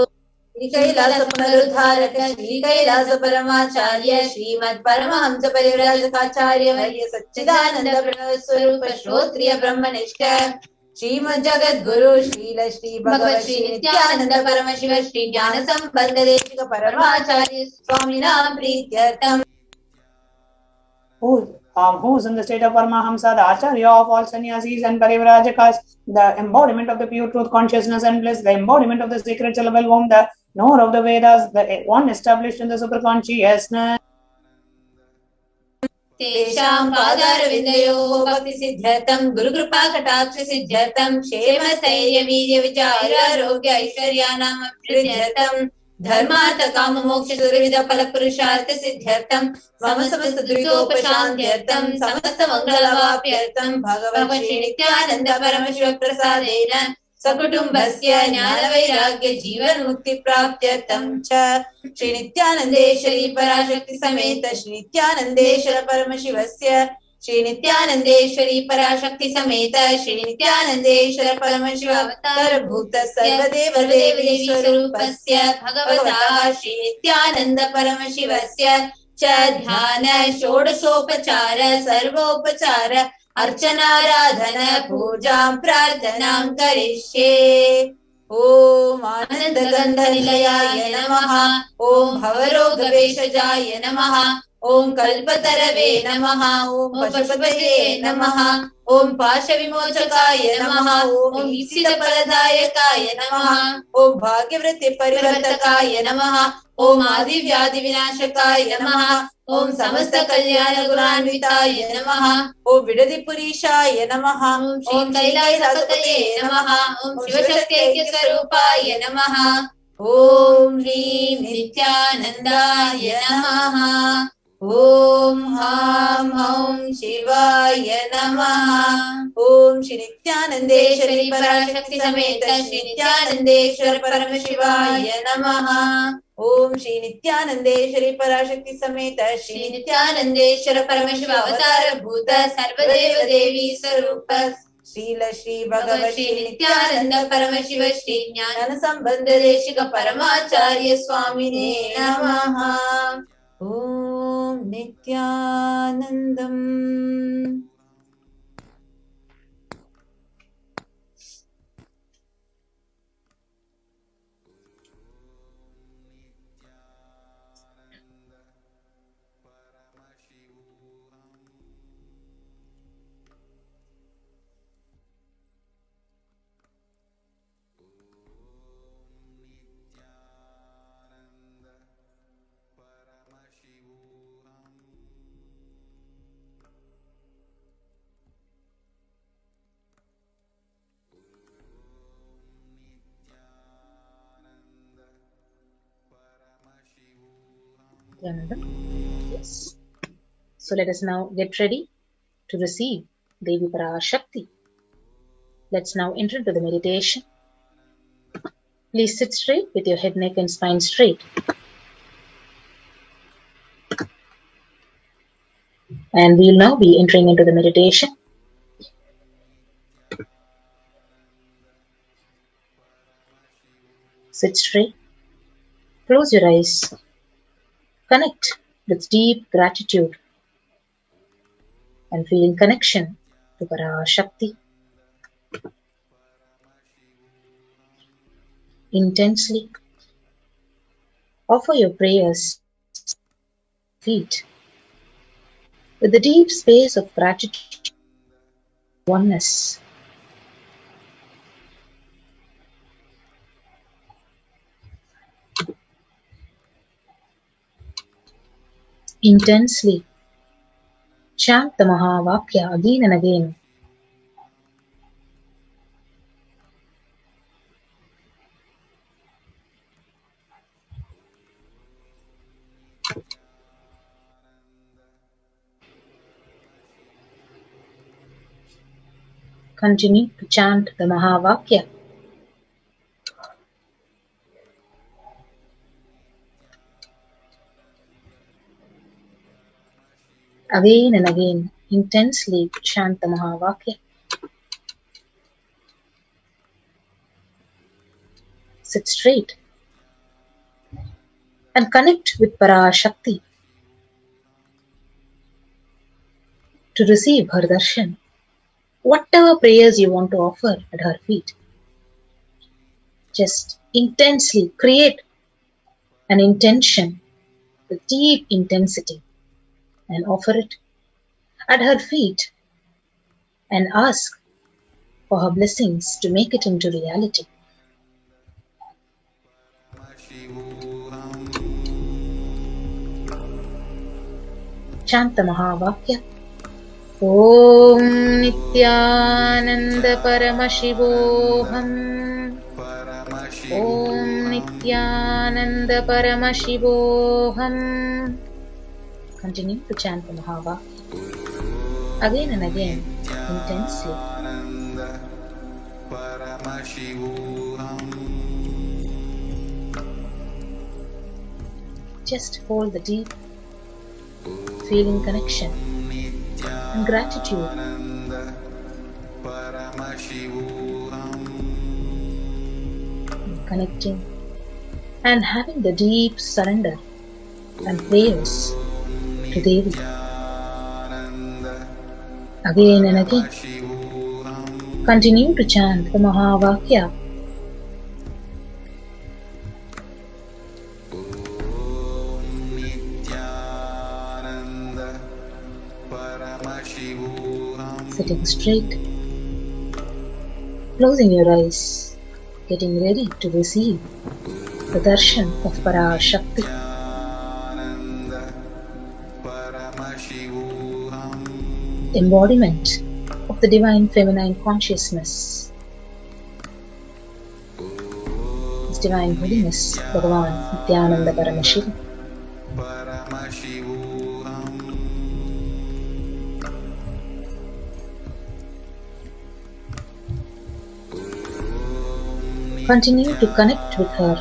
Shri Kailasa Punarudharaka Shri Kailasa Paramacharya Srimad Paramahamsa Parivrajatacharya Varya Satchidananda Pranavaswarupa Shrotriya Brahmanishta Srimad Jagat Guru Srila Shri Bhagavat Shri Nithyananda Paramashiva Shri Jnana Sambandha Deshika Paramacharya Swamina Prityartam. Who is in the state of Paramahamsa, the Acharya of all sannyasis and parivrajakas, the embodiment of the pure truth consciousness and bliss, the embodiment of the sacred syllable womb, the knower of the Vedas, the one established in the superconsciousness. Tesham Padaravindayo Bhakti Siddhartam Guru Kripa Kataksha Siddhartam Shema Stairya Virya Vichara Rogya Aishwaryanam Pridyartam Dharmartha Kama Moksha Survida Phala Purushartha Siddhartam Samastamasta Durikopashantyartam Samasta Mangalavapyartam Bhagavan Shri Nithyananda Paramashiva Prasadena Sakutumbhasya Jnana Vairagya Jivan Mukti Praptyartam Cha Shri Nithyanandeshwari Parashakti Sameta Shri Nithyanandeshwara Paramashivasya Shri Nithyanandeshwari Parashakti Sameta Shri Nithyanandeshwara Paramashiva Avatar Bhuta Sarvadeva Devi Swarupasya Bhagavata Shri Nithyananda Paramashivasya Cha Dhyana Shodasopachara Sarvopachara अर्चनाराधन पूजां प्रार्थनां करिष्ये। ॐ आनन्दगन्धनिलयाय नमः। ॐ भवरोगवेषजाय नमः। ॐ कल्पतरवे नमः। ॐ पशुपतये नमः। ॐ पाशविमोचकाय नमः। ॐ ईप्सितफलदायकाय नमः। ॐ भाग्यवृत्तिपरिवर्तकाय नमः। ॐ आदिव्याधिविनाशकाय नमः। ॐ समस्तकल्याणगुणान्विताय नमः। ॐ विडदिपुरीशाय नमः। ॐ कैलासपतये नमः। ॐ शिवशक्त्यैक्यस्वरूपाय नमः। ॐ ह्रीं नित्यानन्दाय नमः। ॐ हां हौं शिवाय नमः। ॐ श्री नित्यानन्देश्वरी पराशक्ति समेत श्री नित्यानन्देश्वर परमशिवाय नमः। ॐ श्री नित्यानन्देश्वरी पराशक्ति समेत श्री नित्यानन्देश्वर परमशिव अवतार भूत सर्वदेव देवी स्वरूप श्रील श्री भगवत श्री नित्यानंद परमशिव श्री ज्ञान संबंध देशिक परमाचार्य स्वामिने नमः। ॐ नित्यानन्दम्। Yes. So let us now get ready to receive Devi Parashakti. Let's now enter into the meditation. Please sit straight with your head, neck and spine straight. And we'll now be entering into the meditation. Sit straight. Close your eyes. Connect with deep gratitude and feel connection to Parashakti. Intensely offer your prayers feet with the deep space of gratitude, oneness. Intensely chant the Mahavakya again and again. Continue to chant the Mahavakya. Again and again, intensely chant the Mahavakya. Sit straight and connect with Parashakti to receive her darshan. Whatever prayers you want to offer at her feet, just intensely create an intention with deep intensity and offer it at her feet and ask for her blessings to make it into reality. Chant the Mahavakya. Om Nithyananda Paramashivoham. Om Nithyananda Paramashivoham. Continue to chant the Mahavakya again and again, intensely. Just hold the deep feeling connection and gratitude. Connecting and having the deep surrender and prayers to Devi. Again and again. Continue to chant the Mahavakya. Sitting straight, closing your eyes, getting ready to receive the darshan of Parashakti. Embodiment of the divine feminine consciousness. His divine holiness, Bhagavan Nithyananda Paramashivam. Continue to connect with her.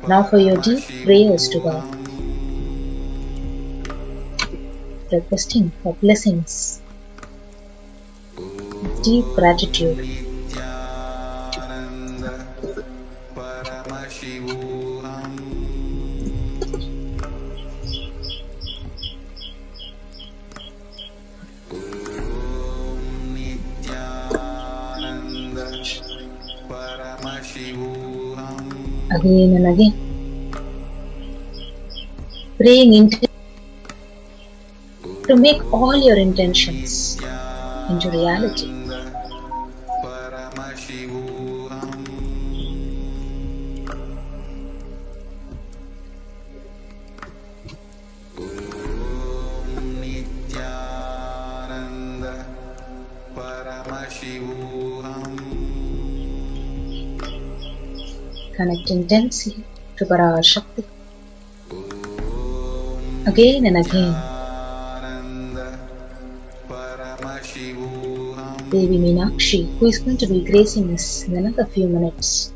Now for your deep prayers to God. Requesting for blessings with deep gratitude. Again and again, praying into to make all your intentions into reality. Connect intensely to Parashakti. Again and again. Devi Meenakshi, who is going to be gracing us in another few minutes.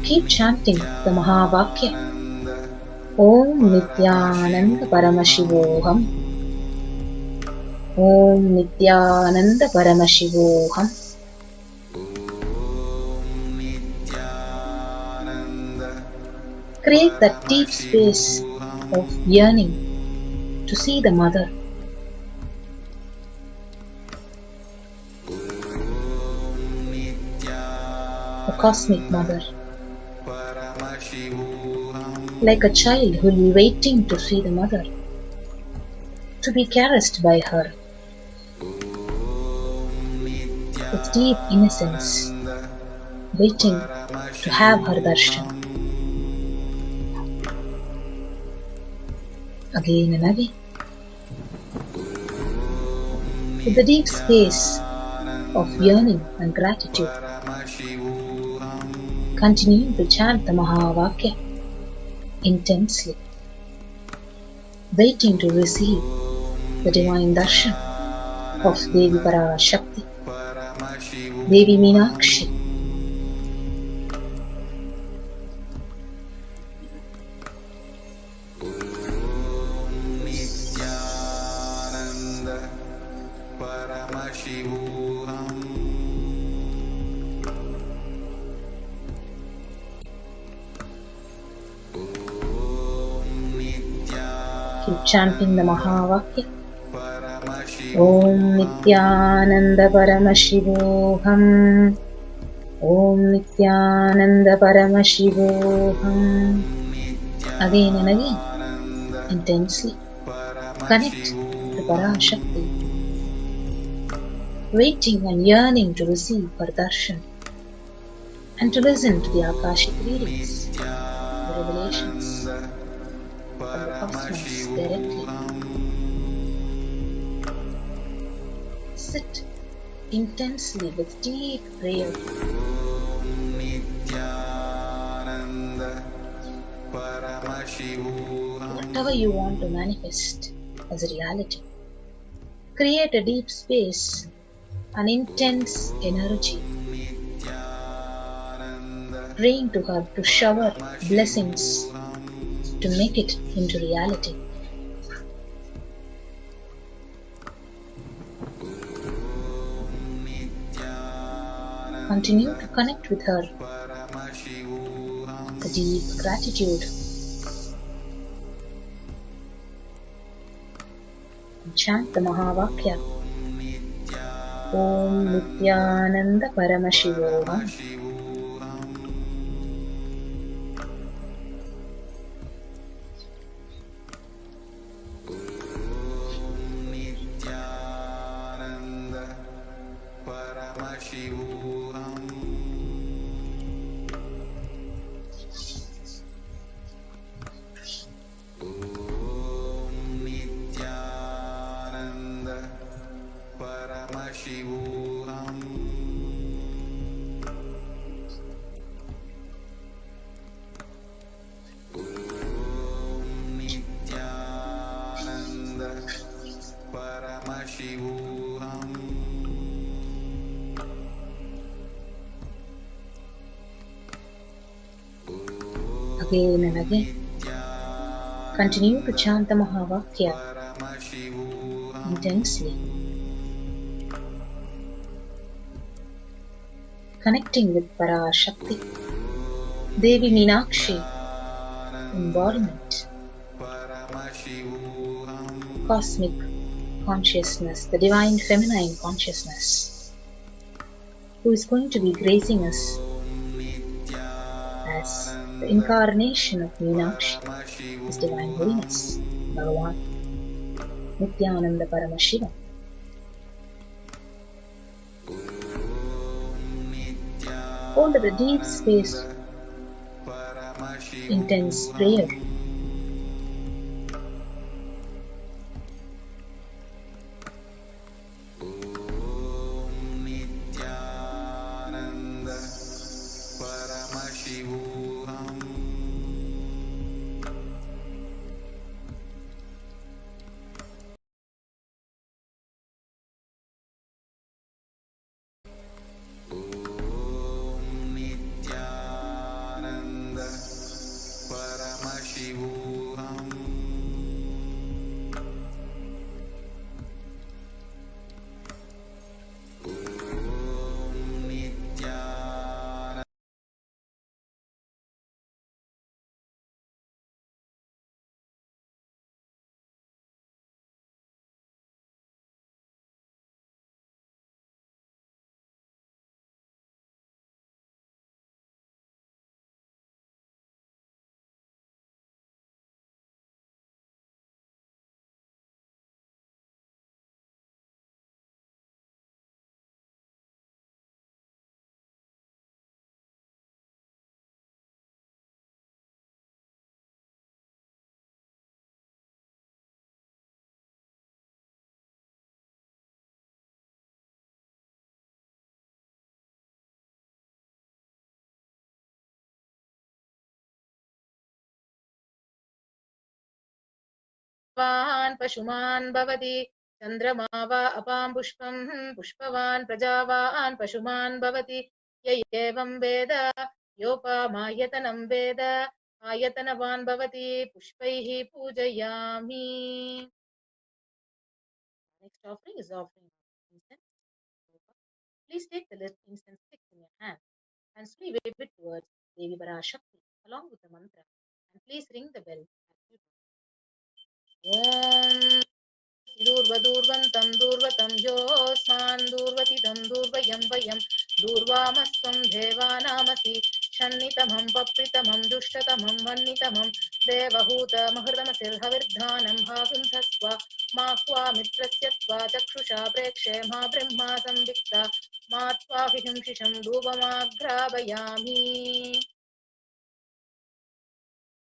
Keep chanting the Mahavakya. Om Nithyananda Paramashivoham. Om Nithyananda Paramashivoham. Create that deep space of yearning to see the Mother. The Cosmic Mother. Like a child who will be waiting to see the Mother, to be caressed by her. With deep innocence, waiting to have her darshan. Again and again. With the deep space of yearning and gratitude, continue to chant the Mahavakya intensely, waiting to receive the divine darshan of Devi Parashakti, Devi Meenakshi. Keep chanting the Mahavakya. Om Nithyananda Paramashivoham. Om Nithyananda Paramashivoham. Again and again, intensely connect to Parashakti, waiting and yearning to receive her darshan and to listen to the Akashic readings, the revelations from the cosmos directly. Sit intensely with deep prayer. Whatever you want to manifest as a reality, create a deep space, an intense energy, praying to her to shower blessings to make it into reality. Continue to connect with her. The deep gratitude. chant the Mahavakya. Om Nithyananda Paramashivoham. Paramashivoham. Om Nithyananda Paramashivoham. Om Nithyananda Paramashivoham. Again and again, continue to chant the Mahavakya intensely, connecting with Parashakti, Devi Meenakshi, embodiment, cosmic consciousness, the divine feminine consciousness, who is going to be gracing us as the incarnation of Meenakshi, His Divine Holiness, Bhagavan Nithyananda Paramashivam. Hold the deep space, intense prayer. Vahan Pashuman Bhavati Chandrama va apam pushpam pushpavan prajavahan Pashuman Bhavati Yayevam Veda Yopa Mayatanam Veda Ayatanavan Bhavati Pushpaihi Pujayami. Next offering is offering incense. Please take the lit incense stick in your hand and slowly wave it towards Devi Parashakti along with the mantra, and please ring the bell as you do. Om Durvadurvantam Durvatam Yosman Durvatitam Durvayam Vayam Durvamastam Devanamasi Shannitamam Papritamam Dushtatamam Vannitamam Devahuta Mahridamasil Havirdhanam Bhagunthasva Mahva Mitrasyatva Chakshusha Prekshe Ma Brahma Samvikta Matva Vihimshisham Dubamagrabayami.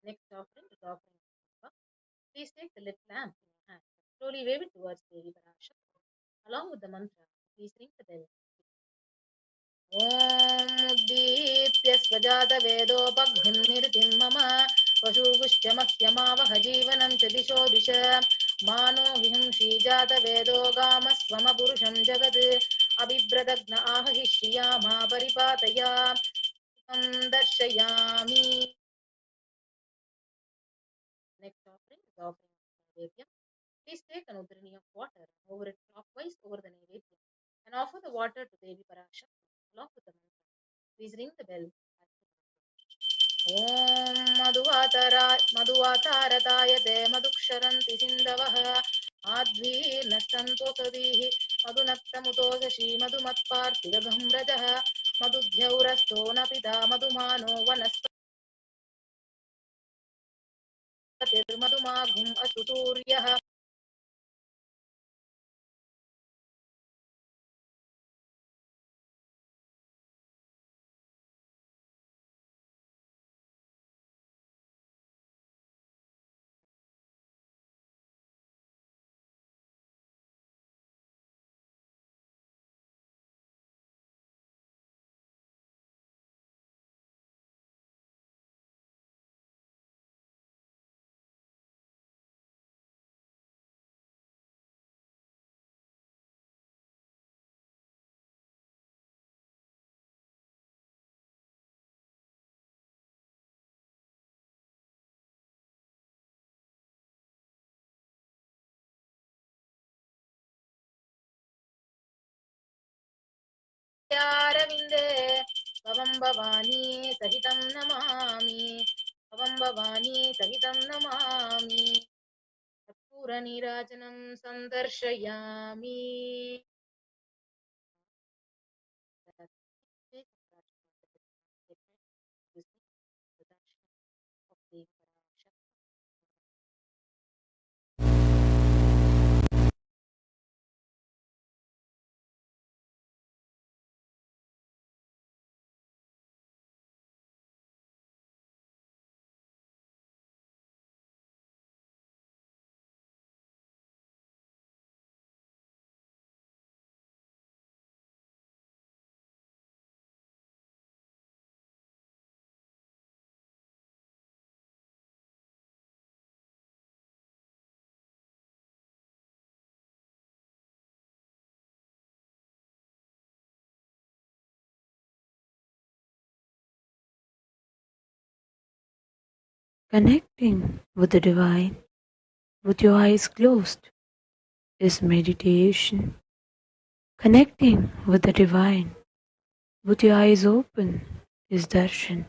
Next offering is offering. Please take the lit lamp in your hand. Slowly wave it towards Devi Parashakti. Along with the mantra, please ring the bell. Om Uddipya Svajata Vedopagnim Nirtim Mama Vashugushyamakhyamavaha Jivanam Chadisho Disha Mano Vihimshi Jata Vedo Gamasvama Purusham Jagat Abhibradagna Ahahishiyama Paripataya Darshayami. Next offering is offering Naivedya. Please take an udrini of water and over it clockwise over the Naivedya and offer the water to Devi Parashakti along with the mantra. Please ring the bell. Om Madhuvatarayate Madhuksharanti Sindavaha आद्वीर्न सन्तोषदीः मधुनक्तमुतोषशी मधुमत्पार्थिवगं रजः मधुध्यौरस्तो न पिता मधुमानो वनस्पतिर्मधुमाघुम् असुतूर्यः अरविन्दे भवं भवानी सहितं नमामि भवं भवानी सहितं Namami कर्पूरनीराजनं सन्दर्शयामि Connecting with the divine with your eyes closed is meditation. Connecting with the divine with your eyes open is darshan.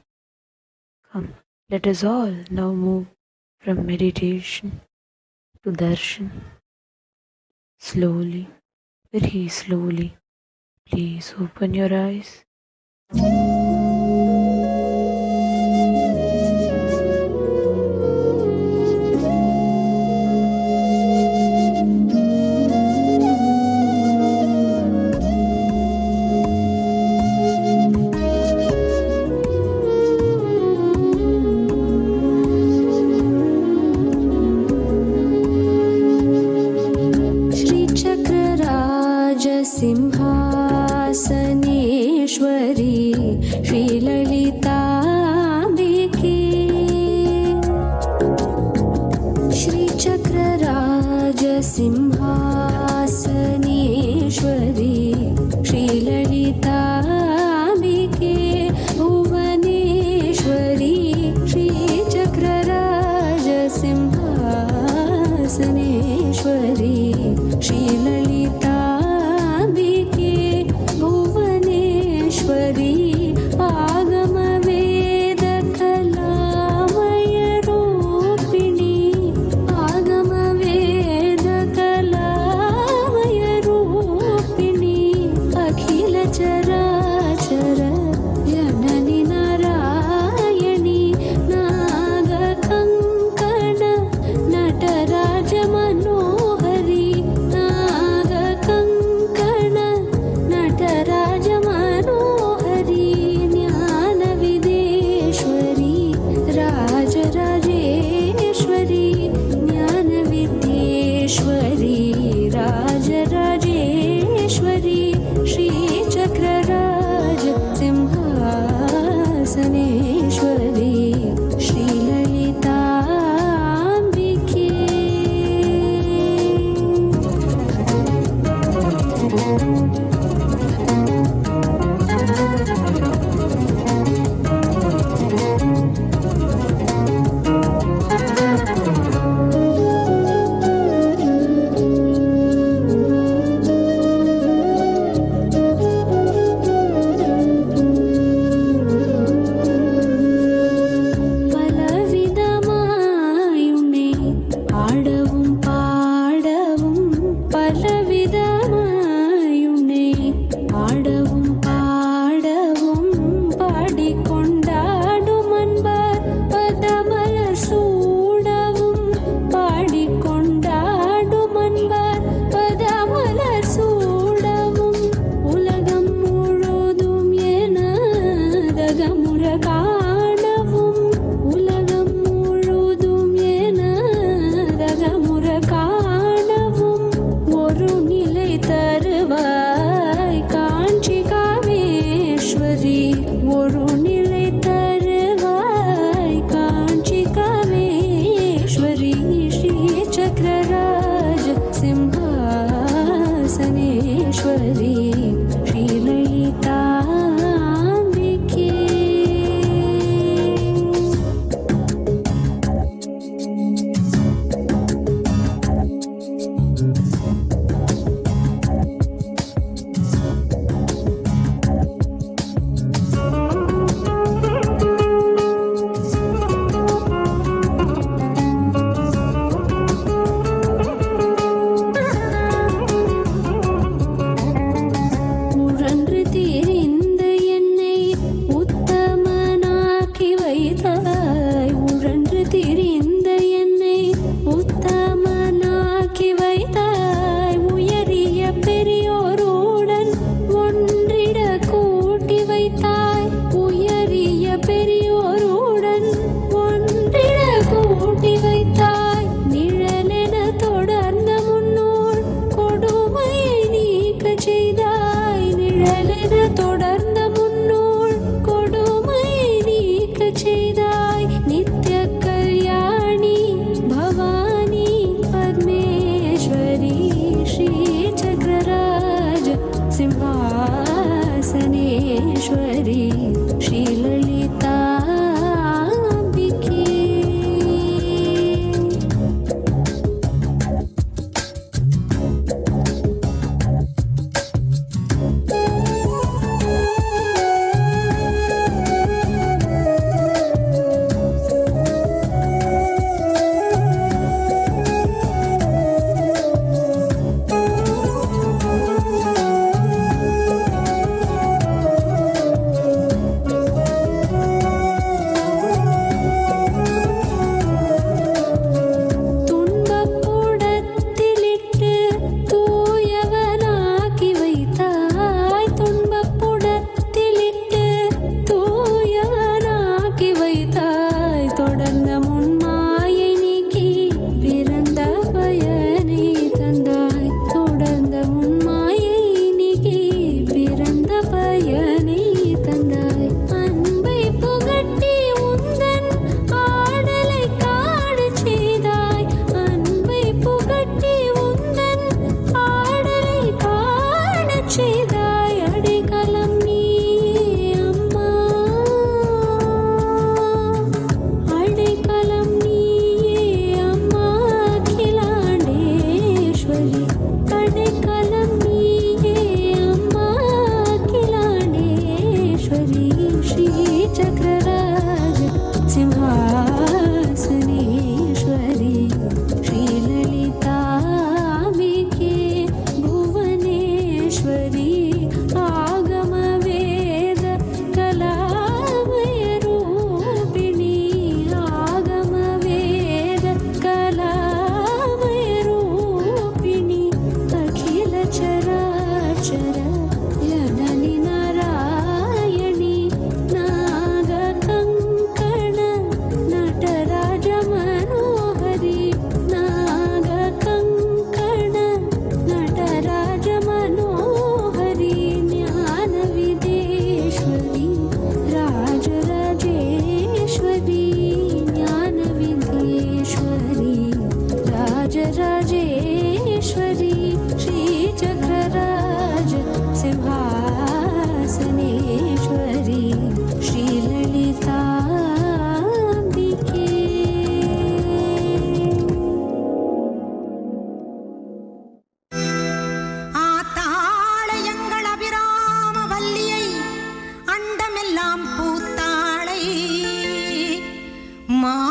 Come, let us all now move from meditation to darshan. Slowly, very slowly, please open your eyes. Simhasaneshwari श्रीललिताम्बिके श्रीचक्रराजसिंहासनेश्वरी श्रीललिताम्बिके Bhuvaneshwari श्रीचक्रराजसिंहासनेश्वरी श्रीललिता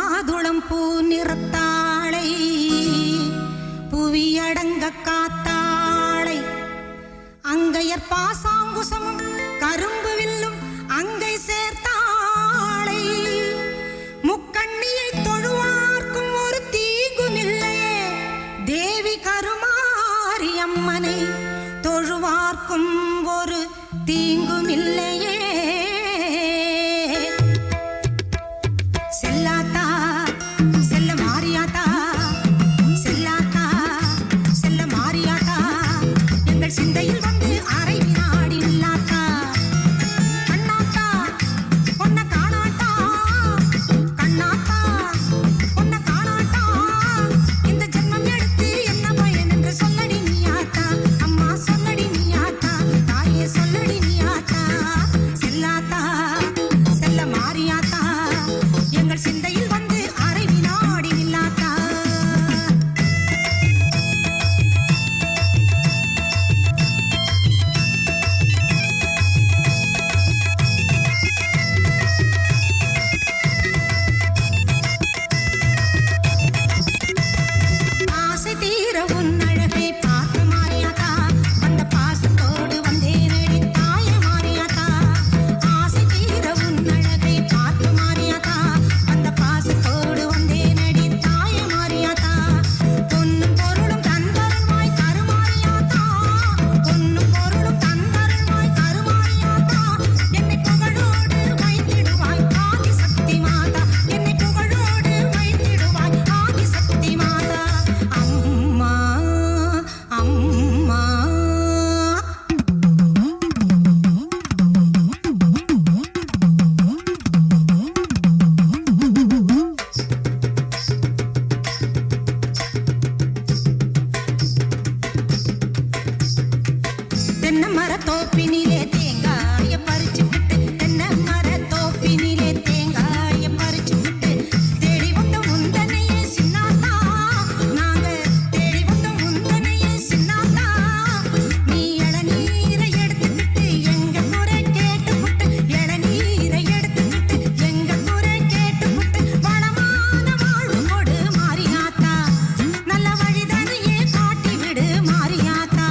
மாதுளம் பூ நிறத்தாளை புவியடங்க காத்தாளை அங்கையர் பாசாங்குசமும் கரும்பு வில்லும் அங்கை சேர்த்தாளை முக்கண்ணியை தொழுவார்க்கும் ஒரு தீங்கும் இல்லையே தேவி கருமாரி அம்மனை தொழுவார்க்கும் ஒரு தீங்கும் இல்லையே செல்லாத்தா செல்ல மாரியாத்தா செல்லாத்தா செல்ல மாரியாத்தா எங்கள் சிந்தையில் வந்து அரை வினாடி நில்லாத்தா கண்ணாத்தா பொன்ன காணாட்டா கண்ணாத்தா பொன்ன காணாட்டா இந்த ஜென்மம் எடுத்து என்ன பயன் என்று சொல்லடி நீயாத்தா அம்மா சொல்லடி நீயாத்தா தாயே சொல்லடி நீயாத்தா செல்லாத்தா செல்ல மாரியாத்தா எங்கள் சிந்தையில் வந்து அரை வினாடி நில்லாத்தா ஆசை தீர உன் அழகை பார்த்து மாறியாத்தா வந்த பாசத்தோடு வந்தேனடி தாய மாறியாத்தா ஆசை தீர உன் அழகை பார்த்து மாறியாத்தா வந்த பாசத்தோடு வந்தேனடி தாய மாறியாத்தா பொன்னும் பொருளும் தந்தருள்வாய் கருமாறியாத்தா பொன்னும் பொருளும் தந்தருள்வாய் கருமாறியாத்தா என்னை புகழோடு வைத்திடுவாய் ஆதி சக்தி மாதா என்னை புகழோடு வைத்திடுவாய் ஆதி சக்தி மாதா அம்மா அம்மா தென்னை மரத்தோப்பினிலே தேங்காய பறிச்சுக்கிட்டு தென்னை மரத்தோப்பினிலே தேங்காய பறிச்சுக்கிட்டு தேடி வந்த முந்தனையே சின்னாத்தா நாங்க தேடி வந்த முந்தனையே சின்னாத்தா நீ இளநீரை எடுத்துக்கிட்டு எங்க முறை கேட்டுக்கிட்டு இளநீரை எடுத்துக்கிட்டு எங்க முறை கேட்டுக்கிட்டு வளமான வாழ்வு கொடு மாறியாத்தா நல்ல வழிதனையே காட்டி விடு மாறியாத்தா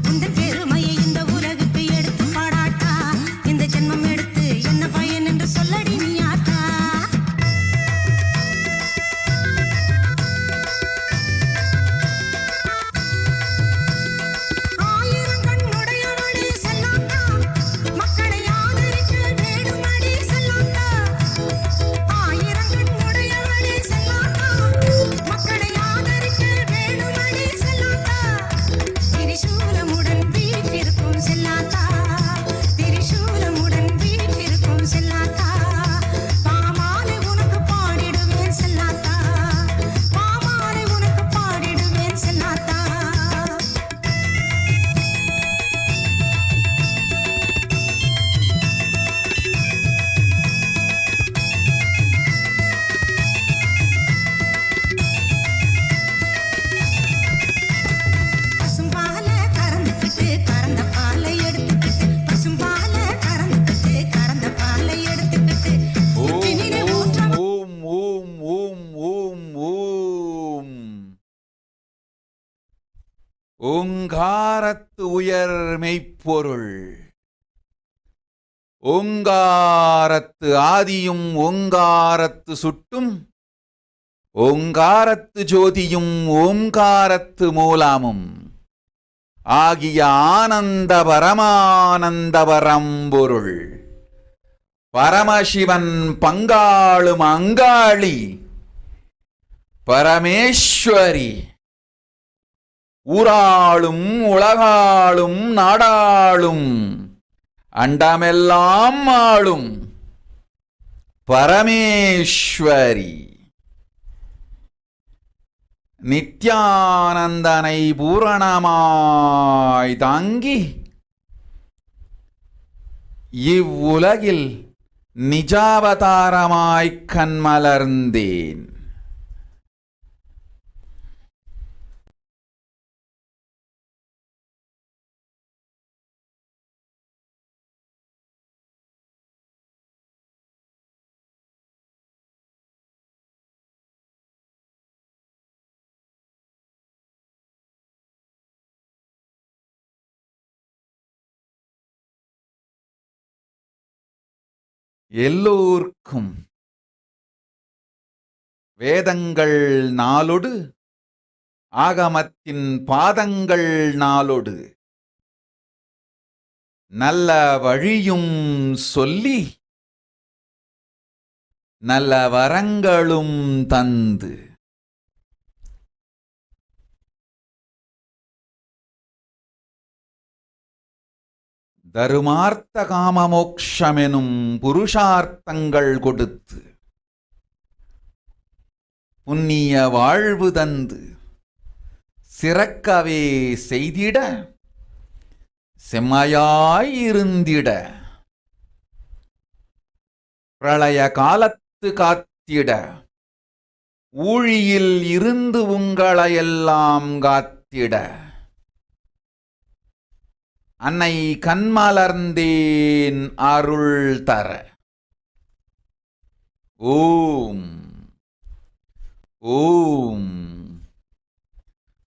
உந்தன் பெருமையை இந்த உலகுக்கு எடுத்து பாடாட்டா இந்த ஜென்மம் எடுத்து என்ன பயன் என்று சொல்லடி நீயாத்தா ஆயிரம் கண்ணுடையவளே செல்லாத்தா மக்களை ஆதரிக்க வேணுமடி செல்லாத்தா ஆயிரம் கண்ணுடையவளே செல்லாத்தா மக்களை ஆதரிக்க வேணுமடி செல்லாத்தா திரிசூலமுடன் வீற்றிருக்கும் செல்லாத்தா திரிசூலமுடன் வீற்றிருக்கும் செல்லாத்தா பாமாலை உனக்கு பாடிடுவேன் செல்லாத்தா பாமாலை உனக்கு பாடிடுவேன் செல்லாத்தா பசும்பால கறந்துக்கிட்டு கறந்த பாலை எடுத்துக்கிட்டு பசும்பால கறந்துக்கிட்டு கறந்த பாலை எடுத்துக்கிட்டு ஊற்றினிலே ஊற்ற ஓம் ஓம் ஓம் ஓம் ஓம் ஓங்காரத்து உயர் மெய்ப்பொருள் ஓங்காரத்து ஆதியும் ஓங்காரத்து சுட்டும் ஓங்காரத்து ஜோதியும் ஓங்காரத்து மூலமும் ஆகிய ஆனந்த பரமானந்த பரம்பொருள் பரமசிவன் பங்காளும் அங்காளி பரமேஸ்வரி ஊராளும் உலகாளும் நாடாளும் அண்டமெல்லாம் ஆளும் பரமேஸ்வரி நித்யானந்தனை பூரணமாய் தாங்கி இவ்வுலகில் நிஜாவதாரமாய்க் கண்மலர்ந்தேன். எல்லோர்க்கும் வேதங்கள் நாளொடு ஆகமத்தின் பாதங்கள் நாளொடு நல்ல வழியும் சொல்லி நல்ல வரங்களும் தந்து தருமார்த்த காமமோக்ஷமெனும் புருஷார்த்தங்கள் கொடுத்து புண்ணிய வாழ்வு தந்து சிறக்கவே செய்திட செம்மையாயிருந்திட பிரளய காலத்து காத்திட ஊழியில் இருந்து உங்களையெல்லாம் காத்திட அன்னை கண்மலர்ந்தேன் அருள் தர. ஓம் ஓம்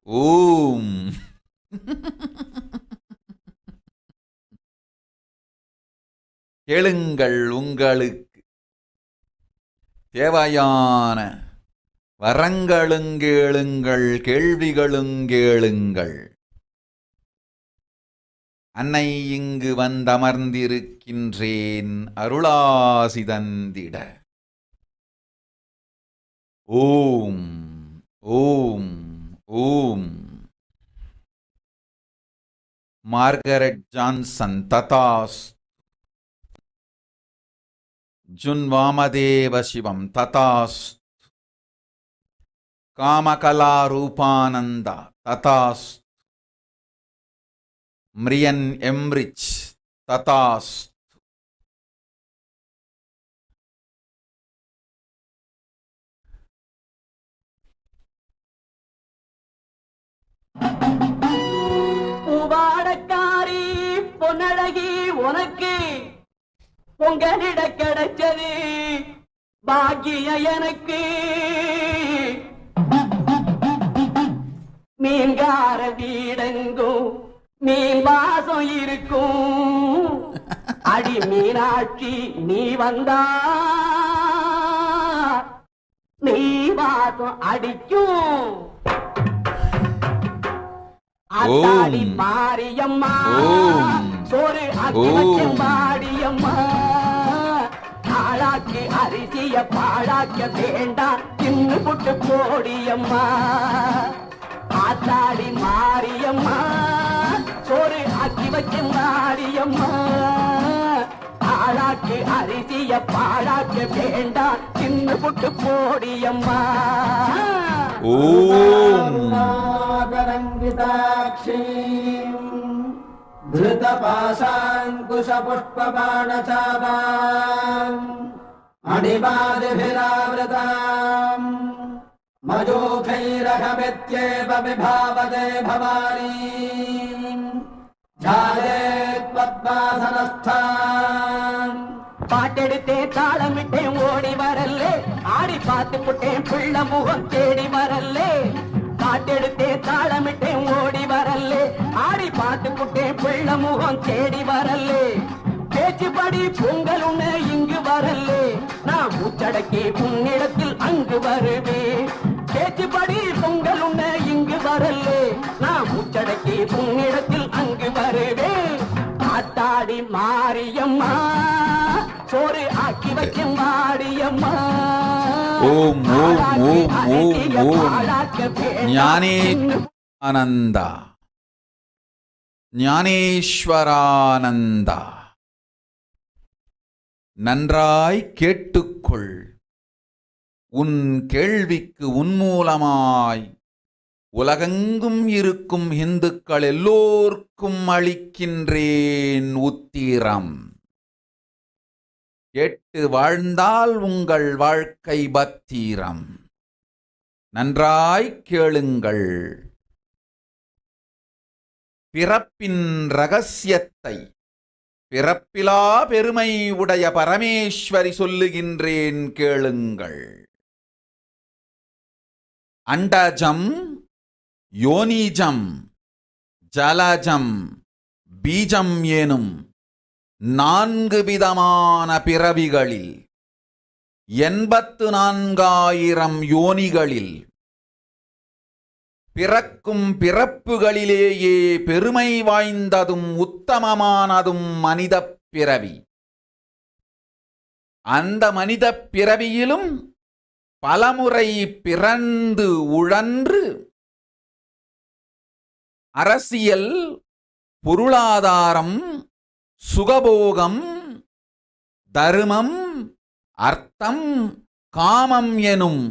ஓம். கேளுங்கள், உங்களுக்கு தேவையான வரங்களுங்கேளுங்கள், கேள்விகளுங்கேளுங்கள். அன்னை இங்கு வந்தமர்ந்திருக்கின்றேன் அருளாசி தந்திட. ஓம் ஓம் ஓம். மார்கரெட் ஜான்சன் ததாஸ். ஜுன் வாமதேவ சிவம் ததாஸ். காமகலா ரூபானந்தா ததாஸ். மிரியன் எம்ரிச் ததாஸ். பூவாடக்காரி பொன்னழகி உனக்கு பொங்கலிட கிடைச்சது பாக்கிய எனக்கு. மீன்கார வீடெங்கும் மீன் வாசம் இருக்கும். அடி மீனாட்சி நீ வந்தா நீ வாசம் அடிக்கும். அத்தாடி மாரியம்மா சோறு அக்கிவச்சும் பாடியம்மா. ஆளாக்கு அரிசிய பாழாக்க வேண்டாம் தின்னு புட்டு போடியம்மா. ஆத்தாடி மாரியம்மா சோறு ஆக்கி வச்சும் பாடியம்மா. ஆளாக்கு அரிசிய பாழாக்க வேண்டாம் தின்னு புட்டு போடியம்மா. ஓம் धृतपाशाङ्कुशपुष्पबाणचापाम् अणिपादिभिरावृताम् मयूखैरहमित्येव विभावते भवानी. झालेत्पद्मासनस्थान् பாட்டெடுத்தே தாளமிட்டே ஓடி வரல்லே. ஆடி பார்த்து புட்டேன் பிள்ள முகம் தேடி வரல்லே. பாட்டெடுத்தே தாளமிட்டே ஓடி வரல்லே. ஆடி பார்த்து புட்டேன் பிள்ள முகம் தேடி வரல்லே. பேச்சுப்படி பொங்கல் உன்ன இங்கு வரல்லே. நான் மூச்சடக்கி உன்னிடத்தில் அங்கு வருவேன். பேச்சுப்படி பொங்கல் உன்ன இங்கு வரல்லே. நான் மூச்சடக்கி உன்னிடத்தில் அங்கு வருவேன். ஆத்தாடி மாரியம்மா சோறு ஆக்கி வைக்கும் மாடியம்மா. ஓம் ஓம் ஓம் ஓம் ஓம். ஞானேஸ்வரானந்தா ஞானேஸ்வரானந்தா. நன்றாய் கேட்டுக்கொள். உன் கேள்விக்கு உன்மூலமாய் உலகெங்கும் இருக்கும் இந்துக்கள் எல்லோர்க்கும் அளிக்கின்றேன் உத்திரம். கேட்டு வாழ்ந்தால் உங்கள் வாழ்க்கை பத்திரம். நன்றாய் கேளுங்கள். பிறப்பின் ரகசியத்தை பிறப்பிலா பெருமை உடைய பரமேஸ்வரி சொல்லுகின்றேன் கேளுங்கள். அண்டஜம் யோனிஜம் ஜலஜம் பீஜம் ஏனும் 4 விதமான பிறவிகளில் 84,000 யோனிகளில் பிறக்கும் பிறப்புகளிலேயே பெருமை வாய்ந்ததும் உத்தமமானதும் மனிதப் பிறவி. அந்த மனிதப் பிறவியிலும் பலமுறை பிறந்து உழன்று அரசியல், பொருளாதாரம், சுகபோகம், தர்மம், அர்த்தம், காமம் எனும்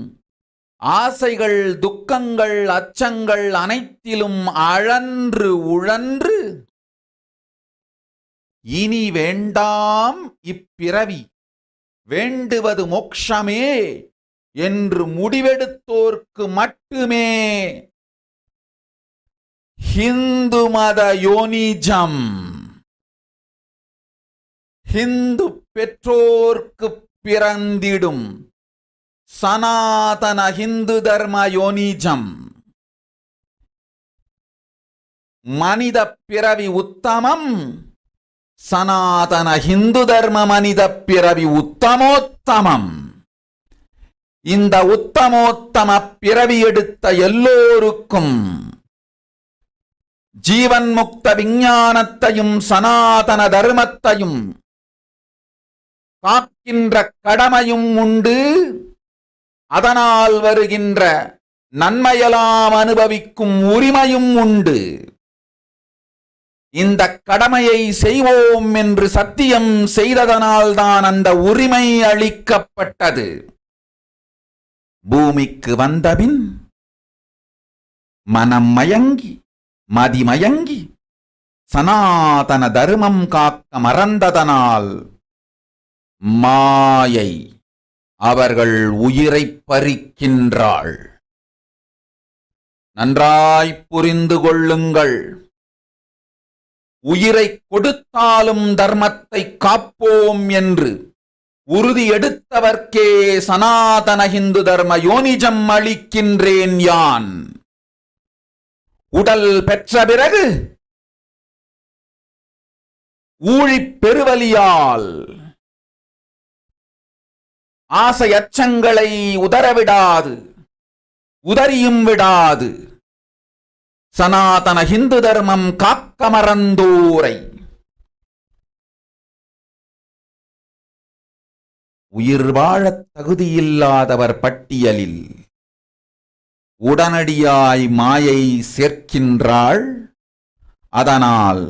ஆசைகள், துக்கங்கள், அச்சங்கள் அனைத்திலும் அழன்று உழன்று இனி வேண்டாம் இப்பிறவி, வேண்டுவது மோக்ஷமே என்று முடிவெடுத்தோர்க்கு மட்டுமே ஹிந்து மத யோனிஜம், ஹிந்து பெற்றோர்க்கு பிறந்திடும் சனாதன ஹிந்து தர்ம யோனிஜம், மனித பிறவி உத்தமம், சனாதன ஹிந்து தர்ம மனித பிறவி உத்தமோத்தமம். இந்த உத்தமோத்தம பிறவி எடுத்த எல்லோருக்கும் ஜீவன் முக்த விஞ்ஞானத்தையும் சனாதன தர்மத்தையும் காக்கின்ற கடமையும் உண்டு. அதனால் வருகின்ற நன்மையெல்லாம் அனுபவிக்கும் உரிமையும் உண்டு. இந்த கடமையை செய்வோம் என்று சத்தியம் செய்ததனால்தான் அந்த உரிமை அளிக்கப்பட்டது. பூமிக்கு வந்தபின் மனம் மயங்கி மதிமயங்கி சனாதன தர்மம் காக்க மறந்ததனால் மாயை அவர்கள் உயிரை பறிக்கின்றாள். நன்றாய் புரிந்து கொள்ளுங்கள். உயிரை கொடுத்தாலும் தர்மத்தை காப்போம் என்று உறுதி எடுத்தவர்க்கே சனாதன ஹிந்து தர்ம யோனிஜம் அளிக்கின்றேன் யான். உடல் பெற்ற பிறகு ஊழிப் பெருவலியால் ஆசை அச்சங்களை உதறவிடாது, உதறியும் விடாது சனாதன ஹிந்து தர்மம் காக்க மறந்தோரை உயிர் வாழத் தகுதியில்லாதவர் பட்டியலில் உடனடியாய் மாயை சேர்க்கின்றாள். அதனால்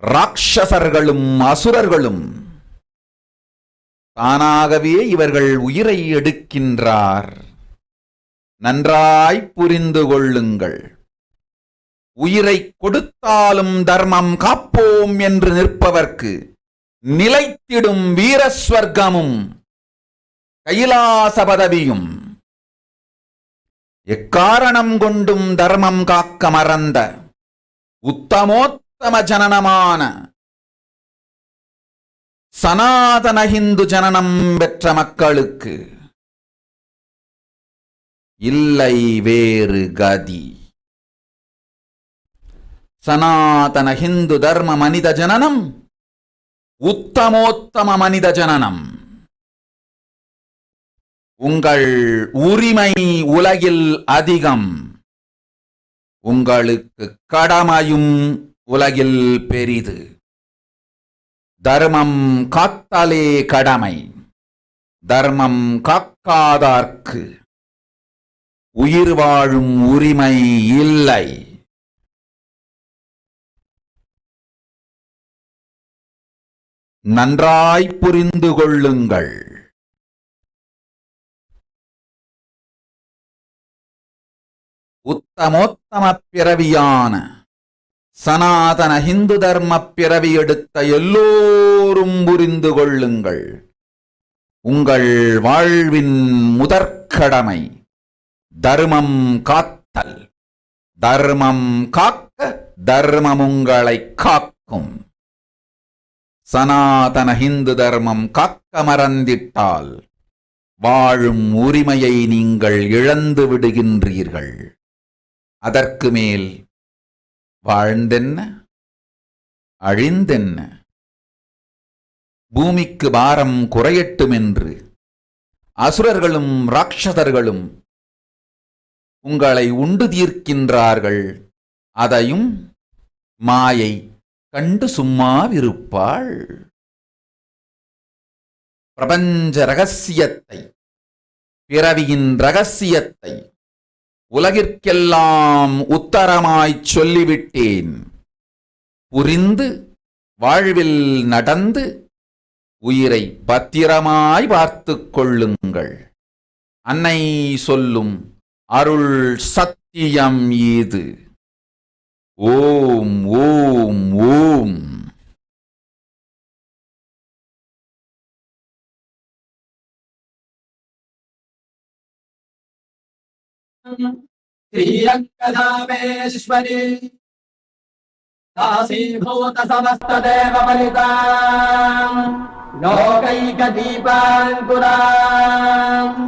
ராட்சசர்களும் அசுரர்களும் தானாகவே இவர்கள் உயிரை எடுக்கின்றார். நன்றாய் புரிந்து கொள்ளுங்கள். உயிரை கொடுத்தாலும் தர்மம் காப்போம் என்று நிற்பவர்க்கு நிலைத்திடும் வீரஸ்வர்க்கமும் கைலாச பதவியும், எக்காரணம் கொண்டும் தர்மம் காக்க மறந்த உத்தமோத்தம ஜனனமான சனாதன ஹிந்து ஜனனம் பெற்ற மக்களுக்கு இல்லை வேறு கதி. சனாதன ஹிந்து தர்ம மனித ஜனனம் உத்தமோத்தம மனித ஜனனம். உங்கள் உரிமை உலகில் அதிகம், உங்களுக்கு கடமையும் உலகில் பெரிது. தர்மம் காத்தாலே கடமை, தர்மம் காக்காதார்க்கு உயிர் வாழும் உரிமை இல்லை. நன்றாய் புரிந்து கொள்ளுங்கள். உத்தமோத்தம பிறவியான சனாதன ஹிந்து தர்ம பிறவி எடுத்த எல்லோரும் புரிந்து கொள்ளுங்கள். உங்கள் வாழ்வின் முதற்கடமை தர்மம் காத்தல். தர்மம் காக்க தர்மம் உங்களை காக்கும். சனாதன ஹிந்து தர்மம் காக்க மறந்திட்டால் வாழும் உரிமையை நீங்கள் இழந்து விடுகின்றீர்கள். அதற்கு மேல் வாழ்ந்தென்ன, அழிந்தென்ன? பூமிக்கு பாரம் குறையட்டும் என்று அசுரர்களும் ராட்சதர்களும் உங்களை உண்டு தீர்க்கின்றார்கள். அதையும் மாயை கண்டு சும்மாவிருப்பாள். பிரபஞ்ச ரகசியத்தை, பிறவியின் ரகசியத்தை உலகிற்கெல்லாம் உத்தரமாய்ச் சொல்லிவிட்டேன். புரிந்து வாழ்வில் நடந்து உயிரை பத்திரமாய் பார்த்துக் கொள்ளுங்கள். அன்னை சொல்லும் அருள் சத்தியம் இது. ஓம் ஓம் ஓம். श्रीरङ्गधामेश्वरी दासीभूत समस्तदेव फलिताम् लोकैकदीपाङ्कुराम्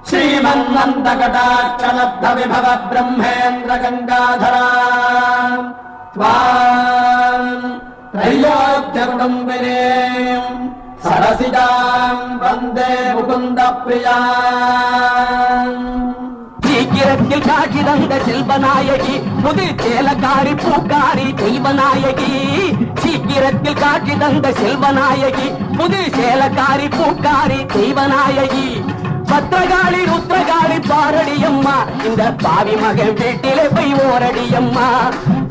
श्रीमन्नन्दकटाक्षलब्ध विभव ब्रह्मेन्द्र गङ्गाधराम् त्वाम् त्रैलोक्यकुटुम्बिनीम् सरसिजाम् वन्दे मुकुन्दप्रियाम्. சீக்கிரத்தில் காட்சி தந்த செல்வநாயகி, புது சேலக்காரி பூக்காரி தெய்வநாயகி. சீக்கிரத்தில் காட்சி தந்த செல்வநாயகி, புது சேலக்காரி பூக்காரி தெய்வநாயகி. பத்திரகாளி ருத்ரகாளி பாரடியம்மா, இந்த பாவி மகன் வீட்டிலே போய் ஓரடியம்மா.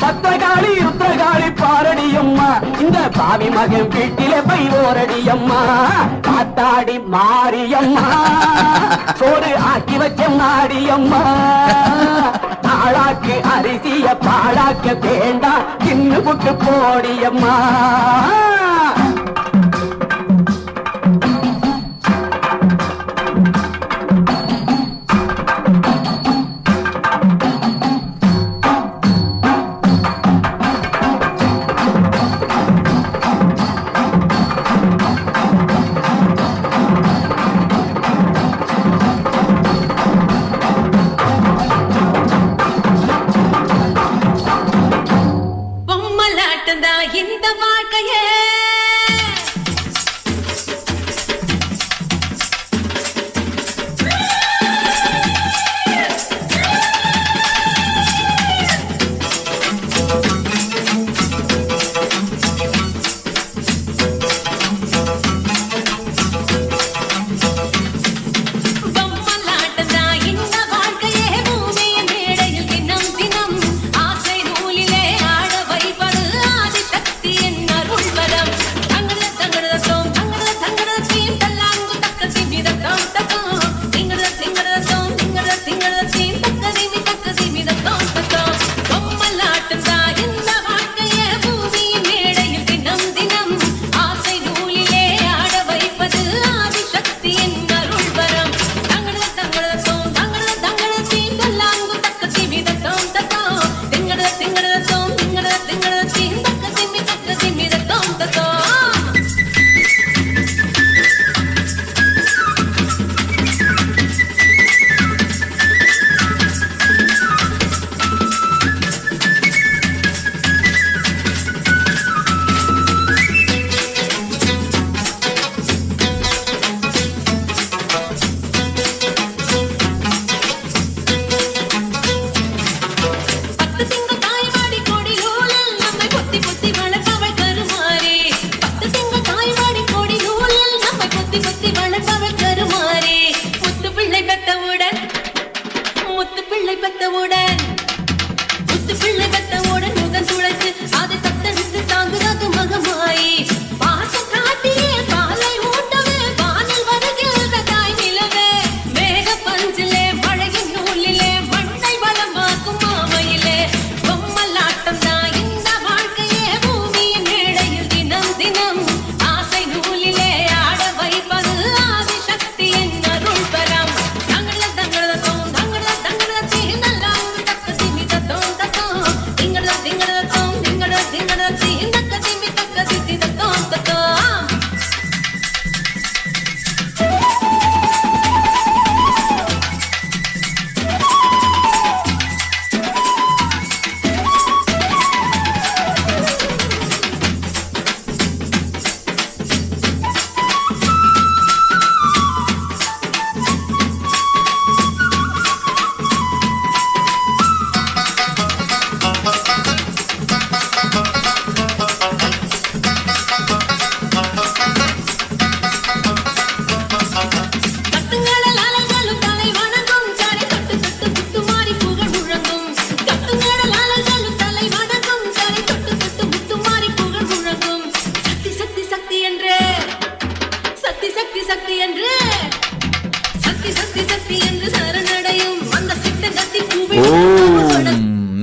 பத்திரகாளி ருத்ரகாளி பாரடியம்மா, இந்த பாவி மகன் வீட்டிலே போய் ஓரடியம்மா. காத்தாடி மாரியம்மா, சோறு ஆக்கி வச்ச நாடியம்மா. தாளாக்கு அரிசிய பாழாக்க வேண்டாம், சின்ன புட்டு போடியம்மா. இந்த வாழ்க்கையே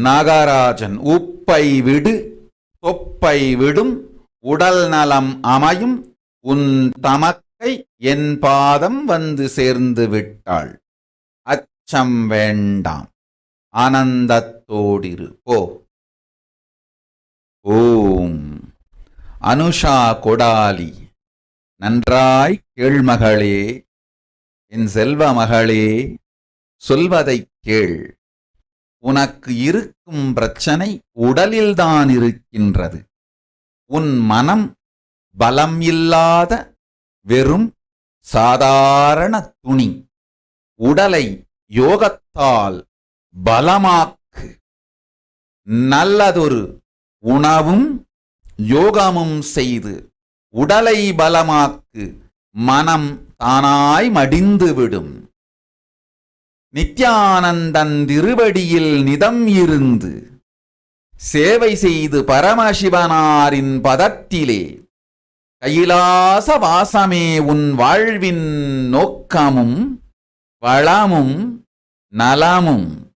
நாகராஜன். உப்பை விடு தொப்பை விடும் உடல் நலம் அமையும் உன் தமக்கை என் பாதம் வந்து சேர்ந்து விட்டாள். அச்சம் வேண்டாம், ஆனந்தத்தோடிரு போ. ஓம். அனுஷா கொடாலி. நன்றாய் கேள்மகளே, என் செல்வ மகளே, சொல்வதைக் கேள். உனக்கு இருக்கும் பிரச்சனை உடலில்தான் இருக்கின்றது. உன் மனம் பலம் இல்லாத வெறும் சாதாரண துணி. உடலை யோகத்தால் பலமாக்கு. நல்லதொரு உணவும் யோகமும் செய்து உடலை பலமாக்கு. மனம் தானாய் மடிந்துவிடும். நித்யானந்தன் திருவடியில் நிதம் இருந்து சேவை செய்து பரமசிவனாரின் பதத்திலே கைலாச வாசமே உன் வாழ்வின் நோக்கமும் வளமும் நலமும்.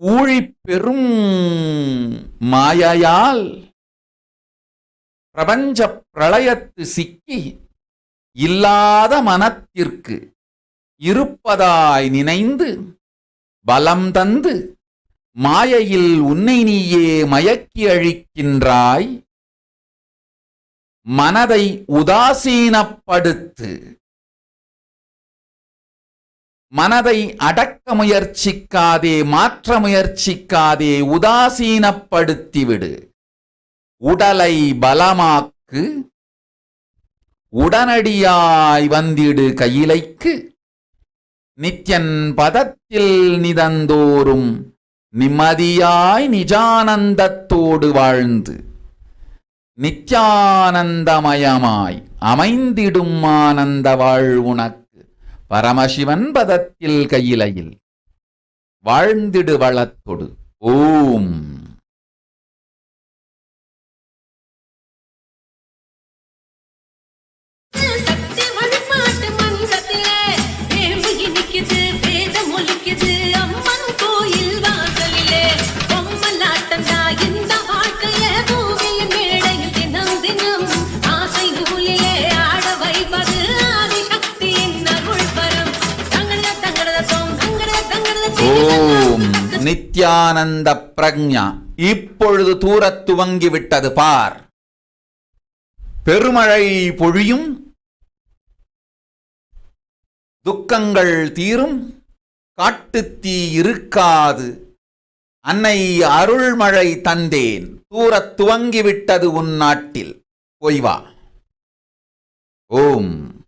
ஊழிப்பெரும் மாயையால் பிரபஞ்ச பிரளயத்து சிக்கி இல்லாத மனத்திற்கு இருப்பதாய் நினைந்து பலம் தந்து மாயையில் உன்னை நீயே மயக்கி அழிக்கின்றாய். மனதை உதாசீனப்படுத்து. மனதை அடக்க முயற்சிக்காதே, மாற்ற முயற்சிக்காதே, உதாசீனப்படுத்திவிடு. உடலை பலமாக்கு. உடனடியாய் வந்திடு கையிலைக்கு. நித்யன் பதத்தில் நிதந்தோறும் நிம்மதியாய் நிஜானந்தத்தோடு வாழ்ந்து நித்யானந்தமயமாய் அமைந்திடும் ஆனந்த வாழ்வுனக்கு பரமசிவன் பதத்தில் கையிலையில் வாழ்ந்திடு வளத்தொடு. ஓம். ஓம். நித்யானந்த பிரக்ஞா இப்பொழுது தூரத் துவங்கிவிட்டது பார். பெருமழை பொழியும், துக்கங்கள் தீரும், காட்டுத்தீ இருக்காது. அன்னை அருள்மழை தந்தேன். தூரத் துவங்கிவிட்டது உன் நாட்டில். போய் வா. ஓம்.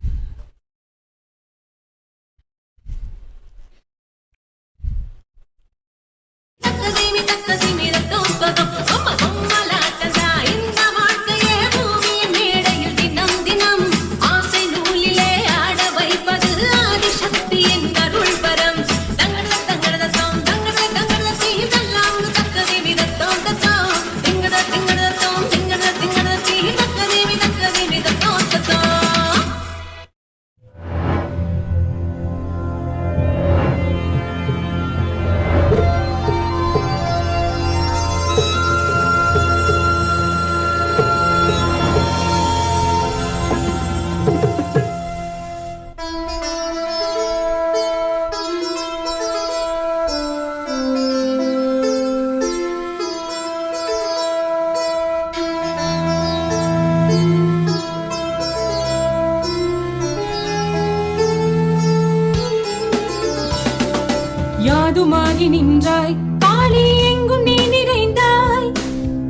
யாதுமாகி நின்றாய் காளி எங்கும் நீ நிறைந்தாய்.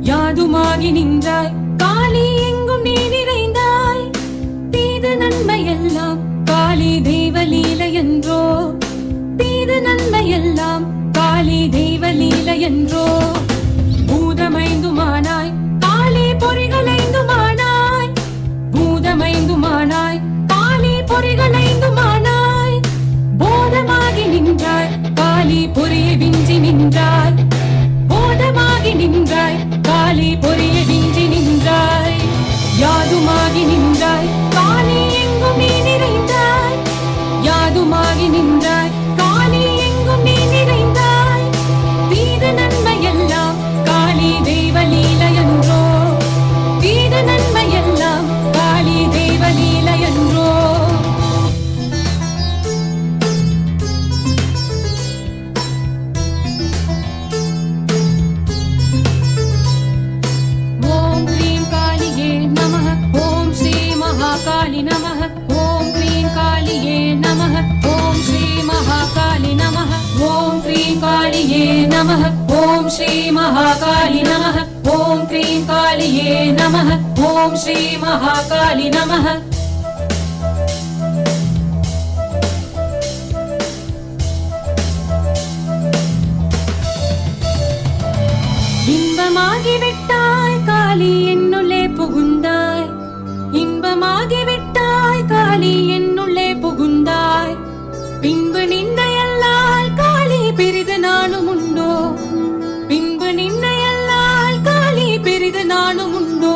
யாதுமாகி நின்றாய் காளி எங்கும் நீ நிறைந்தாய். தீது நன்மையெல்லாம் காளி தெய்வலீல என்றோ. தீது நன்மையெல்லாம் காளி தெய்வலீல என்றோ. பூதமைந்துமானாய் காளி பொறிகளைந்துமானாய். பூதமைந்துமானாய் காளி பொறிகளைந்துமானாய். போதமாகி நின்றாய் காளி பொறியை விஞ்சி நின்றாய். போதமாகி நின்றாய் காளி பொறியை விஞ்சி நின்றாய். யாதுமாகி நின்றாய் காளி எங்கும் நீ நிறைந்தாய். யாதுமாகி நின்றாய் காளி எங்கும் श्री महाकाली नमः ॐ क्रीं कालिये नमः ॐ श्री महाकाली नमः இன்பமாகிவிட்டாய் காளி என்னுள்ளே புகுந்தாய் இன்பமாகிவிட்டாய் காளி என்னுள்ளே புகுந்தாய் பின்பு நின்னையல்லால் காளி பெரிது நானும் உண்டோ பின்பு நின்னையல்லால் காளி பெரிது நானும் உண்டோ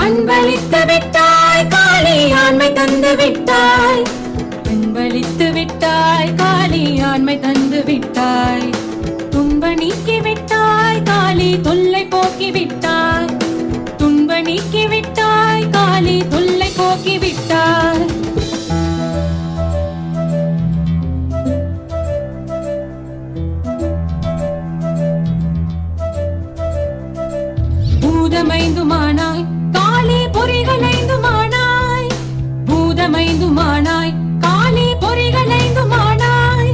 அன்பளித்து விட்டாய் காளி ஆண்மை தந்து விட்டாய் அன்பளித்து விட்டாய் காளி ஆண்மை தந்து விட்டாய் துன்ப நீக்கி விட்டாய் காளி தொல்லை போக்கி விட்டாய் துன்ப நீக்கி விட்டாய் காளி தொல்லை போக்கி விட்டாய் பூதமைந்துமானாய் காளி பொறிகளைந்துமானாய் பூதமைந்துமானாய் காளி பொறிகளைந்துமானாய்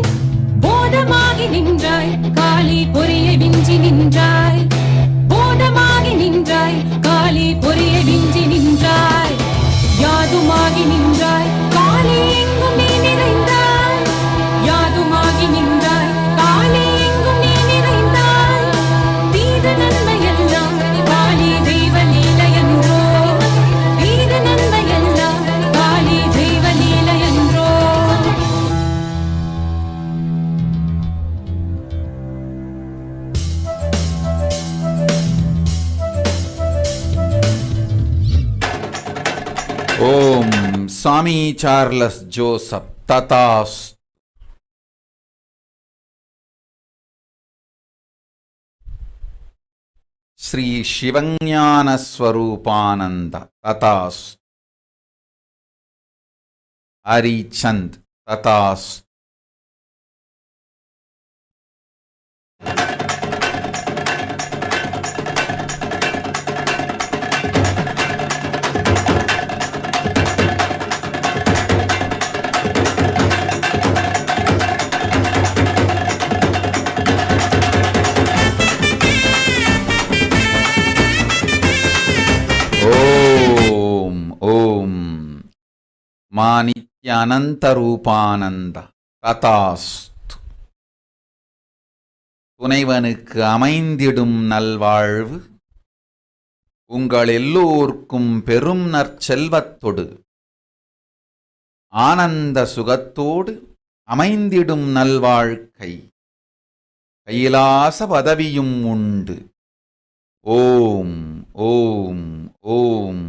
போதமாகி நின்றாய் காளி பொறியை விஞ்சி நின்றாய் போதமாகி நின்றாய் காளி பொறியை விஞ்சி நின்றாய் யாதுமாகி நின்றாய் காளி எங்கும் நீ நிறைந்தாய் யாதுமாகி நின்றாய் காளி எங்கும் நீ நிறைந்தாய் தீது நன்மையெல்லாம் காளி தெய்வ லீலையன்றோ தீது நன்மையெல்லாம் காளி தெய்வ லீலையன்றோ ஓம் சாமி சார்லஸ் ஜோசப் ததாஸ். ஸ்ரீ சிவஞான ஸ்வரூபானந்த ததாஸ். ஹரிச்சந்த் ததாஸ். ஓம் ஓம் மாணித்யானந்த ரூபானந்த ததாஸ்து. துணைவனுக்கு அமைந்திடும் நல்வாழ்வு உங்கள் எல்லோர்க்கும் பெரும் நற்செல்வத்தொடு ஆனந்த சுகத்தோடு அமைந்திடும் நல்வாழ்க்கை கைலாச பதவியும் உண்டு. ஓம் ஓம் ஓம்.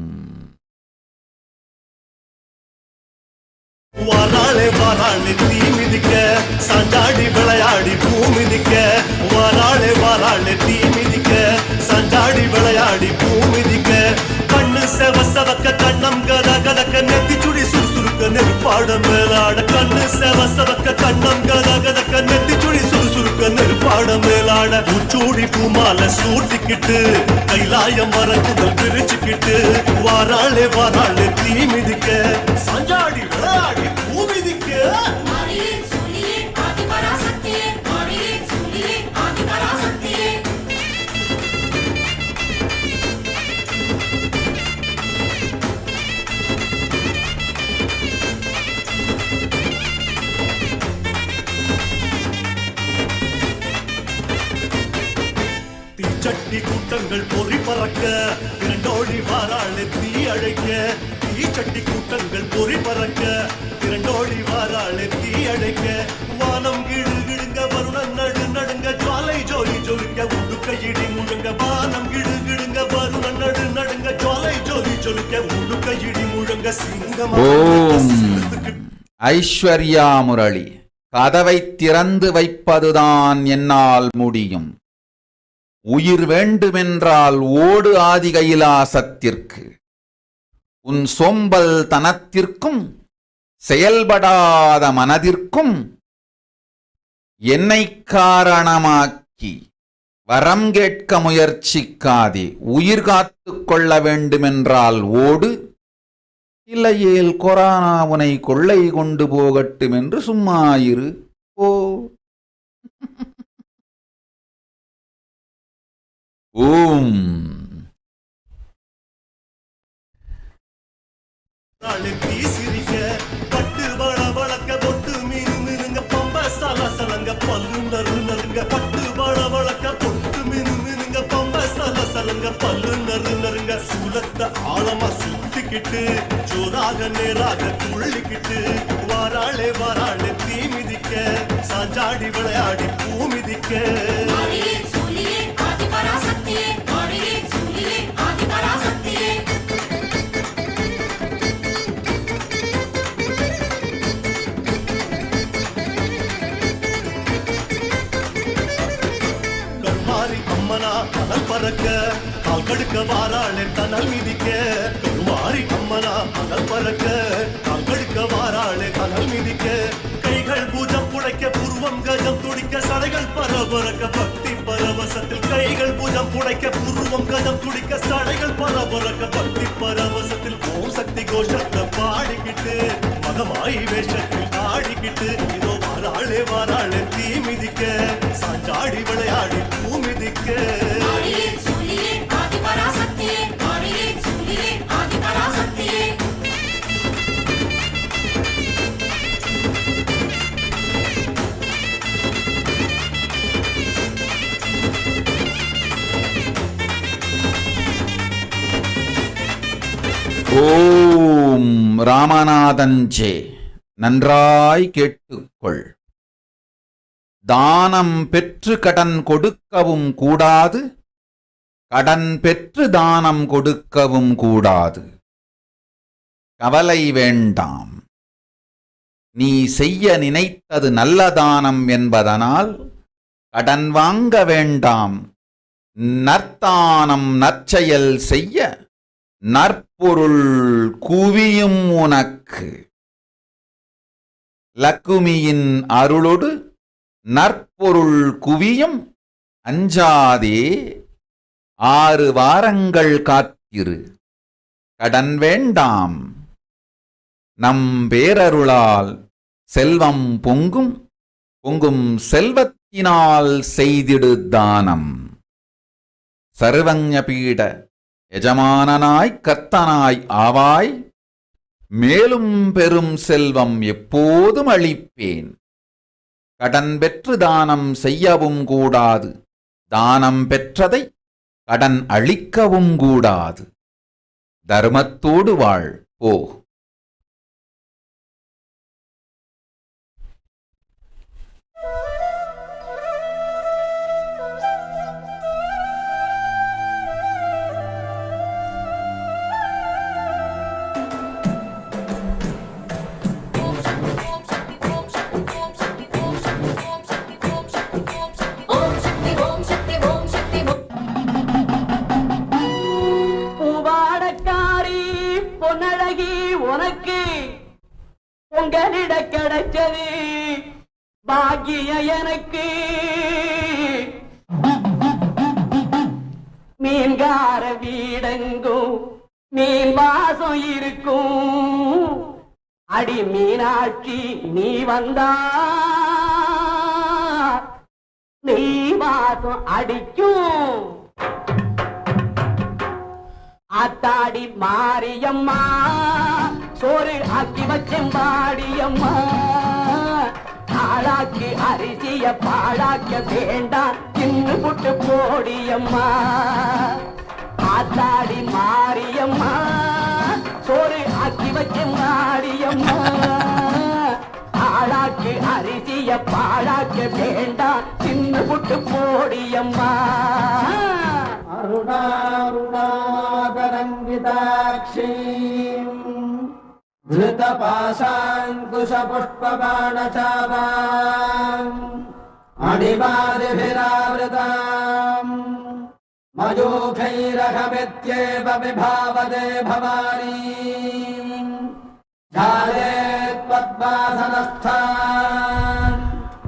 வாராளே வாராளே தீ மிதிக்க சண்டாடி விளையாடி பூ மிதிக்க வாராளே வாராளே தீ மிதிக்க சண்டாடி விளையாடி பூ மிதிக்க கண்ணு செவ செவக்க கண்ணம் கத கதக்க நெத்தி சுடி சுறுசுறுக்க நெருப்பாட மேலாட கண்ணு செவ செவக்க கண்ணம் கத கதக்க நெத்தி சுடி சுறுசுறுக்க நெருப்பாட மேலாட உச்சூடி பூமால சூட்டிக்கிட்டு கைலாயம் மரக்குதல் பிரிச்சுக்கிட்டு வாராளே வாராளே தீ மிதிக்க சண்டாடி விளையாடி பூ மிதிக்க தீச்சட்டி கூட்டங்கள் பொறி பறக்க இரண்டோடி வாராளே தீ அழைக்க தீச்சட்டி கூட்டங்கள் பொறி பறக்க இரண்டோடி வாராளே தீ அழைக்க வானம் கிழு கிழுங்க வருணன் நடு நடுங்க ஜுவாலை ஜோலி ஜொலிக்க உடுக்க இடி முழுங்க வானம் கிழு கிழுங்க வருணன் நடு நடுங்க ஜுவாலை ஜோலி ஜொலிக்க உடுக்க இடி முழுங்க சிங்கம். ஓம் ஐஸ்வர்யா முரளி. கதவை திறந்து வைப்பதுதான் என்னால் முடியும். உயிர் வேண்டுமென்றால் ஓடு ஆதி கைலாசத்திற்கு. உன் சோம்பல் தனத்திற்கும் செயல்படாத மனதிற்கும் என்னை காரணமாக்கி வரம் கேட்க முயற்சிக்காதே. உயிர் காத்து கொள்ள வேண்டுமென்றால் ஓடு, இல்லையேல் கொரோனா உனை கொள்ளை கொண்டு போகட்டும் என்று சும்மாயிரு. ஓ ஓம். தீ சிரிக்க பட்டு வள வளக்க பொட்டு மீன் மினுங்க பம்ப சல சலங்க பல்லு நறு நறுங்க பட்டு வள வளக்க பொட்டு மீன் மினுங்க பம்ப சல சலங்க பல்லு நறு நறுங்க சூலத்தை ஆழமா சுத்திக்கிட்டு ஜோராக நேராக துள்ளிக்கிட்டு வாராளே வாராளே தீ மிதிக்க சாஞ்சாடி விளையாடி பூ மிதிக்க கனல் பறக்க கால் கடுக்க வாராளே கனல் மிதிக்க கருமாறி அம்மனா கனல் பறக்க கால் கடுக்க வாராளே கனல் மிதிக்க கைகள் பூஜம் புடைக்க பூர்வம் கஜம் துடிக்க சடைகள் பரபரக்க பக்தி பரவசத்தில் கைகள் பூஜம் புடைக்க பூர்வம் கஜம் துடிக்க சடைகள் பரபரக்க பக்தி பரவசத்தில் ஓம் சக்தி கோஷத்தை பாடிக்கிட்டு மகமாயி வேஷத்தில் ஆடிக்கிட்டு இதோ வாராளே வாராளே தீ மிதிக்க சாஞ்சாடி விளையாடி பூ மிதிக்க ஓம். ராமநாதஞ்சே நன்றாய் கேட்டுக்கொள். தானம் பெற்று கடன் கொடுக்கவும் கூடாது, கடன் பெற்று தானம் கொடுக்கவும் கூடாது. கவலை வேண்டாம். நீ செய்ய நினைத்தது நல்ல தானம் என்பதனால் கடன் வாங்க வேண்டாம். நற்தானம் நற்செயல் செய்ய நற்பொருள் குவியும் உனக்கு. லக்குமியின் அருளொடு நற்பொருள் குவியும். அஞ்சாதே, 6 வாரங்கள் காத்திரு. கடன் வேண்டாம். நம் பேரருளால் செல்வம் பொங்கும். பொங்கும் செல்வத்தினால் செய்திடு தானம். சர்வஞபீட எஜமானனாய் கர்த்தனாய் ஆவாய். மேலும் பெரும் செல்வம் எப்போதும் அளிப்பேன். கடன் பெற்று தானம் செய்யவும் கூடாது. தானம் பெற்றதை கடன் அளிக்கவும் கூடாது. தர்மத்தோடு வாழ் போ. உங்களிட கிடைச்சது பாக்கிய எனக்கு. மீன்கார வீடெங்கும் மீன் வாசம் இருக்கும். அடி மீனாட்சி நீ வந்தா நீ வாசம் அடிக்கும். ஆத்தாடி மாரியம்மா சோறு ஆக்கி வச்செம்பாடியம்மா. ஆளாக்கி அரிசிய பாழாக்க வேண்டாம் தின்னு புட்டு போடியம்மா. ஆத்தாடி மாரியம்மா சோறு ஆக்கி வச்செம்பாடியம்மா. ஆளாக்கி அரிசிய பாழாக்க வேண்டாம் தின்னு புட்டு போடியம்மா. அருணாருணாதரங்கிதாட்சி धृतपाशाङ्कुशपुष्पबाणचापाम् अणिमादिभिरावृताम् मयूखैरहमित्येव विभावदे भवानी. झालेत्पद्मासनस्थान्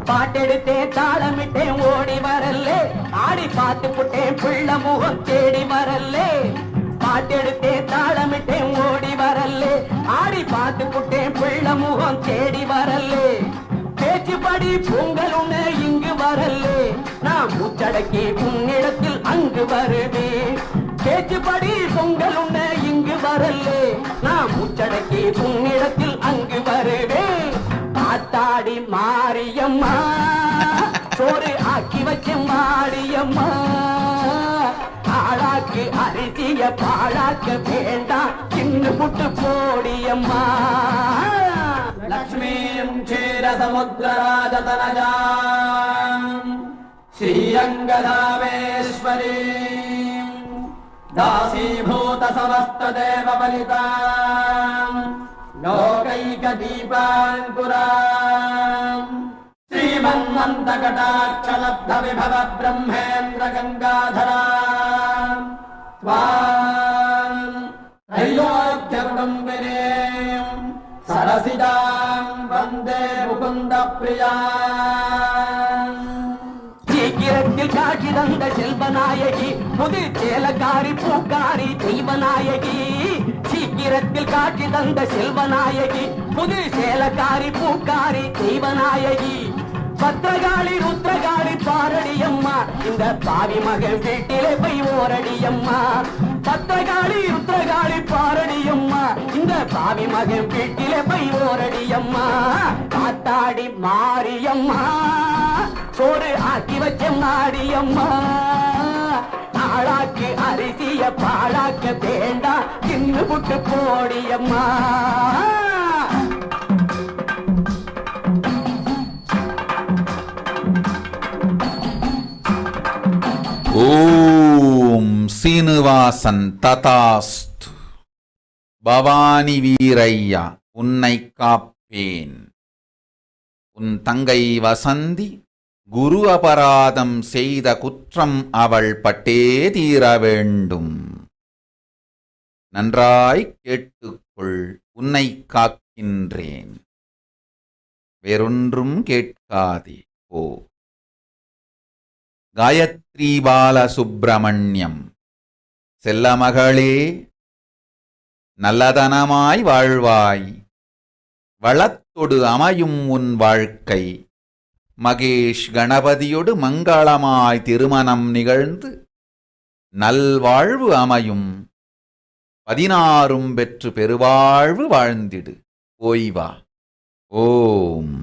பாட்டெடுத்தே தாளமிட்டே ஓடி வரல்லே. ஆடி பார்த்து புட்டேன் பிள்ள முகம் தேடி வரல்லே. பாட்டெடுத்தே தாளமிட்டே ஓடி வரல்லே. ஆடி பார்த்து புட்டேன் பிள்ள முகம் தேடி வரல்லே. பேச்சுப்படி பொங்கல் உன்ன இங்கு வரல்லே. நான் முச்ச மூச்சடக்கி உன்னிடத்தில் அங்கு வருவேன். பேச்சுப்படி பொங்கல் உண்ண இங்கு வரலே, நான் மூச்சடக்கி உன்னிடத்தில் அங்கு வருவேன். ஆத்தாடி மாரியம்மா, சோறு ஆக்கி வச்ச மாடியம்மா, ஆளாக்கு அரிசிய பாழாக்க வேண்டாம், சின்ன புட்டு போடியம்மா. லக்ஷ்மீம் க்ஷீர சமுத்திரராஜதனஜாம் ஸ்ரீரங்கதாமேஸ்வரீம் दासीभूत समस्त देव बलितां लोकैक दीपांकुरां श्रीमन्मन्त कटाक्ष लब्ध विभव ब्रह्मेन्द्र गंगाधरां त्वां त्रैलोक्य कुटुम्बिनीं सरसिजां वन्दे मुकुन्द प्रियां. சீக்கிரத்தில் காட்சி தந்த செல்வநாயகி, புது சேலக்காரி பூக்காரி தெய்வநாயகி. சீக்கிரத்தில் காட்சி தந்த செல்வநாயகி, புது சேலக்காரி பூக்காரி தெய்வநாயகி. பத்திரகாளி ருத்ரகாளி பாரடியம்மா, இந்த பாவி மகன் வீட்டிலே போய் ஓரடியம்மா. பத்திரகாளி ருத்ரகாளி பாரடியம்மா, இந்த பாவி மகன் வீட்டிலே போய் ஓரடியம்மா. காத்தாடி மாரியம்மா, சோறு ஆக்கி வச்ச மாடியம்மா, ஆளாக்கு அரிசிய பாழாக்க வேண்டாம், தின்னு புட்டு போடியம்மா. ஓம் சீனிவாசன் ததாஸ்து. பவானி வீரையா, உன்னை காப்பேன். உன் தங்கை வசந்தி குரு அபராதம் செய்த குற்றம் அவள் பட்டே தீர வேண்டும். நன்றாய் கேட்டுக்கொள், உன்னை காக்கின்றேன். வேறொன்றும் கேட்காதே போ. காயத்ரி பால சுப்பிரமணியம், செல்லமகளே, நல்லதனமாய் வாழ்வாய். வளத்தொடு அமையும் உன் வாழ்க்கை. மகேஷ் கணபதியோடு மங்களமாய் திருமணம் நிகழ்ந்து நல்வாழ்வு அமையும். 16 பெற்று பெருவாழ்வு வாழ்ந்திடு. ஓய்வா. ஓம்.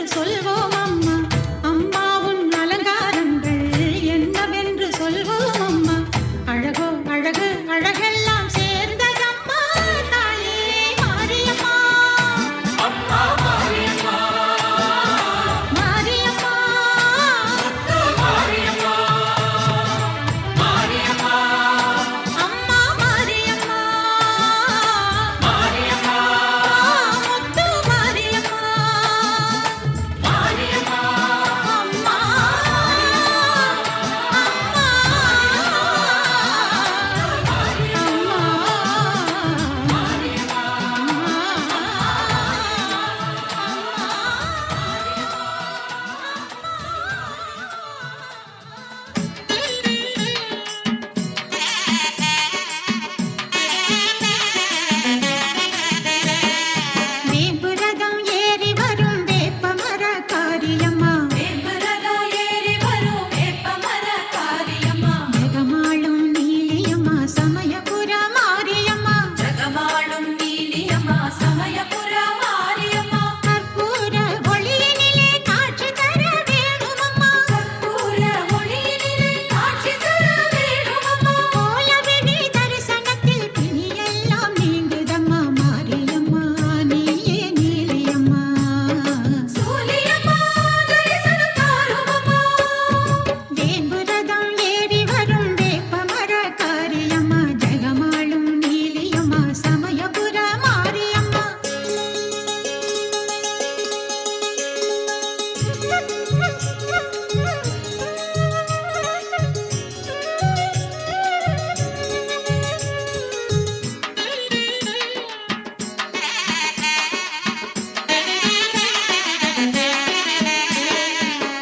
என்னவென்று சொல்வோம் அம்மா, அம்மா உன் அலங்காரங்கள் என்னவென்று சொல்வோம் அம்மா. அழகோ அழகு அழகெல்லாம் சேர்ந்ததம்மா தாயே மாரியம்மா. அம்மா மாரியம்மா, மாரியம்மா, மாரியம்மா, மாரியம்மா, அம்மா மாரியம்மா, மாரியம்மா, முத்து மாரியம்மா, மாரியம்மா, அம்மா, வேம்புரதம் ஏறி வரும் வேப்பமர காரியம்மா, வேம்புரதம் ஏறி வரும் வேப்பமர காரியம்மா. ஜெகமாளும் நீலியம்மா சமயபுர மாரியம்மா, ஜெகமாளும் நீலியம்மா சமயபுர மாரியம்மா. கற்பூர ஒளியினிலே காட்சி தர வேணுமம்மா, கற்பூர ஒளியினிலே காட்சி தர வேணுமம்மா. கோலவிழி தரிசனத்தில் பிணியெல்லாம் நீங்குதம்மா மாரியம்மா, நீயே நீலியம்மா. சூலியம்மா தரிசனம் தாருமம்மா, வேம்புரதம் ஏறி வரும் வேப்பமர காரியம்மா. ஜெகமாளும் நீலியம்மா சமயபுர மாரியம்மா.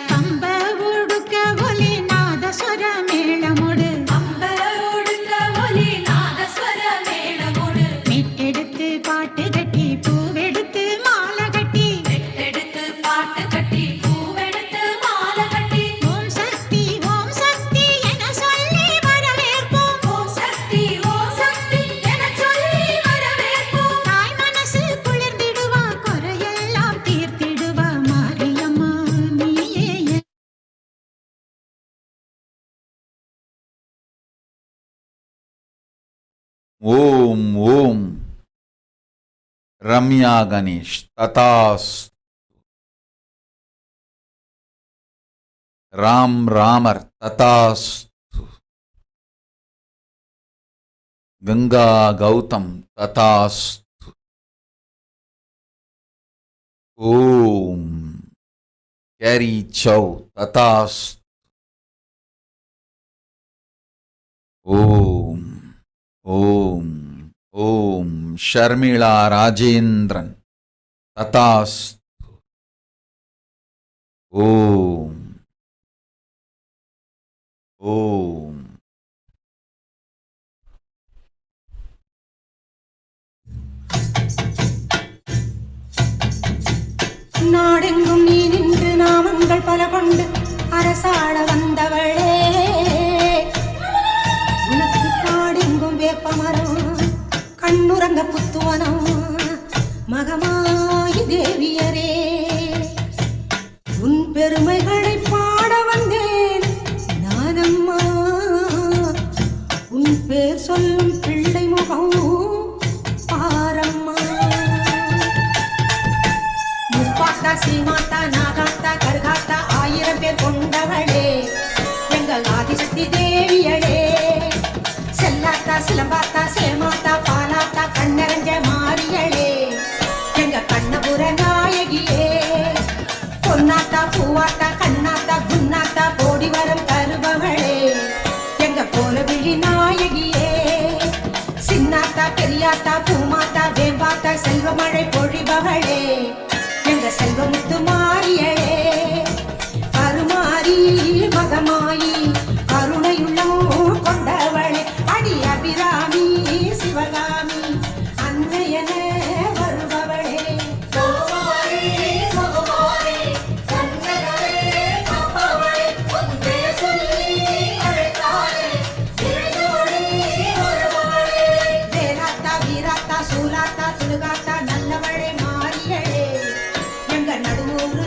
பம்ப உடுக்க ஒலி நாதஸ்வர மேளமோடு, பம்ப உடுக்க ஒலி நாதஸ்வர மேளமோடு. மெட்டெடுத்து பாட்டு கட்டி பூவெடுத்து மாலை கட்டி, மெட்டெடுத்து பாட்டு கட்டி பூவெடுத்து மாலை கட்டி. ஓம் சக்தி என சொல்லி வரவேற்போம், ஓம் சக்தி என சொல்லி வரவேற்போம். தாய் மனசு குளிர்ந்திடுவா, குறையெல்லாம் தீர்த்திடுவா மாரியம்மா, நீயே ஓம் ஓம் ரம்யா கணேஷ் ததாஸ். ராம் ராமர் ததாஸ். கங்கா கௌதம் ததாஸ். ஓம் கேரி சௌ ததாஸ். ஓம் ஓம் ஓம் ஷர்மிளா ராஜேந்திரன் ததாஸ். ஓம் ஓம் நாடெங்கும் நீ நின்று நாமங்கள் பல கொண்டு அரசாட வந்தவளே, உனக்கு காடெங்கும் வேப்பமரம் கண்ணுறங்க புத்துவனம் மகமாயி தேவியரே. உன் பெருமைகளை பாட வந்தேன் நானம்மா, உன் பேர் சொல்லும் பிள்ளை முகம் பாரம்மா. முப்பாத்தா சீமாத்தா நாகாத்தா கருகாத்தா 1000 பேர் கொண்டவளே, எங்கள் ஆதிசக்தி தேவியளே. செல்லாத்தா சிலம்பாத்தா சேமாத்தா பாலாத்தா கண்ணரஞ்ச மாரியளே, எங்க கண்ணபுர நாயகியே. பொன்னாத்தா பூவாத்தா கண்ணாத்தா குன்னாத்தா கோடி வரம் தருபவளே, எங்க போல விழி நாயகியே. சின்னாத்தா பெரியாத்தா பூமாத்தா வேம்பாத்தா செல்வமழை பொழிபவளே, எங்க செல்வமுத்து மாரியளே. கருமாரி மகமாயி கருணையுள்ளம் கொண்டவளே, அடி அபிராமி சிவகாமி அன்னையன வருபவளே. வேலாத்தா வீராத்தா சூலாத்தா துலுகாத்தா நல்லவளே மாரியளே, எங்க நடுவூரு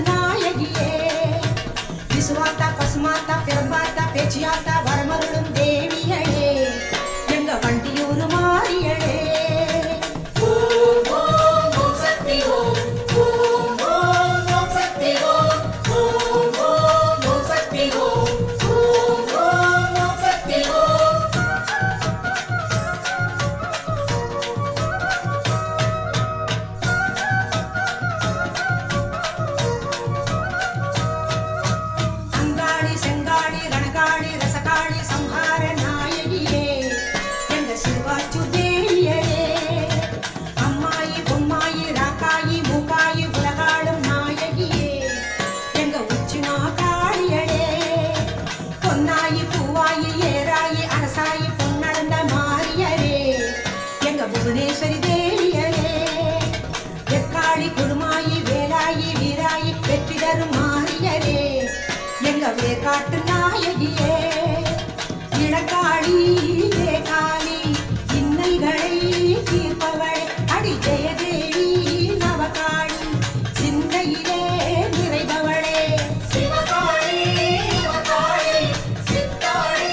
பசுமாத்தா பெரும்பாத்தா பேச்சியாத்தா வரமருளும் தேவியளே எங்க வண்டியூர் மாறியளே ஓம் ஓம் ஓம் சக்தி ஓம் ஓம் ஓம் ஓம் சக்தி ஓம் ஓம் ஓம் ஓம் சக்தி ஓம் ஓம் ஓம் ஓம் சக்தி ஓம் அங்காளி செங்காளி ரணகாளி ரசகாளி சம்ஹார நாயகியே எங்க சிறுவாச்சு தேவியரே அம்மாயி பொம்மாயி ராக்காயி மூக்காயி உலகாளும் நாயகியே எங்க உச்சிமா காளியளே பொன்னாயி பூவாயி ஏராயி அரசாயி பொன்னடந்த மாரியரே எங்க புவனேஸ்வரி தேவியரே எக்காளி குருமாயி வேலாயி வீராயி வெற்றி தரும் மாரியரே எங்க வேர்காட்டு நாயகியே இளக்காளி தேகாளி இன்னல்களை தீர்ப்பவளே அடி ஜெயதேவி நவகாளி சிந்தையிலே நிறைபவளே சிவகாளி யுவகாளி சித்தாளி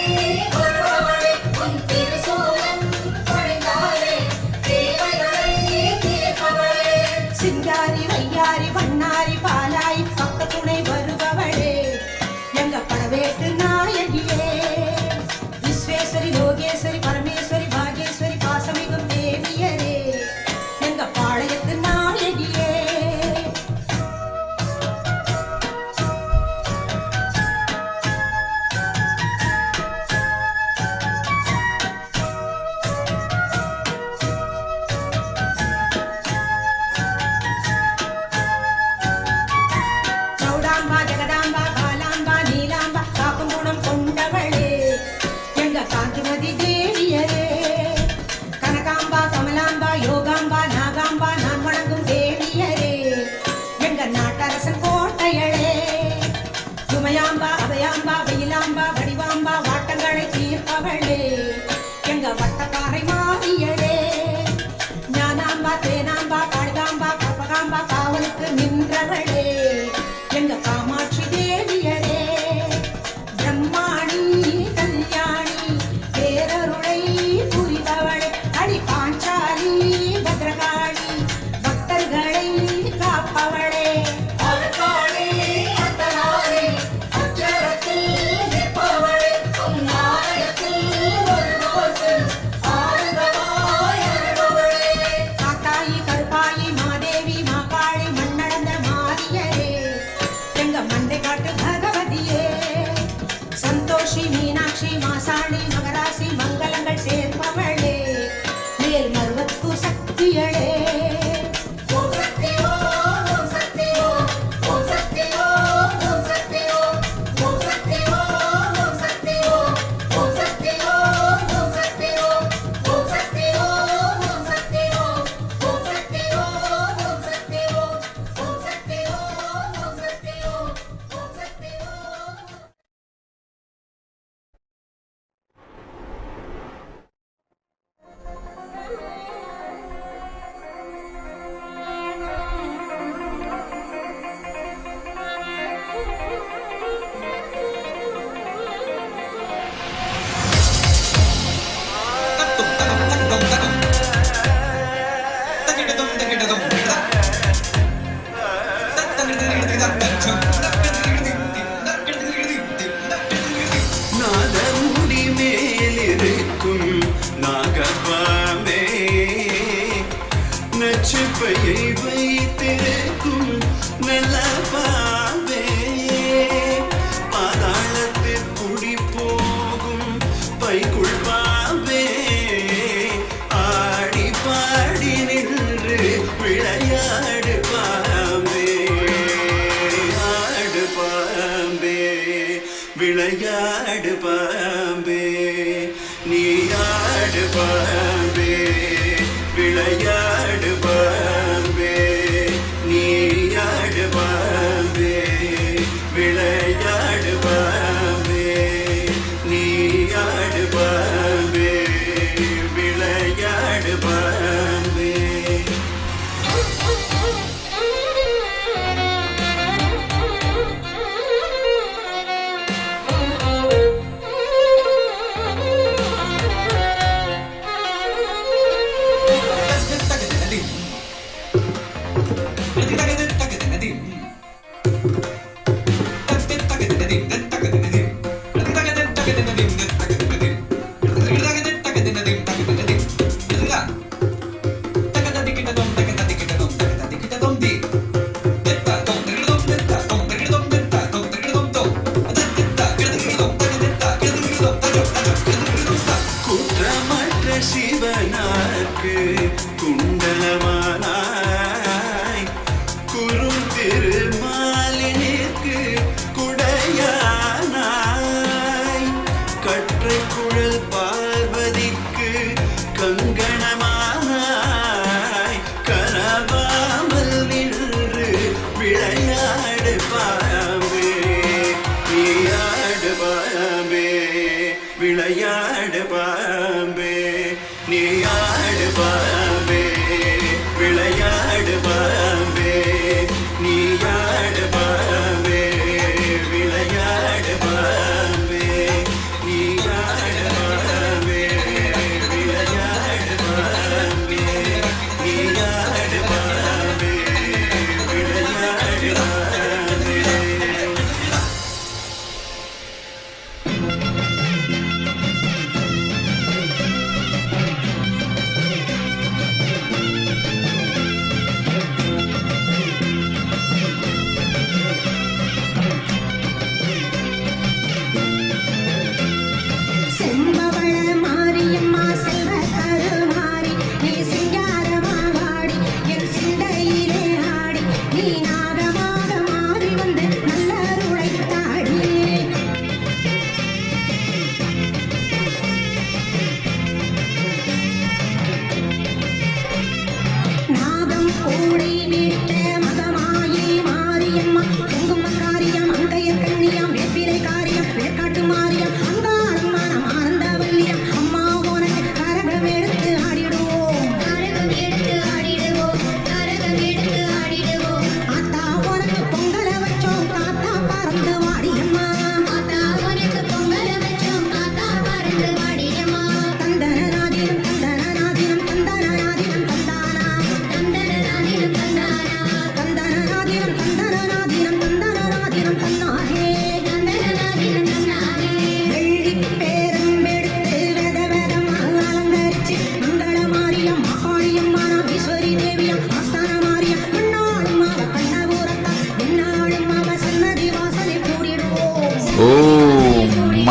வருபவளே உன் திருசூலம் பொழிந்தாலே தேவைகளை தீர்ப்பவளே சிங்காரி வையாரி வண்ணாரி பாலாய் பக்க துணை வருபவளே எங்க படவேட்டு நாயகியே விஸ்வேஸ்வரி லோகேஸ்வரி பரமேஸ்வரி பாகேஸ்வரி பாசமிகும் தேவியரே எங்க பாளையத்து நாயகியே சௌடாம்பா ஜெகதாம்பா பாலாம்பா நீலாம்பா காக்கும் குணம் கொண்டவளே எங்க காந்திமதி தேவியரே கனகாம்பா கமலாம்பா யோகாம்பா நாகாம்பா நான் வணங்கும் தேவியரே எங்க நாட்டரசன் கோட்டையளே சுமையாம்பா அபயாம்பா வெயிலாம்பா வடிவாம்பா வாட்டங்களை தீர்ப்பவளே எங்க வட்டக்காரை மாறியளே ஞானாம்பா தேனாம்பா காளிகாம்பா கற்பகாம்பா காவலுக்கு நின்றவளே எங்க காமாட்சி தேவியரே பிரம்மாணி கல்யாணி பேரருளை புரிபவளே அடி பாஞ்சாலி பத்ரகாளி பக்தர்களை காப்பவளே அர்க்காளி அர்த்தநாரி அச்சரத்தில் நிற்பவளே உன்னாலயத்தில் ஒரு நோக்கில் ஆனந்தமாய் அருள்பவளே காத்தாயி கருப்பாயி மாதேவி மாகாளி மண்ணளந்த மாரியரே எங்க மண்டை காட்டு பகவதியே சந்தோஷி மீனாட்சி மாசாணி மகராசி மங்களங்கள் சேர்ப்பவளே மேல் மருவத்து சக்தியளே ஓம் சக்தி ஓம் ஓம் சக்தி ஓம் ஓம் சக்தி ஓம் ஓம் சக்தி ஓம் ஓம் சக்தி ஓம் ஓம் சக்தி ஓம் ஓம் சக்தி ஓம் ஓம் சக்தி ஓம் ஓம் சக்தி ஓம் ஓம் சக்தி ஓம் ஓம் சக்தி ஓம் ஓம் சக்தி ஓம் ஓம் சக்தி ஓம் ஓம் சக்தி ஓம் ஓம் சக்தி ஓம் நாதமுடி மேலிருக்கும் நாகபாம்பே நச்சுப்பையை வைத்திருக்கும் நல்ல பாம்பே பாதாளத்தில் குடி போகும் பைக்குள் பாம்பே ஆடி பாடி நின்று விளையாடு பாம்பே ஆடு பாம்பே விளையாடு பாம்பே நீ ஆடு பாம்பே விளையாடு பாம்பே நீ ஆடு பாம்பே விளையாடு பாம்பே நீ ஆடு பாம்பே விளையாடு Bombay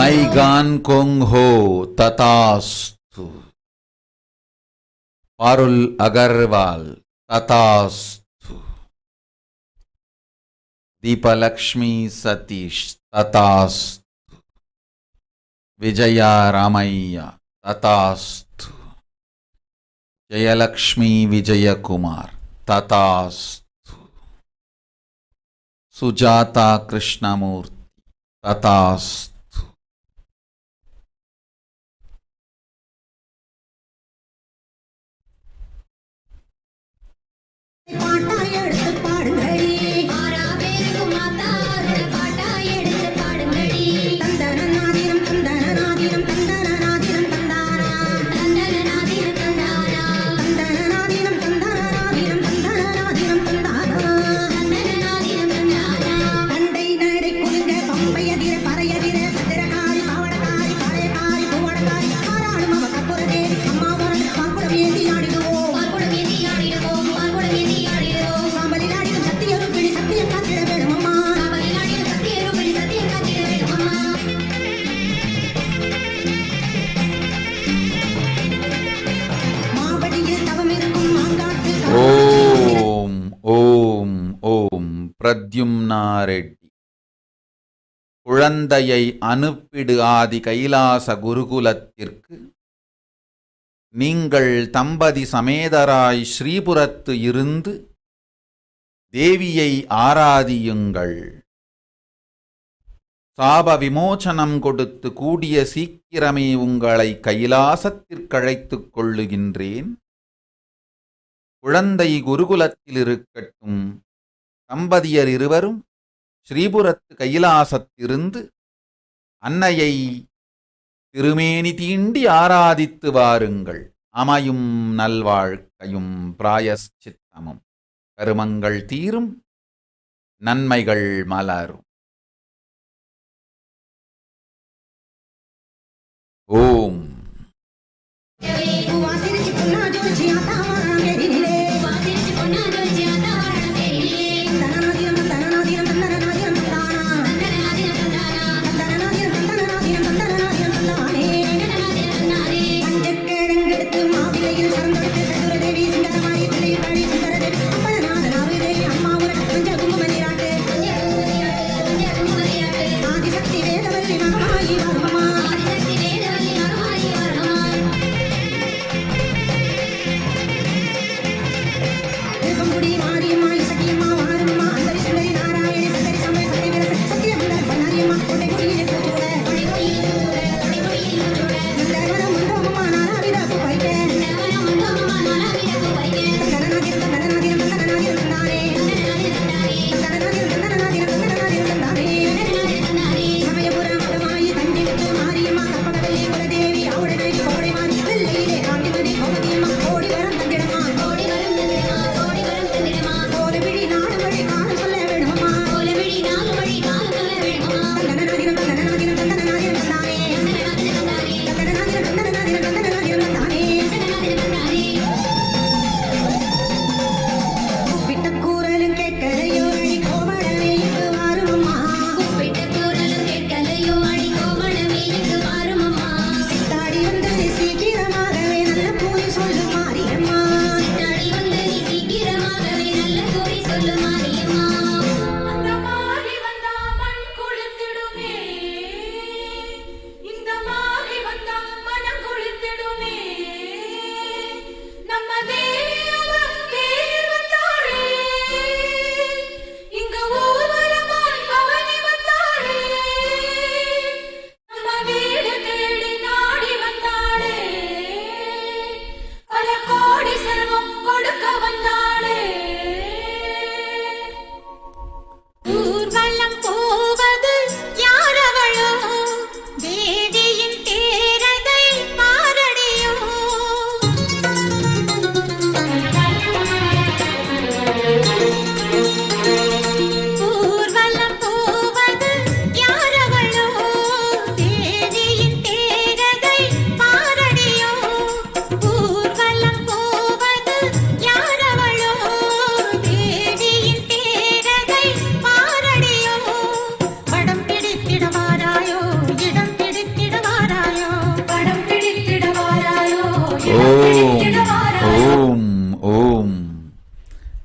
Naigan Kung Ho Tatastu. Parul Agarwal Tatastu. Deepalakshmi Satish Tatastu. Vijaya Ramaya Tatastu. Jayalakshmi Vijaya Kumar Tatastu. Sujata Krishnamurti Tatastu. Pradyumna Reddy. குழந்தையை அனுப்பிடு ஆதி கைலாச குருகுலத்திற்கு நீங்கள் தம்பதி சமேதராய் ஸ்ரீபுரத்து இருந்து தேவியை ஆராதியுங்கள். சாப விமோசனம் கொடுத்து கூடிய சீக்கிரமே உங்களை கைலாசத்திற்கழைத்துக் கொள்ளுகின்றேன். குழந்தை குருகுலத்தில் இருக்கட்டும். தம்பதியர் இருவரும் ஸ்ரீபுரத்து கைலாசத்திலிருந்து அன்னையை திருமேனி தீண்டி ஆராதித்து வாருங்கள். அமையும் நல்வாழ்க்கையும் பிராயச்சித்தமும் கருமங்கள் தீரும், நன்மைகள் மலரும். ஓம்.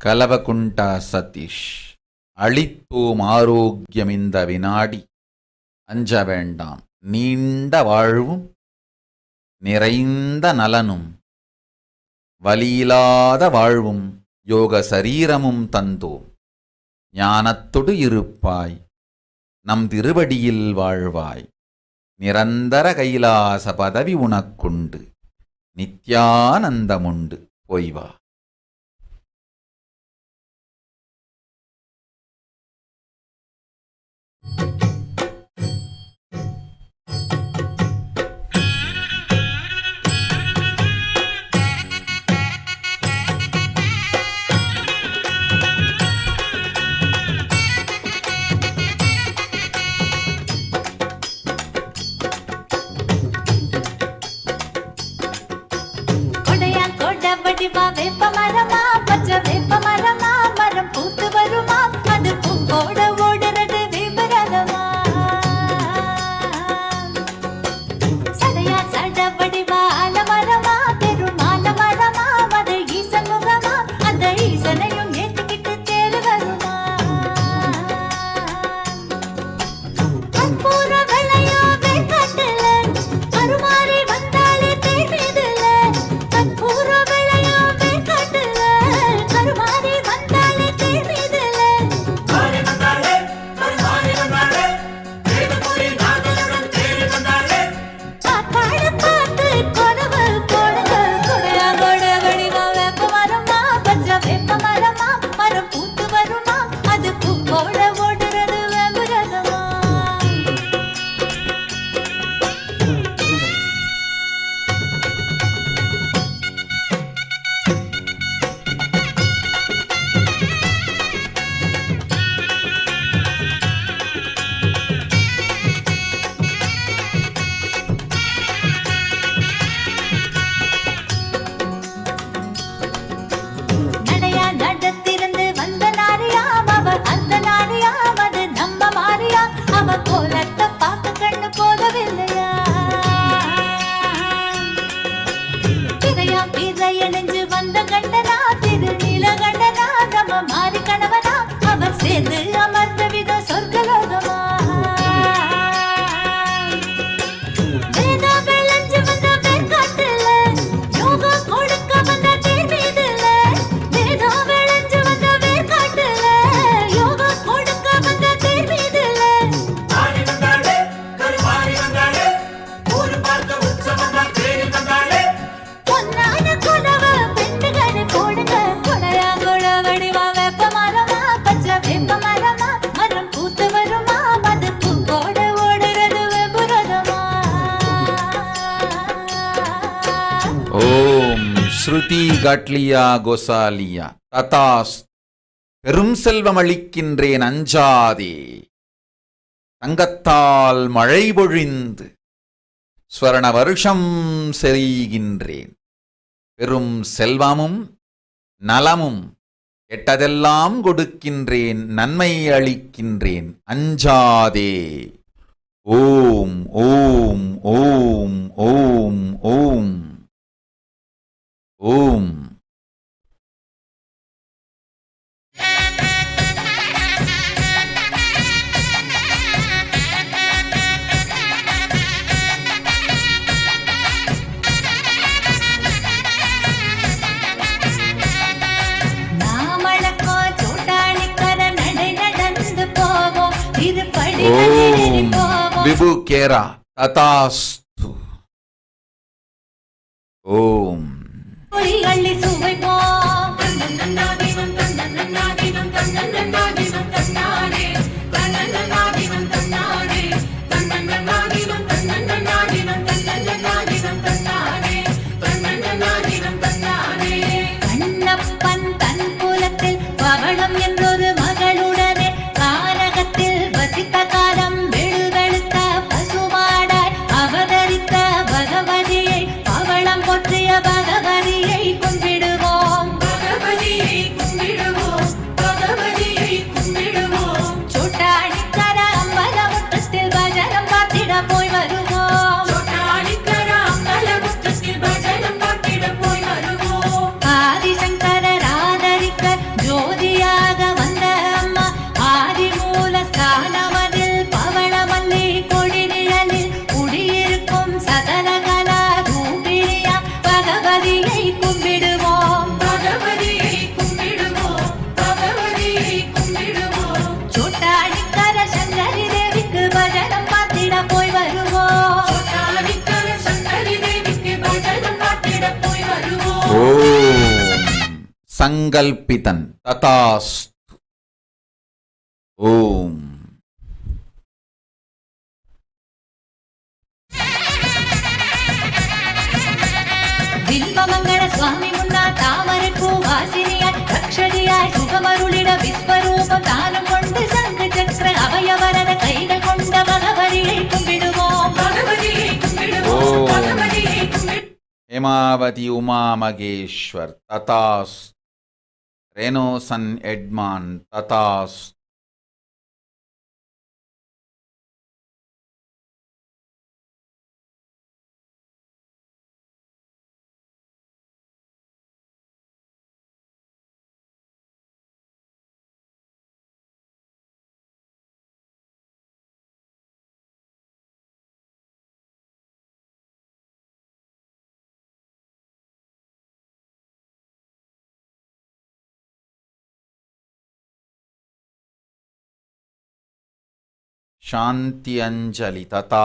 கலவகுண்டா சதீஷ். அளிப்போம் ஆரோக்கியம் இந்த வினாடி, அஞ்ச வேண்டாம் நீண்ட வாழ்வும் நிறைந்த நலனும் வலியில்லாத வாழ்வும் யோக சரீரமும் தந்தோம். ஞானத்தொடு இருப்பாய் நம் திருவடியில் வாழ்வாய். நிரந்தர கைலாச பதவி உனக்குண்டு, நித்யானந்தமுண்டு போய்வா. வேப்ப மரமா பச்சை வேப்ப மரமா மரம் பூத்து வருமா அது பூங்கோட ஓடுறது வேப்பரதமா சடையா சட வடிவா அலமரமா பெருமால மரமா அது ஈசன் முகமா அந்த ஈசனையும் ஏத்துக்கிட்டு தேர் வருமா கற்பூர வெள்ளையா வேக்காட்டுல கருமாறி வந்தாலே தேர் மீதுல கற்பூர ஸ்ருதி காட்லியா கோசாலியா ததாஸ். பெரும் செல்வம் அளிக்கின்றேன் அஞ்சாதே, தங்கத்தால் மழை பொழிந்து ஸ்வர்ண வருஷம் செய்கின்றேன். பெரும் செல்வமும் நலமும் கெட்டதெல்லாம் கொடுக்கின்றேன், நன்மை அளிக்கின்றேன் அஞ்சாதே. ஓம் ஓம் ஓம் ஓம் ஓம் ஓம். ஓம் விபு கேரா ததாஸ்து. ஓம் அள்ளி சுவைப்போம் கண்ணப்பன் தன் குலத்தில் பவளம் என்றொரு மகளுடனே கானகத்தில் வசித்த காலம் வெளுவெளுத்த பசுமாடாய் அவதரித்த பகவதியை பவளம் போற்றிய பகவதியை கும்பிடுவோம், பகவதியை கும்பிடுவோம், பகவதியை கும்பிடுவோம். sankalpitan tatastu. Om. வில்வமங்கல சுவாமி முன்னா தாமரை பூவாசினியாய் ரக்ஷதியாய் சுகமருளிட விஸ்வரூபம் தானம் கொண்டு சங்கு சக்கர அவயவரத கைகள் கொண்ட பகவதியை கும்பிடுவோம். பகவதியை கும்பிடுவோம். பகவதியை கும்பிடுவோம். Hemavati Uma Mageshwar tatastu. Reno San Edman tatastu. Shanti Anjali tata.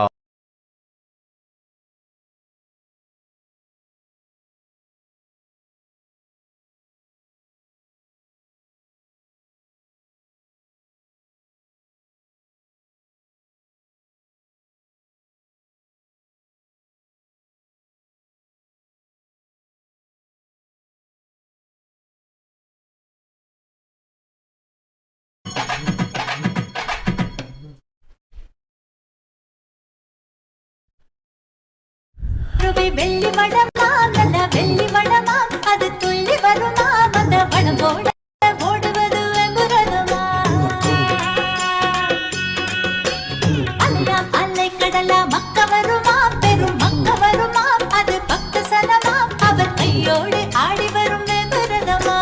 வெள்ளி வடமா நல்ல வெள்ளி வடமா அது துள்ளி வருமா வந்த வடம் போட ஓடுவது வெங்குரதுமா அல்லாம் அல்லை கடலா மக்க வருமா பெரும் மக்க வருமா அது பக்த சனமா அவர் கையோடு ஆடி வரும் வெங்குரதமா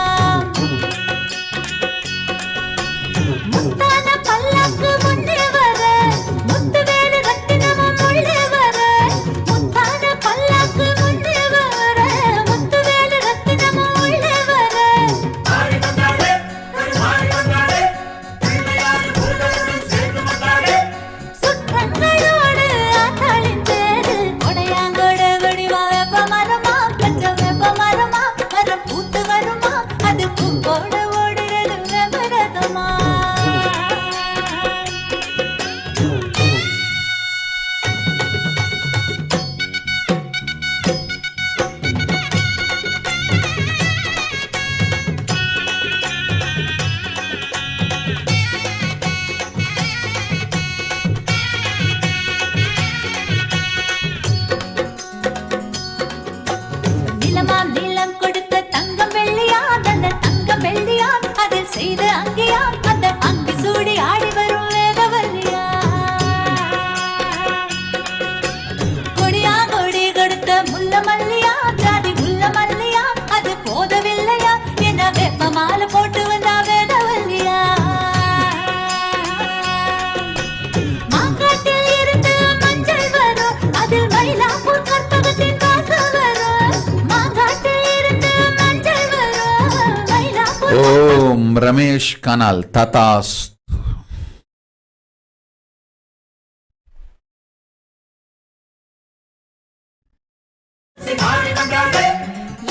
முத்தான பல்லாக்கு முன்னே வர முத்து வேறு ரத்தினமும் உள்ளே வர முத்தான பல்லாக்கு முன்னே வர முத்து வேறு ரத்தினமும் உள்ளே வர ஆடி வந்தாளே ஆடி வந்தாளே பிள்ளையார் பூதலுடன் சேர்ந்து வந்தாளே சுற்றங்களோடு ஆத்தாளின் தேரு கொடையாங்கோட வடிவா வெப்ப மரமா பச்சை வெப்ப மரமா மரம் பூத்து வருமா அது பூக்கோட ஓடுறது வெப்பரதமா நிலமாம் நீளம் கொடுத்த தங்கம் வெள்ளியா அந்த தங்கம் வெள்ளியா அதில் செய்த அங்கியா அந்த அங்கி சூடி ஆடி வரும் வேதவல்லியா கொடியா கொடி கொடுத்த முல்ல மல்லியா ஜாதி முல்ல மல்லியா அது போதவில்லையா என்ன வெப்ப மாலை போட்டு வந்தா வேதவல்லியா மாங்காட்டில் இருந்து மஞ்சள் வரும் அதில் மயிலாப்பூர் கற்பகத்தின் வாசம் வரும் மாங்காட்டில் இருந்து மஞ்சள் வரும் Mylapore Om Ramesh Kanal tatastu. ஆடி வந்தாளே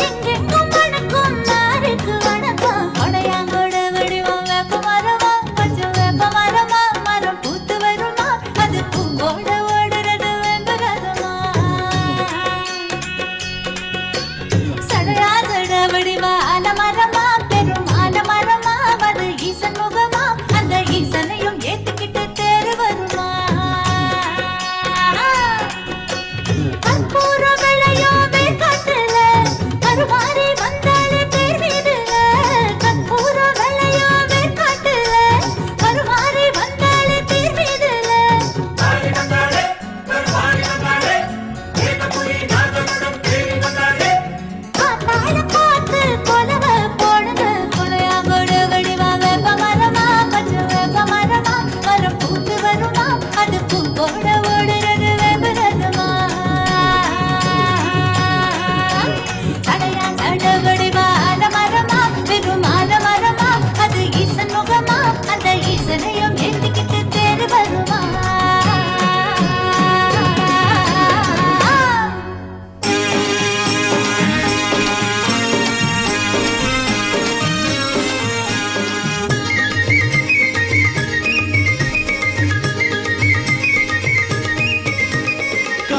எங்கெங்கும் வணக்கம் மாருக்கு வணக்கம் கொடையாங்கோட வடிவம் வேப்ப மரமா பச்சை வேப்ப மரமா மரம் பூத்து வருமா அது பூங்கோட ஓடுறது வெங்குரதமா சடையா சட வடிவ ஆலமரமா பெரும் ஆலமரமா அது ஈசன் முகமா அந்த ஈசனையும் ஏத்துக்கிட்டு தேறு வருமா கற்பூர விளையோ வேர்க்காட்டுல கருவான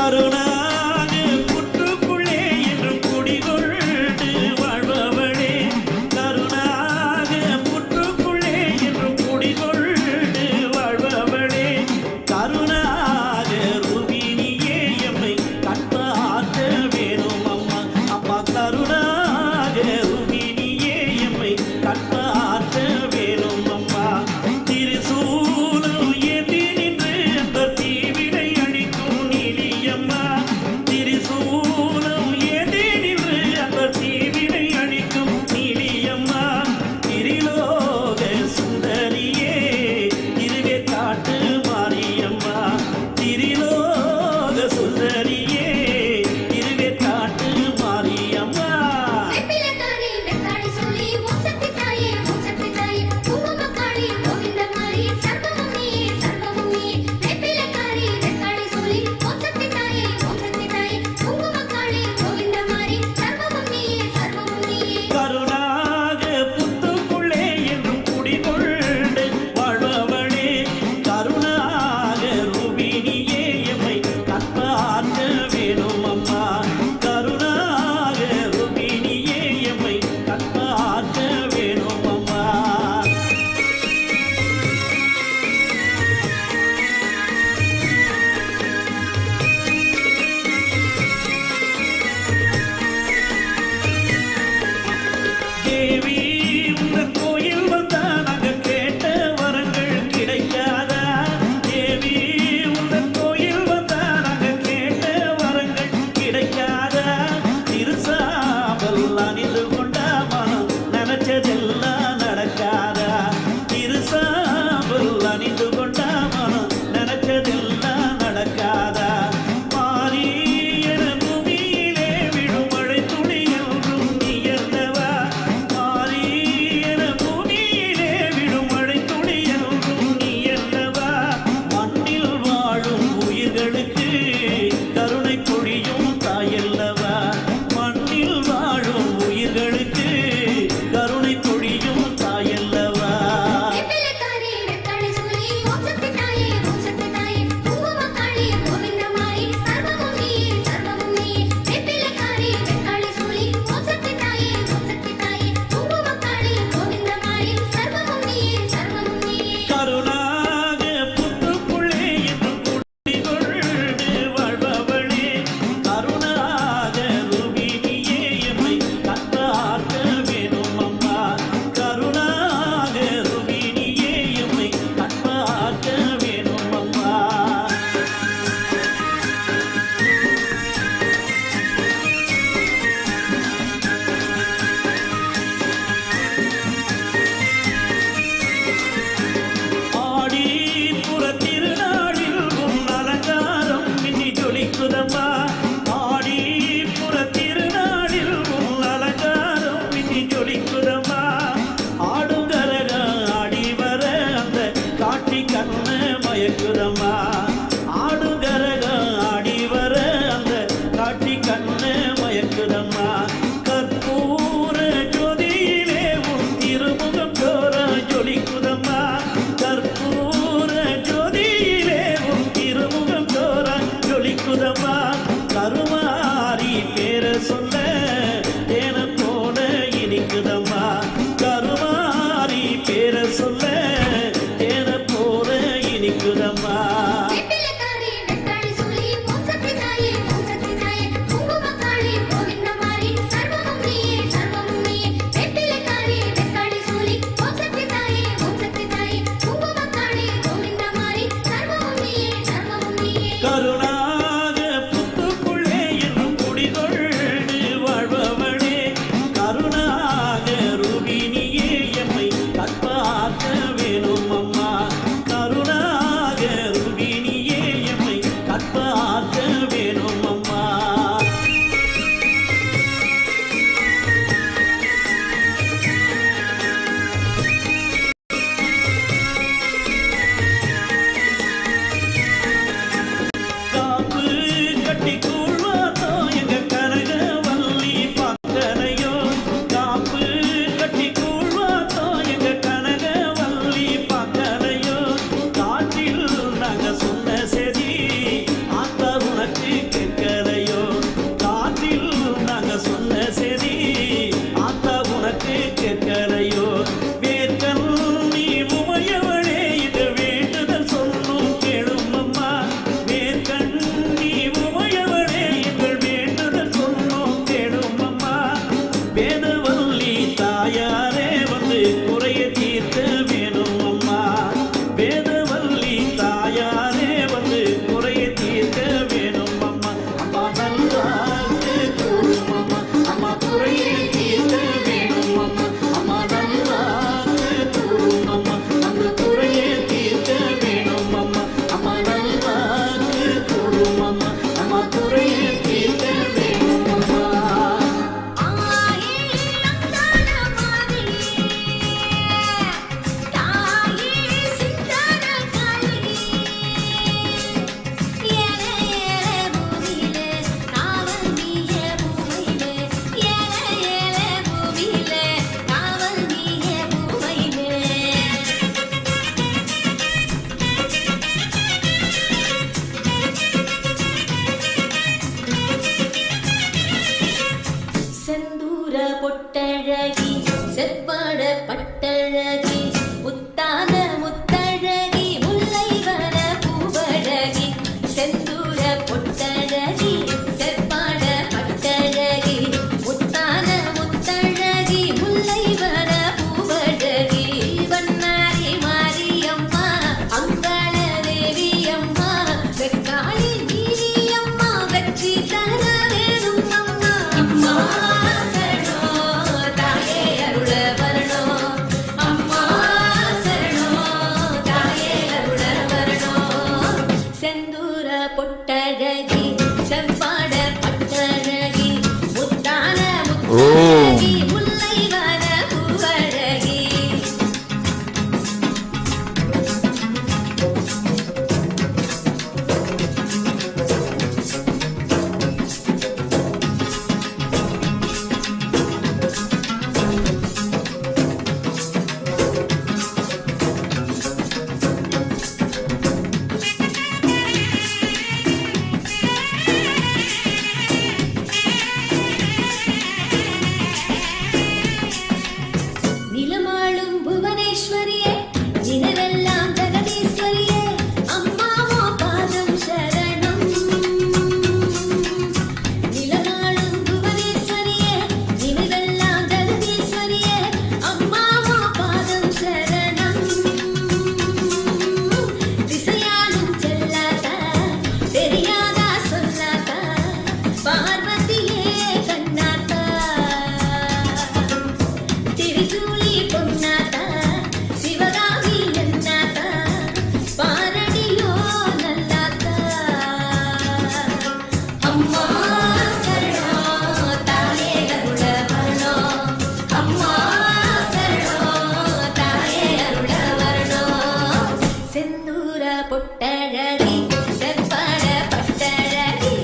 கருணாக புற்றுக்குள்ளே என்றும் குடிகொண்டு வாழ்பவளே, கருணாக புற்றுக்குள்ளே என்றும் குடிகொண்டு வாழ்பவளே, கருணாக ரூபினியே எம்மை கண்பார்க்க வேணும் அம்மா. அம்மா கருணாக ரூபினியே எம்மை கண்பார்க்க வேணும் அம்மா. திருசூலம் ஏந்தி நின்று அந்த தீவினை அழிக்கும் நீலியம்மா, பொட்டழகி செவ்வாட பட்டழகி முத்தான ஓம். முத்தழகி முல்லை வன பூவழகி நிலமாளும் புவனேஸ்வரியே நினைவெல்லாம் ஜெகதீஸ்வரியே அம்மாவோ பாதம் சரணம் நிலமாளும் புவனேஸ்வரியே நினைவெல்லாம் ஜெகதீஸ்வரியே அம்மாவோ பாதம் சரணம் திசையாலும் செல்லாதா தெரியாதா சொல்லாதா பார்வதியே கண்ணாத்தா திரிசூலி பொன்னாத்தா சிவகாமி என்னாத்தா பாரடியோ நல்லாத்தா அம்மா சரணம் தாயே அருள வரணும் அம்மா சரணம் தாயே அருள வரணும் செந்தூர பொட்டழகி செவ்வாட பட்டழகி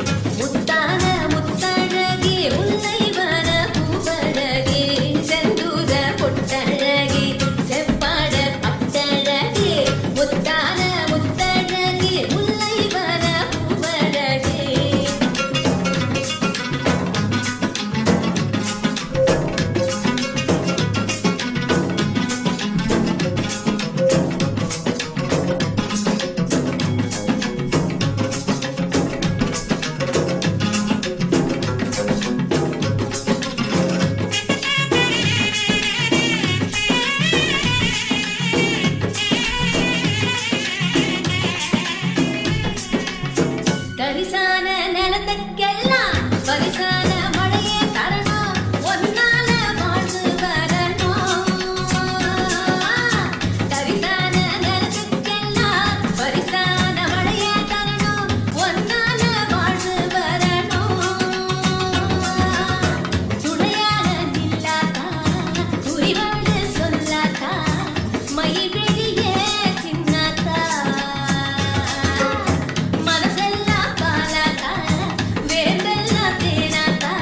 முத்தான முத்தழகி முல்லை வன பூவழகி செந்தூர பொட்டழகி செவ்வாட பட்டழகி முத்தான முத்தழகி முல்லை வன பூவழகி தரிசான நிலத்துக்கெல்லாம் பரிசான மழையே தரணும் ஒன்னால வாழ்ந்து வரணும் தரிசான நிலத்துக்கெல்லாம் பரிசான மழையே தரணும் ஒன்னால வாழ்ந்து வரணும் துணையான நில்லாதா குறிவாடு சொல்லாதா மயில் வெளியே சின்னாத்தா மனசெல்லாம் பாலாத்தா வேம்பெல்லாம் தேனாத்தா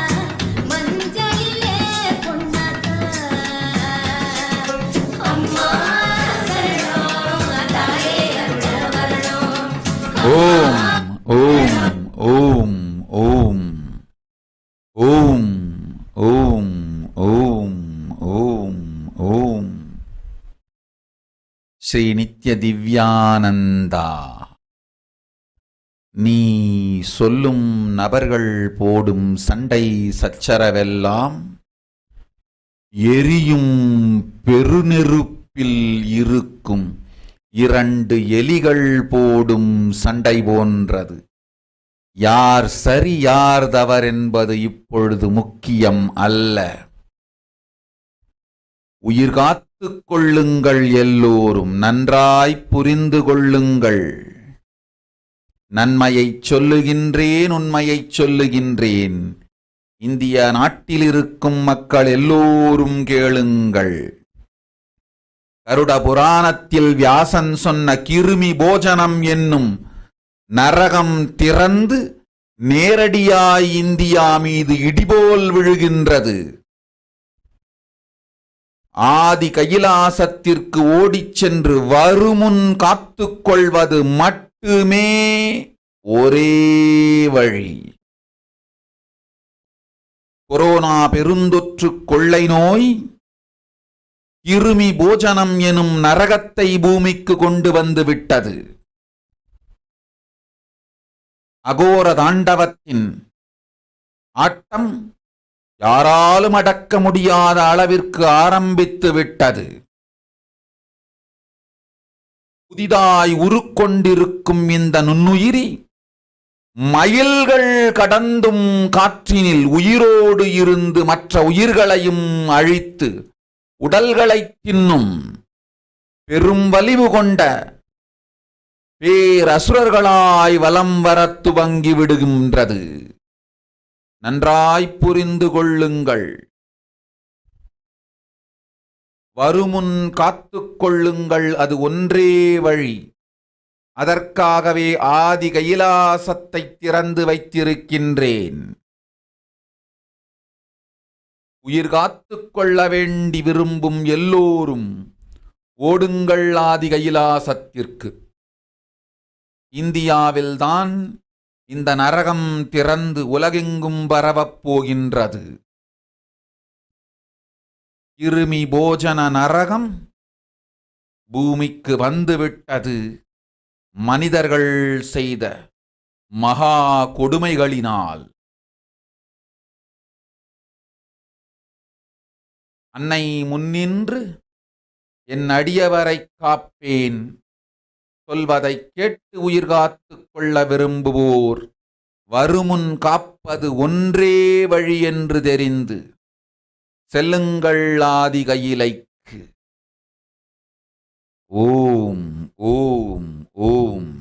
மஞ்சளிலே பொன்னாத்தா அம்மா சரணம் தாயே அருள வரணும் ஓம் ஓம் ஓம் ஓம் ஓம் ஓம் ஓம் ஓம். ஸ்ரீ நித்ய திவ்யானந்தா, நீ சொல்லும் நபர்கள் போடும் சண்டை சச்சரவெல்லாம் எரியும் பெருநெருப்பில் இருக்கும் 2 எலிகள் போடும் சண்டை போன்றது. யார் சரி யார் தவறென்பது இப்பொழுது முக்கியம் அல்ல. உயிர் காத்துக் கொள்ளுங்கள், எல்லோரும் நன்றாய் புரிந்து கொள்ளுங்கள். நன்மையைச் சொல்லுகின்றேன், உண்மையைச் சொல்லுகின்றேன். இந்திய நாட்டில் இருக்கும் மக்கள் எல்லோரும் கேளுங்கள். கருட புராணத்தில் வியாசன் சொன்ன கிருமி போஜனம் என்னும் நரகம் திறந்து நேரடியாய் இந்தியா மீது இடிபோல் விழுகின்றது. ஆதி கைலாசத்திற்கு ஓடிச் சென்று வருமுன் காத்துக்கொள்வது மட்டுமே ஒரே வழி. கொரோனா பெருந்தொற்று கொள்ளை நோய் கிருமி போஜனம் எனும் நரகத்தை பூமிக்கு கொண்டு வந்து விட்டது. அகோர தாண்டவத்தின் ஆட்டம் யாராலும் அடக்க முடியாத அளவிற்கு ஆரம்பித்து விட்டது. புதிதாய் உருக்கொண்டிருக்கும் இந்த நுண்ணுயிரி மைல்கள் கடந்தும் காற்றினில் உயிரோடு இருந்து மற்ற உயிர்களையும் அழித்து உடல்களை தின்னும் பெரும் வலிவு கொண்ட பேரசுரர்களாய் வலம் வரத் துவங்கி விடுகின்றது. நன்றாய் புரிந்து கொள்ளுங்கள். வருமுன் காத்துக் கொள்ளுங்கள், அது ஒன்றே வழி. அதற்காகவே ஆதி கைலாசத்தை திறந்து வைத்திருக்கின்றேன். உயிர் காத்துக் கொள்ள வேண்டி விரும்பும் எல்லோரும் ஓடுங்கள் ஆதி கைலாசத்திற்கு. இந்தியாவில்தான் இந்த நரகம் திறந்து உலகெங்கும் பரவப் போகின்றது. கிருமி போஜன நரகம் பூமிக்கு வந்துவிட்டது. மனிதர்கள் செய்த மகா கொடுமைகளினால். அன்னை முன்னின்று என் அடியவரை காப்பேன் சொல்வதை கேட்டு உயிர் காத்துக் கொள்ள விரும்புவோர் வருமுன் காப்பது ஒன்றே வழி என்று தெரிந்து செல்லுங்கள் ஆதி கையிலைக்கு. ஓம் ஓம் ஓம்.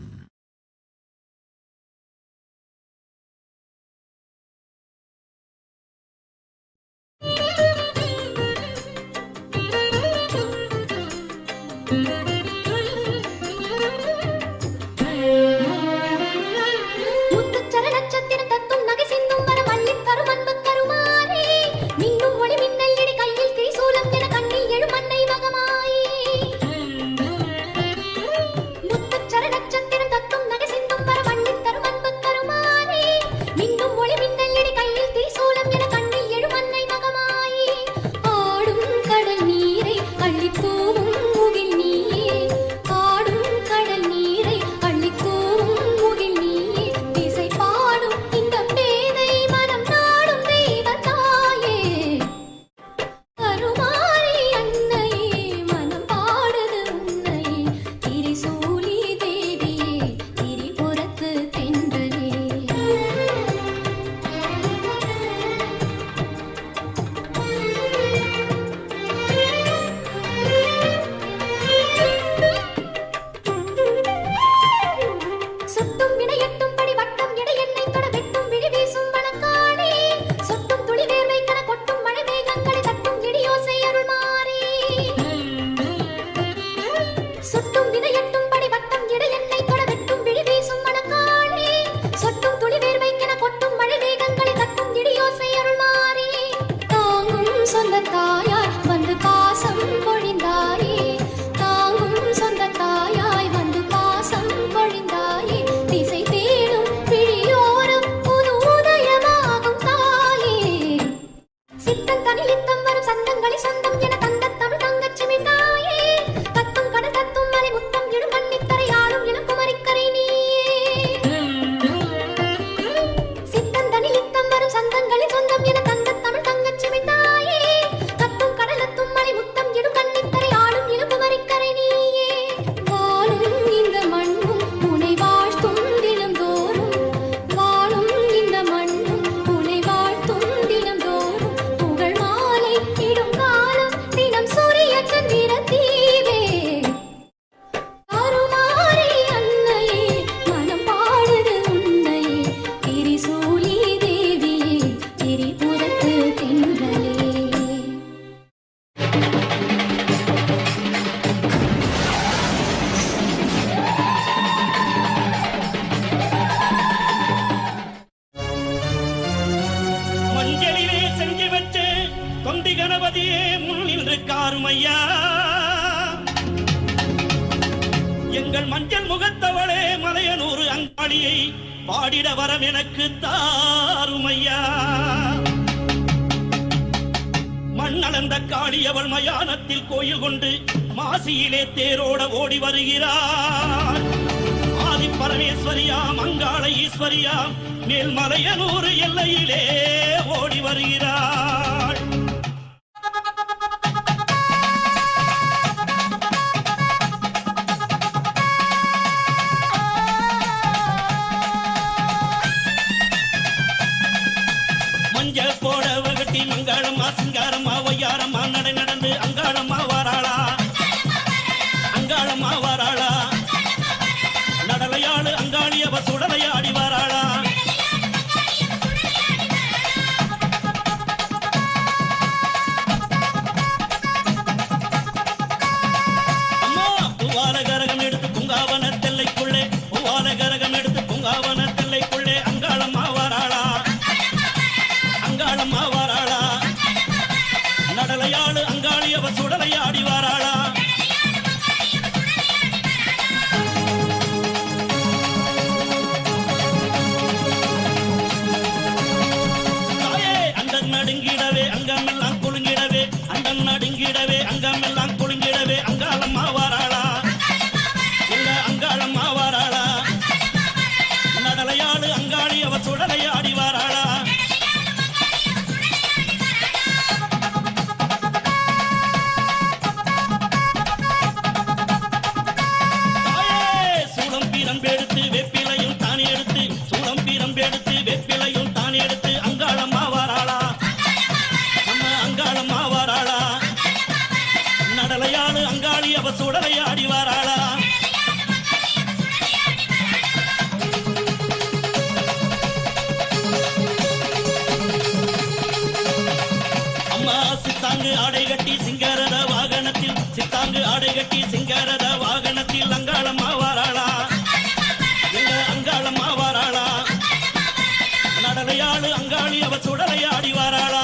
பூங்காவன தெல்லைக்குள்ளே அங்காளம்மா வாராளா, அங்காளம்மா வாராளா. நடலையாளு அங்காளி அவ சுடலையாடி வாராளா. தாயே அண்டன் நடுங்கிடவே அங்கமெல்லாம் குலுங்கிடவே, அண்டன் நடுங்கிடவே அங்கமெல்லாம் குலுங்கிடவே அங்காளம்மா வாராளா, எங்க அங்காளம்மா வாராளா. நடலையாளு அங்காளி அவ சுடலையாடி வாராளா. சூளம் பீரம்பெடுத்து வெப்பிலையும் தானே எடுத்து, சூளம் பீரம்பெடுத்து வெப்பிலையும் தானே எடுத்து அங்காளம்மா வாராளா, நம்ம அங்காளம்மா வாராளா. நடலையாளு அங்காளி அவ சுடலையாடி வாராளா. அம்மா சித்தாங்கு ஆடை கட்டி சிங்காரத வாகனத்தில், சித்தாங்கு ஆடை கட்டி சிங்காரத வாகனத்தில் அங்காளம்மா வாராளா, எங்க அங்காளம்மா வாராளா. நடலையாளு அங்காளி அவ சுடலையாடி வாராளா.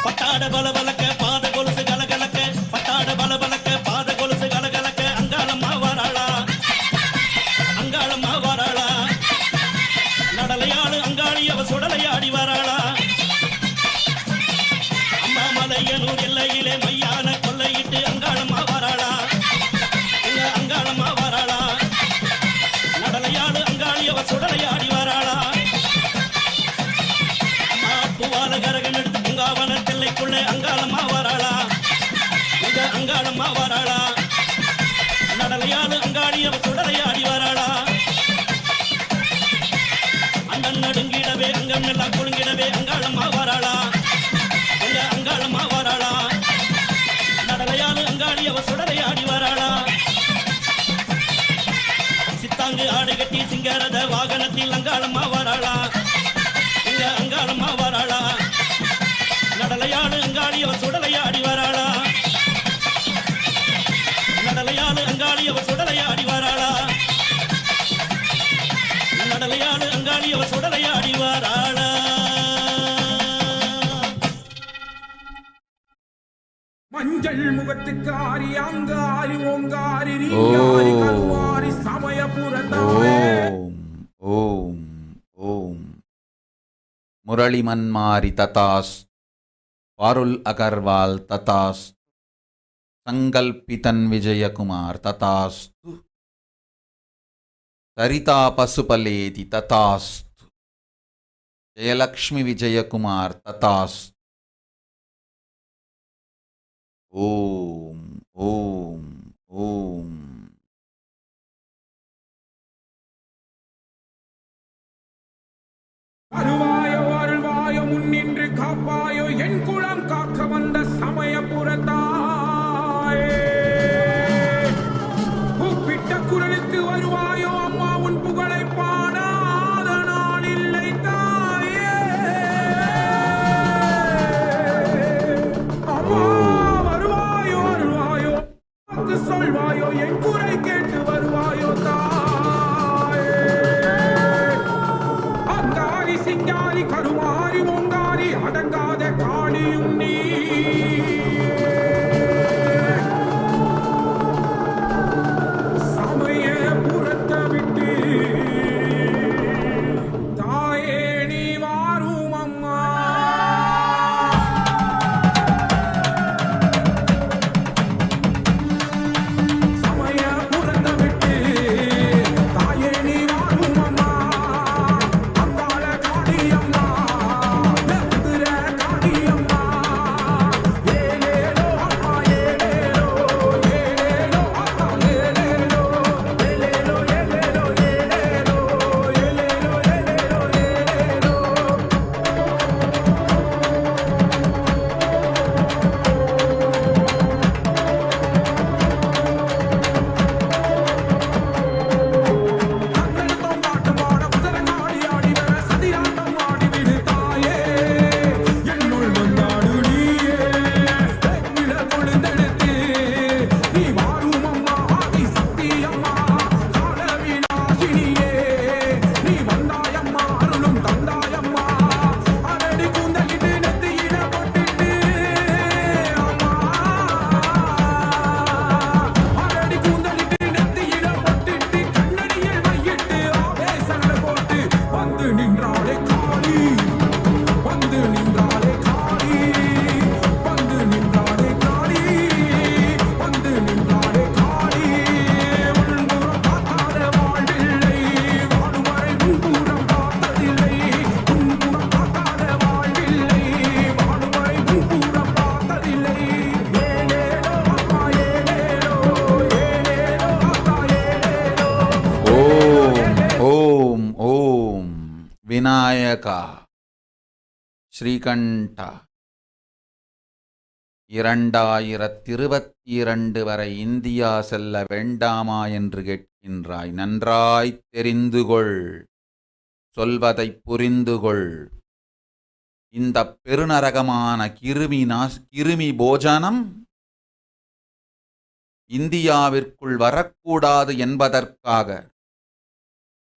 பட்டாட பலபலக்க பாத கொலுசு கலகலக்க, பட்டாட பலபலக்க பாத கொலுசு கலகலக்க அங்காளம்மா வாராளா, அங்காளம்மா வாராளா. நடலையாளு அங்காளி அவ சுடலையாடி வாராளா. அம்மா மலையனூர் எல்லையிலே மையான கொள்ளையிட்டு அங்காளம்மா வாராளா, எங்க அங்காளம்மா வாராளா. நடலையாளு அங்காளி அவ சுடலையாடி வாராளா. அம்மா பூவால கரகம் எடுத்து பூங்காவன தெல்லைக்குள்ளே அங்காளம்மா வாராளா, எங்க அங்காளம்மா வாராளா. நடலையாளு அங்காளி அவ சுடலையாடி வாராளா. அண்டன் நடுங்கிடவே அங்கம் எல்லாம் குலுங்கிடவே அங்காளம்மா வாராளா, எங்க அங்காளம்மா வாராளா. நடலையாளு அங்காளி அவ சுடலையாடி வாராளா. சித்தாங்கு ஆடை கட்டி சிங்காரத வாகனத்தில் அங்காளம்மா வாராளா, எங்க அங்காளம்மா வாராளா. நடலையாளு அங்காளி அவ சுடலையாடி வாராளா. நடலையாளு அங்காளி அவ சுடலையாடி வாராளா. நடலையாளு அங்காளி அவ சுடலையாடி வாராளா. மஞ்சள் முகத்துக்கு ஆரி அங்காரி ஓங்காரி ரீங்காரி கருவாரி சமயபுரத்தாயே. ஓம் ஓம் முரளி மன்மாரி ததாஸ், பாருல் அகர்வால் ததாஸ், சங்கல்பிதன் விஜயகுமார் ததாஸ்து, சரிதா பசுபலேதி ததாஸ்து, ஜெயலக்ஷ்மி விஜயகுமார் ததாஸ்து. ஓம் ஓம் ஓம். அருவாயோ அருள்வாயோ முன்னின்று காப்பாயோ என் குளம் காக்க வந்த சமயபுரத்தாயே. கூப்பிட்ட குரலுக்கு வருவாயோ அம்மா, உன் புகழை பாடாத நாள் இல்லை தாயே. அம்மா வருவாயோ அருள்வாயோ, வாக்கு சொல்வாயோ, என் குறை கேட்டு வருவாயோ தாயே. அங்காரி சிங்காரி கருமாரி ஓங்காரி அடங்காத காளியும் நீ. சமயபுரத்தை விட்டு தாயே நீ வாரும் அம்மா. சமயபுரத்தை விட்டு தாயே நீ வாரும் அம்மா. அங்காள காளியம்மா, நெத்திர காளியம்மா. விநாயகா, ஸ்ரீகண்டா, 2022 வரை இந்தியா செல்ல வேண்டாமா என்று கேட்கின்றாய். நன்றாய் தெரிந்து கொள், சொல்வதைப் புரிந்து கொள். இந்த பெருநரகமான கிருமி போஜனம் இந்தியாவிற்குள் வரக்கூடாது என்பதற்காக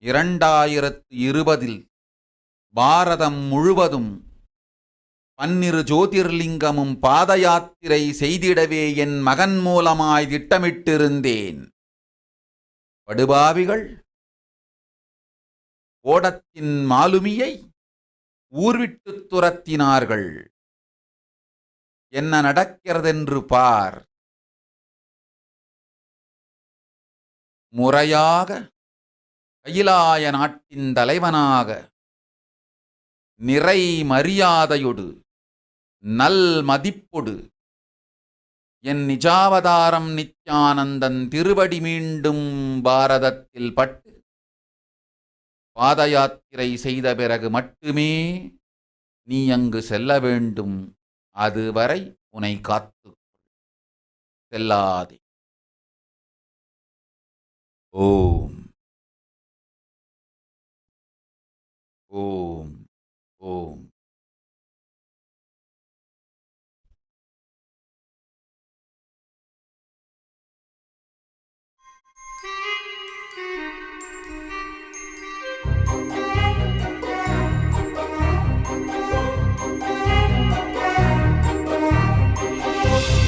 2020 பாரதம் முழுவதும் 12 ஜோதிர்லிங்கமும் பாத யாத்திரை செய்திடவே என் மகன் மூலமாய் திட்டமிட்டிருந்தேன். படுபாவிகள் ஓடத்தின் மாலுமியை ஊர்விட்டு துரத்தினார்கள். என்ன நடக்கிறதென்று பார். முறையாக கைலாய நாட்டின் தலைவனாக நிறை மரியாதையொடு நல் மதிப்பொடு என் நிஜாவதாரம் நித்யானந்தன் திருவடி மீண்டும் பாரதத்தில் பட்டு பாத யாத்திரை செய்த பிறகு மட்டுமே நீ அங்கு செல்ல வேண்டும். அதுவரை உன்னை காத்து செல்லாதே. ஓம் ஓம் ஓம்.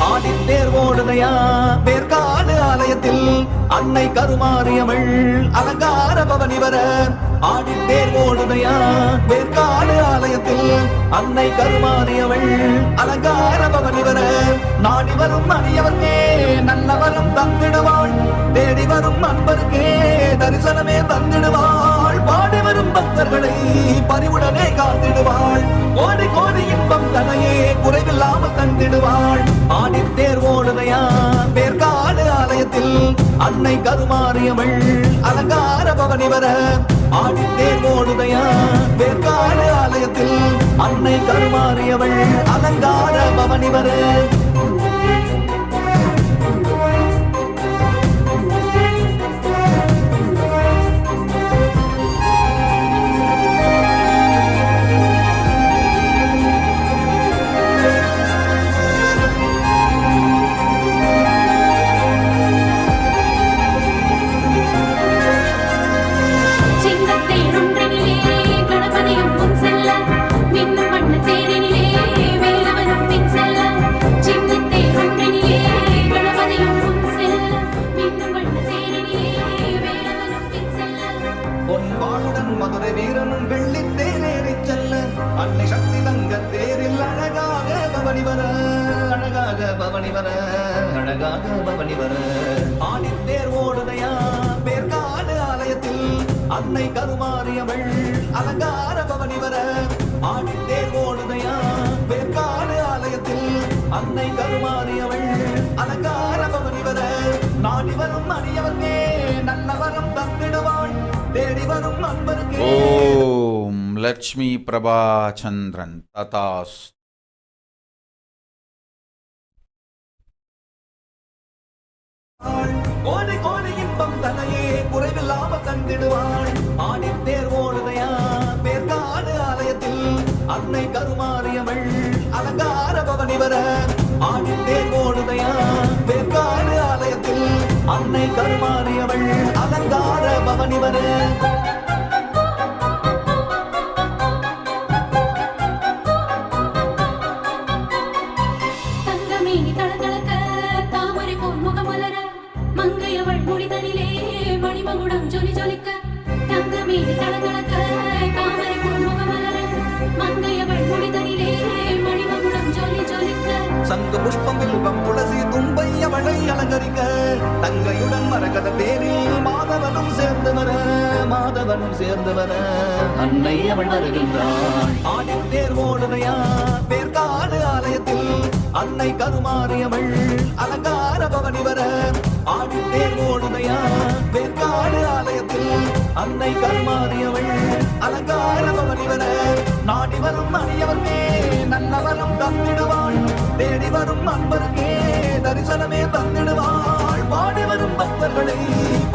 ஆடித்தேர் ஓடுதையா பேர்காடு ஆலயத்தில் அன்னை கருமாரியவள் அலங்கார பவனி வர. ஆடித்தேர் ஓடுதையா பேர்காடு ஆலயத்தில் அன்னை கருமாரியவள் அலங்கார பவனி வர. நாடி வரும் அடியவர்க்கே நல்லவரம் தந்திடுவாள், தேடி வரும் அன்பருக்கே தரிசனமே தந்திடுவாள். பாடி வரும் பக்தர்களை பரிவுடனே காத்திடுவாள், கோடி கோடி இன்பம் தனையே குறைவில்லாமல் தந்திடுவாள். ஆடித்தேர் ஓடுதையா பேர்காடு ஆலயத்தில் அன்னை கருமாரியவள் அலங்கார பவனி வர. ஆடித்தேர் ஓடுதையா பேர்காடு ஆலயத்தில் அன்னை கருமாரியவள் அலங்கார பவனி வர. மதுரை வீரனும் வெள்ளித்தேரேறிச் செல்ல அன்னை சக்தி தங்க தேரில் அழகாக பவனி வர, அழகாக பவனி வர, அழகாக பவனி வர. ஆடித்தேர் ஓடுதையா பேர்காடு ஆலயத்தில் அன்னை கருமாரியவள் அலங்கார பவனி வர. ஆடித்தேர் ஓடுதையா பேர்காடு ஆலயத்தில் அன்னை கருமாரியவள் அலங்கார பவனி வர. நாடி வரும் அடியவர்க்கே நல்லவரம் தந்திடுவாள், தேடி வரும் அன்பருக்கே. ஓம் லட்சுமி பிரபா சந்திரன் ததாஸ். கோடி கோடி இன்பம் தனையே குறைவில்லாமல் தந்திடுவாள். ஆடித்தேர் ஓடுதையா பேர்காடு ஆலயத்தில் அன்னை கருமாரியவள் அலங்கார பவனி வர. ஆடித்தேர் ஓடுதையா பேர்காடு ஆலயத்தில் அன்னை கருமாரியவள் அலங்கார பவனி வர. மணிமகுடம் ஜொலி ஜொலிக்க தங்கமேனி தளதளக்க தாமரை பொன்முகமலர மங்கையவள் முடிதனிலே மணிமகுடம் ஜொலி ஜொலிக்க. சங்கு புஷ்பம் வில்வம் துளசி தும்பை அவளை அலங்கரிக்க தங்கையுடன் மரகத தேரில் மாதவனும் சேர்ந்து வர, மாதவனும் சேர்ந்து வர அன்னை அவள் வருகின்றாள். ஆடித்தேர் ஓடுதையா பேர்காடு ஆலயத்தில் அன்னை கருமாரியவள் அலங்கார பவனி வர. ஆடித்தேர் ஓடுதையா பேர்காடு ஆலயத்தில் அன்னை கருமாறியவள் அலங்கார பவனிவர நாடி வரும் அடியவர்க்கே நல்லவரம் தந்திடுவாள் தேடி வரும் அன்பருக்கே தரிசனமே தந்திடுவாள் பாடி வரும் பக்தர்களை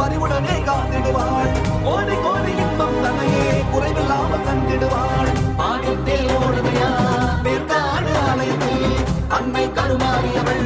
பரிவுடனே காத்திடுவாள் கோடி கோடி இன்பம் தன்னையே குறைவில்லாமல் தந்திடுவாள் ஆகத்தில் ஓடுமையா பேர்காடு ஆலயத்தில் அன்னை கருமாறியவள்.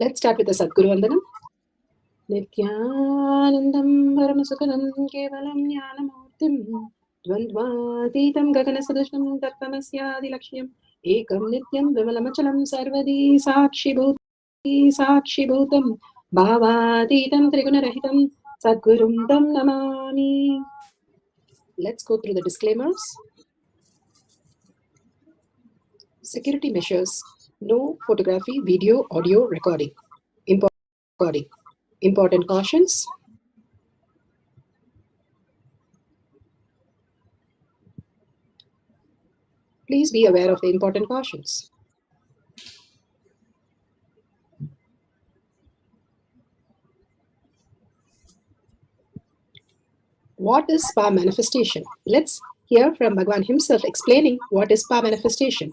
Let's start with the Sadguru Vandanam. Nithyanandam Paramasukhanam Kevalam Jnanamurtim Dvandvatitam Gaganasadushnam Tattvamasyaadilakshmyam Ekam Nityam Vimalamachalam Sarvadi Sakshi Bhutam Bhavatitam Trigunarahitam Sadgurum Tam Namami. Let's go through the disclaimers. Security measures. No photography, video, audio recording. Important cautions. Please be aware of the important cautions. What is spa manifestation? Let's hear from Bhagavan himself explaining what is spa manifestation.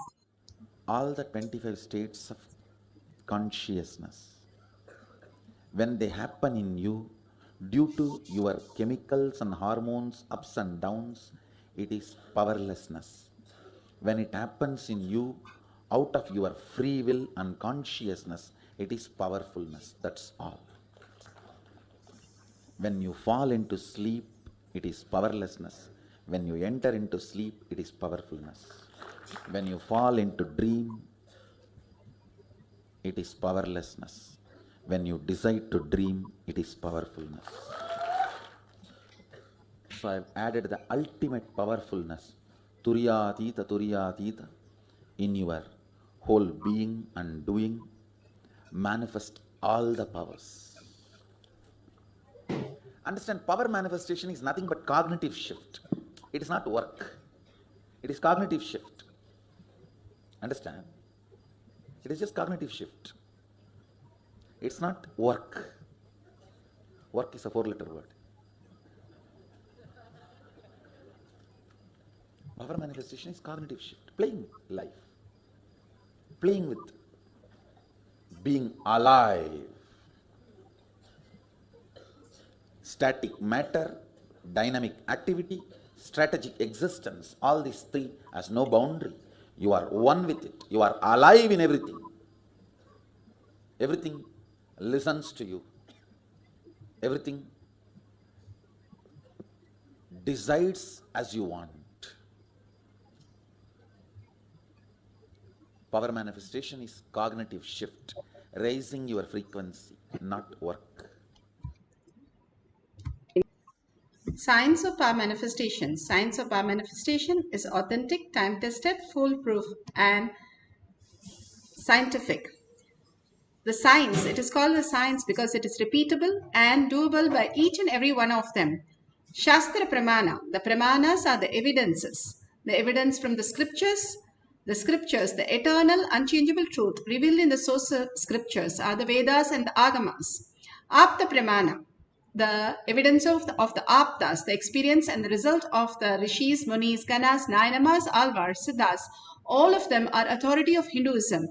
All the 25 states of consciousness, when they happen in you, due to your chemicals and hormones ups and downs, it is powerlessness. When it happens in you, out of your free will and consciousness, it is powerfulness. That's all. When you fall into sleep, it is powerlessness. When you enter into sleep, it is powerfulness. When you fall into dream, it is powerlessness. When you decide to dream, it is powerfulness. So I have added the ultimate powerfulness, Turiyatita, in your whole being and doing. Manifest all the powers. Understand, power manifestation is nothing but cognitive shift. It is not work. It is cognitive shift. Understand? It is just cognitive shift. It's not work. Work is a 4-letter word. Power manifestation is cognitive shift. Playing life. Playing with being alive. Static matter, dynamic activity, strategic existence, all these three has no boundary. You are one with it. You are alive in everything. Everything listens to you. Everything decides as you want. Power manifestation is cognitive shift, raising your frequency, not work. Science of power manifestation. Science of power manifestation is authentic, time-tested, foolproof, and scientific. The science, it is called the science because it is repeatable and doable by each and every one of them. Shastra Pramana. The Pramanas are the evidences. The evidence from the scriptures, the eternal, unchangeable truth revealed in the source scriptures are the Vedas and the Agamas. Apta Pramana. The evidence of the Aptas, the experience and the result of the Rishis, Munis, Ganas, Nayamas, Alvars, Siddhas, all of them are authority of Hinduism.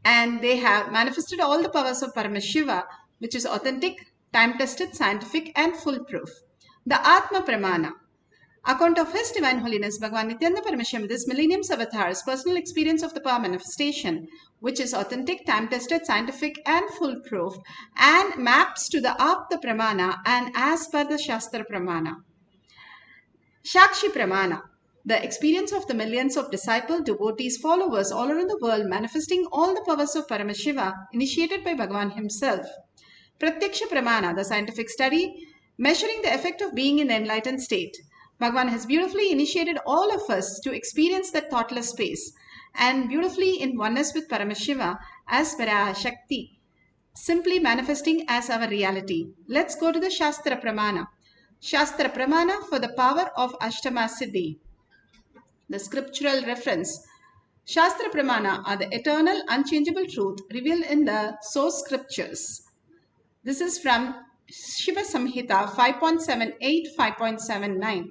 And they have manifested all the powers of Paramashiva, which is authentic, time-tested, scientific, and foolproof. The Atma Pramana, account of His Divine Holiness Bhagavan Nithyananda Paramashivam, this millennium's avatar's personal experience of the power manifestation, which is authentic, time-tested, scientific, and foolproof, and maps to the Apta Pramana and as per the Shastra Pramana. Shakshi Pramana, the experience of the millions of disciples, devotees, followers all around the world manifesting all the powers of Paramashiva initiated by Bhagavan himself. Pratyaksha Pramana, the scientific study measuring the effect of being in the enlightened state. Bhagavan has beautifully initiated all of us to experience that thoughtless space and beautifully in oneness with Paramashiva as Parashakti, simply manifesting as our reality. Let's go to the Shastra Pramana. Shastra Pramana for the power of Ashtama Siddhi. The scriptural reference. Shastra Pramana are the eternal, unchangeable truth revealed in the source scriptures. This is from Shiva Samhita 5.78, 5.79.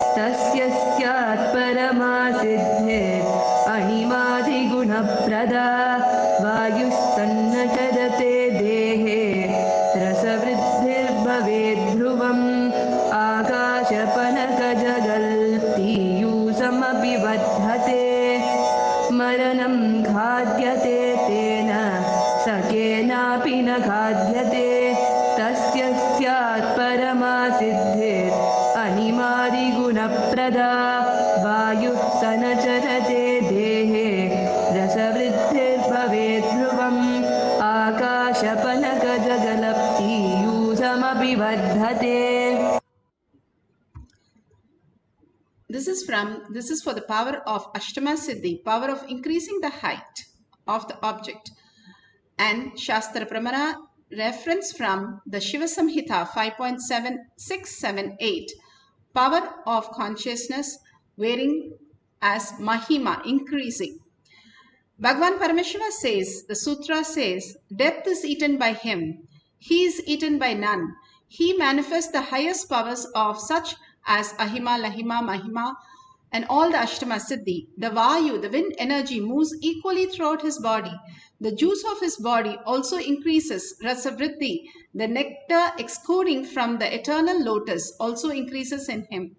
तस्य स्यात् परमा सिद्धिर् अणिमादिगुणप्रदा वायुस्तन्न चरते देहे रसवृद्धिर्भवेद् ध्रुवम् आकाशपनकजगल्तीयूसमपि बध्यते मरणं खाद्यते तेन स केनापि न खाद्यते तस्य स्यात् परमा सिद्धिर् अनिमादिगुणप्रदा वायुः स न चरते देहे रसवृद्धिर्भवेद् ध्रुवम् आकाशपनकजगलप्तीयूसमपि बध्यते. This is for the power of Ashtama Siddhi, power of increasing the height of the object. And Shastra Pramana reference from the Shiva Samhita 5.7678, power of consciousness wearing as Mahima, increasing. Bhagavan Paramashiva says, the sutra says, death is eaten by him. He is eaten by none. He manifests the highest powers of such as Ahima, Lahima, Mahima, and all the Ashtama Siddhi. The Vayu, the wind energy, moves equally throughout his body. The juice of his body also increases. Rasa Vriddhi, the nectar exuding from the eternal lotus, also increases in him.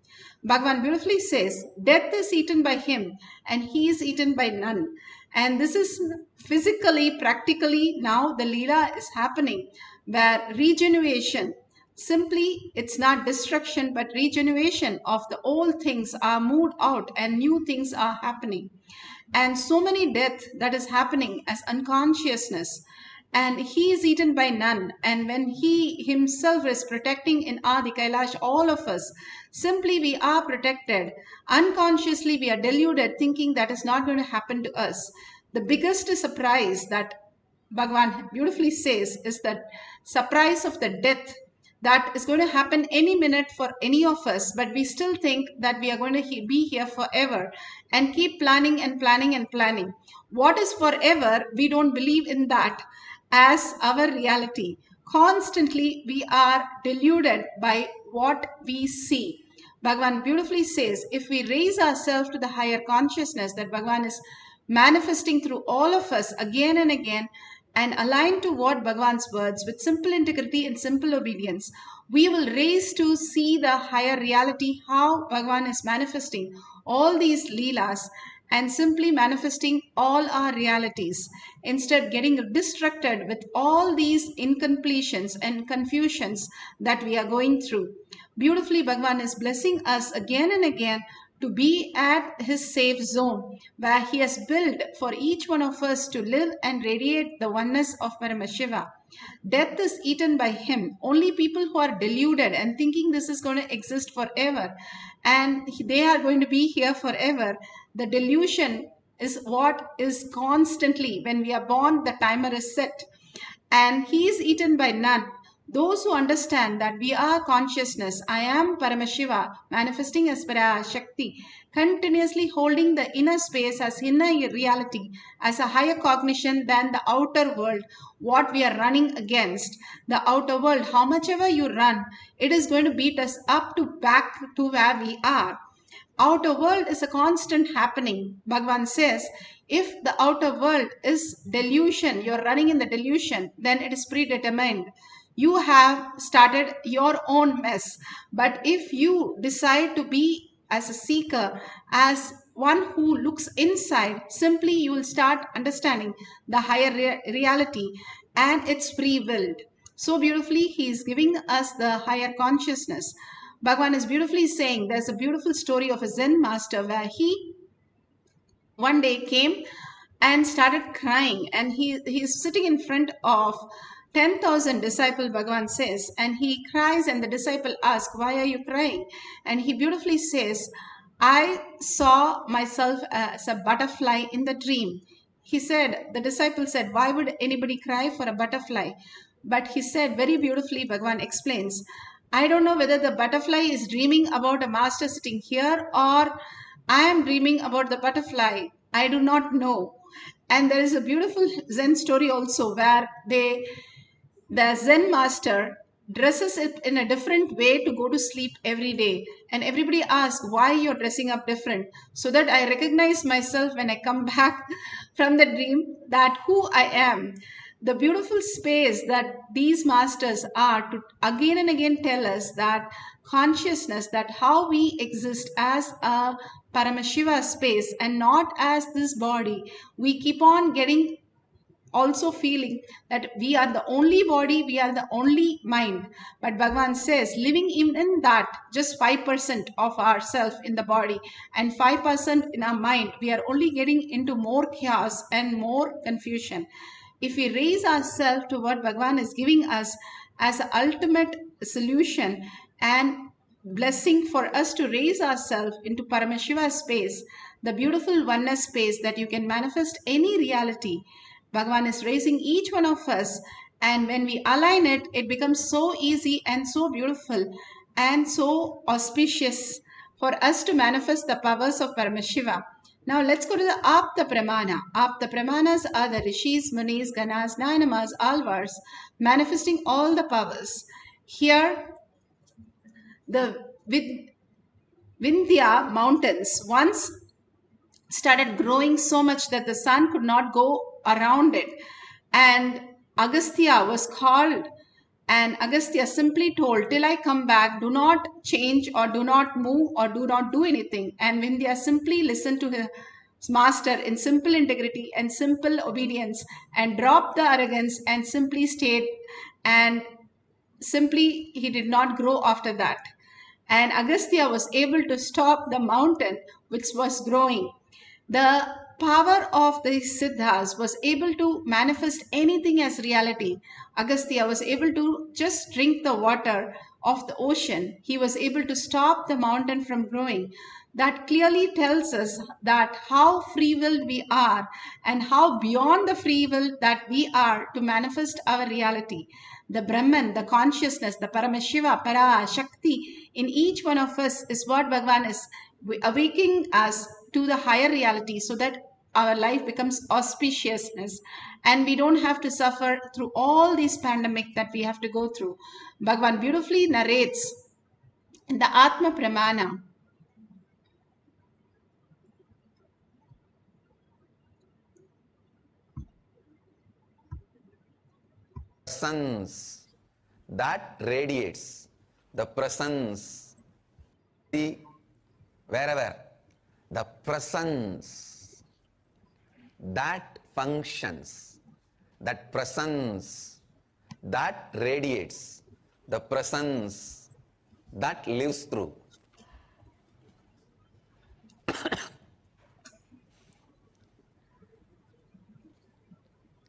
Bhagavan beautifully says, death is eaten by him and he is eaten by none. And this is physically, practically, now the Leela is happening, where regeneration, simply it's not destruction but regeneration of the old things are moved out and new things are happening. And so many death that is happening as unconsciousness, and he is eaten by none. And when he himself is protecting in Adi Kailasa all of us, simply we are protected. Unconsciously we are deluded thinking that is not going to happen to us. The biggest surprise that Bhagavan beautifully says is that surprise of the death that is going to happen any minute for any of us, but we still think that we are going to be here forever and keep planning and planning and planning. What is forever, we don't believe in that as our reality. Constantly we are deluded by what we see. Bhagavan beautifully says, if we raise ourselves to the higher consciousness that Bhagavan is manifesting through all of us again and again, and align to what Bhagavan's words with simple integrity and simple obedience, we will raise to see the higher reality, how Bhagavan is manifesting all these leelas and simply manifesting all our realities, instead getting distracted with all these incompletions and confusions that we are going through. Beautifully, Bhagavan is blessing us again and again to be at his safe zone, where he has built for each one of us to live and radiate the oneness of Paramashiva. Death is eaten by him. Only people who are deluded and thinking this is going to exist forever and they are going to be here forever, the delusion is what is constantly, when we are born, the timer is set and he is eaten by none. Those who understand that we are consciousness, I am Paramashiva, manifesting as Parashakti, continuously holding the inner space as inner reality, as a higher cognition than the outer world, what we are running against. The outer world, how much ever you run, it is going to beat us up to back to where we are. Outer world is a constant happening. Bhagavan says, if the outer world is delusion, you're running in the delusion, then it is predetermined. You have started your own mess. But if you decide to be as a seeker, as one who looks inside, simply you will start understanding the higher reality and it's free-willed. So beautifully, he is giving us the higher consciousness. Bhagavan is beautifully saying, there's a beautiful story of a Zen master where he one day came and started crying, and he's sitting in front of 10,000 disciples, Bhagavan says, and he cries, and the disciple asks, why are you crying? And he beautifully says, I saw myself as a butterfly in the dream. He said, the disciple said, why would anybody cry for a butterfly? But he said very beautifully, Bhagavan explains, I don't know whether the butterfly is dreaming about a master sitting here or I am dreaming about the butterfly. I do not know. And there is a beautiful Zen story also where the Zen master dresses it in a different way to go to sleep every day. And everybody asks why you're dressing up different. So that I recognize myself when I come back from the dream that who I am. The beautiful space that these masters are to again and again tell us that consciousness, that how we exist as a Paramashiva space and not as this body. We keep on getting also feeling that we are the only body, we are the only mind. But Bhagavan says, living in that, just 5% of ourself in the body and 5% in our mind, we are only getting into more chaos and more confusion. If we raise ourselves to what Bhagavan is giving us as an ultimate solution and blessing for us to raise ourselves into Paramashiva space, the beautiful oneness space that you can manifest any reality, Bhagavan is raising each one of us, and when we align it, it becomes so easy and so beautiful and so auspicious for us to manifest the powers of Paramashiva. Now let's go to the Apta Pramana. Apta Pramanas are the Rishis, Munis, Ganas, Nayanamas, Alvars, manifesting all the powers. Here, the Vindhya mountains once started growing so much that the sun could not go around it. And Agastya was called, and Agastya simply told, till I come back, do not change or do not move or do not do anything. And Vindhya simply listened to his master in simple integrity and simple obedience and dropped the arrogance and simply stayed, and simply he did not grow after that. And Agastya was able to stop the mountain which was growing. The power of the Siddhas was able to manifest anything as reality. Agastya was able to just drink the water of the ocean. He was able to stop the mountain from growing. That clearly tells us that how free will we are and how beyond the free will that we are to manifest our reality. The Brahman, the consciousness, the Paramashiva, Parashakti in each one of us is what Bhagavan is awakening us to the higher reality so that our life becomes auspiciousness and we don't have to suffer through all these pandemic that we have to go through. Bhagavan beautifully narrates in the Atma Pramana. Presence that radiates, the presence, see, wherever, the presence that functions, that presence that radiates, the presence that lives through.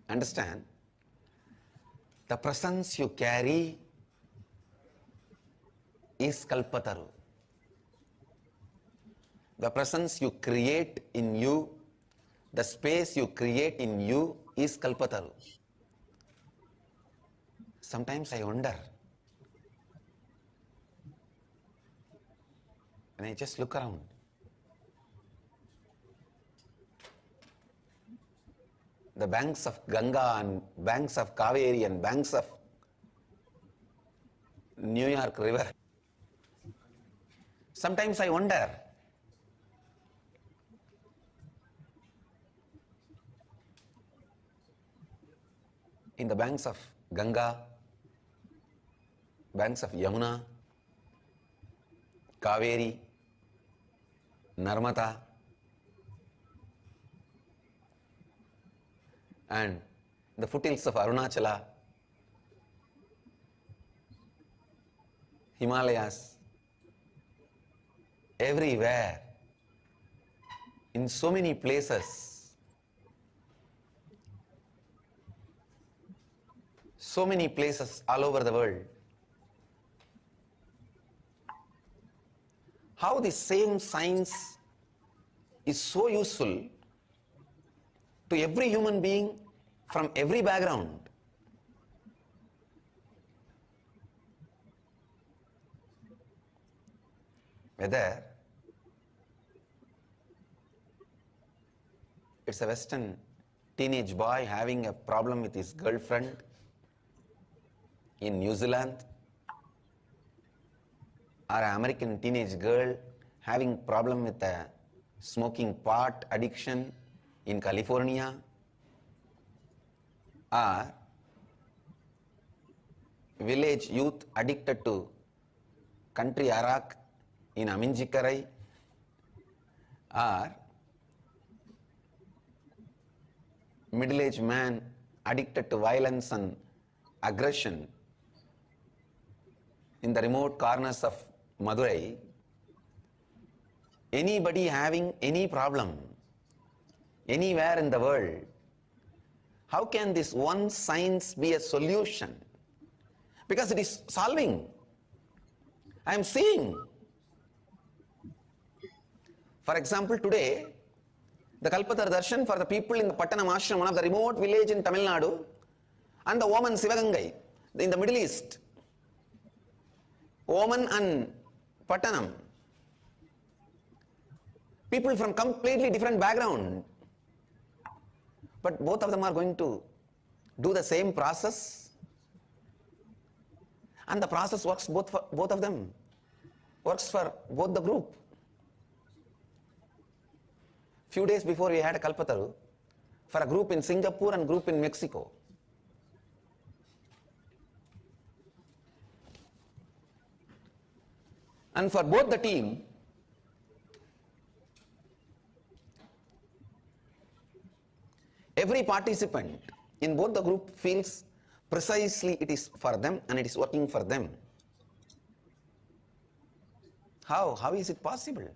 Understand? The presence you carry is Kalpataru. The presence you create in you, the space you create in you is Kalpataru. Sometimes I wonder, when I just look around, the banks of Ganga and banks of Kaveri and banks of New York River. Sometimes I wonder, in the banks of Ganga, banks of Yamuna, Kaveri, Narmada, and the foothills of Arunachala, Himalayas, everywhere, in so many places, all over the world. How the same science is so useful to every human being from every background. Whether it's a Western teenage boy having a problem with his girlfriend in New Zealand, or an American teenage girl having problem with a smoking pot addiction in California, or village youth addicted to country arak in Aminjikarai, or middle-aged man addicted to violence and aggression in the remote corners of Madurai, anybody having any problem anywhere in the world, how can this one science be a solution? Because it is solving. I am seeing. For example, today, the Kalpatara Darshan for the people in the Pattanam Ashram, one of the remote village in Tamil Nadu, and the woman Sivagangai in the Middle East. Woman and Pattanam. People from completely different background. But both of them are going to do the same process. And the process works both for both of them. Works for both the group. Few days before we had a Kalpataru for a group in Singapore and group in Mexico. And for both the team, every participant in both the group feels precisely it is for them and it is working for them. How is it possible?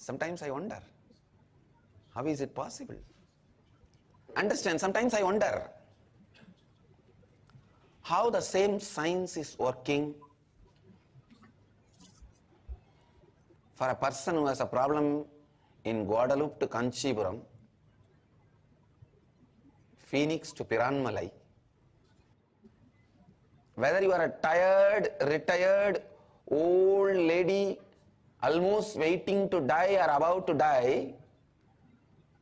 Sometimes I wonder, how is it possible? Understand, sometimes I wonder how the same science is working for a person who has a problem in Guadalupe to Kanchipuram, Phoenix to Piranmalai. Whether you are a tired, retired, old lady almost waiting to die or about to die,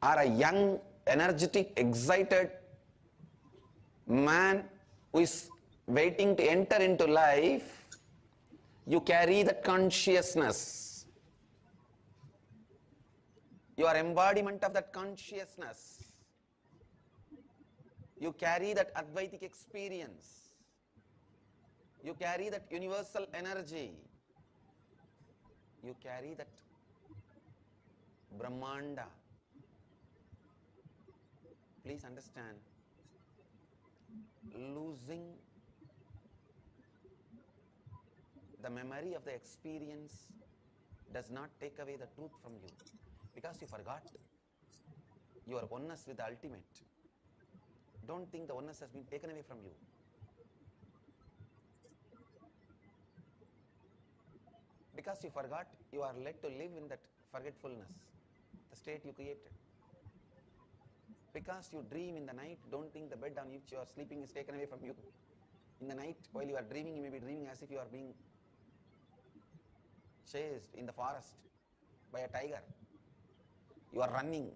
or a young, energetic, excited man who is waiting to enter into life, you carry that consciousness. You are embodiment of that consciousness. You carry that Advaitic experience. You carry that universal energy. You carry that Brahmanda. Please understand, losing the memory of the experience does not take away the truth from you, because you forgot your oneness with the ultimate. Don't think the oneness has been taken away from you. Because you forgot, you are led to live in that forgetfulness, the state you created. Because you dream in the night, don't think the bed on which you are sleeping is taken away from you. In the night, while you are dreaming, you may be dreaming as if you are being chased in the forest by a tiger. You are running.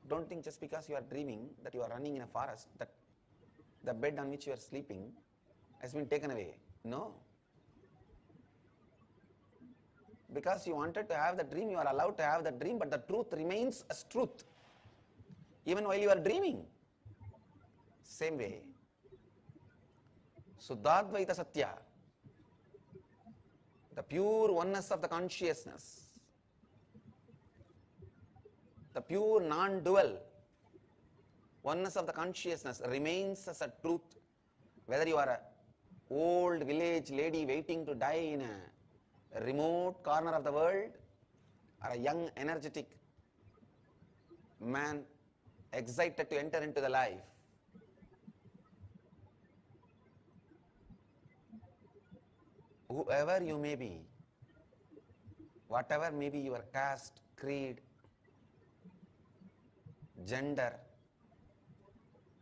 Don't think just because you are dreaming that you are running in a forest, that the bed on which you are sleeping has been taken away. No. Because you wanted to have the dream, you are allowed to have the dream, but the truth remains as truth, even while you are dreaming. Same way, Suddhadvaita Satya, the pure oneness of the consciousness, the pure non-dual oneness of the consciousness remains as a truth, whether you are an old village lady waiting to die in a remote corner of the world, or a young, energetic man excited to enter into the life. Whoever you may be, whatever may be your caste, creed, gender,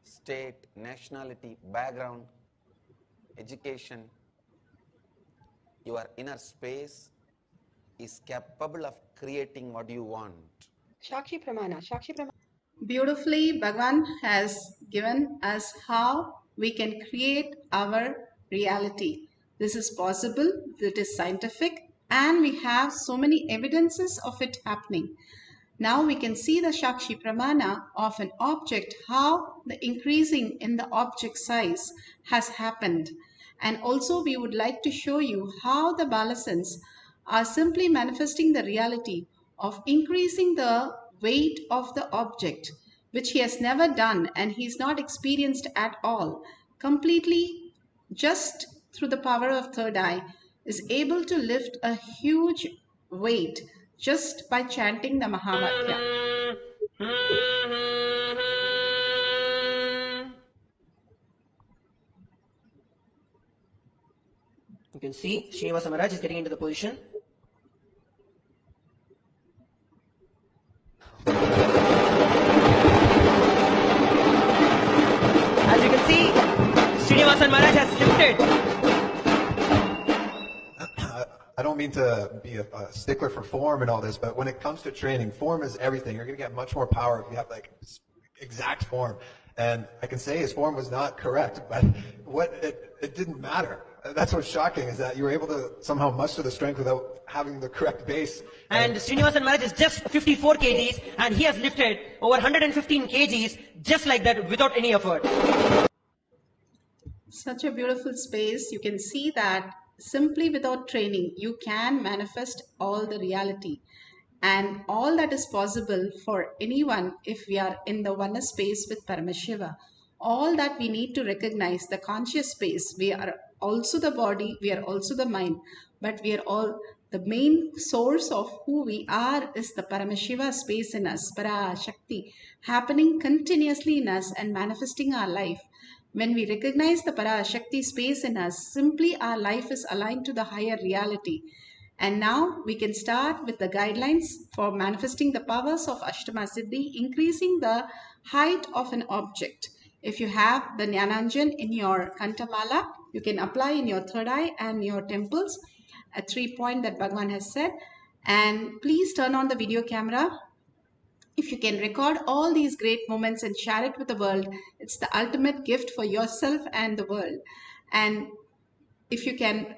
state, nationality, background, education, your inner space is capable of creating what you want. Shakshi Pramana, Shakshi Pramana. Beautifully, Bhagavan has given us how we can create our reality. This is possible, it is scientific, and we have so many evidences of it happening. Now we can see the Shakshi Pramana of an object, how the increasing in the object size has happened. And also we would like to show you how the Balasans are simply manifesting the reality of increasing the weight of the object, which he has never done and he is not experienced at all. Completely, just through the power of third eye, is able to lift a huge weight just by chanting the Mahavakya. You can see Srinivasa Maharaj is getting into the position. As you can see, Srinivasa Maharaj has lifted. I don't mean to be a stickler for form and all this, but when it comes to training, form is everything. You're going to get much more power if you have like exact form. And I can say his form was not correct, but it didn't matter. That's what's shocking, is that you were able to somehow muster the strength without having the correct base. And Srinivasan Maharaj is just 54 kgs and he has lifted over 115 kgs just like that without any effort. Such a beautiful space. You can see that simply without training, you can manifest all the reality. And all that is possible for anyone if we are in the oneness space with Paramashiva. All that we need to recognize, the conscious space, we are also the body, we are also the mind, but we are all The main source of who we are is the Paramashiva space in us, Parashakti, happening continuously in us and manifesting our life. When we recognize the Parashakti space in us, simply our life is aligned to the higher reality. And now we can start with the guidelines for manifesting the powers of Ashtama Siddhi, increasing the height of an object. If you have the Jnananjan in your Kantamala, you can apply in your third eye and your temples, a 3-point that Bhagavan has said. And please turn on the video camera. If you can record all these great moments and share it with the world, it's the ultimate gift for yourself and the world. And if you can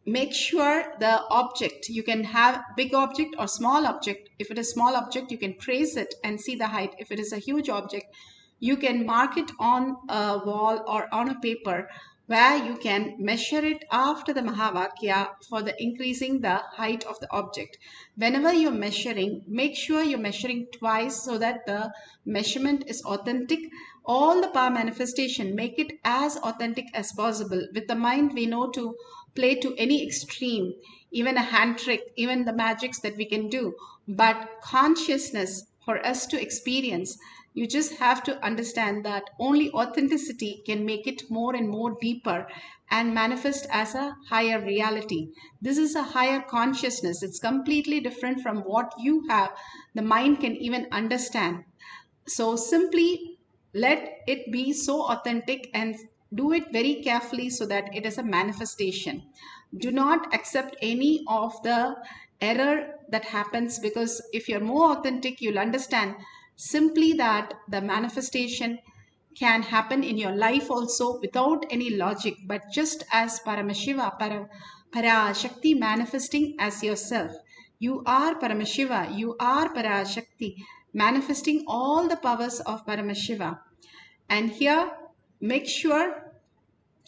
make sure the object, you can have big object or small object. If it is small object, you can trace it and see the height. If it is a huge object, you can mark it on a wall or on a paper where you can measure it after the Mahavakya for the increasing the height of the object. Whenever you're measuring, make sure you're measuring twice so that the measurement is authentic. All the power manifestation, make it as authentic as possible. With the mind, we know to play to any extreme, even a hand trick, even the magics that we can do. But consciousness for us to experience, you just have to understand that only authenticity can make it more and more deeper and manifest as a higher reality. This is a higher consciousness. It's completely different from what you have. The mind can even understand. So simply let it be so authentic and do it very carefully so that it is a manifestation. Do not accept any of the error that happens, because if you're more authentic, you'll understand simply that the manifestation can happen in your life also without any logic, but just as Paramashiva, Parashakti manifesting as yourself. You are Paramashiva, you are Parashakti, manifesting all the powers of Paramashiva. And here, make sure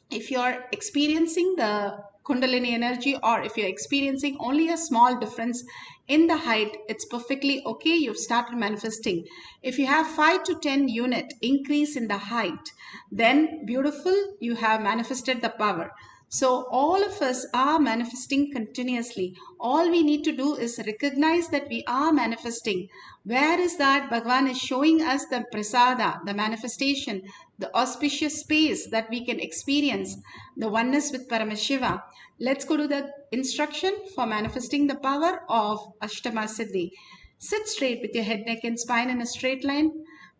if you're experiencing the Kundalini energy, or if you're experiencing only a small difference in the height, it's perfectly okay. You've started manifesting. If you have 5 to 10 unit increase in the height, then beautiful, you have manifested the power. So all of us are manifesting continuously. All we need to do is recognize that we are manifesting. Where is that? Bhagavan is showing us the prasada, the manifestation, the auspicious space that we can experience, the oneness with Paramashiva. Let's go to the instruction for manifesting the power of Ashtama Siddhi. Sit straight with your head, neck and spine in a straight line.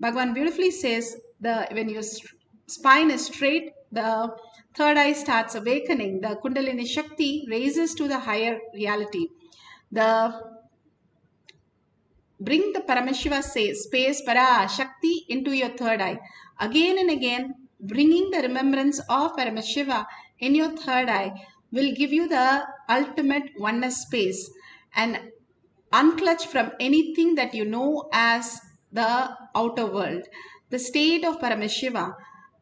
Bhagavan beautifully says, when your spine is straight, the third eye starts awakening. The Kundalini Shakti raises to the higher reality. Bring the Paramashiva space Parashakti into your third eye. Again and again, bringing the remembrance of Paramashiva in your third eye will give you the ultimate oneness space, and unclutch from anything that you know as the outer world. The state of Paramashiva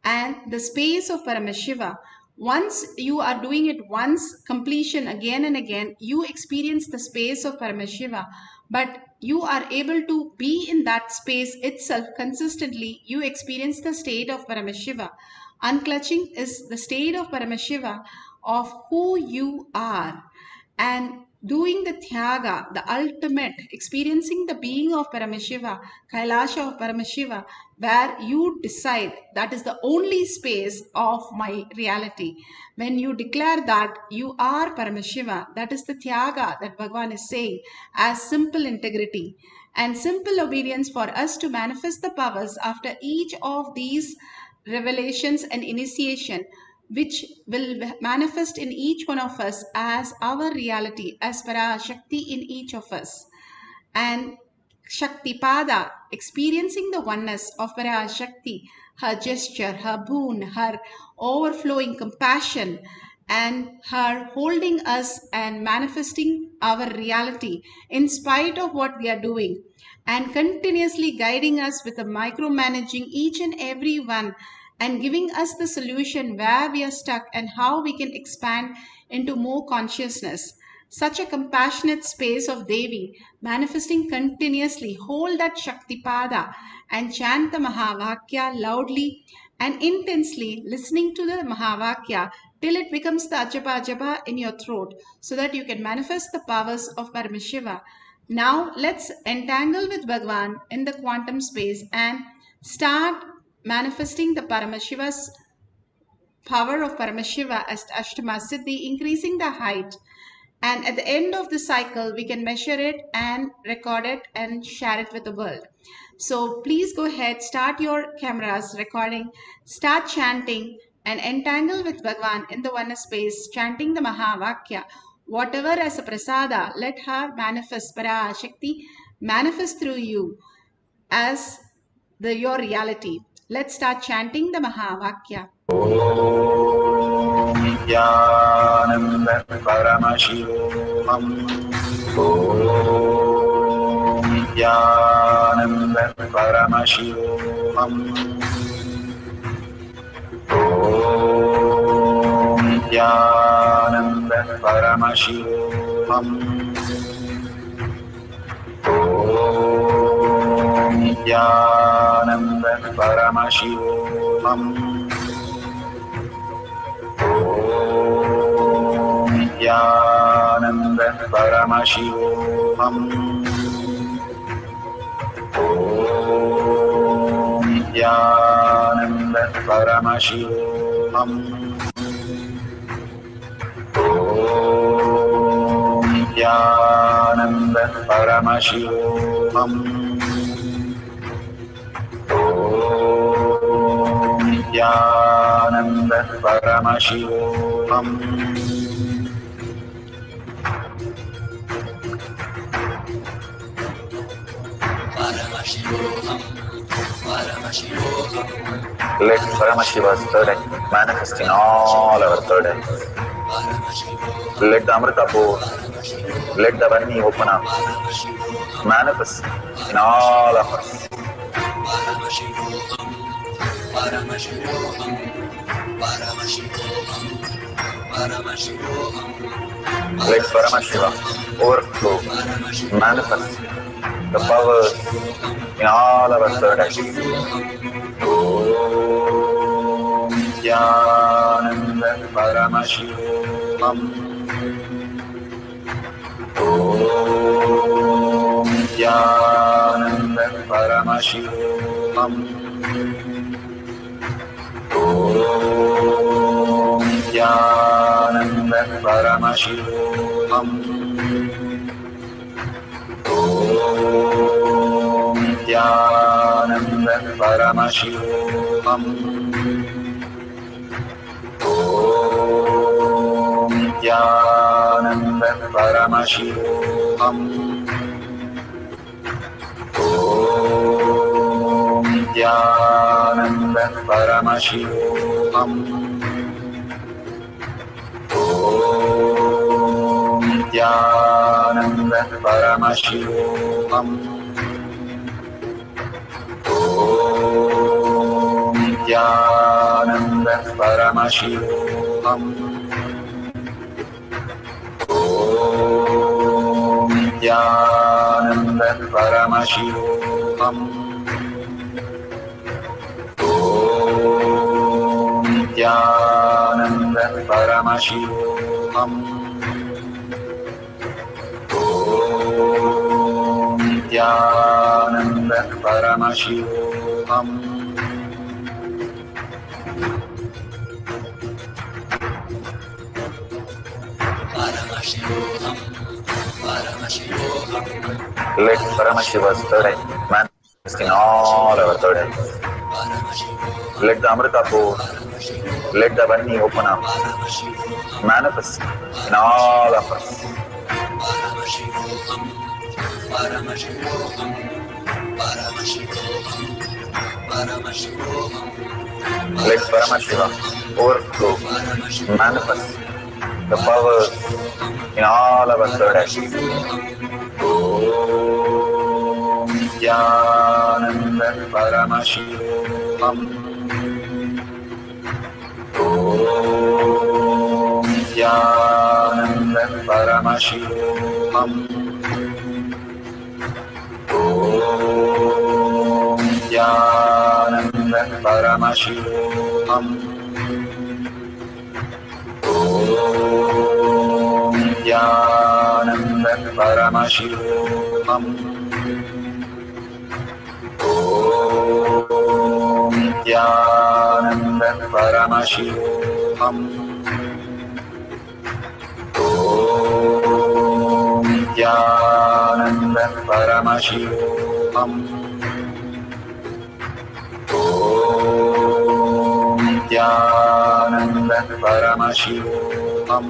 and the space of Paramashiva. Once you are doing it once, completion again and again, you experience the space of Paramashiva, but you are able to be in that space itself consistently. You experience the state of Paramashiva. Unclutching is the state of Paramashiva of who you are, and doing the Tyaga, the ultimate, experiencing the being of Paramashiva, Kailasa of Paramashiva, where you decide that is the only space of my reality. When you declare that you are Paramashiva, that is the Tyaga that Bhagavan is saying as simple integrity and simple obedience for us to manifest the powers after each of these revelations and initiation, which will manifest in each one of us as our reality, as Parashakti in each of us. And Shaktipada, experiencing the oneness of Parashakti, her gesture, her boon, her overflowing compassion, and her holding us and manifesting our reality in spite of what we are doing, and continuously guiding us with a micromanaging each and every one, and giving us the solution where we are stuck and how we can expand into more consciousness. Such a compassionate space of Devi, manifesting continuously. Hold that Shaktipada and chant the Mahavakya loudly and intensely, listening to the Mahavakya, till it becomes the japa in your throat, so that you can manifest the powers of Paramashiva. Now let's entangle with Bhagavan in the quantum space and start manifesting the Paramashiva's power of Paramashiva as Ashtama Siddhi, increasing the height. And at the end of the cycle, we can measure it and record it and share it with the world. So please go ahead, start your cameras recording, start chanting and entangle with Bhagavan in the oneness space, chanting the Mahavakya. Whatever as a prasada, let her manifest, Parashakti, manifest through you as your reality. Let's start chanting the Mahavakya. Nithyananda Paramashivoham. Om Nithyananda Paramashivoham. Om Nithyananda Paramashivoham. Om Nithyananda Paramashivoham. Nithyananda Paramashivoham. Om Nithyananda Paramashivoham. Om Nithyananda Paramashivoham. Om Nithyananda Paramashivoham. Let Paramashiva's third eye manifest in all our third eyes. Let the Amrita pour, let the Vani open up, manifest in all of us. Let Paramashiva overflow, manifest the powers in all our third eyes. Om Nithyananda Paramashivoham. Om Nithyananda Paramashivoham. Om Nithyananda Paramashivoham. Om Nithyananda Paramashivoham. Om Nithyananda Paramashivoham. Om Nithyananda Paramashivoham. Om Nithyananda Paramashivoham. Om Nithyananda Paramashivoham. Om Nithyananda Paramashivoham. Om Nithyananda Paramashivoham. Om Nithyananda Paramashivoham. Let Paramashiva's third eye manifest in all our third eyes. Let the Amrita pour, let the Vani open up, manifest in all of us. Let Paramashiva overflow, manifest the powers in all our third eyes. Om Nithyananda Paramashivoham. Om Nithyananda Paramashivoham. Om Nithyananda Paramashivoham. Om Nithyananda Paramashivam. Om Nithyananda Paramashivam. Om Nithyananda Paramashivam. Om Nithyananda Paramashivam. Om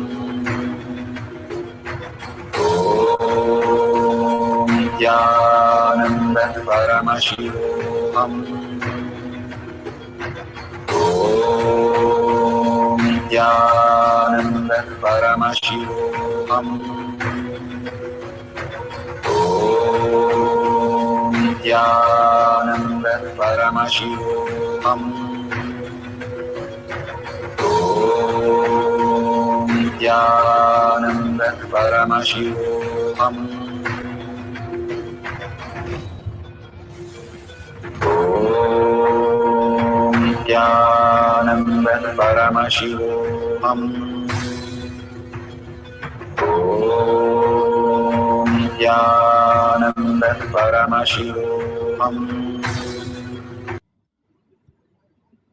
Nithyananda Paramashivam. Om Nithyananda Paramashivam. Om Nithyananda Paramashivam. Om Nithyananda Paramashivam. Om Nithyananda Paramashivoham. Om Nithyananda Paramashivoham.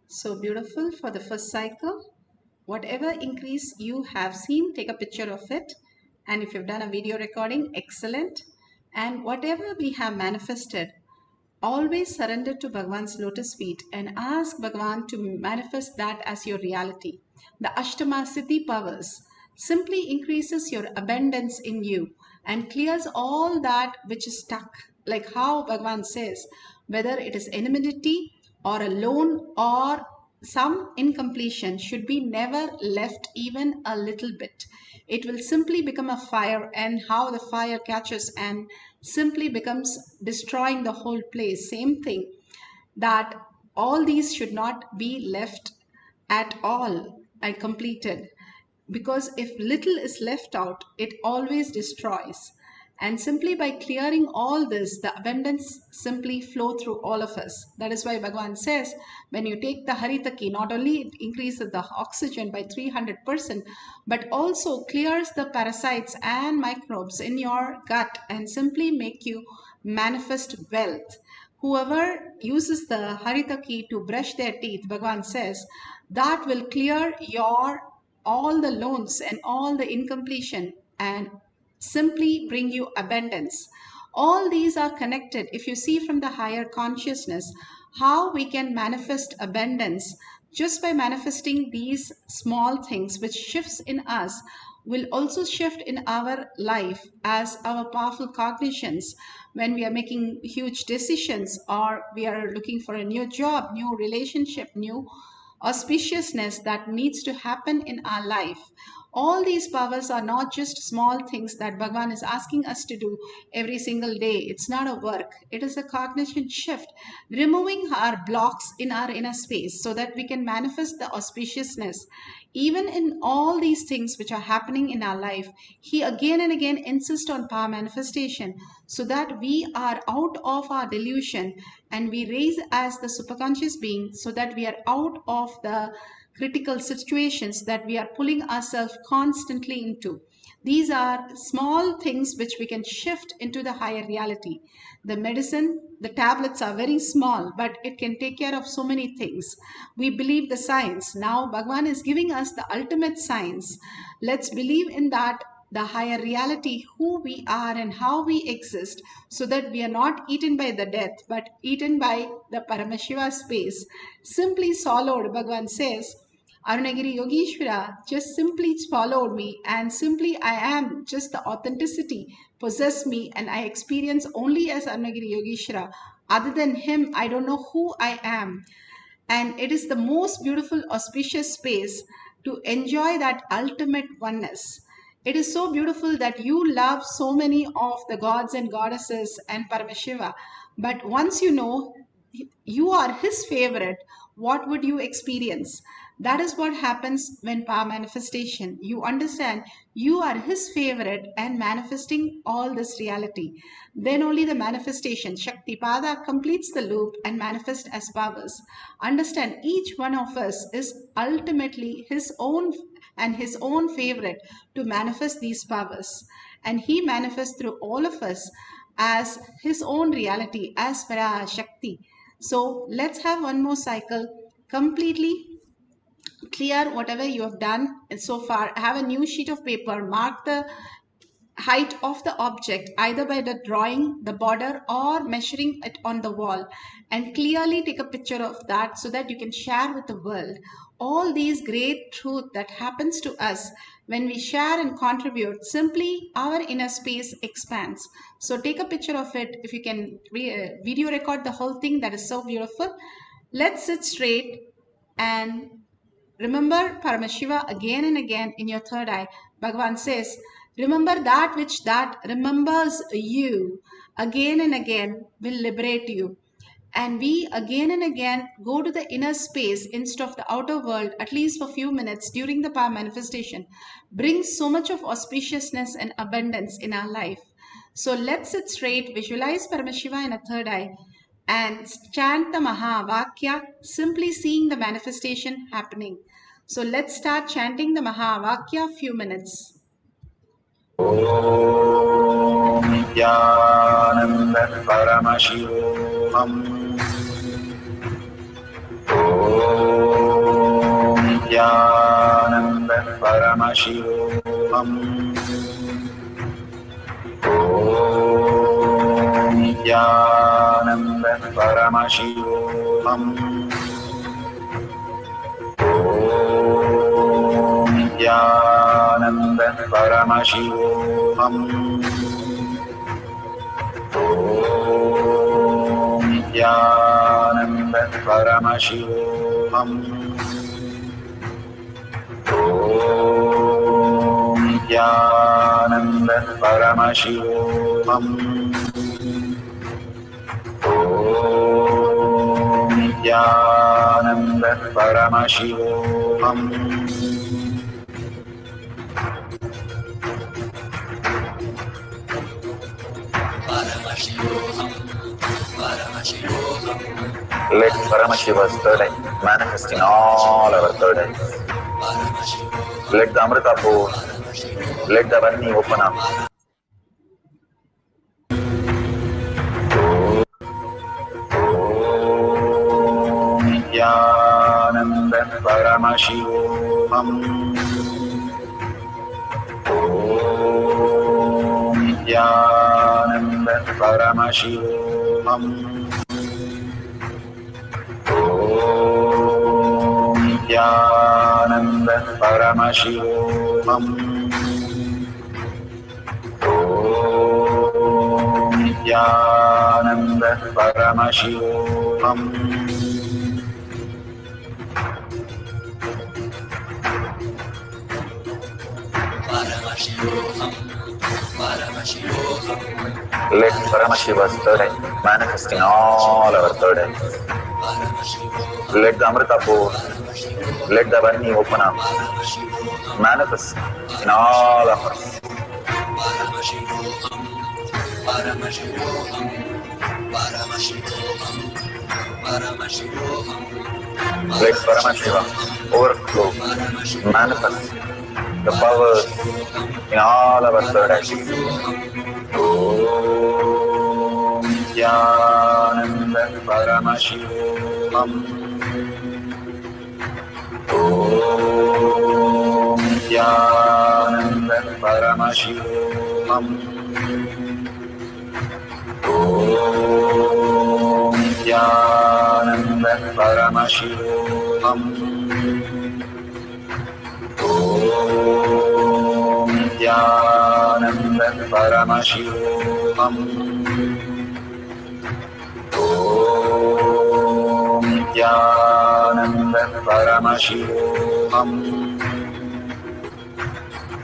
So beautiful for the first cycle. Whatever increase you have seen, take a picture of it. And if you've done a video recording, excellent. And whatever we have manifested, always surrender to Bhagavan's lotus feet and ask Bhagavan to manifest that as your reality. The Ashtama Siddhi powers simply increases your abundance in you and clears all that which is stuck. Like how Bhagavan says, whether it is enmity or a loan or some incompletion should be never left even a little bit. It will simply become a fire, and how the fire catches and simply becomes destroying the whole place. Same thing, that all these should not be left at all and completed, because if little is left out, it always destroys. And simply by clearing all this, the abundance simply flow through all of us. That is why Bhagavan says, when you take the Haritaki, not only it increases the oxygen by 300%, but also clears the parasites and microbes in your gut and simply make you manifest wealth. Whoever uses the Haritaki to brush their teeth, Bhagavan says, that will clear your all the loans and all the incompletion and simply bring you abundance. All these are connected. If you see from the higher consciousness how we can manifest abundance just by manifesting these small things, which shifts in us will also shift in our life as our powerful cognitions when we are making huge decisions, or we are looking for a new job, new relationship, new auspiciousness that needs to happen in our life. All these powers are not just small things that Bhagavan is asking us to do every single day. It's not a work. It is a cognition shift, removing our blocks in our inner space so that we can manifest the auspiciousness. Even in all these things which are happening in our life, he again and again insists on power manifestation so that we are out of our delusion and we raise as the superconscious being, so that we are out of the critical situations that we are pulling ourselves constantly into. These are small things which we can shift into the higher reality. The medicine, the tablets are very small, but it can take care of so many things. We believe the science. Now Bhagavan is giving us the ultimate science. Let's believe in that, the higher reality, who we are and how we exist, so that we are not eaten by the death, but eaten by the Paramashiva space. Simply swallowed, Bhagavan says, Arunagiri Yogeshwara just simply swallowed me, and simply I am just the authenticity possess me, and I experience only as Arunagiri Yogeshwara. Other than him, I don't know who I am. And it is the most beautiful, auspicious space to enjoy that ultimate oneness. It is so beautiful that you love so many of the gods and goddesses and Paramashiva. But once you know you are his favorite, what would you experience? That is what happens when power manifestation. You understand you are his favorite and manifesting all this reality. Then only the manifestation, Shakti Pada, completes the loop and manifests as powers. Understand each one of us is ultimately his own and his own favorite to manifest these powers. And he manifests through all of us as his own reality, as Parashakti. So let's have one more cycle, completely clear whatever you have done so far. Have a new sheet of paper, mark the height of the object either by the drawing the border or measuring it on the wall, and clearly take a picture of that so that you can share with the world all these great truth that happens to us when we share and contribute. Simply our inner space expands. So take a picture of it. If you can video record the whole thing, that is so beautiful. Let's sit straight and remember Paramashiva again and again in your third eye. Bhagavan says, remember that which that remembers you again and again will liberate you. And we again and again go to the inner space instead of the outer world, at least for a few minutes during the power manifestation, brings so much of auspiciousness and abundance in our life. So let's sit straight, visualize Paramashiva in a third eye, and chant the Mahavakya, simply seeing the manifestation happening. So let's start chanting the Mahavakya few minutes. Om Nithyananda Paramashivoham. Om Nithyananda Paramashivoham. Om Nithyananda Paramashivoham. Om Nithyananda Paramashivoham. Om Nithyananda Paramashivoham. Om Nithyananda Paramashivoham. Om Nithyananda Paramashivoham. Let Paramashiva's third eye manifest in all our third eyes. Let the Amrita pour, let the Varni open up. Om Nithyananda Paramashivoham. Om Nithyananda Paramashivoham. Om Nithyananda Paramashivoham. Om Nithyananda Paramashivoham. Let Paramashiva's third eye manifest in all our third eyes. Let the Amrita pour, let the Varni open up, manifest in all of us. Let Paramashiva overflow, manifest the powers in all our third eyes. Om Nithyananda Paramashivoham. Om Nithyananda Paramashivoham. Om Nithyananda Paramashivoham. Om Nithyananda Paramashivoham. Om Nithyananda Paramashivoham.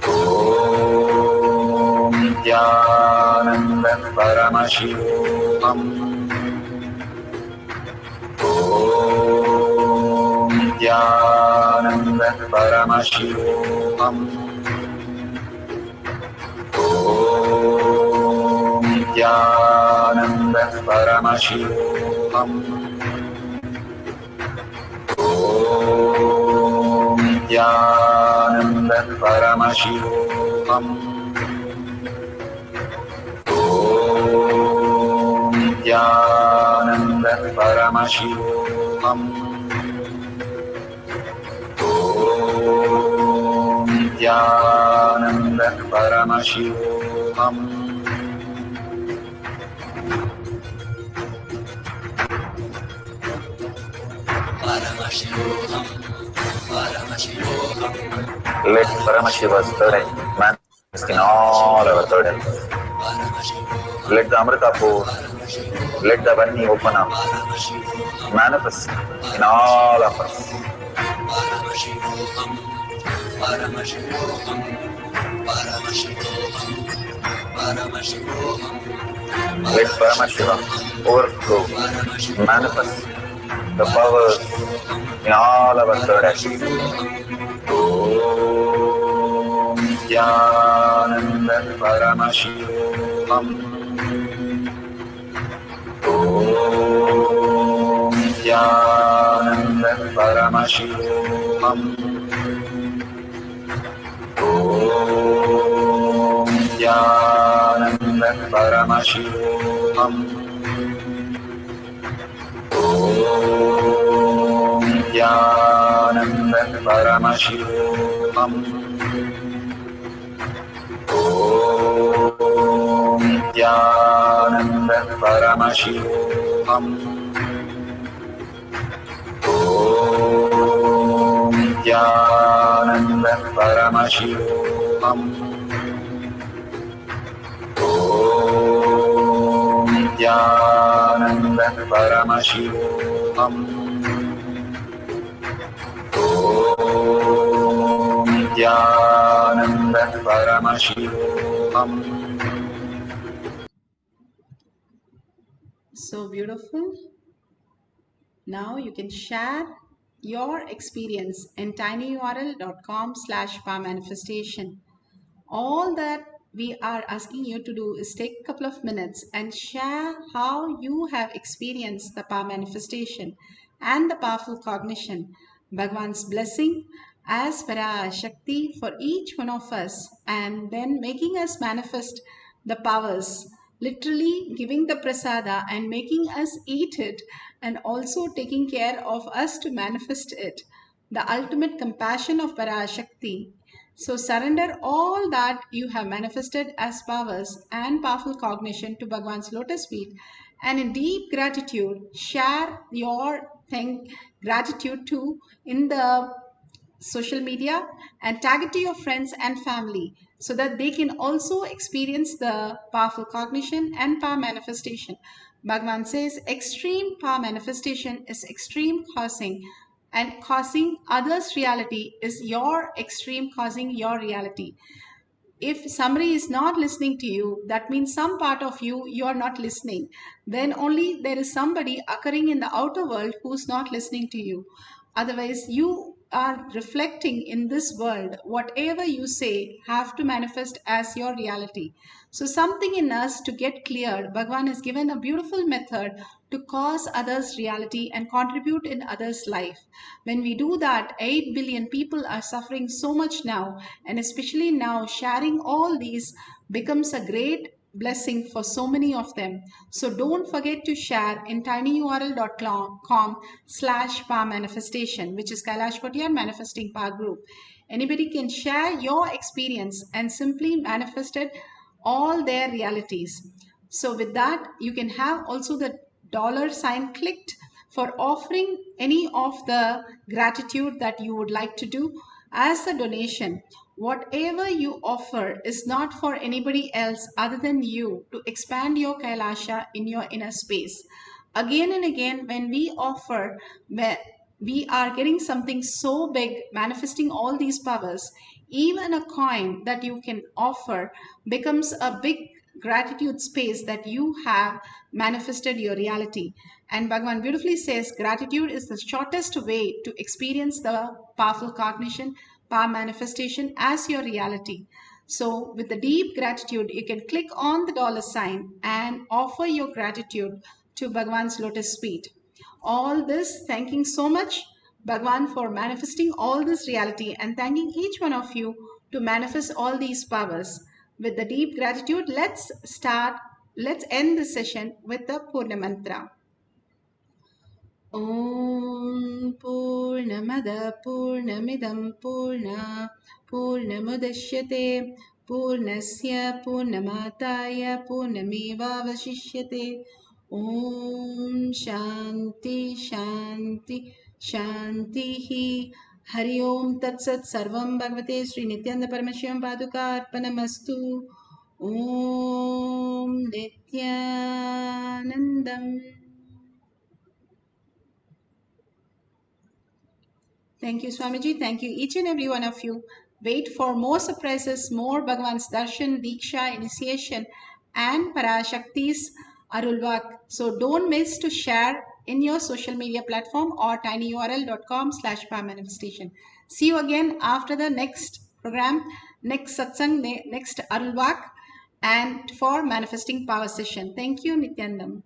Om Nithyananda Paramashivoham. Om Nithyananda Paramashivoham. Om Nithyananda Paramashivoham. Om Nithyananda Paramashivoham. Om Nithyananda Paramashivoham. Om Nithyananda Paramashivoham. Paramashivoham, Paramashivoham. Let Paramashiva's third eye manifest in all our third eyes. Let the Amrita pour, let the Vani open up, manifest in all of us. Paramashivoham, Paramashivoham, Paramashivoham, Paramashivoham. Let Paramashiva overflow, manifest the powers in all our third eyes. Om Nithyananda Paramashivoham. Om Nithyananda Paramashivoham. Om Nithyananda Paramashivoham. Om Nithyananda Paramashivoham. Om Nithyananda Paramashivoham. Om Nithyananda Paramashivoham. Om Nithyananda Paramashivoham. Om Nithyananda Paramashivoham. So beautiful. Now you can share your experience in tinyurl.com/powermanifestation. All that we are asking you to do is take a couple of minutes and share how you have experienced the power manifestation and the powerful cognition, Bhagavan's blessing as Parashakti for each one of us, and then making us manifest the powers, literally giving the prasada and making us eat it, and also taking care of us to manifest it. The ultimate compassion of Parashakti. So surrender all that you have manifested as powers and powerful cognition to Bhagavan's lotus feet, and in deep gratitude share your gratitude too in the social media and tag it to your friends and family so that they can also experience the powerful cognition and power manifestation. Bhagavan says extreme power manifestation is extreme causing, and causing others' reality is your extreme causing your reality. If somebody is not listening to you, that means some part of you are not listening. Then only there is somebody occurring in the outer world who's not listening to you. Otherwise, you are reflecting in this world. Whatever you say have to manifest as your reality. So something in us to get cleared, Bhagavan has given a beautiful method to cause others' reality and contribute in others' life. When we do that, 8 billion people are suffering so much now, and especially now sharing all these becomes a great blessing for so many of them. So don't forget to share in tinyurl.com/power manifestation, which is Kailash Kotiar Manifesting Power Group. Anybody can share your experience and simply manifested all their realities. So with that, you can have also the $ clicked for offering any of the gratitude that you would like to do as a donation. Whatever you offer is not for anybody else other than you to expand your Kailasha in your inner space. Again and again, when we offer, we are getting something so big, manifesting all these powers. Even a coin that you can offer becomes a big gratitude space that you have manifested your reality. And Bhagavan beautifully says gratitude is the shortest way to experience the powerful cognition, power manifestation as your reality. So, with the deep gratitude, you can click on the dollar sign and offer your gratitude to Bhagavan's lotus feet. All this, thanking so much Bhagavan for manifesting all this reality and thanking each one of you to manifest all these powers. With the deep gratitude, let's end the session with the Purna Mantra. Om Purnamada Purnamidam Purna Purnamudashyate Purnasya Purnamataya Purnamevavashishyate. Om Shanti Shanti Shantihi. Hari Om Tat Sat Sarvam Bhagavate Sri Nithyananda Paramashivam Paduka Arpanamastu. Om Nithyanandam. Thank you, Swamiji. Thank you, each and every one of you. Wait for more surprises, more Bhagavan's darshan, diksha, initiation, and Parashakti's Arulvak. So don't miss to share in your social media platform or tinyurl.com/power manifestation. See you again after the next program, next satsang, next Arulvak, and for manifesting power session. Thank you, Nityanandam.